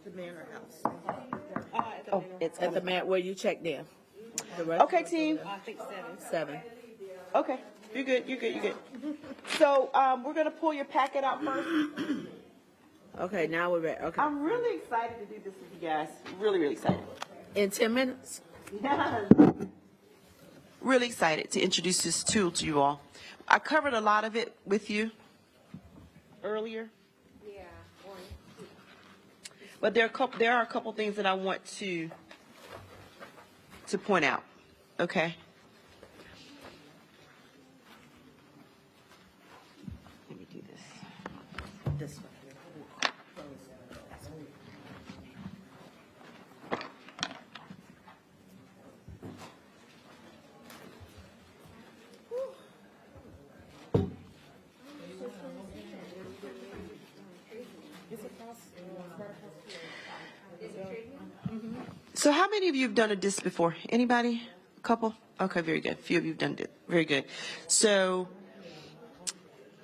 The manor house. At the Oh, manor. it's At the man where you checked in. The rest Okay, team. I think 7. 7. Okay, you're good, you're good, you're good. So, we're gonna pull your packet out first. Okay, now we're ready. Okay. I'm really excited to do this with you guys. Really, really excited. In 10 minutes? Really excited to introduce this tool to you all. I covered a lot of it with you earlier. Yeah. But there are a couple things that I want to point out. Okay. Let me do this. This one. So how many of you have done a disc before? Anybody? A couple? Okay, very good. A few of you have done it. Very good. So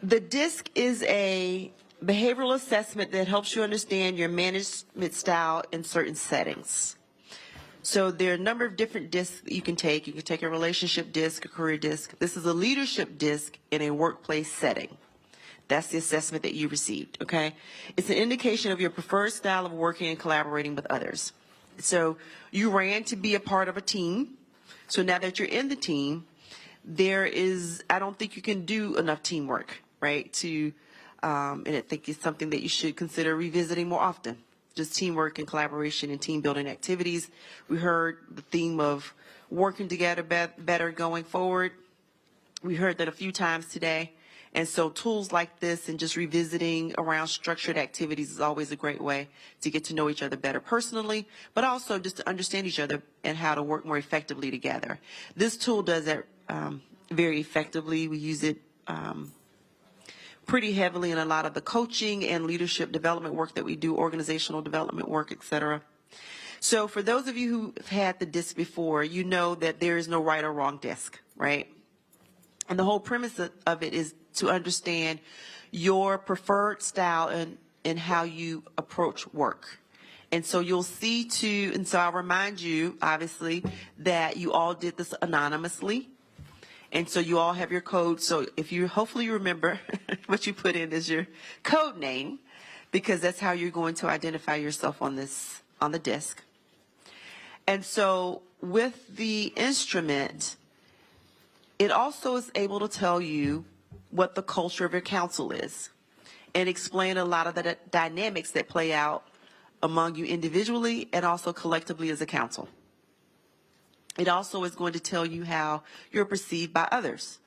the disc is a behavioral assessment that helps you understand your management style in certain settings. So there are a number of different discs that you can take. You can take a relationship disc, a career disc. This is a leadership disc in a workplace setting. That's the assessment that you received, okay? It's an indication of your preferred style of working and collaborating with others. So you ran to be a part of a team. So now that you're in the team, I don't think you can do enough teamwork, right? And I think it's something that you should consider revisiting more often. Just teamwork and collaboration and team building activities. We heard the theme of working together better going forward. We heard that a few times today. And so tools like this and just revisiting around structured activities is always a great way to get to know each other better personally, but also just to understand each other and how to work more effectively together. This tool does that very effectively. We use it pretty heavily in a lot of the coaching and leadership development work that we do, organizational development work, et cetera. So for those of you who have had the disc before, you know that there is no right or wrong disc, right? And the whole premise of it is to understand your preferred style and how you approach work. And so you'll see and so I'll remind you, obviously, that you all did this anonymously. And so you all have your code. So hopefully you remember what you put in as your code name, because that's how you're going to identify yourself on the disc. And so with the instrument, it also is able to tell you what the culture of your council is and explain a lot of the dynamics that play out among you individually and also collectively as a council. It also is going to tell you how you're perceived by others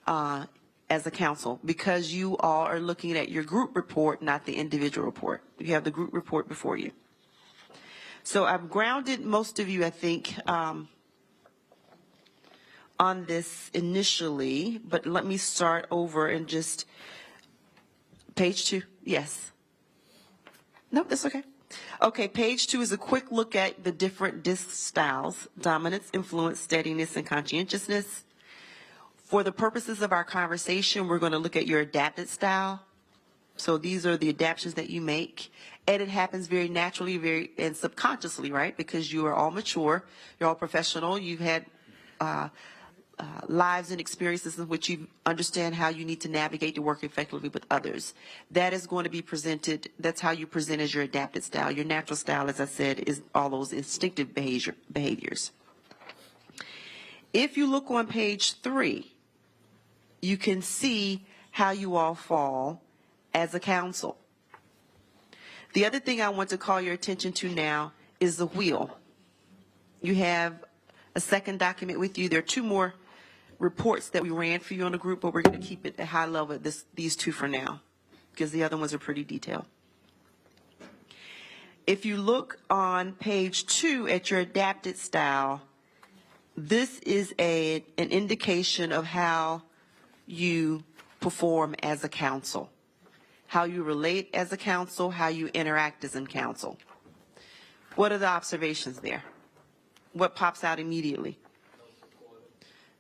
as a council, because you all are looking at your group report, not the individual report. You have the group report before you. So I've grounded most of you, I think, on this initially, but let me start over and just page 2. Yes. Nope, that's okay. Okay, page 2 is a quick look at the different disc styles: dominance, influence, steadiness, and conscientiousness. For the purposes of our conversation, we're going to look at your adapted style. So these are the adaptations that you make. And it happens very naturally, and subconsciously, right? Because you are all mature, you're all professional, you've had lives and experiences in which you understand how you need to navigate to work effectively with others. That is going to be presented, that's how you present as your adapted style. Your natural style, as I said, is all those instinctive behaviors. If you look on page 3, you can see how you all fall as a council. The other thing I want to call your attention to now is the wheel. You have a second document with you. There are 2 more reports that we ran for you on the group, but we're going to keep it at high level at these 2 for now, because the other ones are pretty detailed. if you look on page 2 at your adapted style, this is an indication of how you perform as a council, how you relate as a council, how you interact as a council. What are the observations there? What pops out immediately?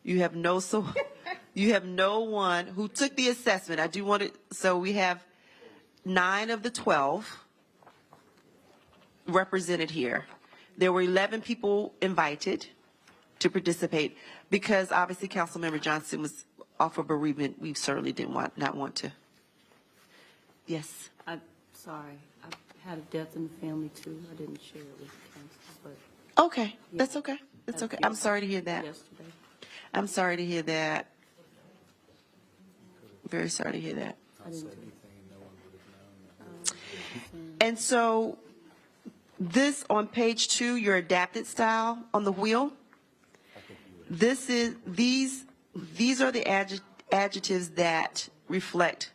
You have no one who took the assessment. I do want to, so we have 9 of the 12 represented here. There were 11 people invited to participate because obviously Councilmember Johnson was off of bereavement. We certainly didn't not want to. Yes. I'm sorry. I had a death in the family too. I didn't share it with the council, but. Okay, that's okay. That's okay. I'm sorry to hear that. Yesterday. I'm sorry to hear that. Very sorry to hear that. And so this on page 2, your adapted style on the wheel, these are the adjectives that reflect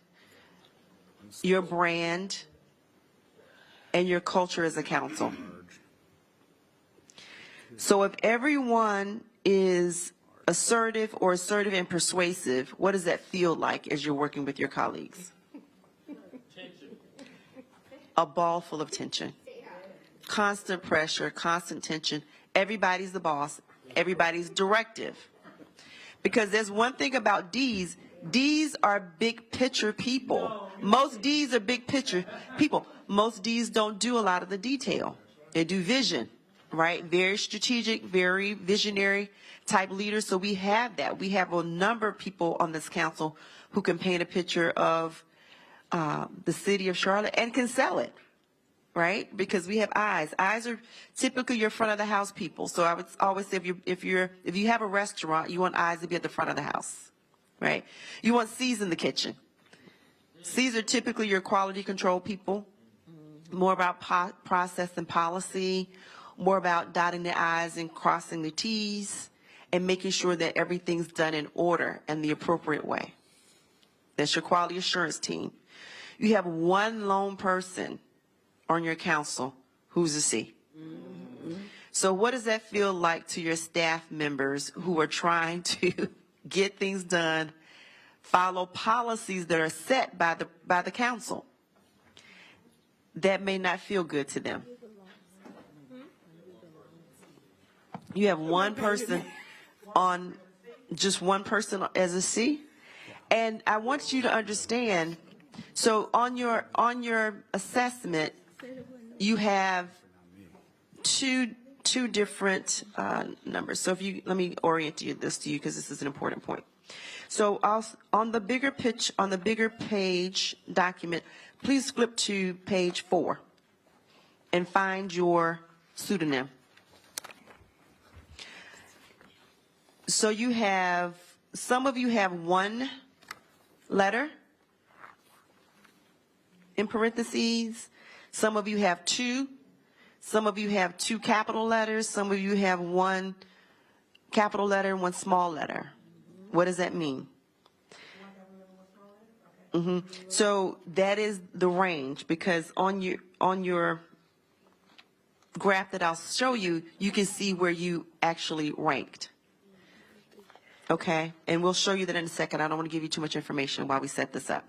your brand and your culture as a council. So if everyone is assertive and persuasive, what does that feel like as you're working with your colleagues? A ball full of tension. Constant pressure, constant tension. Everybody's the boss. Everybody's directive. Because there's one thing about D's. D's are big picture people. Most D's are big picture people. Most D's don't do a lot of the detail. They do vision, right? Very strategic, very visionary type leaders. So we have that. We have a number of people on this council who can paint a picture of the city of Charlotte and can sell it, right? Because we have eyes. Eyes are typically your front of the house people. So I would always say if you have a restaurant, you want eyes to be at the front of the house, right? You want C's in the kitchen. C's are typically your quality control people, more about process and policy, more about dotting the I's and crossing the T's, and making sure that everything's done in order and the appropriate way. That's your quality assurance team. You have one lone person on your council who's a C. So what does that feel like to your staff members who are trying to get things done, follow policies that are set by the council? That may not feel good to them. You have one person on, just one person as a C. And I want you to understand, so on your assessment, you have two different numbers. So let me orient this to you because this is an important point. So on the bigger page document, please flip to page 4 and find your pseudonym. So some of you have one letter in parentheses. Some of you have 2. Some of you have 2 capital letters. Some of you have 1 capital letter and 1 small letter. What does that mean? So that is the range, because on your graph that I'll show you, you can see where you actually ranked. Okay, and we'll show you that in a second. I don't want to give you too much information while we set this up.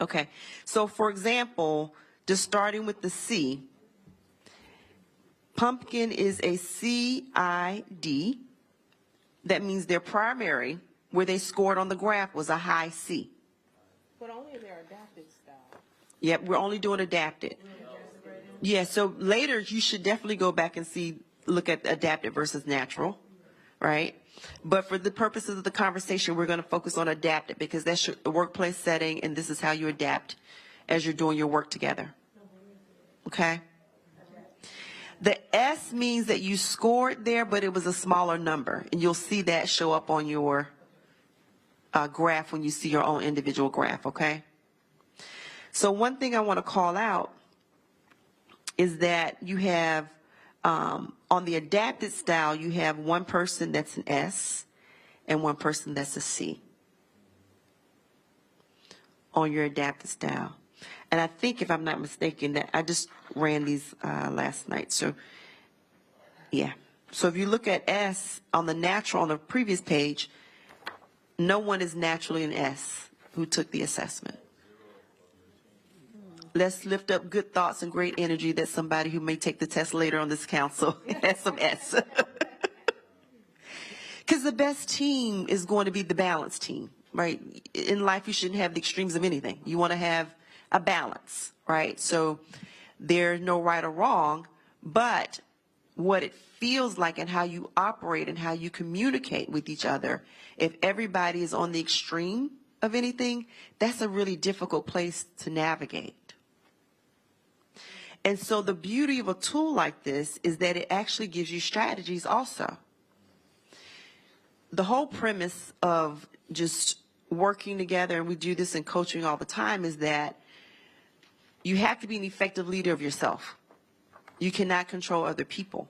Okay, so for example, just starting with the C, Pumpkin is a CID. That means their primary, where they scored on the graph, was a high C. But only in their adapted style. Yep, we're only doing adapted. Yeah, so later you should definitely go back and look at adapted versus natural, right? But for the purposes of the conversation, we're going to focus on adapted because that's your workplace setting, and this is how you adapt as you're doing your work together. Okay? The S means that you scored there, but it was a smaller number, and you'll see that show up on your graph when you see your own individual graph, okay? So one thing I want to call out is that you have, on the adapted style, you have one person that's an S and one person that's a C on your adapted style. And I think, if I'm not mistaken, that I just ran these last night. So, yeah. So if you look at S on the previous page, no one is naturally an S who took the assessment. Let's lift up good thoughts and great energy that somebody who may take the test later on this council has some S. Because the best team is going to be the balanced team, right? In life, you shouldn't have the extremes of anything. You want to have a balance, right? So there's no right or wrong, but what it feels like and how you operate and how you communicate with each other, if everybody is on the extreme of anything, that's a really difficult place to navigate. And so the beauty of a tool like this is that it actually gives you strategies also. The whole premise of just working together, and we do this in coaching all the time, is that you have to be an effective leader of yourself. You cannot control other people.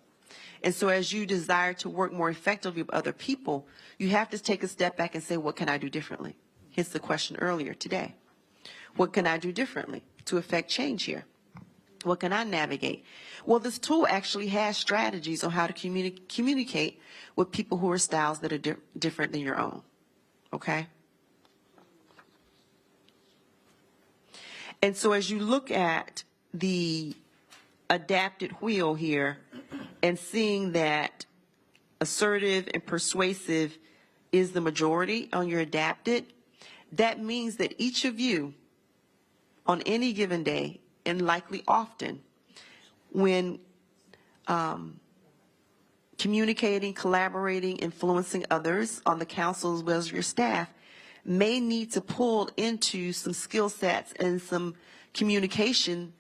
And so as you desire to work more effectively with other people, you have to take a step back and say, what can I do differently? Hence the question earlier today. What can I do differently to affect change here? What can I navigate? Well, this tool actually has strategies on how to communicate with people who are styles that are different than your own. Okay? And so as you look at the adapted wheel here and seeing that assertive and persuasive is the majority on your adapted, that means that each of you on any given day, and likely often, when communicating, collaborating, influencing others on the council as well as your staff, may need to pull into some skill sets and some communication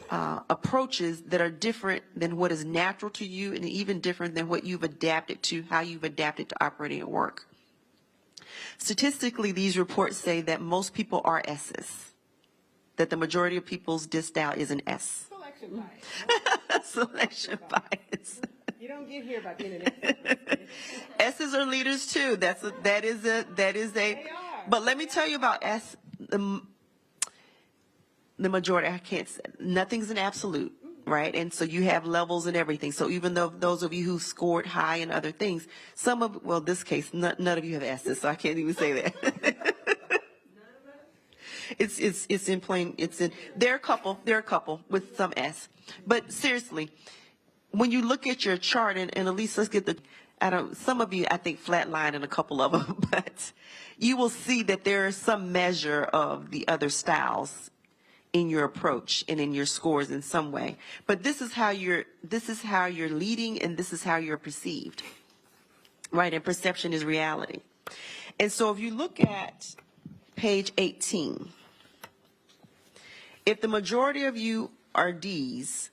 approaches that are different than what is natural to you and even different than what you've adapted to, how you've adapted to operating at work. Statistically, these reports say that most people are S's, that the majority of people's style is an S. Selection bias. Selection bias. You don't get here by being an S. S's are leaders too. That is a. But let me tell you about S. The majority, I can't say, nothing's an absolute, right? And so you have levels and everything. So even though those of you who scored high in other things, this case, none of you have S's, so I can't even say that. It's in plain, there are a couple with some S. But seriously, when you look at your chart, and at least let's get some of you, I think, flatline in a couple of them, but you will see that there is some measure of the other styles in your approach and in your scores in some way. But this is how you're leading, and this is how you're perceived, right? And perception is reality. And so if you look at page 18, if the majority of you are D's,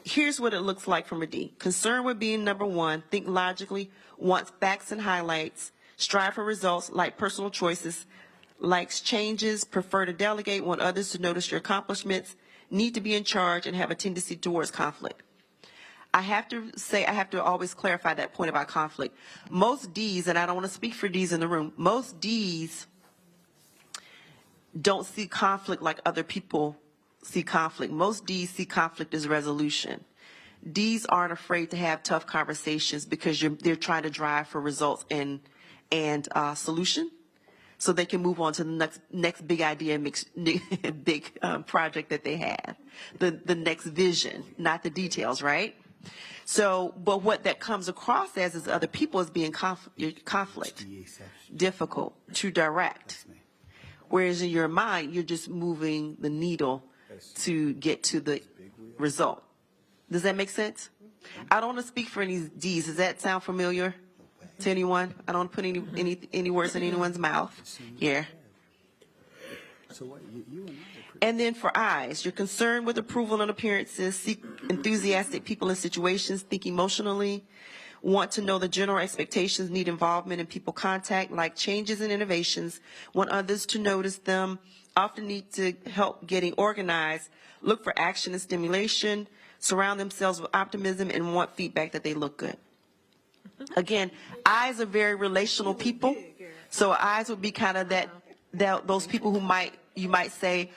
here's what it looks like from a D. Concerned with being number one, think logically, wants facts and highlights, strive for results, like personal choices, likes changes, prefer to delegate, want others to notice your accomplishments, need to be in charge, and have a tendency towards conflict. I have to always clarify that point about conflict. Most D's, and I don't want to speak for D's in the room, most D's don't see conflict like other people see conflict. Most D's see conflict as resolution. D's aren't afraid to have tough conversations because they're trying to drive for results and solution, so they can move on to the next big idea, big project that they have, the next vision, not the details, right? So, but what that comes across as is other people as being conflict, difficult to direct. Whereas in your mind, you're just moving the needle to get to the result. Does that make sense? I don't want to speak for any D's. Does that sound familiar to anyone? I don't want to put any words in anyone's mouth here. And then for I's, you're concerned with approval and appearances, seek enthusiastic people and situations, think emotionally, want to know the general expectations, need involvement in people contact, like changes and innovations, want others to notice them, often need to help getting organized, look for action and stimulation, surround themselves with optimism, and want feedback that they look good. Again, I's are very relational people, so I's would be kind of those people who might you might say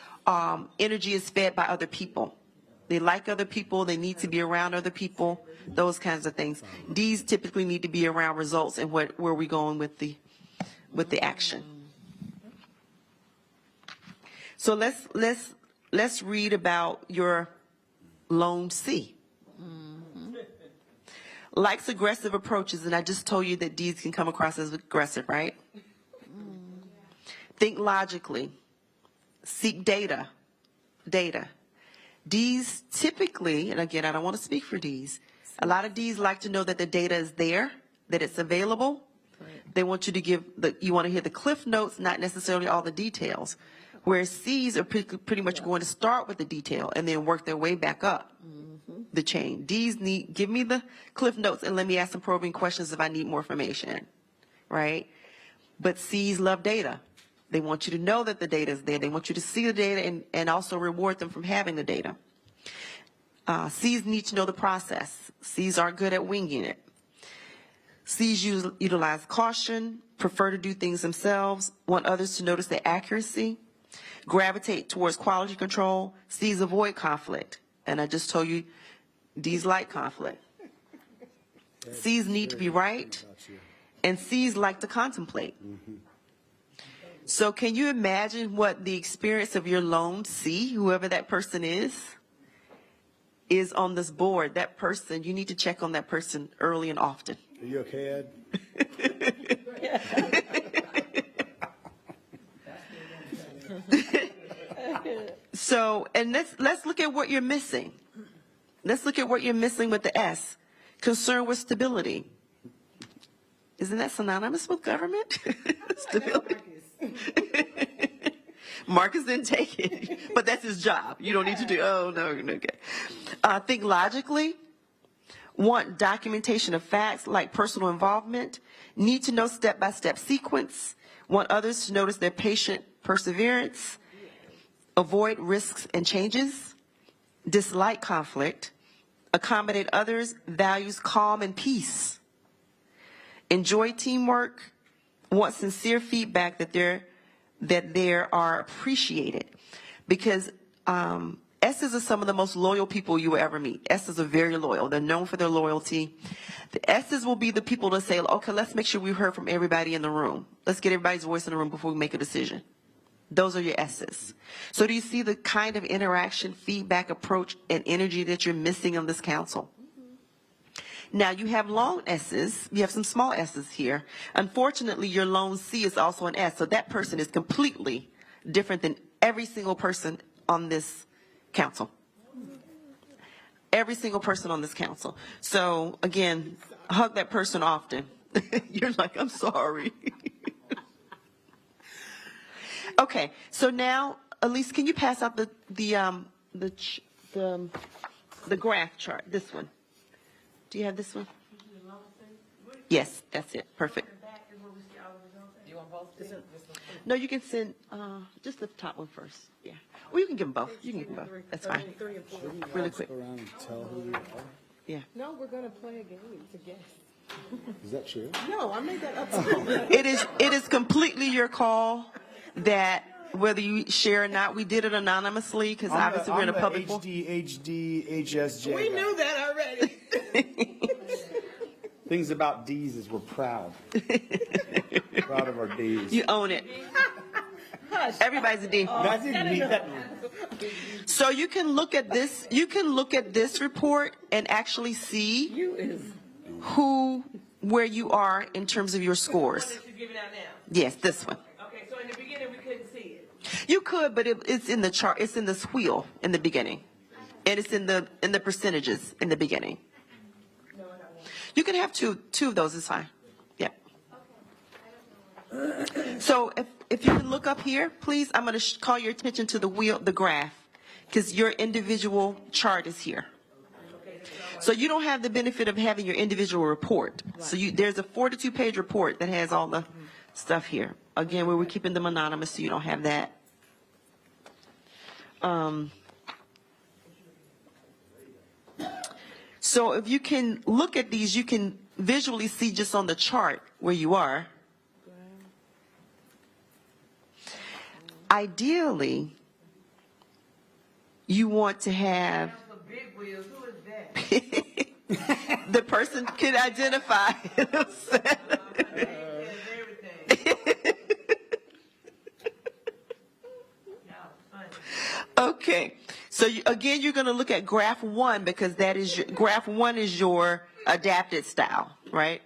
energy is fed by other people. They like other people. They need to be around other people. Those kinds of things. D's typically need to be around results and where we're going with the action. So let's read about your lone C. Likes aggressive approaches, and I just told you that D's can come across as aggressive, right? Think logically. Seek data. D's typically, and again, I don't want to speak for D's, a lot of D's like to know that the data is there, that it's available. They want you to you want to hear the cliff notes, not necessarily all the details. Whereas C's are pretty much going to start with the detail and then work their way back up the chain. D's give me the cliff notes and let me ask some probing questions if I need more information, right? But C's love data. They want you to know that the data is there. They want you to see the data and also reward them from having the data. C's need to know the process. C's aren't good at winging it. C's utilize caution, prefer to do things themselves, want others to notice their accuracy, gravitate towards quality control. C's avoid conflict. And I just told you, D's like conflict. C's need to be right, and C's like to contemplate. So can you imagine what the experience of your lone C, whoever that person is on this board? That person, you need to check on that person early and often. Are you okay, Ed? So, and let's look at what you're missing. Let's look at what you're missing with the S. Concern with stability. Isn't that synonymous with government? Stability. Marcus didn't take it, but that's his job. You don't need to do, oh, no, okay. Think logically. Want documentation of facts like personal involvement. Need to know step-by-step sequence. Want others to notice their patient perseverance. Avoid risks and changes. Dislike conflict. Accommodate others. Values calm and peace. Enjoy teamwork. Want sincere feedback that they are appreciated. Because S's are some of the most loyal people you will ever meet. S's are very loyal. They're known for their loyalty. The S's will be the people that say, okay, let's make sure we've heard from everybody in the room. Let's get everybody's voice in the room before we make a decision. Those are your S's. So do you see the kind of interaction, feedback, approach, and energy that you're missing on this council? Now, you have lone S's. You have some small S's here. Unfortunately, your lone C is also an S, so that person is completely different than every single person on this council. Every single person on this council. So, again, hug that person often. You're like, I'm sorry. Okay, so now, Elise, can you pass out the graph chart, this one? Do you have this one? Yes, that's it. Perfect. You want both? No, you can send just the top one first. Yeah. Or you can give them both. You can give them both. That's fine. Really quick. Yeah. No, we're going to play a game to guess. Is that true? No, I made that up. It is completely your call that whether you share or not. We did it anonymously because obviously we're in a public forum. HD, HSJ. We knew that already. Things about D's is we're proud. Proud of our D's. You own it. Everybody's a D. That's it. So you can look at this. You can look at this report and actually see where you are in terms of your scores. Yes, this one. Okay, so in the beginning we couldn't see it. You could, but it's in the chart. It's in this wheel in the beginning, and it's in the percentages in the beginning. You can have two of those. It's fine. Yeah. So if you can look up here, please. I'm going to call your attention to the graph, because your individual chart is here. So you don't have the benefit of having your individual report. So there's a 42-page report that has all the stuff here. Again, we're keeping them anonymous, so you don't have that. So if you can look at these, you can visually see just on the chart where you are. Ideally, you want to have the person can identify. Okay, so again, you're going to look at graph 1 because that is graph 1 is your adapted style, right?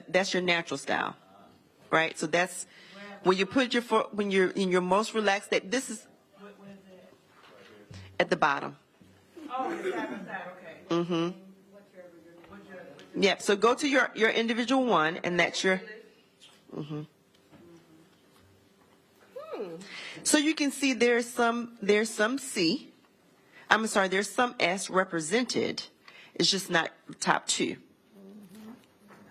That's your natural style, right? So that's when you put when you're in your most relaxed state. This is at the bottom. Oh, okay. Mm-hmm. Yeah. So go to your individual one, and that's your. Mm-hmm. So you can see there's some C. I'm sorry, there's some S represented. It's just not top 2.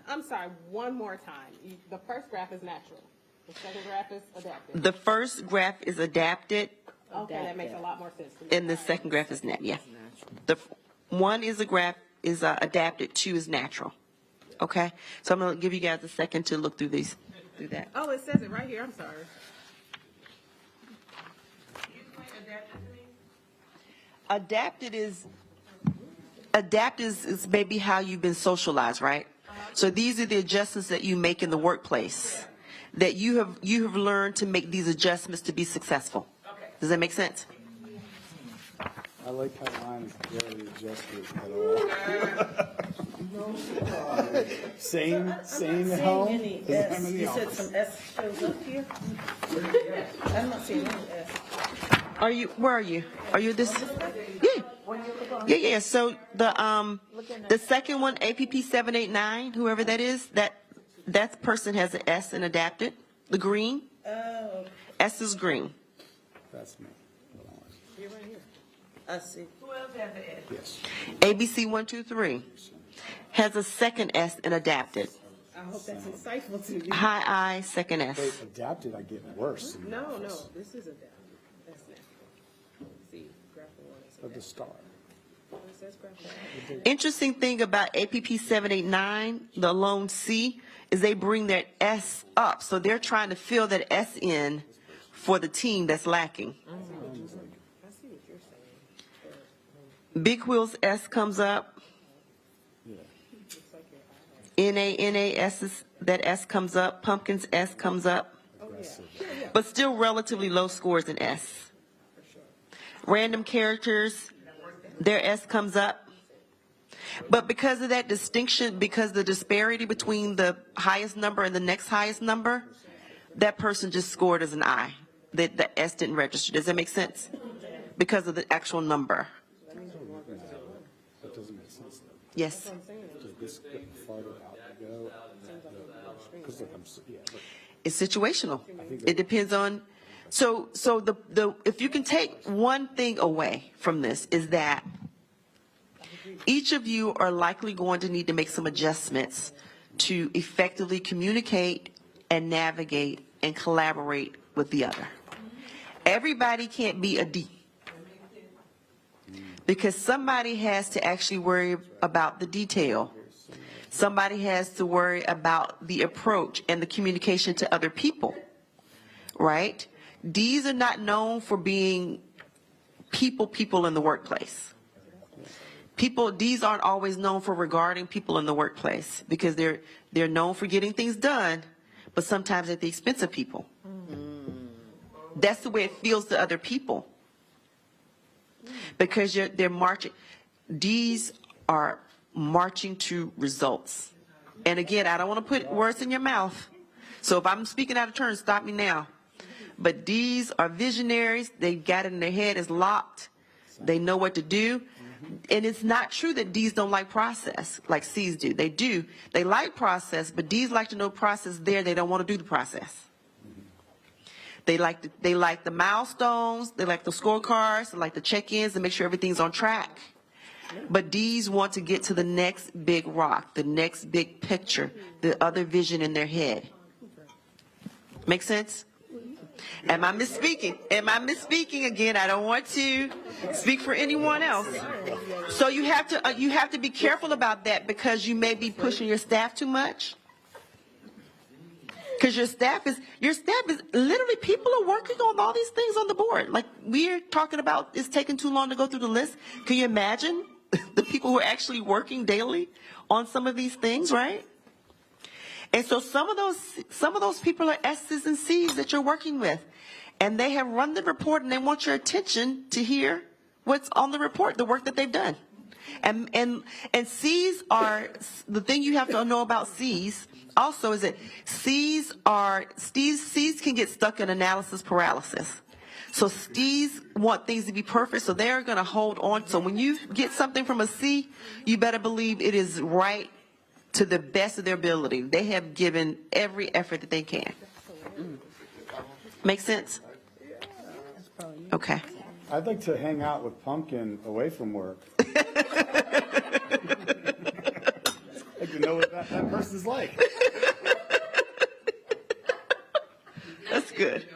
I'm sorry, one more time. The first graph is natural. The second graph is adapted. The first graph is adapted. Okay, that makes a lot more sense to me. And the second graph is yeah. The one is a graph is adapted, 2 is natural. Okay, so I'm gonna give you guys a second to look through that. Oh, it says it right here. I'm sorry. Adapted is maybe how you've been socialized, right? So these are the adjustments that you make in the workplace, that you have learned to make these adjustments to be successful. Does that make sense? I like how mine is barely adjusted at all. Same at home? Any Doesn't have S. any You said office. some S shows up here? I'm not seeing any S. Where are you? Are you this? Yeah. So the second one, APP 789, whoever that is, that person has an S in adapted. The green. Oh, S is green. That's me. you're right here. I see. Who else has the S? Yes. ABC 123 has a second S in adapted. I hope that's insightful to you. High I, second S. Wait, adapted, I get worse. No, this is adapted. That's natural. See, graph 1 is Of the star. It says graph 1. Interesting thing about APP 789, the lone C, is they bring their S up. So they're trying to fill that S in for the team that's lacking. I see what you're saying. Big Wheel's S comes up. NAS, that S comes up. Pumpkin's S comes up. But still relatively low scores in S. Random characters, their S comes up. But because of that distinction, because the disparity between the highest number and the next highest number, that person just scored as an I. The S didn't register. Does that make sense? Because of the actual number. That doesn't make sense. Yes. Does this get farther out to go? Because look, It's situational. It depends on. So the if you can take one thing away from this is that each of you are likely going to need to make some adjustments to effectively communicate and navigate and collaborate with the other. Everybody can't be a D. Because somebody has to actually worry about the detail. Somebody has to worry about the approach and the communication to other people, right? D's are not known for being people in the workplace. D's aren't always known for regarding people in the workplace because they're known for getting things done, but sometimes at the expense of people. That's the way it feels to other people. Because they're marching. D's are marching to results. And again, I don't want to put words in your mouth. So if I'm speaking out of turn, stop me now. But D's are visionaries. They've got it in their head, it's locked. They know what to do. And it's not true that D's don't like process like C's do. They do. They like process, but D's like to know process there. They don't want to do the process. They like the milestones. They like the scorecards. They like the check-ins to make sure everything's on track. But D's want to get to the next big rock, the next big picture, the other vision in their head. Make sense? Am I misspeaking? Am I misspeaking again? I don't want to speak for anyone else. So you have to be careful about that because you may be pushing your staff too much. Because your staff is literally, people are working on all these things on the board. Like we're talking about, it's taking too long to go through the list. Can you imagine the people who are actually working daily on some of these things, right? And so some of those people are S's and C's that you're working with, and they have run the report, and they want your attention to hear what's on the report, the work that they've done. And C's are, the thing you have to know about C's also is that C's can get stuck in analysis paralysis. So C's want things to be perfect, so they're going to hold on. So when you get something from a C, you better believe it is right to the best of their ability. They have given every effort that they can. Make sense? Okay. I'd like to hang out with Pumpkin away from work. I'd like to know what that person's like. That's good.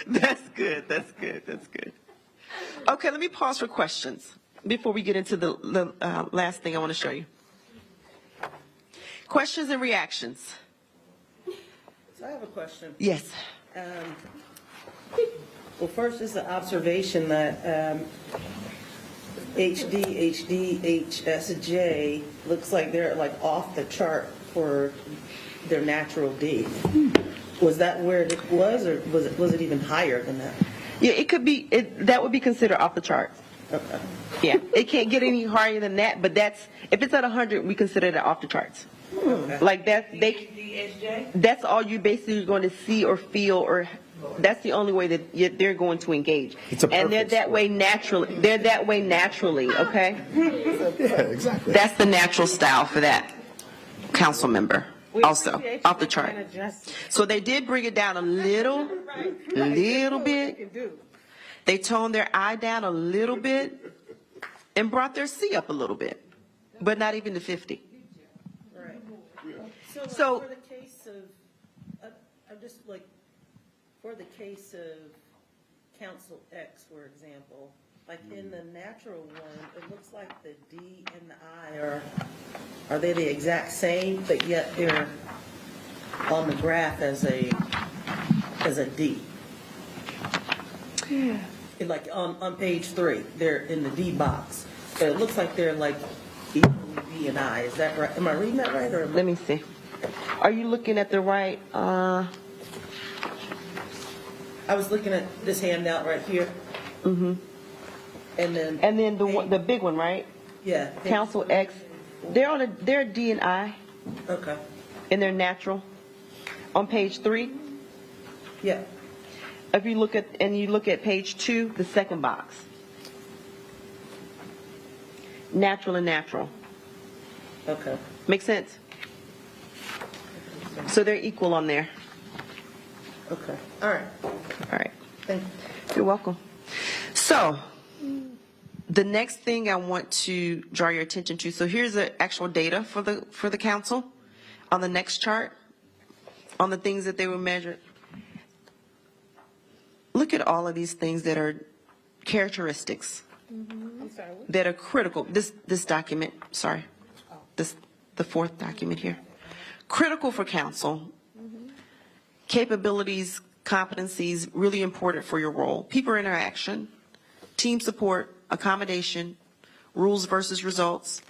That's good. That's good. That's good. Okay, let me pause for questions before we get into the last thing I want to show you. Questions and reactions. So I have a question. Yes. Well, first is the observation that HD, HSJ looks like they're like off the chart for their natural D. Was that where it was, or was it even higher than that? Yeah, it could be. That would be considered off the chart. Okay. Yeah, it can't get any higher than that. But if it's at 100, we consider that off the charts. Okay. Like that's all you basically going to see or feel, or that's the only way that they're going to engage. And they're that way naturally. They're that way naturally. Okay. Yeah, exactly. That's the natural style for that council member. Also off the chart. So they did bring it down a little bit. They toned their I down a little bit and brought their C up a little bit, but not even to 50. Right. So for the case of, I'm just like, for the case of Council X, for example, like in the natural one, it looks like the D and the I are they the exact same, but yet they're on the graph as a D. Yeah. Like on page 3, they're in the D box, but it looks like they're like equally D and I. Is that right? Am I reading that right? Or let me see. Are you looking at the right? I was looking at this handout right here. Mm-hmm. And then the big one, right? Yeah. Council X. They're D and I. Okay. And they're natural. On page 3. Yeah. If you look at page 2, the second box. Natural and natural. Okay. Make sense? So they're equal on there. Okay. All right. All right. Thank you. You're welcome. So the next thing I want to draw your attention to, so here's the actual data for the council on the next chart, on the things that they were measured. Look at all of these things that are characteristics that are critical. This document, sorry, the fourth document here, critical for council. Capabilities, competencies, really important for your role. People interaction, team support, accommodation, rules versus results,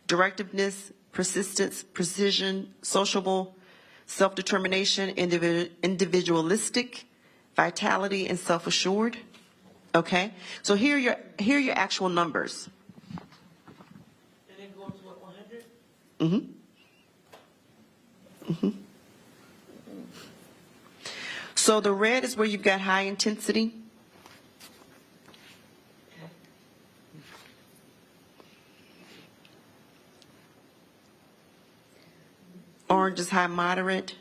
directiveness, persistence, precision, sociable, self-determination, individualistic, vitality, and self-assured. Okay? So here are your actual numbers. And then go to what, 100? Mm-hmm. Mm-hmm. So the red is where you've got high intensity. Orange is high moderate.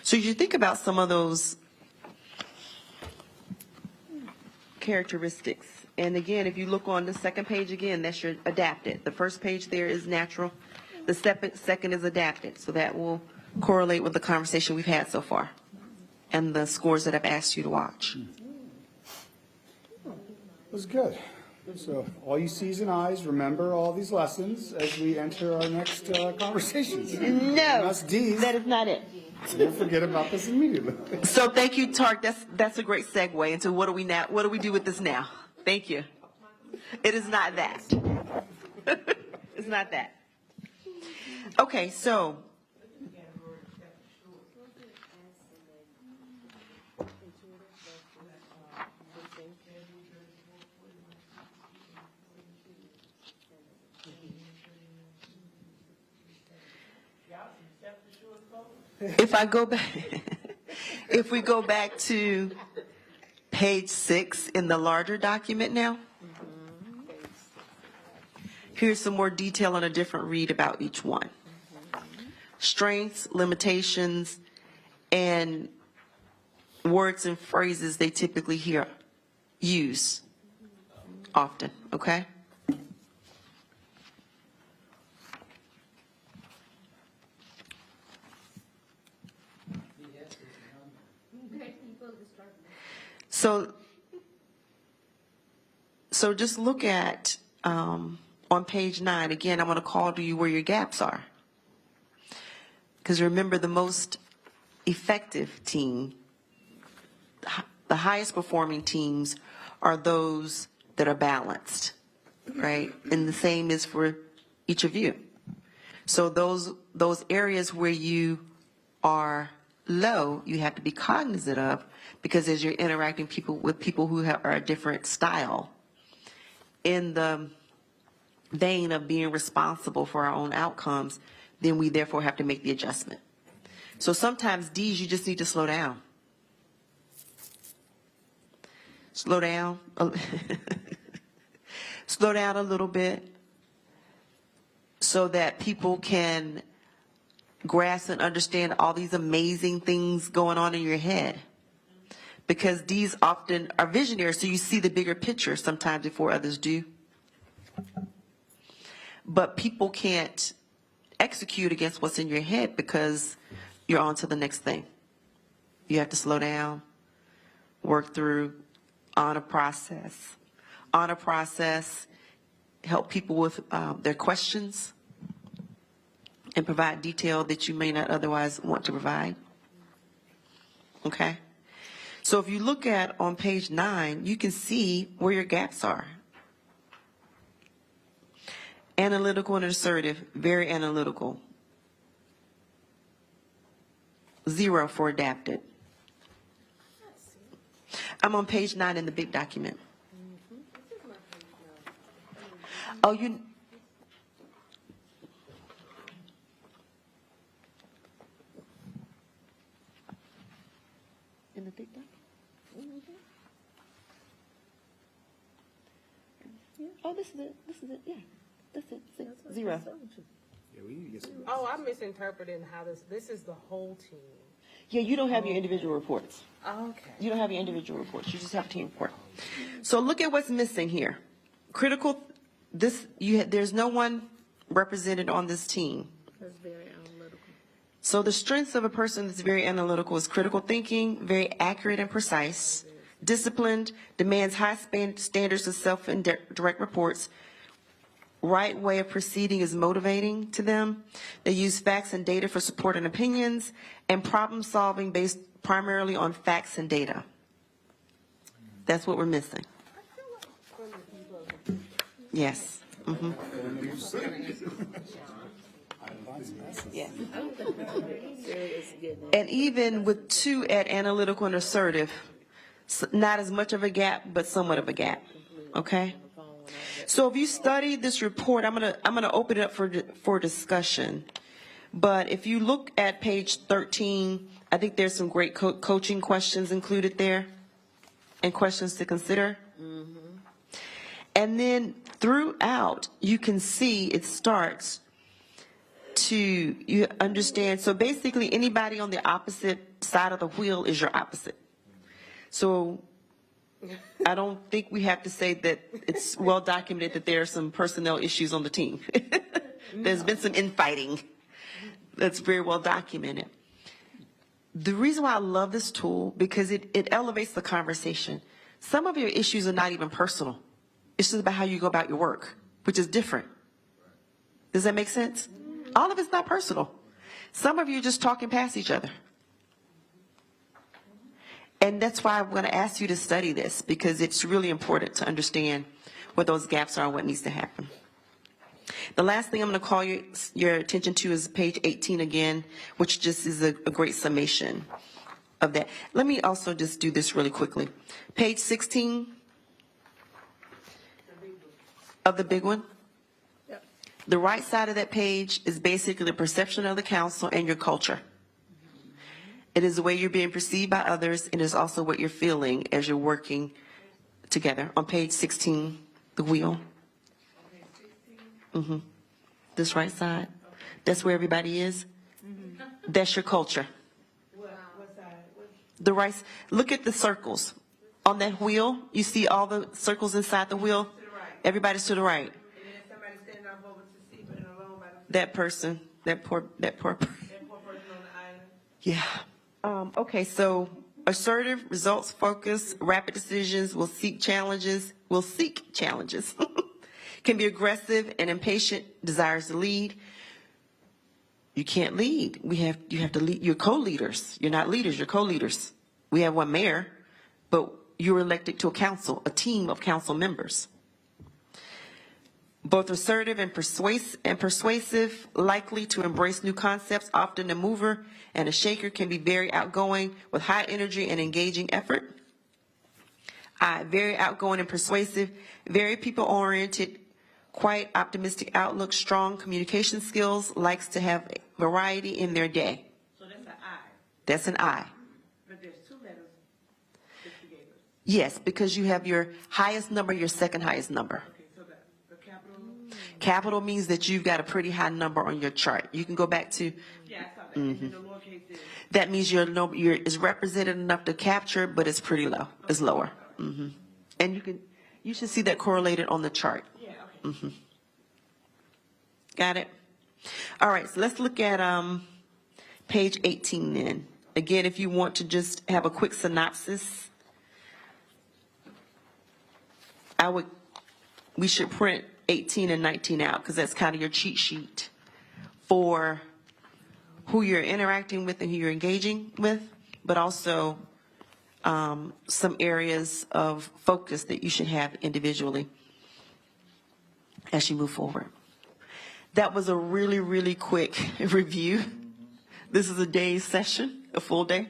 So you think about some of those characteristics. And again, if you look on the second page again, that's your adapted. The first page there is natural. The second is adapted. So that will correlate with the conversation we've had so far and the scores that I've asked you to watch. It was good. So all you C's and I's, remember all these lessons as we enter our next conversations. No, And us D's, that is not it. Forget about this immediately. So thank you, Tark. That's a great segue into what do we do with this now? Thank you. It is not that. It's not that. Okay, so. If I go back, if we go back to page 6 in the larger document now, here's some more detail on a different read about each one. Strengths, limitations, and words and phrases they typically use often, okay? So just look at, on page 9, again, I'm going to call to you where your gaps are. Because remember, the most effective team, the highest performing teams are those that are balanced, right? And the same is for each of you. So those areas where you are low, you have to be cognizant of, because as you're interacting with people who are a different style, in the vein of being responsible for our own outcomes, then we therefore have to make the adjustment. So sometimes D's, you just need to slow down. Slow down. Slow down a little bit so that people can grasp and understand all these amazing things going on in your head. Because D's often are visionaries, so you see the bigger picture sometimes before others do. But people can't execute against what's in your head because you're on to the next thing. You have to slow down, work through, honor process. Honor process, help people with their questions, and provide detail that you may not otherwise want to provide. Okay? So if you look at on page 9, you can see where your gaps are. Analytical and assertive, very analytical. 0 for adapted. I'm on page 9 in the big document. Oh, you... In the big document? Oh, this is it. This is it. Yeah. That's it. 0. Oh, I'm misinterpreting how this is the whole team. Yeah, you don't have your individual reports. Okay. You don't have your individual reports. You just have a team report. So look at what's missing here. Critical, there's no one represented on this team. That's very analytical. So the strengths of a person that's very analytical is critical thinking, very accurate and precise, disciplined, demands high standards of self and direct reports. Right way of proceeding is motivating to them. They use facts and data for support and opinions, and problem solving based primarily on facts and data. That's what we're missing. Yes. Mm-hmm. Yeah. And even with 2 at analytical and assertive, not as much of a gap, but somewhat of a gap. Okay? So if you study this report, I'm gonna open it up for discussion. But if you look at page 13, I think there's some great coaching questions included there, and questions to consider. Mm-hmm. And then throughout, you can see it starts you understand. So basically, anybody on the opposite side of the wheel is your opposite. So I don't think we have to say that it's well documented that there are some personnel issues on the team. There's been some infighting. That's very well documented. The reason why I love this tool, because it elevates the conversation. Some of your issues are not even personal. It's just about how you go about your work, which is different. Does that make sense? All of it's not personal. Some of you are just talking past each other. And that's why I'm going to ask you to study this, because it's really important to understand what those gaps are and what needs to happen. The last thing I'm going to call your attention to is page 18 again, which just is a great summation of that. Let me also just do this really quickly. Page 16 of the big one. The right side of that page is basically the perception of the council and your culture. It is the way you're being perceived by others, and it's also what you're feeling as you're working together. On page 16, the wheel. This right side. That's where everybody is. That's your culture. The right. Look at the circles on that wheel. You see all the circles inside the wheel. Everybody's to the right. That person. That poor person. Yeah. Okay, so assertive, results focused, rapid decisions, will seek challenges, can be aggressive and impatient, desires to lead. You can't lead. You have to lead. You're co-leaders. You're not leaders, you're co-leaders. We have one mayor, but you're elected to a council, a team of council members. Both assertive and persuasive, likely to embrace new concepts, often a mover and a shaker, can be very outgoing with high energy and engaging effort. Very outgoing and persuasive, very people-oriented, quite optimistic outlook, strong communication skills, likes to have variety in their day. So that's an I. That's an I. But there's two letters that you gave us. Yes, because you have your highest number, your second highest number. Okay, so the capital. Capital means that you've got a pretty high number on your chart. You can go back to. Yeah, I saw that. And then the lowercase is. That means your is represented enough to capture, but it's pretty low. It's lower. And you should see that correlated on the chart. Yeah, okay. Got it? All right, so let's look at page 18 then. Again, if you want to just have a quick synopsis, we should print 18 and 19 out, because that's kind of your cheat sheet for who you're interacting with and who you're engaging with, but also some areas of focus that you should have individually as you move forward. That was a really, really quick review. This is a day's session, a full day,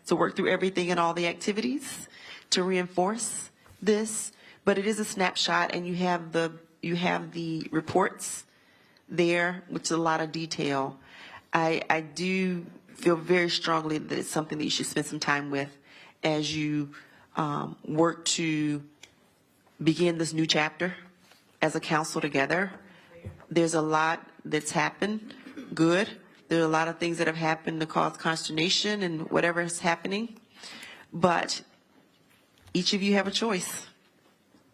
to work through everything and all the activities to reinforce this. But it is a snapshot, and you have the reports there, which is a lot of detail. I do feel very strongly that it's something that you should spend some time with as you work to begin this new chapter as a council together. There's a lot that's happened, good. There are a lot of things that have happened to cause consternation and whatever is happening. But each of you have a choice.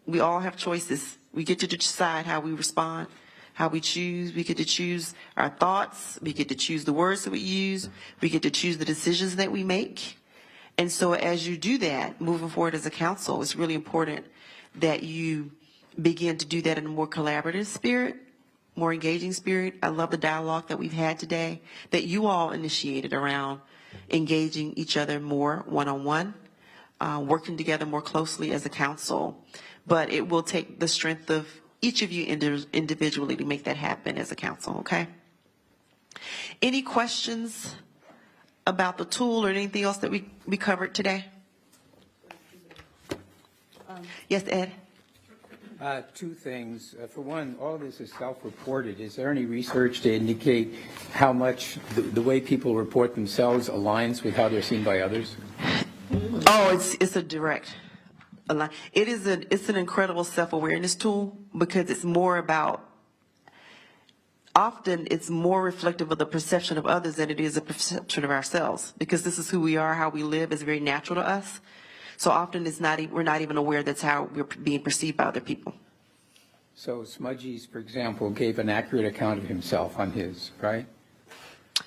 We all have choices. We get to decide how we respond, how we choose. We get to choose our thoughts. We get to choose the words that we use. We get to choose the decisions that we make. And so as you do that, moving forward as a council, it's really important that you begin to do that in a more collaborative spirit, more engaging spirit. I love the dialogue that we've had today, that you all initiated around engaging each other more one-on-one, working together more closely as a council. But it will take the strength of each of you individually to make that happen as a council, okay? Any questions about the tool or anything else that we covered today? Yes, Ed? Two things. For one, all of this is self-reported. Is there any research to indicate how much the way people report themselves aligns with how they're seen by others? Oh, it's a direct align. It's an incredible self-awareness tool, because it's more about, often it's more reflective of the perception of others than it is a perception of ourselves, because this is who we are, how we live is very natural to us. So often we're not even aware that's how we're being perceived by other people. So Smudgies, for example, gave an accurate account of himself on his, right?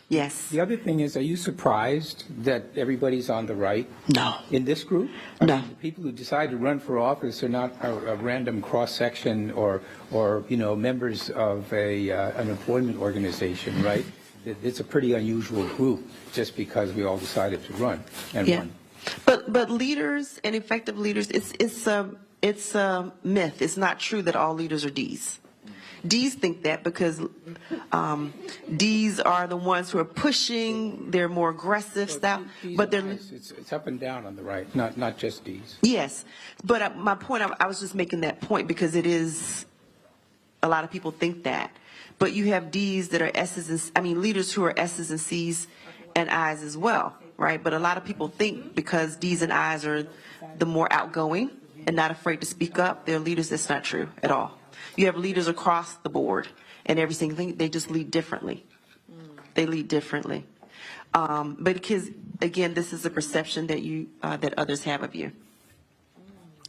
Yes. The other thing is, are you surprised that everybody's on the right? No. In this group? No. I mean, the people who decide to run for office are not a random cross-section or members of an employment organization, right? It's a pretty unusual group, just because we all decided to run and Yeah. won. But leaders and effective leaders, it's a myth. It's not true that all leaders are Ds. Ds think that because Ds are the ones who are pushing, they're more aggressive style, but they're It's up and down on the right, not just Ds. yes. But my point, I was just making that point because it is a lot of people think that, but you have Ds that are S's and leaders who are S's and C's and I's as well, right? But a lot of people think because D's and I's are the more outgoing and not afraid to speak up, they're leaders. That's not true at all. You have leaders across the board and every single thing, they just lead differently. They lead differently. But because, again, this is a perception that that others have of you.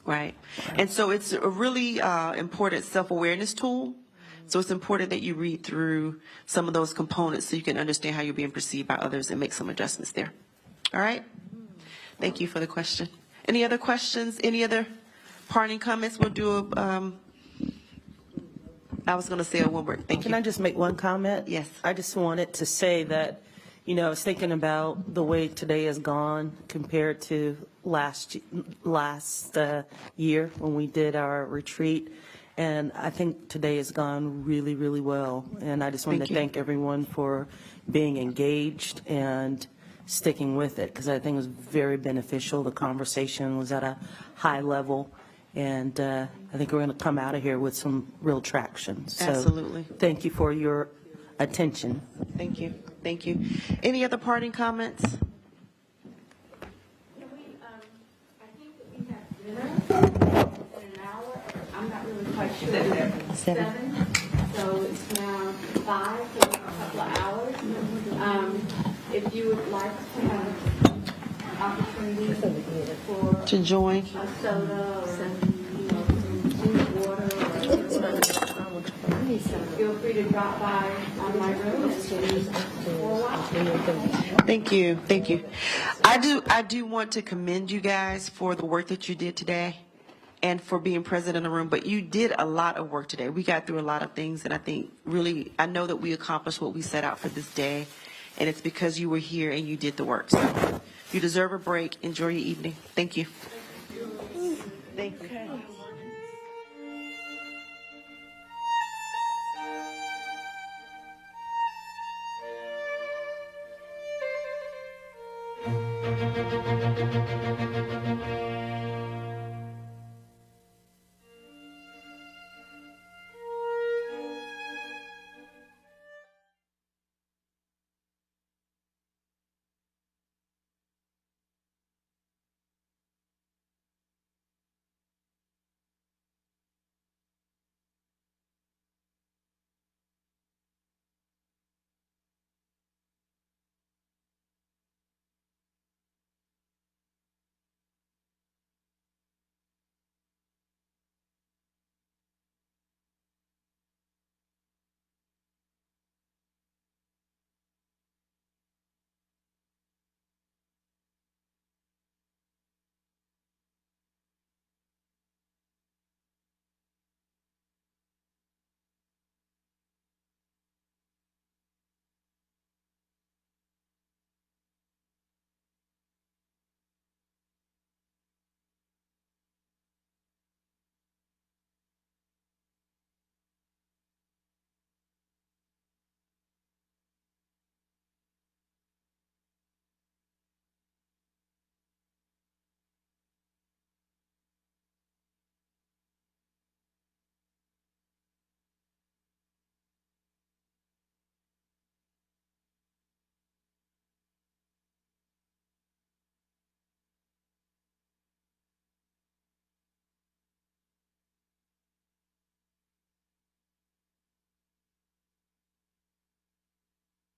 Right? And so it's a really important self-awareness tool. So it's important that you read through some of those components so you can understand how you're being perceived by others and make some adjustments there. All right? Thank you for the question. Any other questions? Any other parting comments? We'll do I was going to say a one word. Thank you. Can I just make one comment? Yes. I just wanted to say that, I was thinking about the way today has gone compared to last year when we did our retreat. And I think today has gone really, really well. And I just wanted to thank everyone for being engaged and sticking with it, because I think it was very beneficial. The conversation was at a high level. And I think we're going to come out of here with some real traction. So Absolutely. Thank you for your attention. Thank you. Thank you. Any other parting comments? I'm not really quite sure. 7, so it's now 5, so a couple of hours. If you would like to have an opportunity for To join. a soda or some water feel free to drop by on my room and for a while. Thank you. Thank you. I do want to commend you guys for the work that you did today and for being present in the room, but you did a lot of work today. We got through a lot of things, and I think really, I know that we accomplished what we set out for this day, and it's because you were here and you did the work. So you deserve a break. Enjoy your evening. Thank you. Thank you.